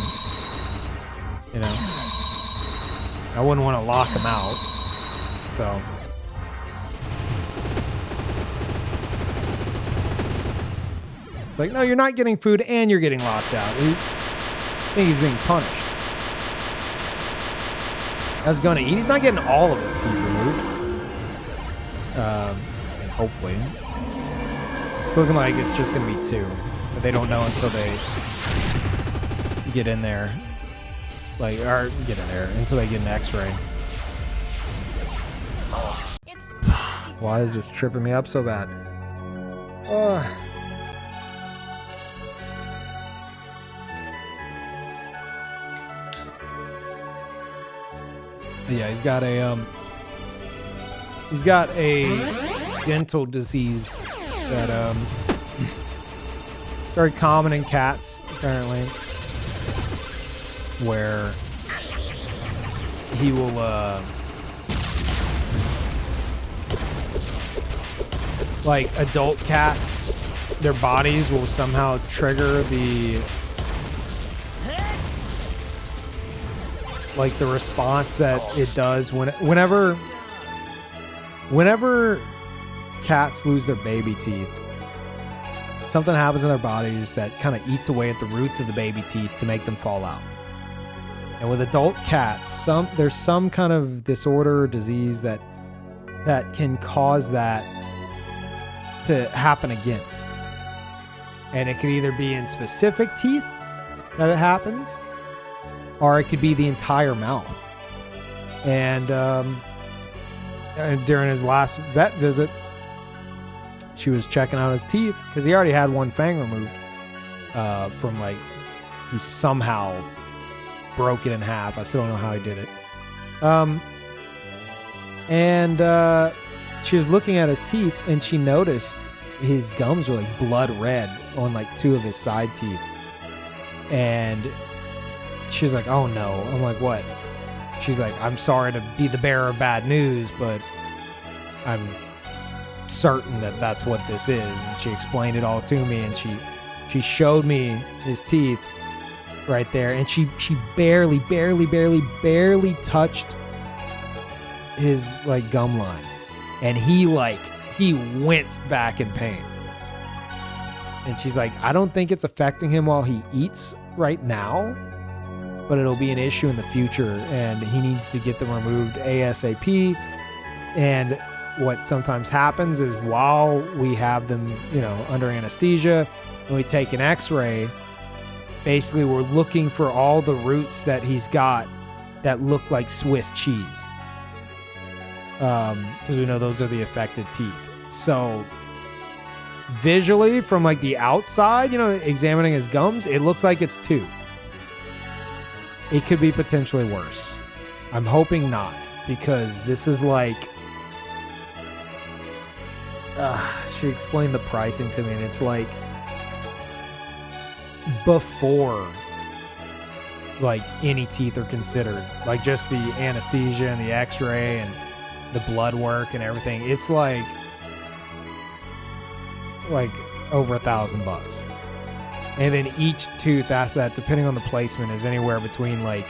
You know, I wouldn't want to lock him out, so. It's like, no, you're not getting food and you're getting locked out. I think he's being punished. That's going to eat. He's not getting all of his teeth removed. And hopefully. It's looking like it's just going to be 2. But they don't know until they get in there. Like, or get in there until they get an x-ray. Why is this tripping me up so bad? Yeah, he's got a dental disease that very common in cats apparently, where he will like adult cats, their bodies will somehow trigger the response that it does whenever cats lose their baby teeth. Something happens in their bodies that kind of eats away at the roots of the baby teeth to make them fall out. And with adult cats, there's some kind of disorder or disease that can cause that to happen again. And it could either be in specific teeth that it happens, or it could be the entire mouth. And during his last vet visit, she was checking out his teeth because he already had one fang removed from he somehow broke it in half. I still don't know how he did it. And she was looking at his teeth and she noticed his gums were blood red on 2 of his side teeth. And she's like, oh no. I'm like, what? She's like, I'm sorry to be the bearer of bad news, but I'm certain that that's what this is. And she explained it all to me, and she showed me his teeth right there, and she barely touched his gum line, and he winced back in pain. And she's like, I don't think it's affecting him while he eats right now, but it'll be an issue in the future, and he needs to get them removed ASAP. And what sometimes happens is while we have them, under anesthesia, and we take an x-ray, basically we're looking for all the roots that he's got that look like Swiss cheese. Because we know those are the affected teeth. So visually from the outside, examining his gums, it looks like it's 2. It could be potentially worse. I'm hoping not, because this is she explained the pricing to me, and it's before any teeth are considered, just the anesthesia and the x-ray and the blood work and everything. It's over $1,000. And then each tooth after that, depending on the placement, is anywhere between I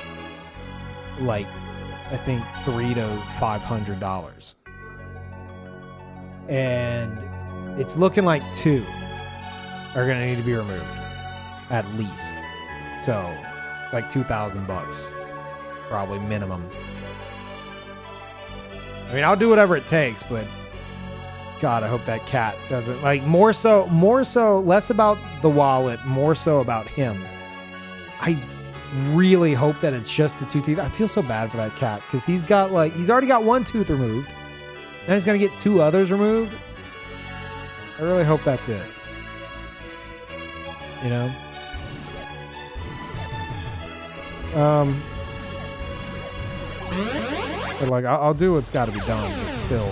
think $300 to $500. and it's looking like 2 are gonna need to be removed, at least. So, like $2,000, probably minimum. I mean, I'll do whatever it takes, but God, I hope that cat doesn't, like, more so, less about the wallet, more so about him. I really hope that it's just the 2 teeth. I feel so bad for that cat because he's already got 1 tooth removed, and he's gonna get 2 others removed. I really hope that's it. You know? But like, I'll do what's got to be done, but still.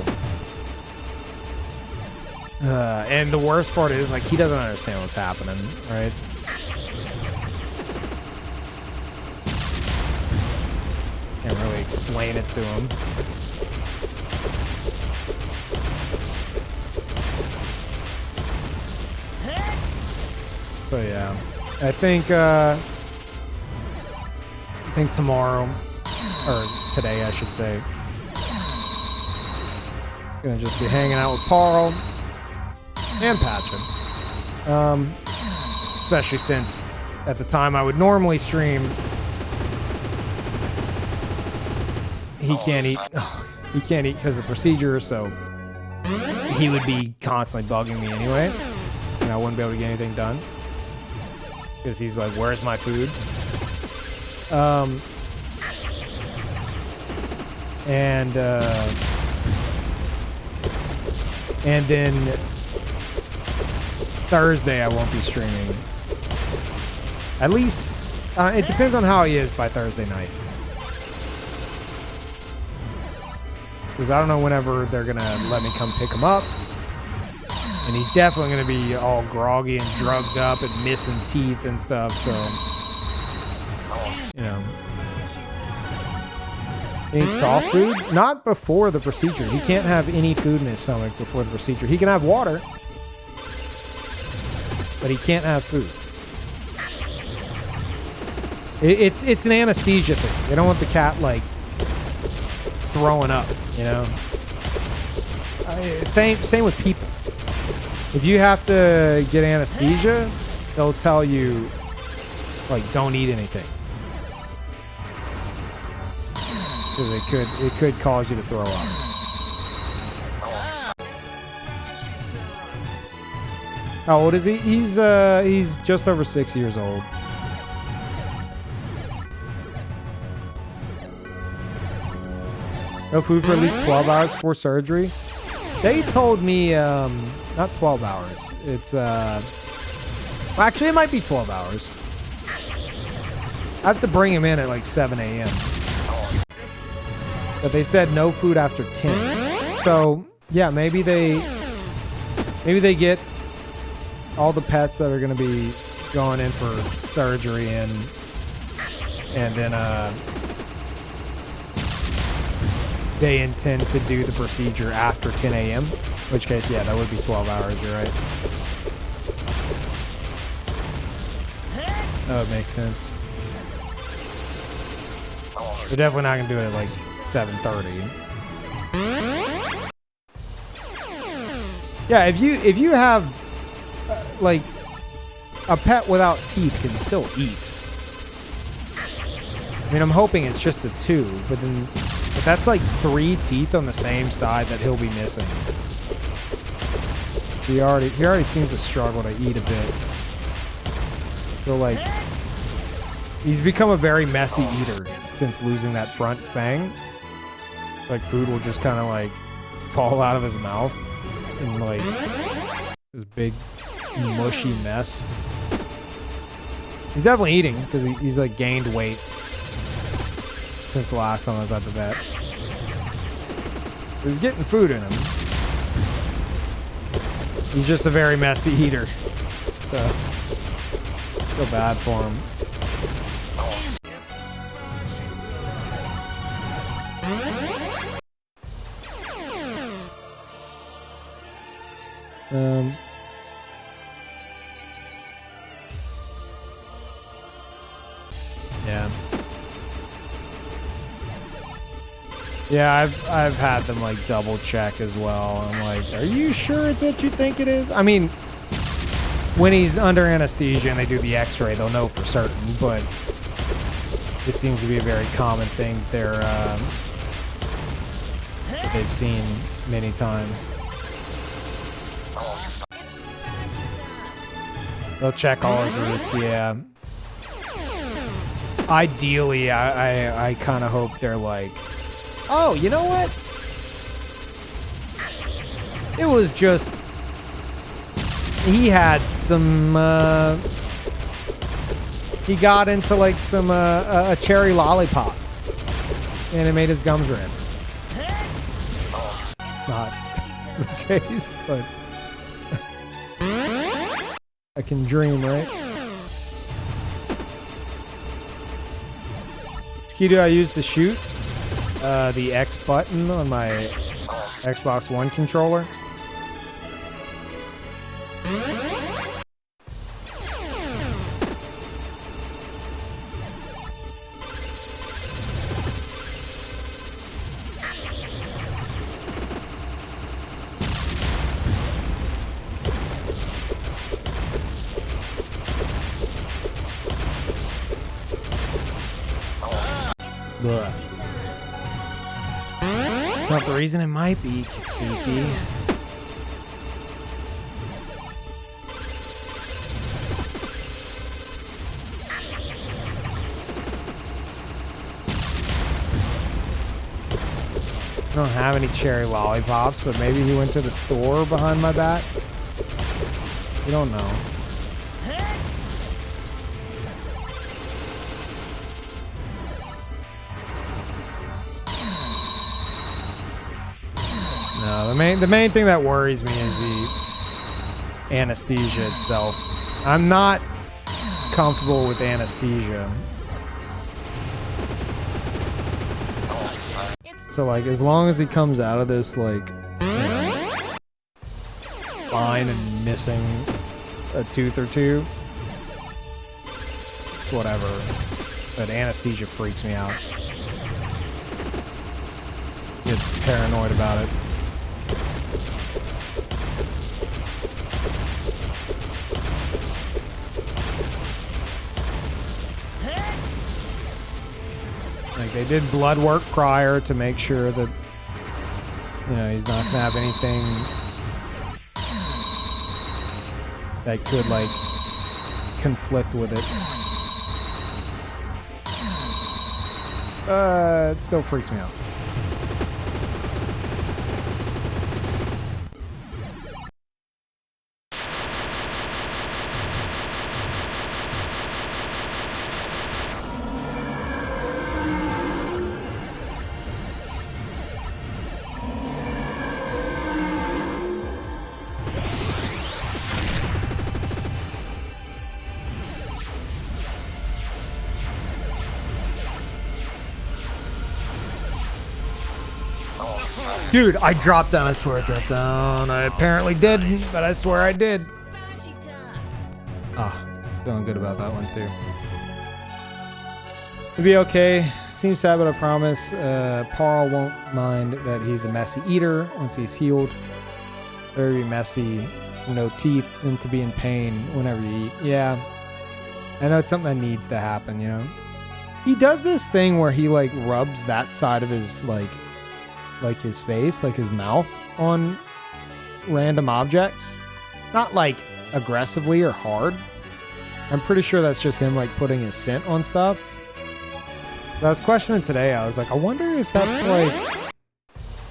And the worst part is, like, he doesn't understand what's happening, right? Can't really explain it to him. So yeah, I think tomorrow, or today I should say, gonna just be hanging out with Paul and Patchen. Especially since at the time I would normally stream, he can't eat. He can't eat because of the procedure, so he would be constantly bugging me anyway, and I wouldn't be able to get anything done. Because he's like, where's my food? And then Thursday I won't be streaming. At least, it depends on how he is by Thursday night. Because I don't know whenever they're going to let me come pick him up. And he's definitely going to be all groggy and drugged up and missing teeth and stuff, so, you know. Eat soft food? Not before the procedure. He can't have any food in his stomach before the procedure. He can have water, but he can't have food. It's an anesthesia thing. They don't want the cat, like, throwing up, you know? Same with people. If you have to get anesthesia, they'll tell you, like, don't eat anything. Because it could cause you to throw up. How old is he? He's just over 6 years old. No food for at least 12 hours before surgery. They told me, not 12 hours. It's, well, actually, it might be 12 hours. I have to bring him in at like 7 a.m. But they said no food after 10. So, yeah, maybe they get all the pets that are going to be going in for surgery and then, they intend to do the procedure after 10 a.m. In which case, yeah, that would be 12 hours, you're right. That would make sense. They're definitely not going to do it at like 7:30. Yeah, if you have, like, a pet without teeth can still eat. I mean, I'm hoping it's just the 2, but that's like 3 teeth on the same side that he'll be missing. He already seems to struggle to eat a bit. So, like, he's become a very messy eater since losing that front fang. Like, food will just kind of like fall out of his mouth in like this big mushy mess. He's definitely eating because he's like gained weight since the last time I was at the vet. He's getting food in him. He's just a very messy eater. So, feel bad for him. Yeah. Yeah, I've had them like double check as well. I'm like, are you sure it's what you think it is? I mean, when he's under anesthesia and they do the X-ray, they'll know for certain. But this seems to be a very common thing they've seen many times. They'll check all his roots, yeah. Ideally, I kind of hope they're like, oh, you know what? It was just, he had some, he got into like some, a cherry lollipop. And it made his gums red. It's not the case, but I can dream, right? Which key do I use to shoot? The X button on my Xbox One controller. Ugh. Not the reason it might be, Kitsuki. I don't have any cherry lollipops, but maybe he went to the store behind my back. We don't know. No, the main thing that worries me is the anesthesia itself. I'm not comfortable with anesthesia. So like, as long as he comes out of this like, you know, fine and missing a tooth or two, it's whatever. But anesthesia freaks me out. Get paranoid about it. Like, they did blood work prior to make sure that, you know, he's not gonna have anything that could like conflict with it. It still freaks me out. Dude, I dropped down. I swear I dropped down. I apparently didn't, but I swear I did. Ah, feeling good about that one too. It'll be okay. Seems sad, but I promise. Paul won't mind that he's a messy eater once he's healed. Better be messy, no teeth, than to be in pain whenever you eat. Yeah, I know it's something that needs to happen. You know, he does this thing where he like rubs that side of his like his face, like his mouth, on random objects. Not like aggressively or hard. I'm pretty sure that's just him like putting his scent on stuff. But I was questioning today, I was like, I wonder if that's like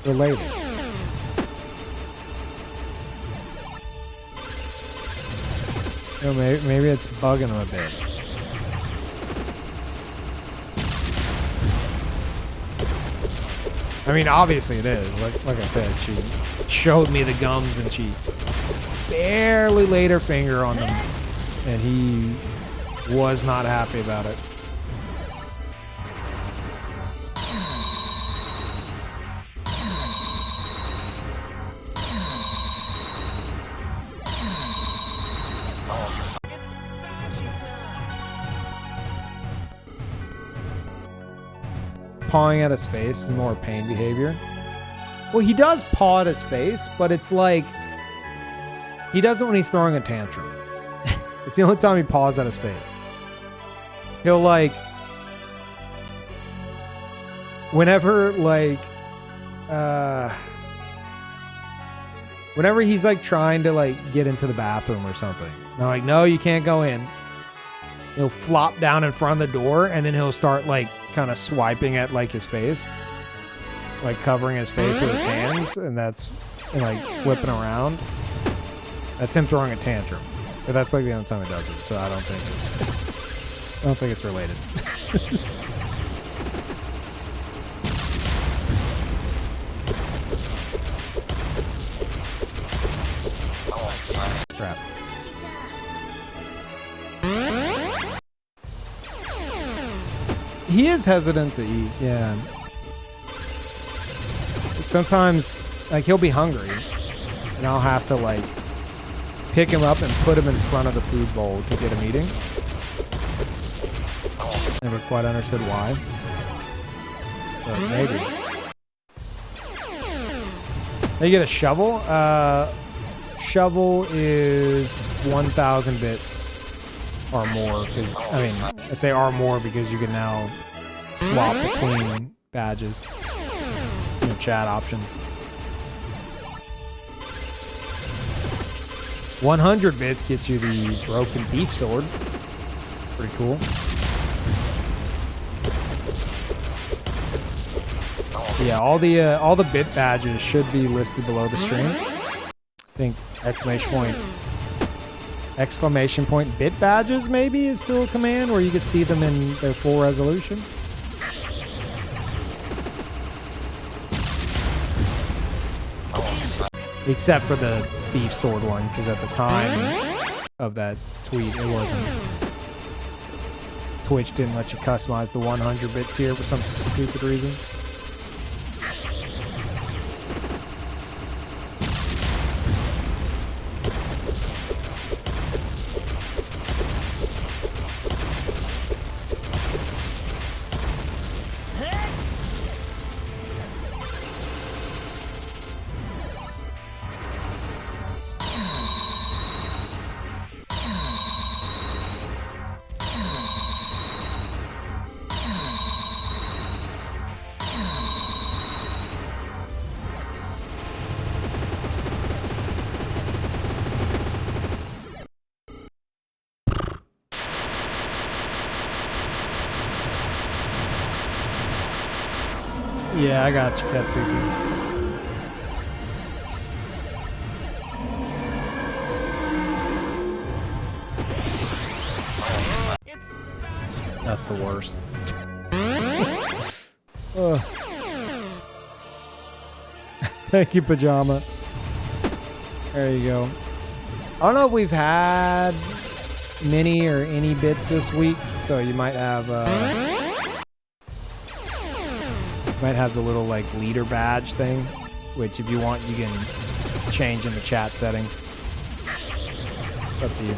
related. You know, maybe it's bugging him a bit. I mean, obviously it is. Like I said, she showed me the gums and she barely laid her finger on them. And he was not happy about it. pawing at his face is more pain behavior. Well, he does paw at his face, but it's like he does it when he's throwing a tantrum. It's the only time he paws at his face. He'll like whenever he's like trying to like get into the bathroom or something. And I'm like, no, you can't go in. He'll flop down in front of the door and then he'll start like kind of swiping at like his face. Like covering his face with his hands and like flipping around. That's him throwing a tantrum. But that's like the only time he does it, so I don't think it's related. Crap. He is hesitant to eat, yeah. Sometimes, like, he'll be hungry, and I'll have to, like, pick him up and put him in front of the food bowl to get him eating. Never quite understood why. But maybe. They get a shovel. Shovel is 1,000 bits or more. I say or more because you can now swap between badges. Chat options. 100 bits gets you the broken thief sword. Pretty cool. Yeah, all the bit badges should be listed below the stream. I think exclamation point bit badges maybe is still a command where you could see them in their full resolution. Except for the thief sword one, because at the time of that tweet, it wasn't. Twitch didn't let you customize the 100 bit tier for some stupid reason. Yeah, I got you, Katsuki. That's the worst. Thank you, Pajama. There you go. I don't know if we've had many or any bits this week, so you might have the little like leader badge thing, which if you want you can change in the chat settings. It's up to you.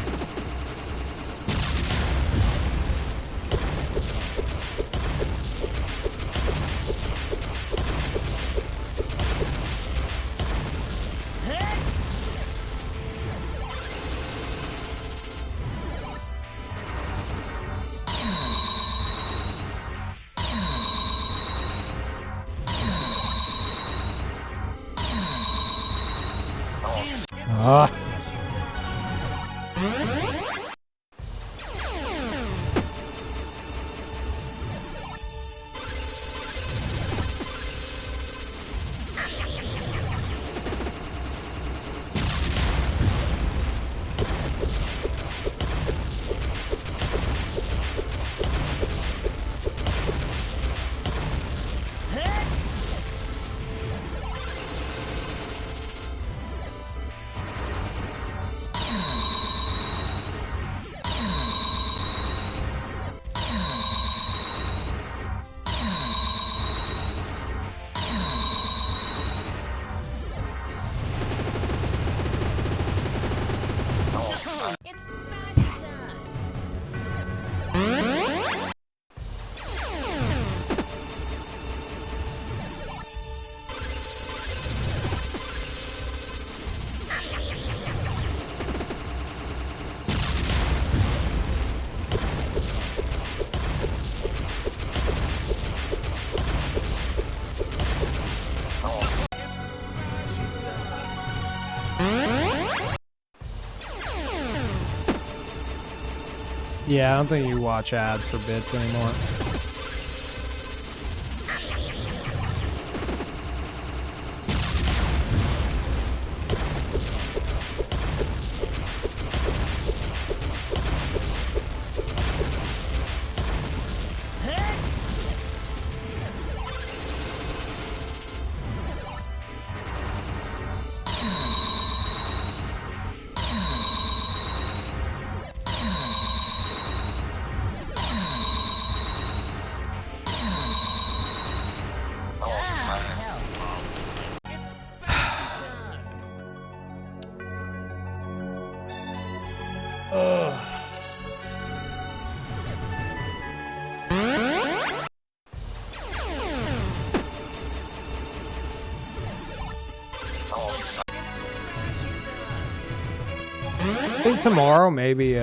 Yeah, I don't think you watch ads for bits anymore. I think tomorrow, maybe,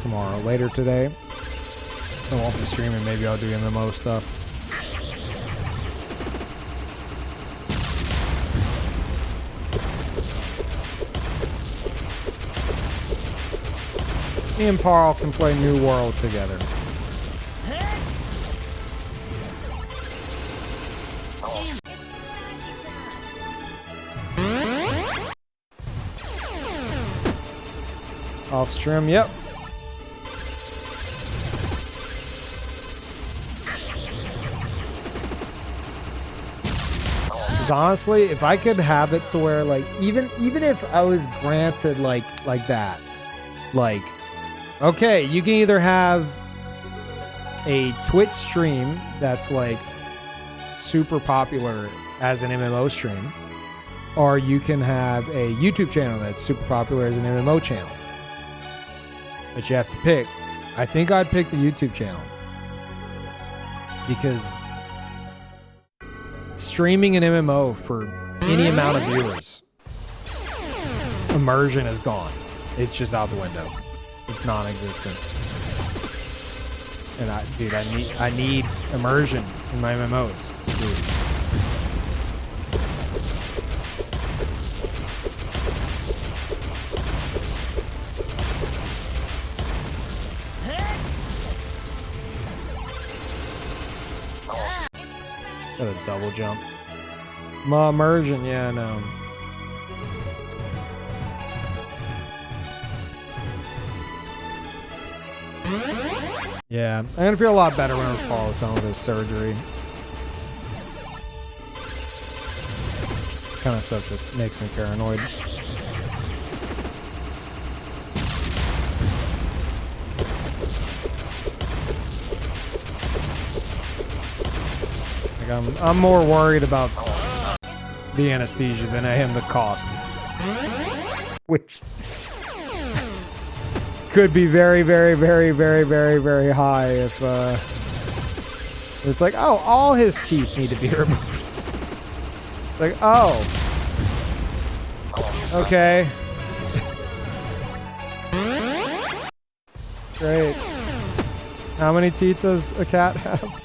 tomorrow, later today, so I won't be streaming, maybe I'll do MMO stuff. Me and Parl can play New World together. Off stream, yep. Because honestly, if I could have it to where, like, even if I was granted like that, like, okay, you can either have a Twitch stream that's like super popular as an MMO stream, or you can have a YouTube channel that's super popular as an MMO channel. But you have to pick. I think I'd pick the YouTube channel. Because streaming an MMO for any amount of viewers, immersion is gone. It's just out the window. It's non-existent. And I need immersion in my MMOs, dude. Got a double jump. My immersion, yeah, I know. Yeah, I'm gonna feel a lot better when Paul's done with his surgery. Kind of stuff just makes me paranoid. Like I'm more worried about the anesthesia than I am the cost, which could be very, very, very, very, very, very high if it's like, oh, all his teeth need to be removed. It's like, oh, okay, great. How many teeth does a cat have?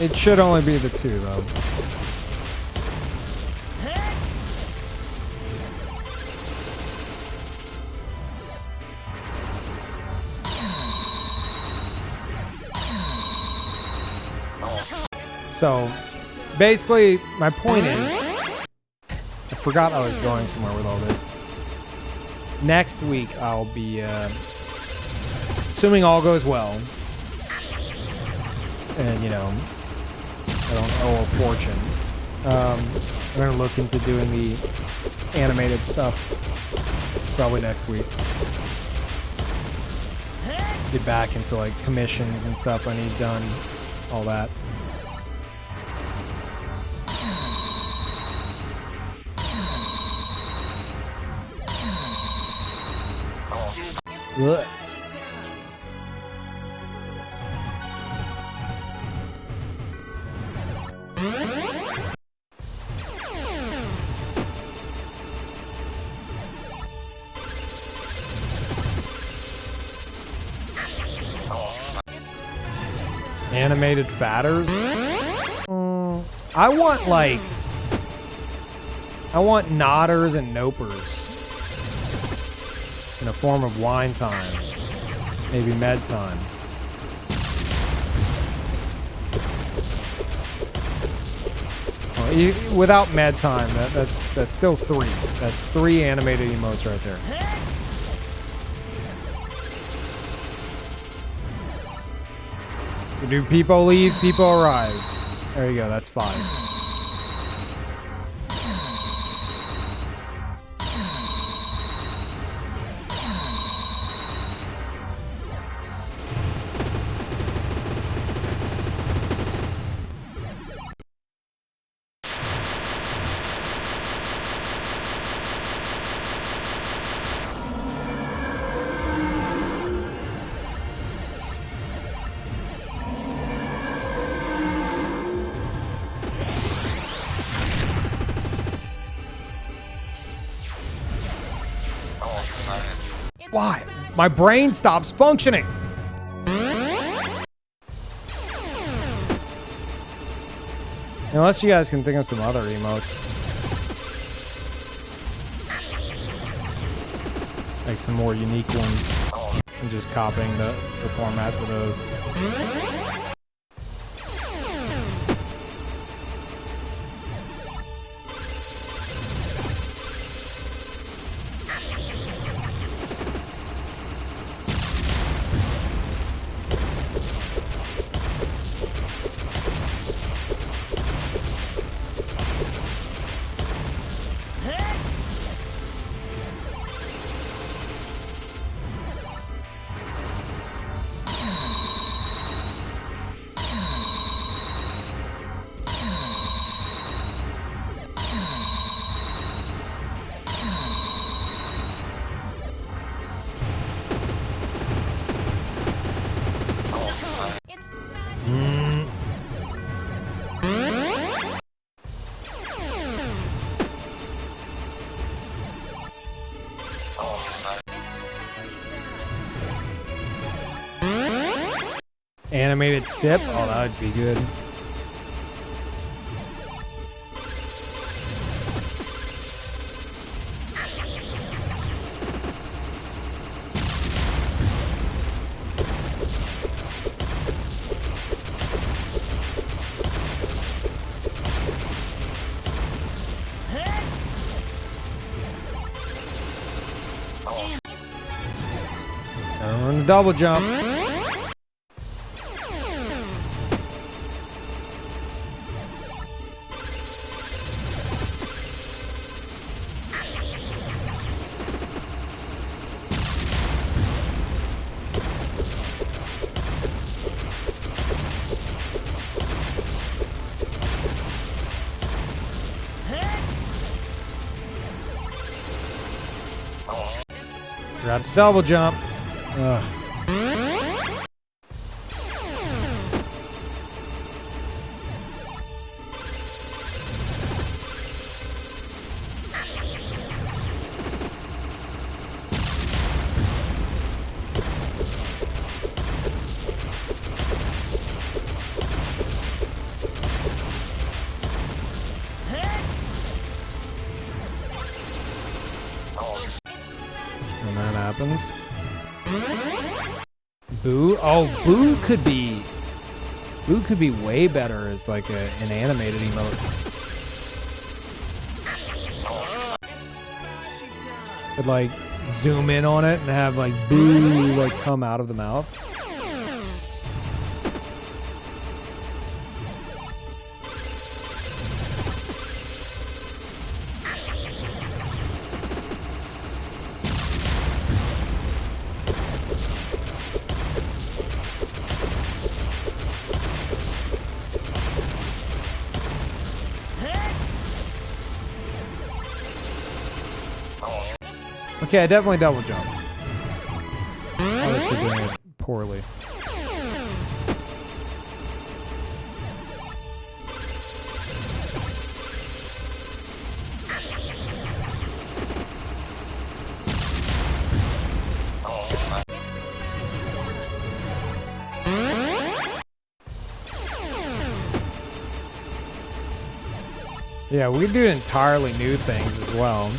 It should only be the two, though. So, basically, my point is, I forgot I was going somewhere with all this. Next week, I'll be, assuming all goes well, and, you know, I don't owe a fortune. I'm going to look into doing the animated stuff probably next week. Get back into like commissions and stuff I need done, all that. Ugh. Animated fatters? I want nodders and nopers in a form of wine time. Maybe med time. Well, without med time, that's still 3. That's 3 animated emotes right there. Do people leave, people arrive. There you go, that's 5. Why? My brain stops functioning. Unless you guys can think of some other emotes. Like some more unique ones. I'm just copying the format for those. Animated sip? Oh, that would be good. Gotta run the double jump. Forgot to double jump. Ugh. And that happens. Boo? Oh, Boo could be way better as like an animated emote. Could like zoom in on it and have like Boo like come out of the mouth. Okay, I definitely double jump. Obviously doing it poorly. Yeah, we do entirely new things as well.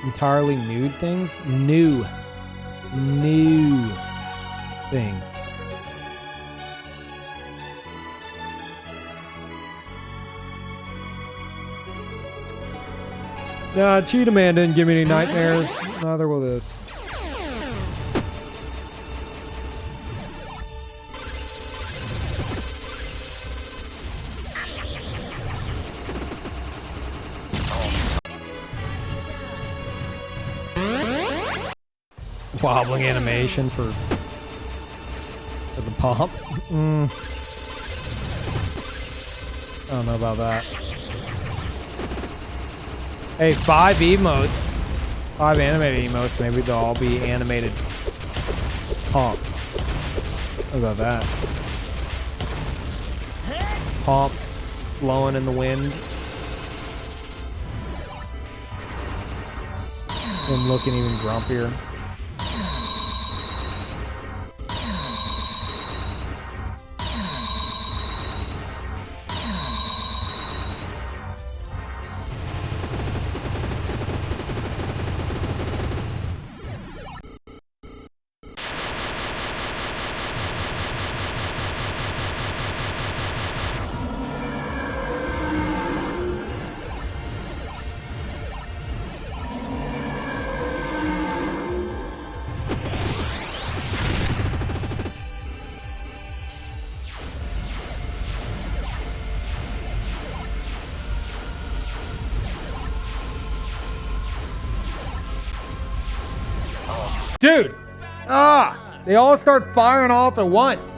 Entirely nude things? New things. Nah, Cheetah Man didn't give me any nightmares. Neither will this. Wobbling animation for the pump. I don't know about that. Hey, 5 emotes. 5 animated emotes. Maybe they'll all be animated pump. What about that? Pump blowing in the wind. Him looking even grumpier. Dude! They all start firing off at once.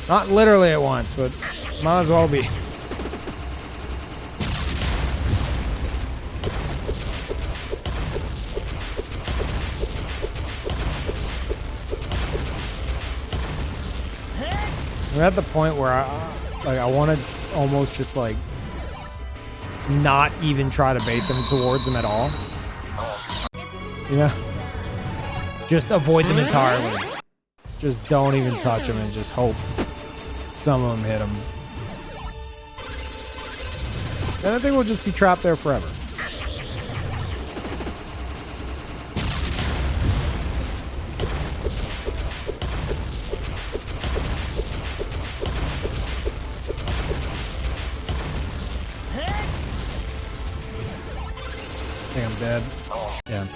Not literally at once, but might as well be. We're at the point where I want to almost just like not even try to bait them towards them at all. Yeah. Just avoid them entirely. Just don't even touch them and just hope some of them hit them. Then I think we'll just be trapped there forever. I think I'm dead. Yeah.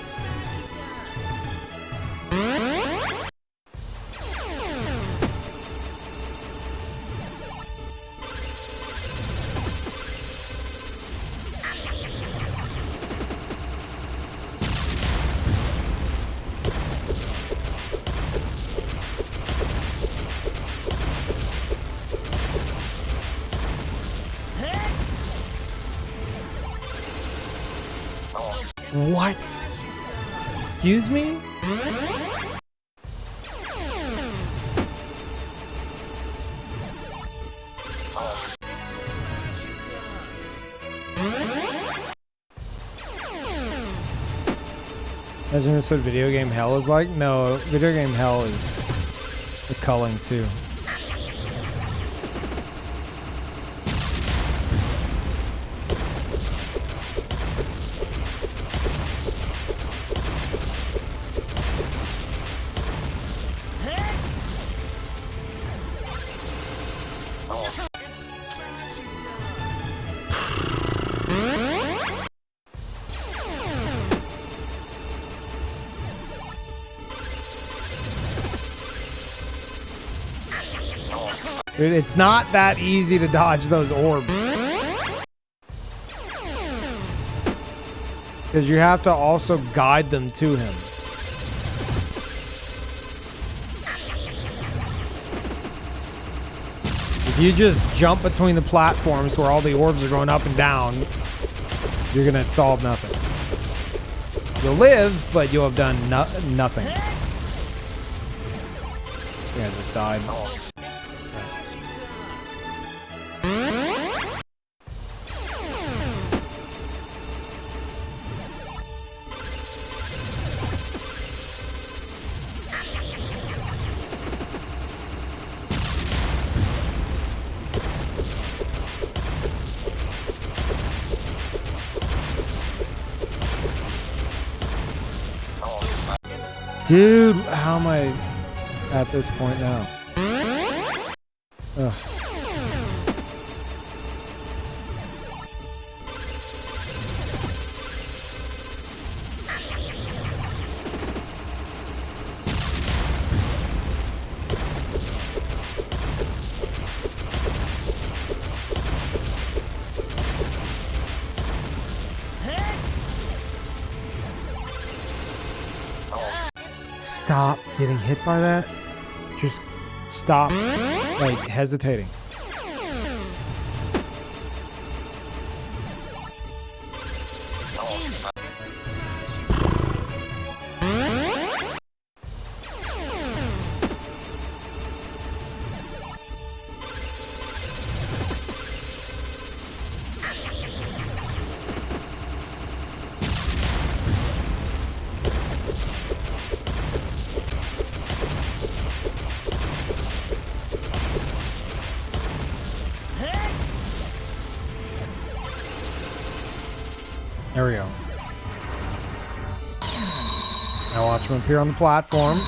What? Excuse me? Imagine this what video game hell is like? No, video game hell is the culling too. Dude, it's not that easy to dodge those orbs. Because you have to also guide them to him. you just jump between the platforms where all the orbs are going up and down, you're gonna solve nothing. You'll live, but you'll have done nothing. Yeah, I just died. Dude, how am I at this point now? Ugh. Stop getting hit by that. Just stop, like, hesitating. There we go. Now watch him appear on the platform.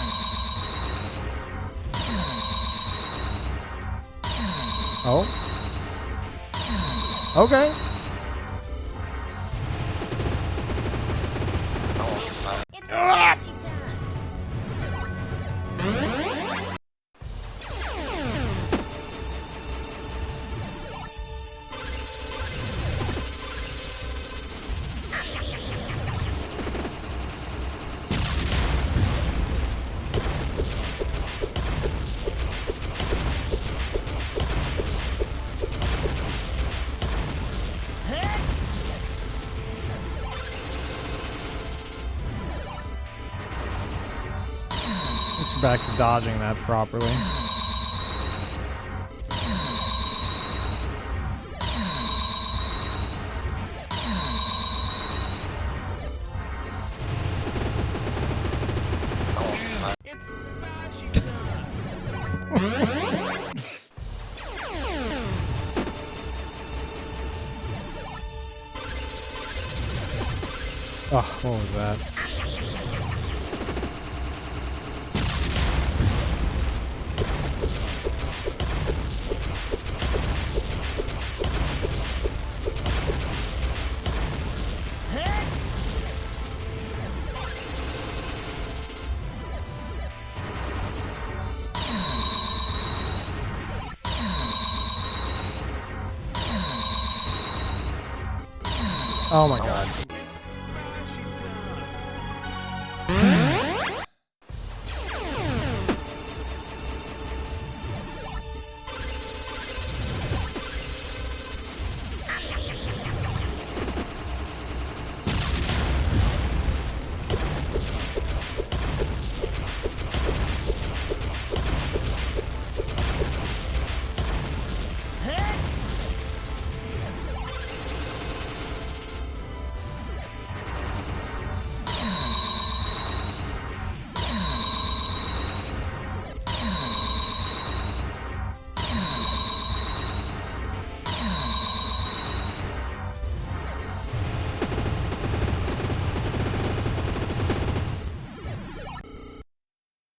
Oh. Okay. Back to dodging that properly. It's Boshy time. Oh, what was that? Oh my god. It's Boshy time.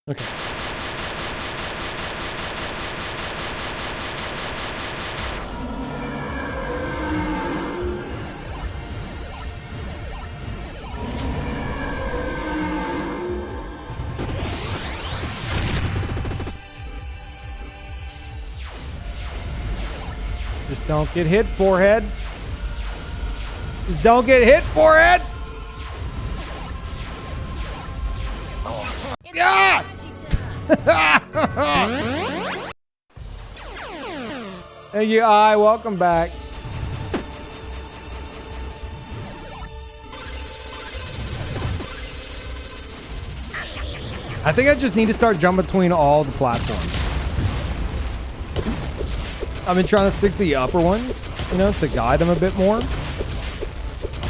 Okay. Just don't get hit, forehead. Just don't get hit, forehead. Yeah! Thank you, I. Welcome back. I think I just need to start jumping between all the platforms. I've been trying to stick to the upper ones, you know, to guide them a bit more.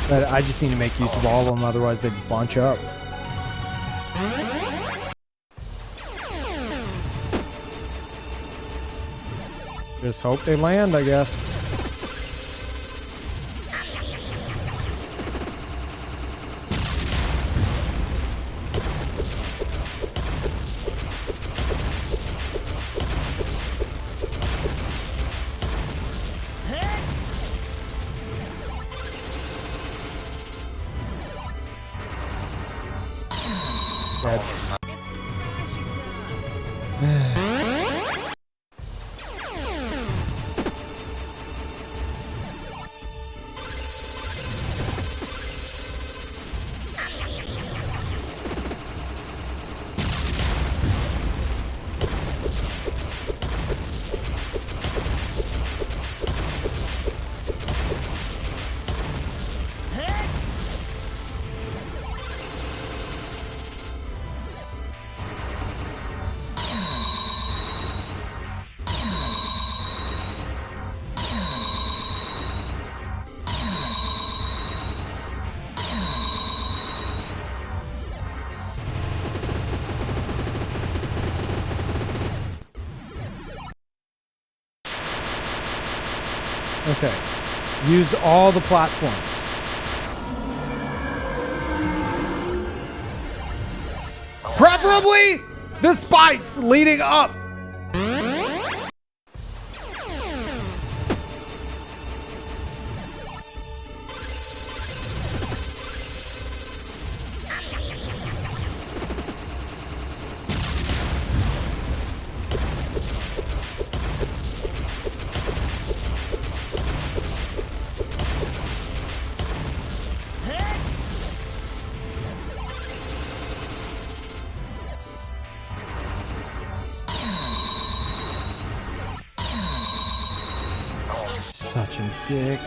But I just need to make use of all of them, otherwise they bunch up. Just hope they land, I guess. Dead. Okay. Use all the platforms. Preferably the spikes leading up. Such a dick.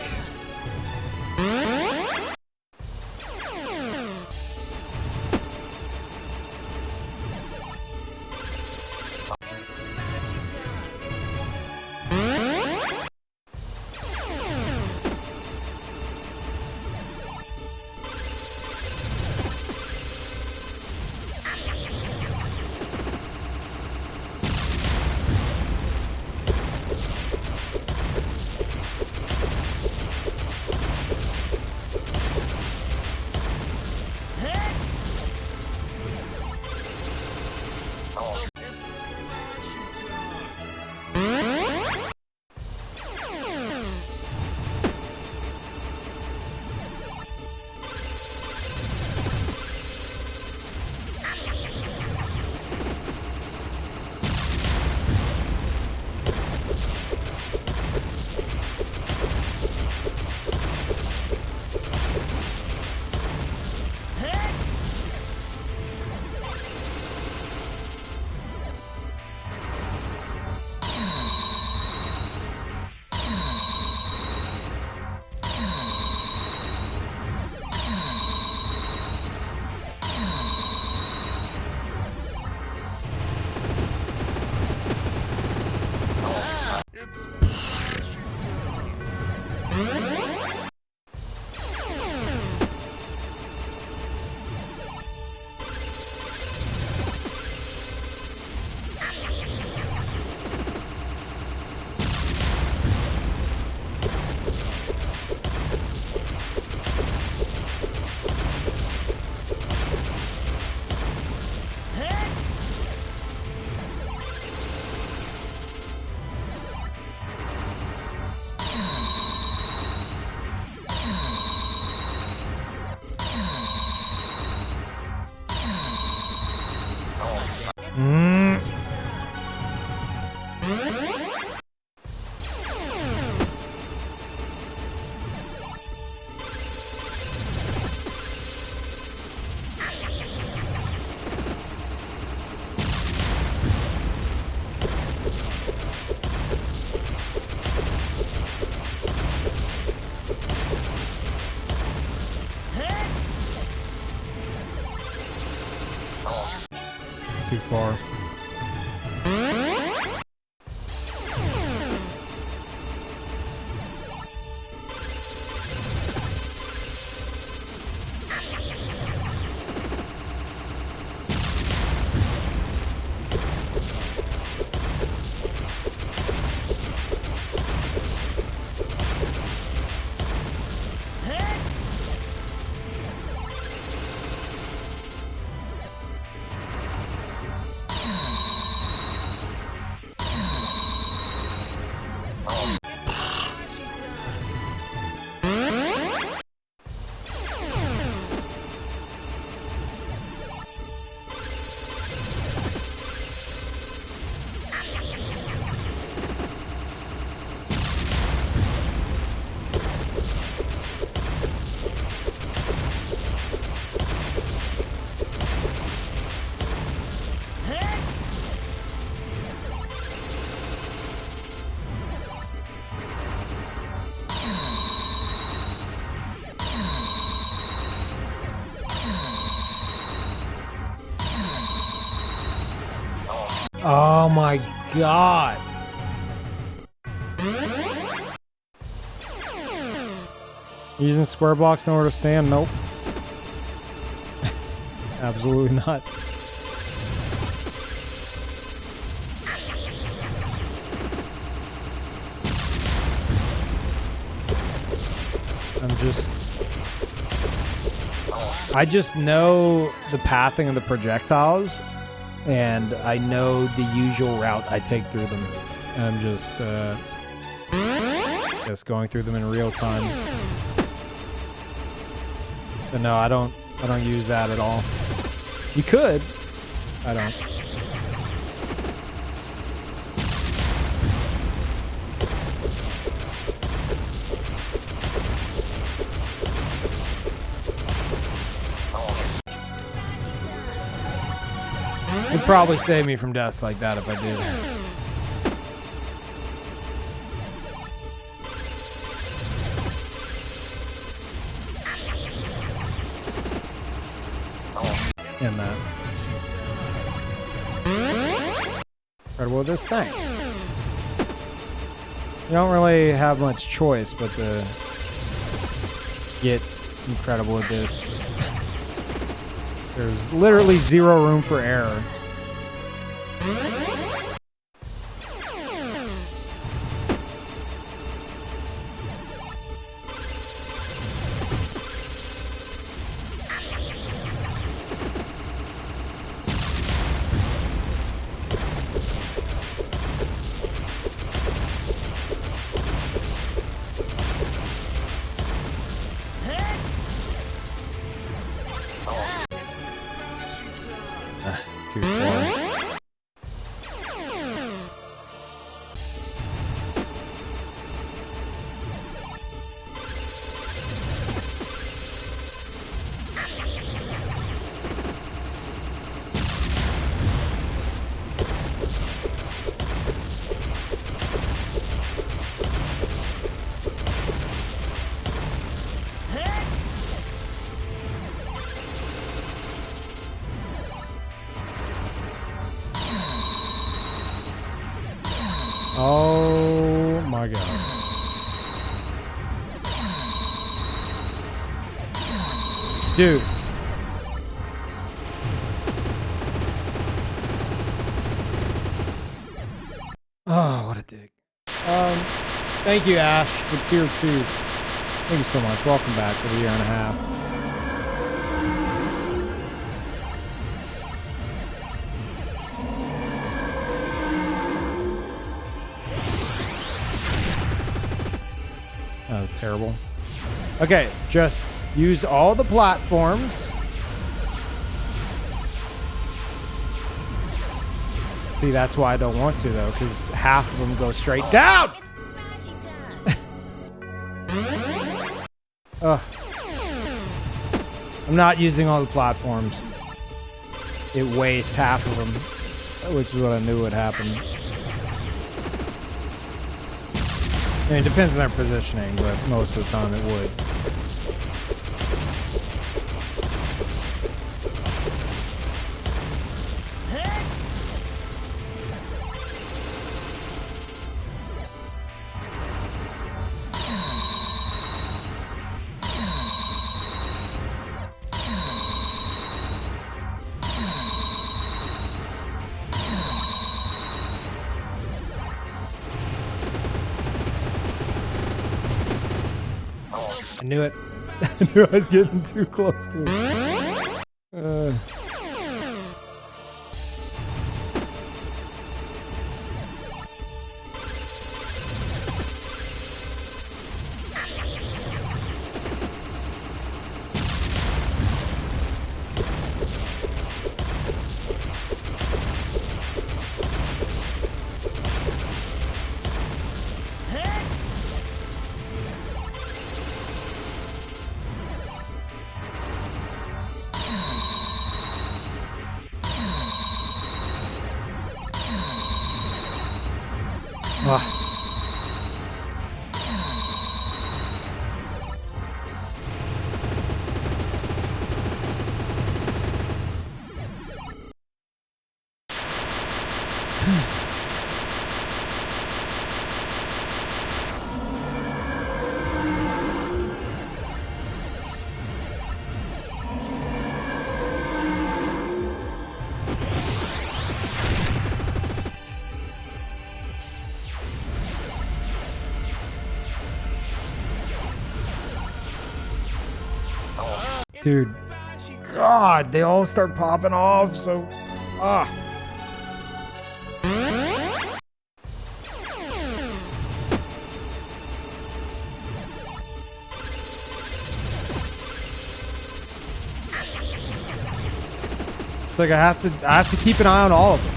too far. Oh my god. Using square blocks nowhere to stand? Nope. Absolutely not. I just know the pathing of the projectiles, and I know the usual route I take through them. I'm just going through them in real time. But no, I don't use that at all. You could. I don't. It'd probably save me from deaths like that if I did. In that. Incredible with this, thanks. You don't really have much choice but to get incredible with this. There's literally zero room for error. Too far. Oh my god. Dude. Oh, what a dick. Thank you, Ash, for tier 2. Thank you so much. Welcome back for the year and a half. That was terrible. Okay, just use all the platforms. See, that's why I don't want to, though, because half of them go straight down. Ugh. I'm not using all the platforms. It wastes half of them, which is what I knew would happen. I mean, it depends on their positioning, but most of the time it would. knew it. I knew I was getting too close to it. Dude, God, they all start popping off, so, It's like I have to keep an eye on all of them.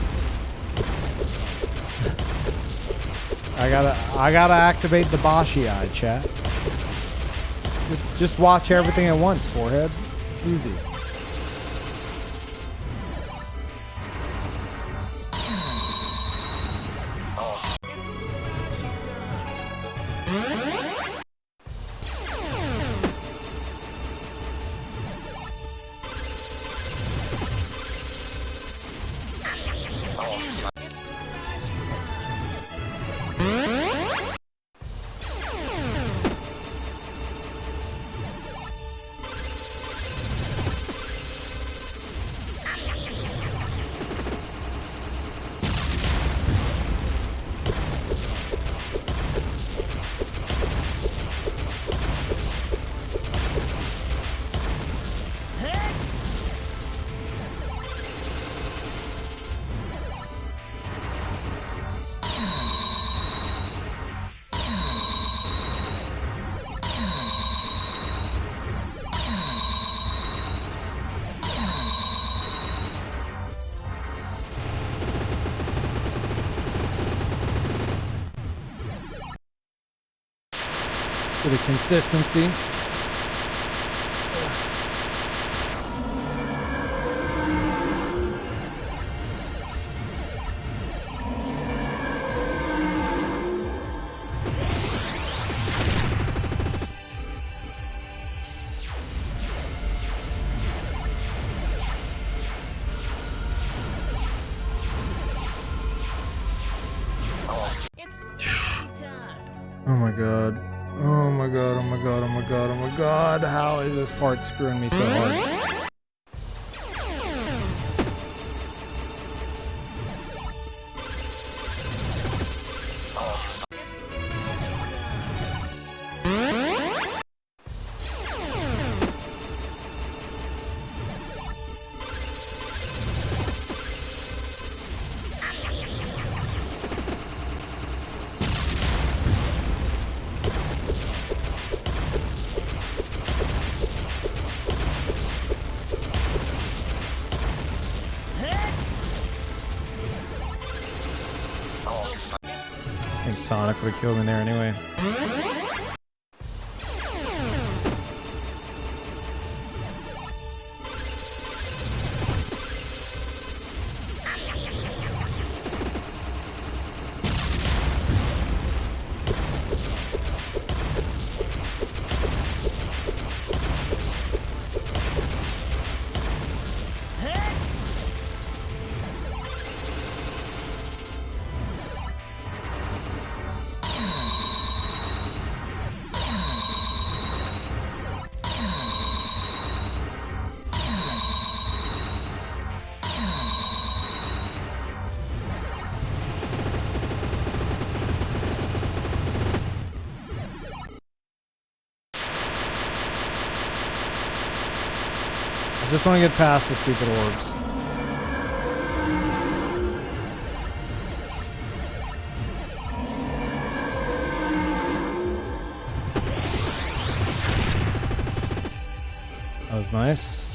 I gotta activate the Boshy eye, chat. Just watch everything at once, forehead. Easy. For the consistency. Oh my god. Oh my god, oh my god, oh my god, oh my god. How is this part screwing me so hard? I think Sonic would have killed me there anyway. Just want to get past the stupid orbs. That was nice.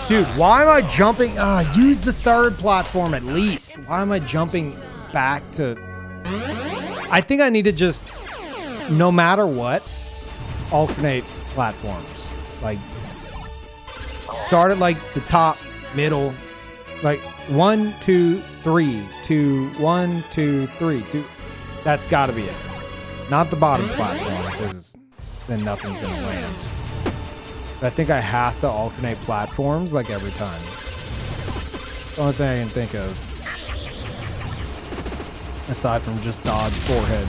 Dude, why am I jumping? Use the third platform at least. Why am I jumping back to... I think I need to just, no matter what, alternate platforms. Like, start at like the top, middle, like 1, 2, 3, 2, 1, 2, 3, 2. That's got to be it. Not the bottom platform, because then nothing's going to land. But I think I have to alternate platforms like every time. The only thing I can think of. Aside from just dodge forehead.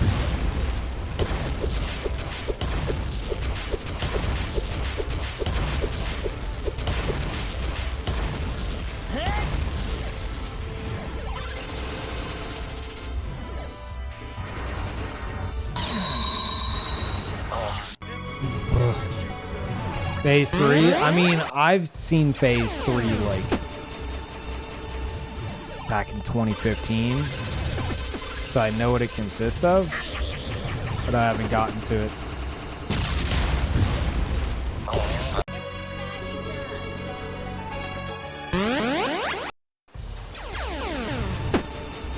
Phase 3? I mean, I've seen Phase 3 like back in 2015. So I know what it consists of, but I haven't gotten to it.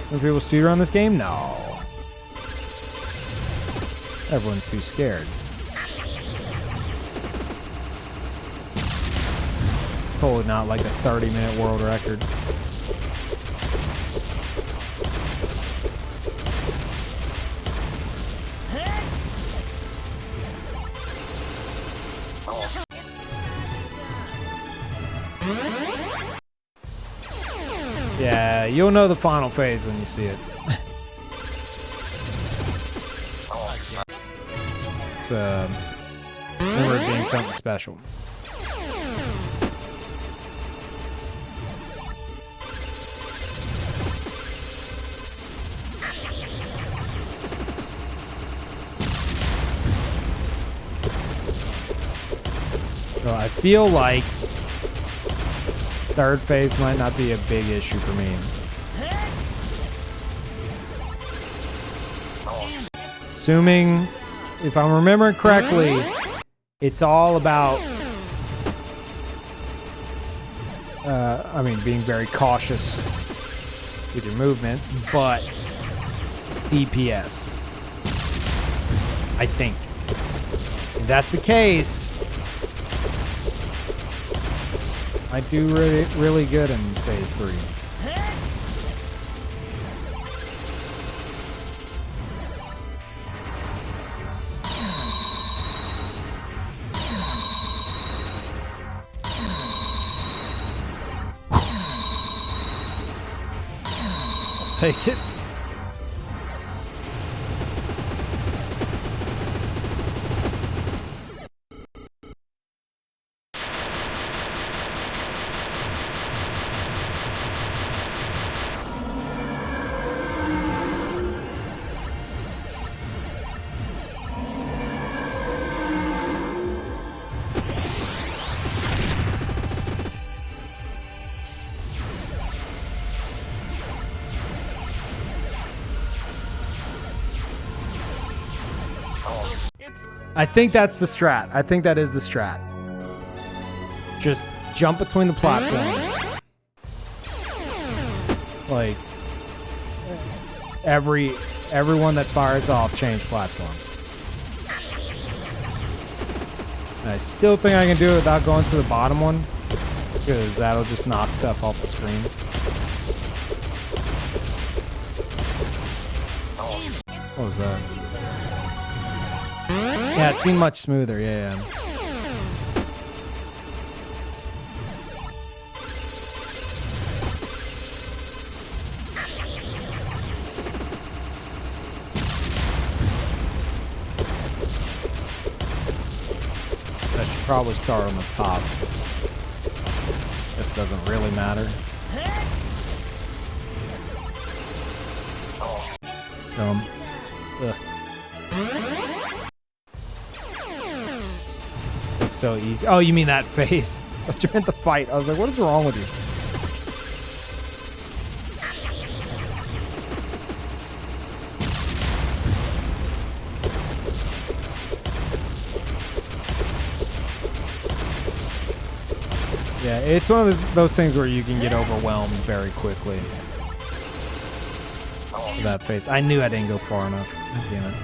Do people speedrun this game? No. Everyone's too scared. Totally not like a 30-minute world record. Yeah, you'll know the final phase when you see it. It's remember it being something special. So I feel like third phase might not be a big issue for me. Assuming, if I'm remembering correctly, it's all about, I mean, being very cautious with your movements, but DPS. I think. If that's the case, I do really good in phase 3. I'll take it. I think that's the strat. I think that is the strat. Just jump between the platforms. Like everyone that fires off change platforms. And I still think I can do it without going to the bottom one, because that'll just knock stuff off the screen. What was that? Yeah, it seemed much smoother, yeah. I should probably start on the top. This doesn't really matter. Ugh. so easy. Oh, you mean that face? I thought you meant the fight. I was like, what is wrong with you? Yeah, it's one of those things where you can get overwhelmed very quickly. With that face. I knew I didn't go far enough. Damn it.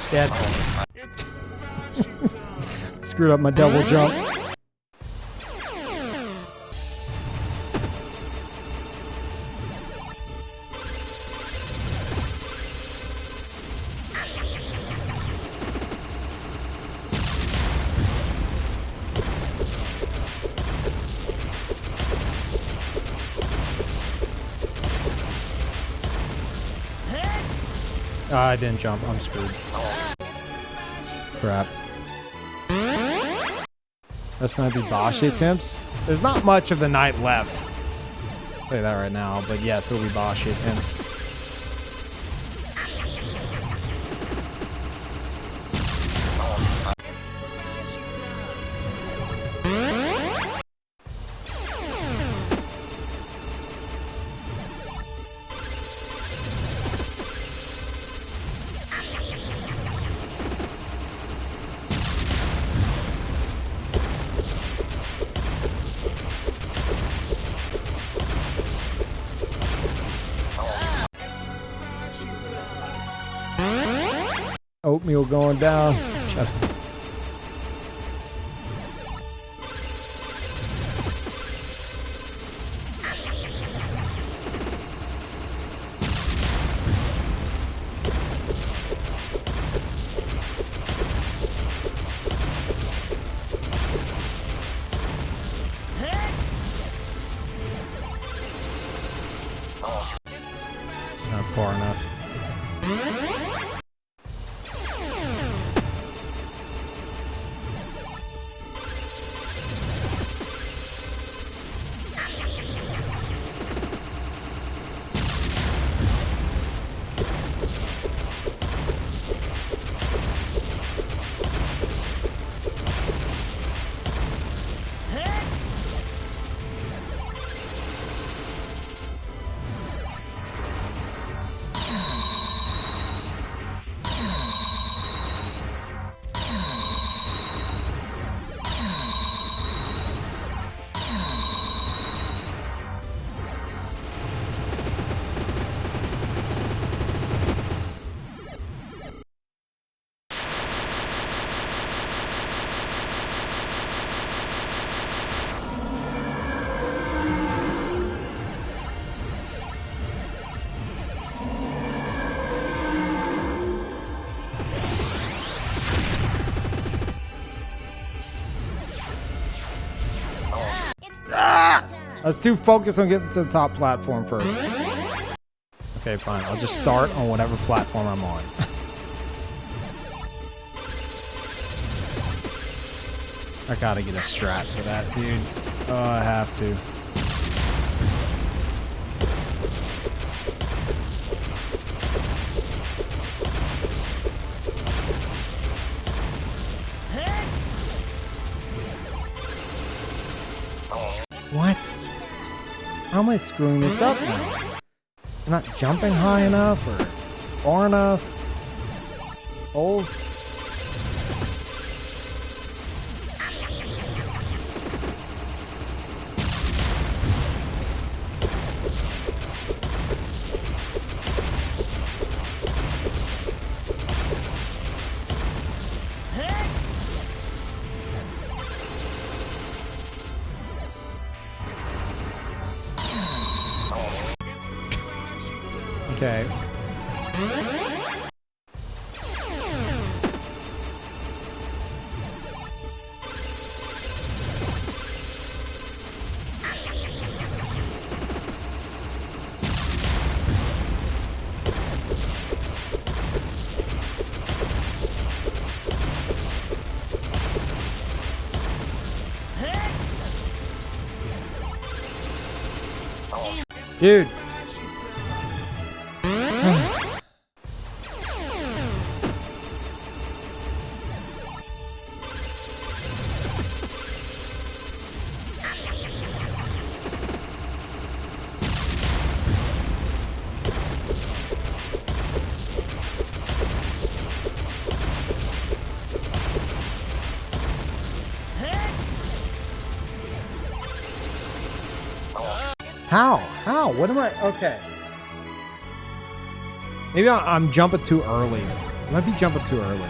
Dead. It's boshy time. Screwed up my double jump. I didn't jump. I'm screwed. Crap. Let's not be Boshy attempts. There's not much of the night left. I'll tell you that right now. But yes, it'll be Boshy attempts. It's boshy time. Oatmeal going down. Shut up. Not far enough. I was too focused on getting to the top platform first. Okay, fine. I'll just start on whatever platform I'm on. I gotta get a strat for that, dude. Oh, I have to. What? How am I screwing this up now? I'm not jumping high enough or far enough. Oh. Okay. Dude. How? How? What am I? Okay. Maybe I'm jumping too early. I might be jumping too early.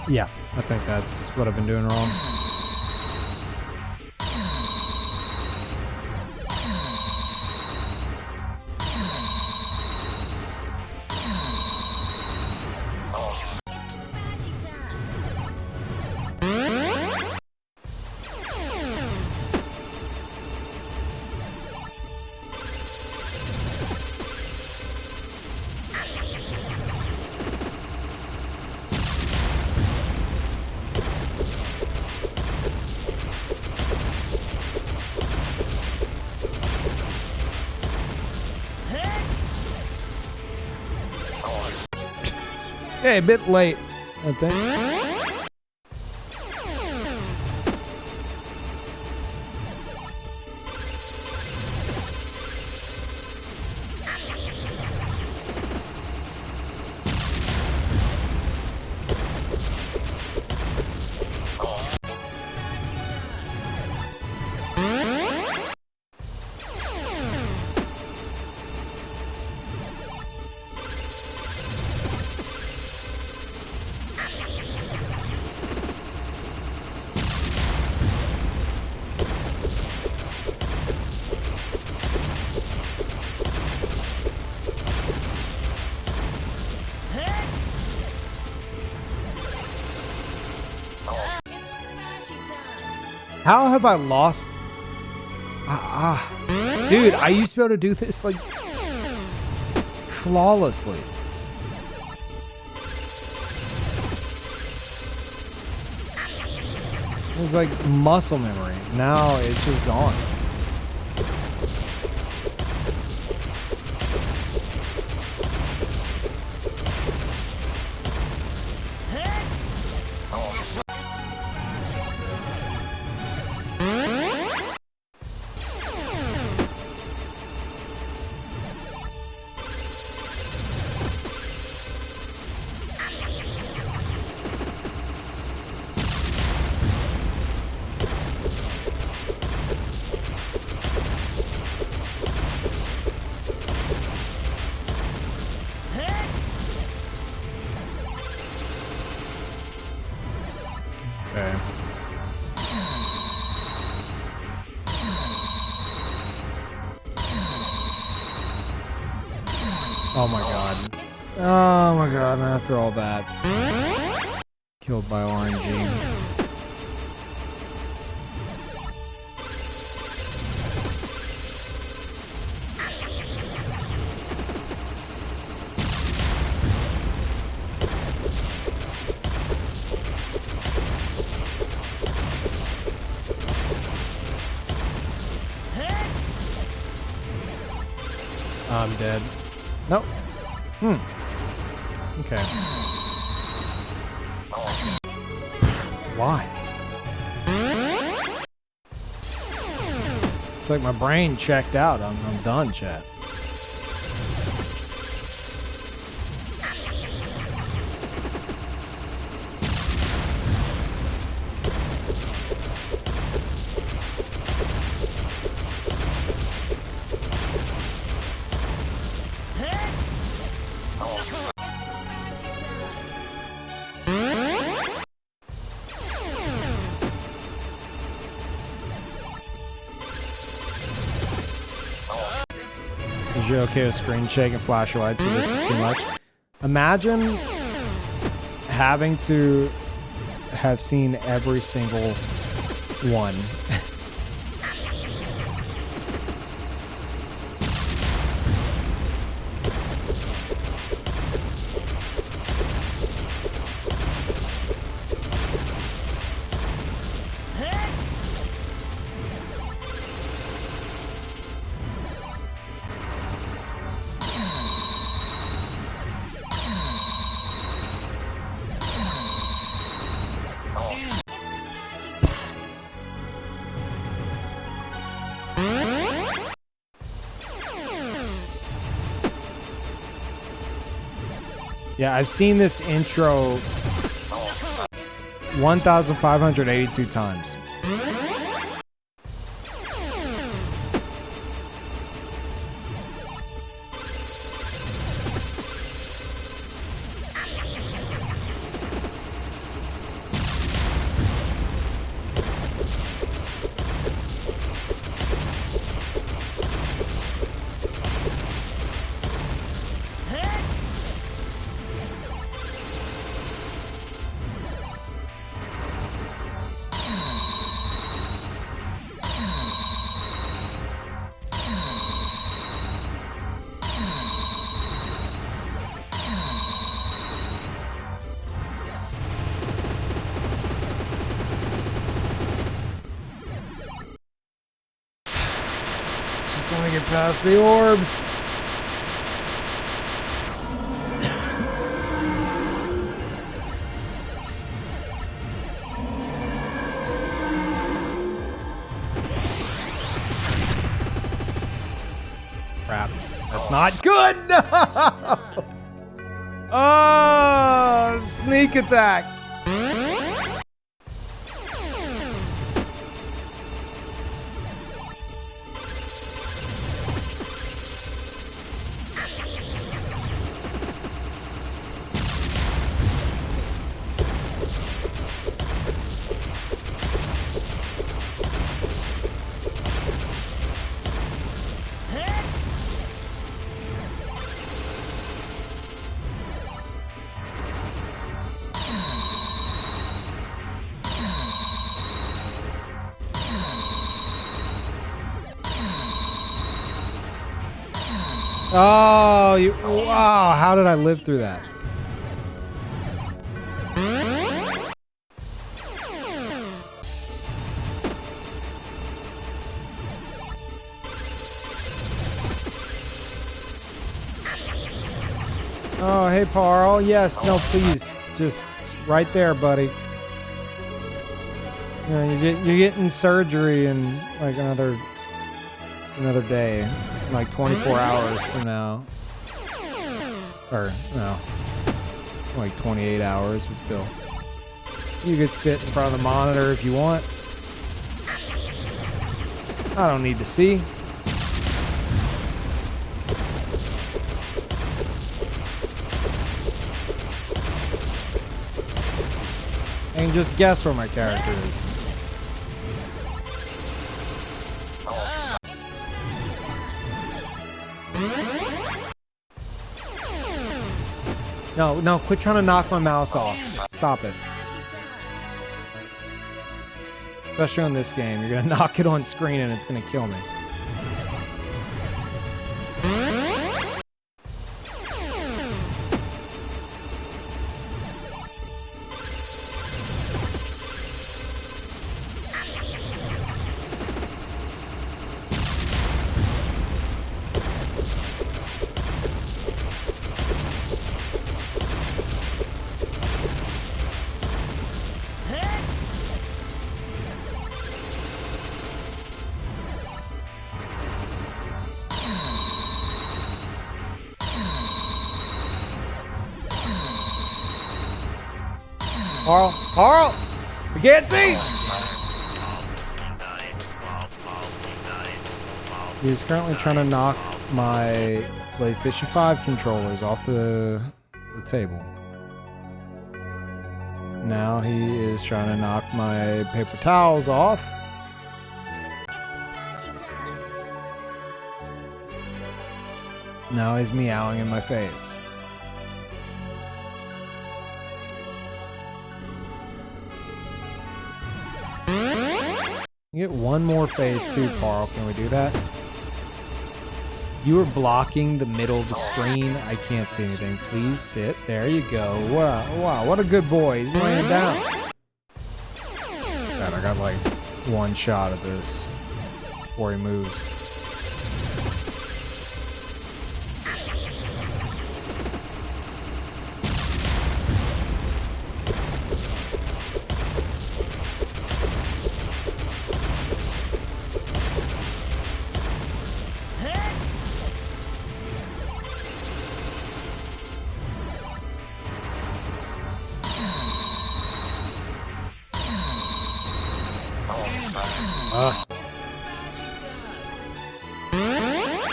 Yeah, I think that's what I've been doing wrong. Hey, a bit late, I think. How have I lost? Dude, I used to be able to do this like flawlessly. It was like muscle memory. Now it's just gone. Okay. Oh my god. Oh my god, after all that. Killed by RNG. I'm dead. Nope. Okay. Why? It's like my brain checked out. I'm done, chat. Is you okay with screen shake and flash lights, but this is too much? Imagine having to have seen every single one. Yeah, I've seen this intro 1,582 times. Just let me get past the orbs. Crap. That's not good! No! Oh, sneak attack. Oh, you, wow, how did I live through that? Oh, hey, Parl. Yes, no, please. Just right there, buddy. You know, you're getting surgery in like another day, like 24 hours from now. Or, no, like 28 hours, but still. You could sit in front of the monitor if you want. I don't need to see. I can just guess where my character is. No, quit trying to knock my mouse off. Stop it. Especially on this game. You're gonna knock it on screen and it's gonna kill me. Carl! We can't see! He's currently trying to knock my PlayStation 5 controllers off the table. Now he is trying to knock my paper towels off. Now he's meowing in my face. You get one more phase too, Carl. Can we do that? You are blocking the middle of the screen. I can't see anything. Please sit. There you go. Wow, what a good boy. He's laying down. God, I got like one shot of this before he moves.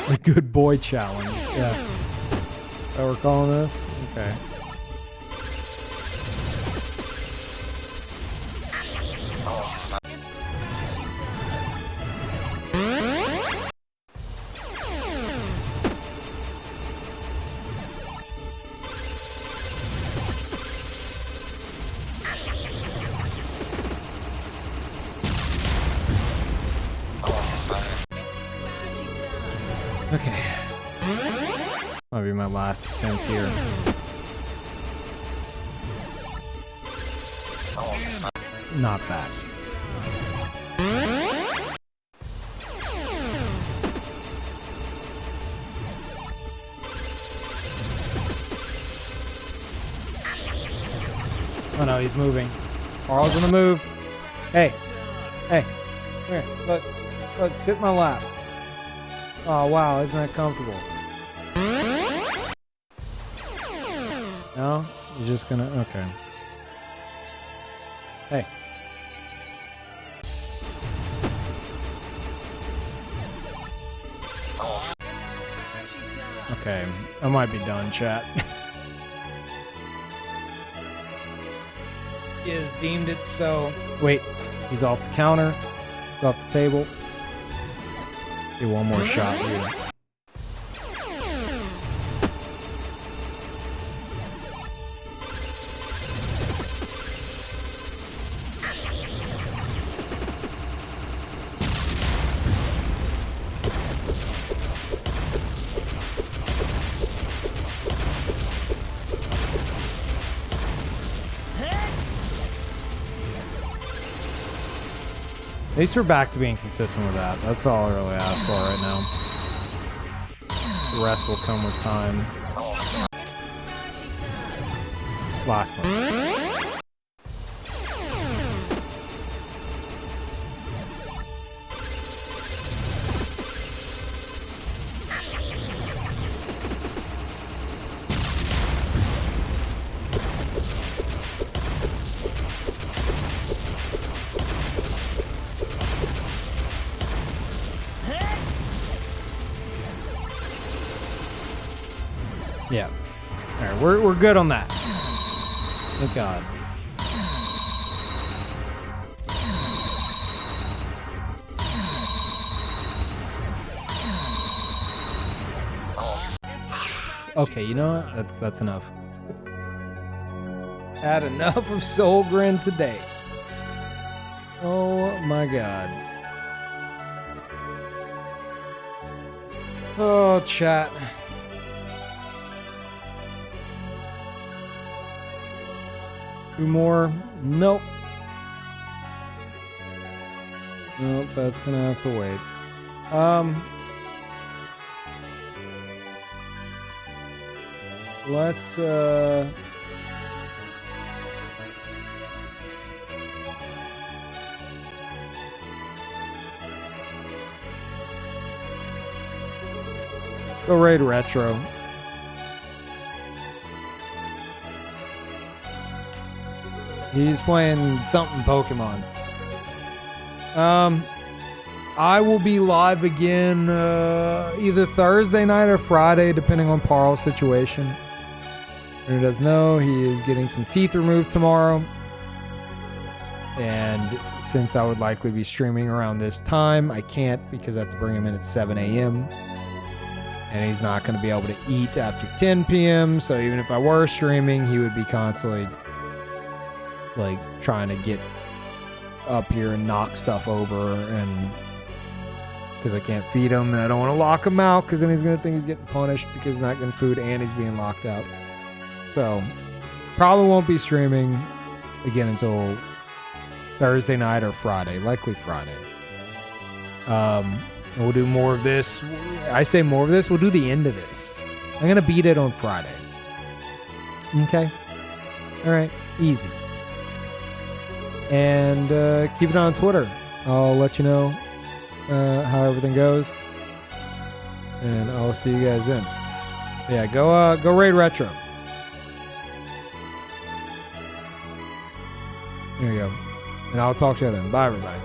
The good boy challenge. Yeah. Oh, we're calling this? Okay. Okay. Might be my last attempt here. Not bad. Oh no, he's moving. Carl's gonna move. Hey. Hey. Here. Look. Look, sit in my lap. Oh wow, isn't that comfortable? No? You're just gonna... Okay. Hey. Okay, I might be done, chat. He has deemed it so. Wait, he's off the counter. He's off the table. Get one more shot here. At least we're back to being consistent with that. That's all I really ask for right now. The rest will come with time. Last one. Yeah. Alright, we're good on that. Thank God. Okay, you know what? That's enough. Had enough of Soul Grin today. Oh my god. Oh, chat. Two more? Nope. Nope, that's gonna have to wait. Let's go raid retro. He's playing something Pokemon. I will be live again either Thursday night or Friday, depending on Parl's situation. And he does know he is getting some teeth removed tomorrow. And since I would likely be streaming around this time, I can't because I have to bring him in at 7 a.m. And he's not going to be able to eat after 10 p.m. So even if I were streaming, he would be constantly like trying to get up here and knock stuff over, and because I can't feed him and I don't want to lock him out because then he's going to think he's getting punished because he's not getting food and he's being locked out. So probably won't be streaming again until Thursday night or Friday, likely Friday. And we'll do more of this. I say more of this, we'll do the end of this. I'm going to beat it on Friday. Okay? All right, easy. And keep it on Twitter. I'll let you know how everything goes. And I'll see you guys then. Yeah, go raid retro. There you go. And I'll talk to you then. Bye, everybody.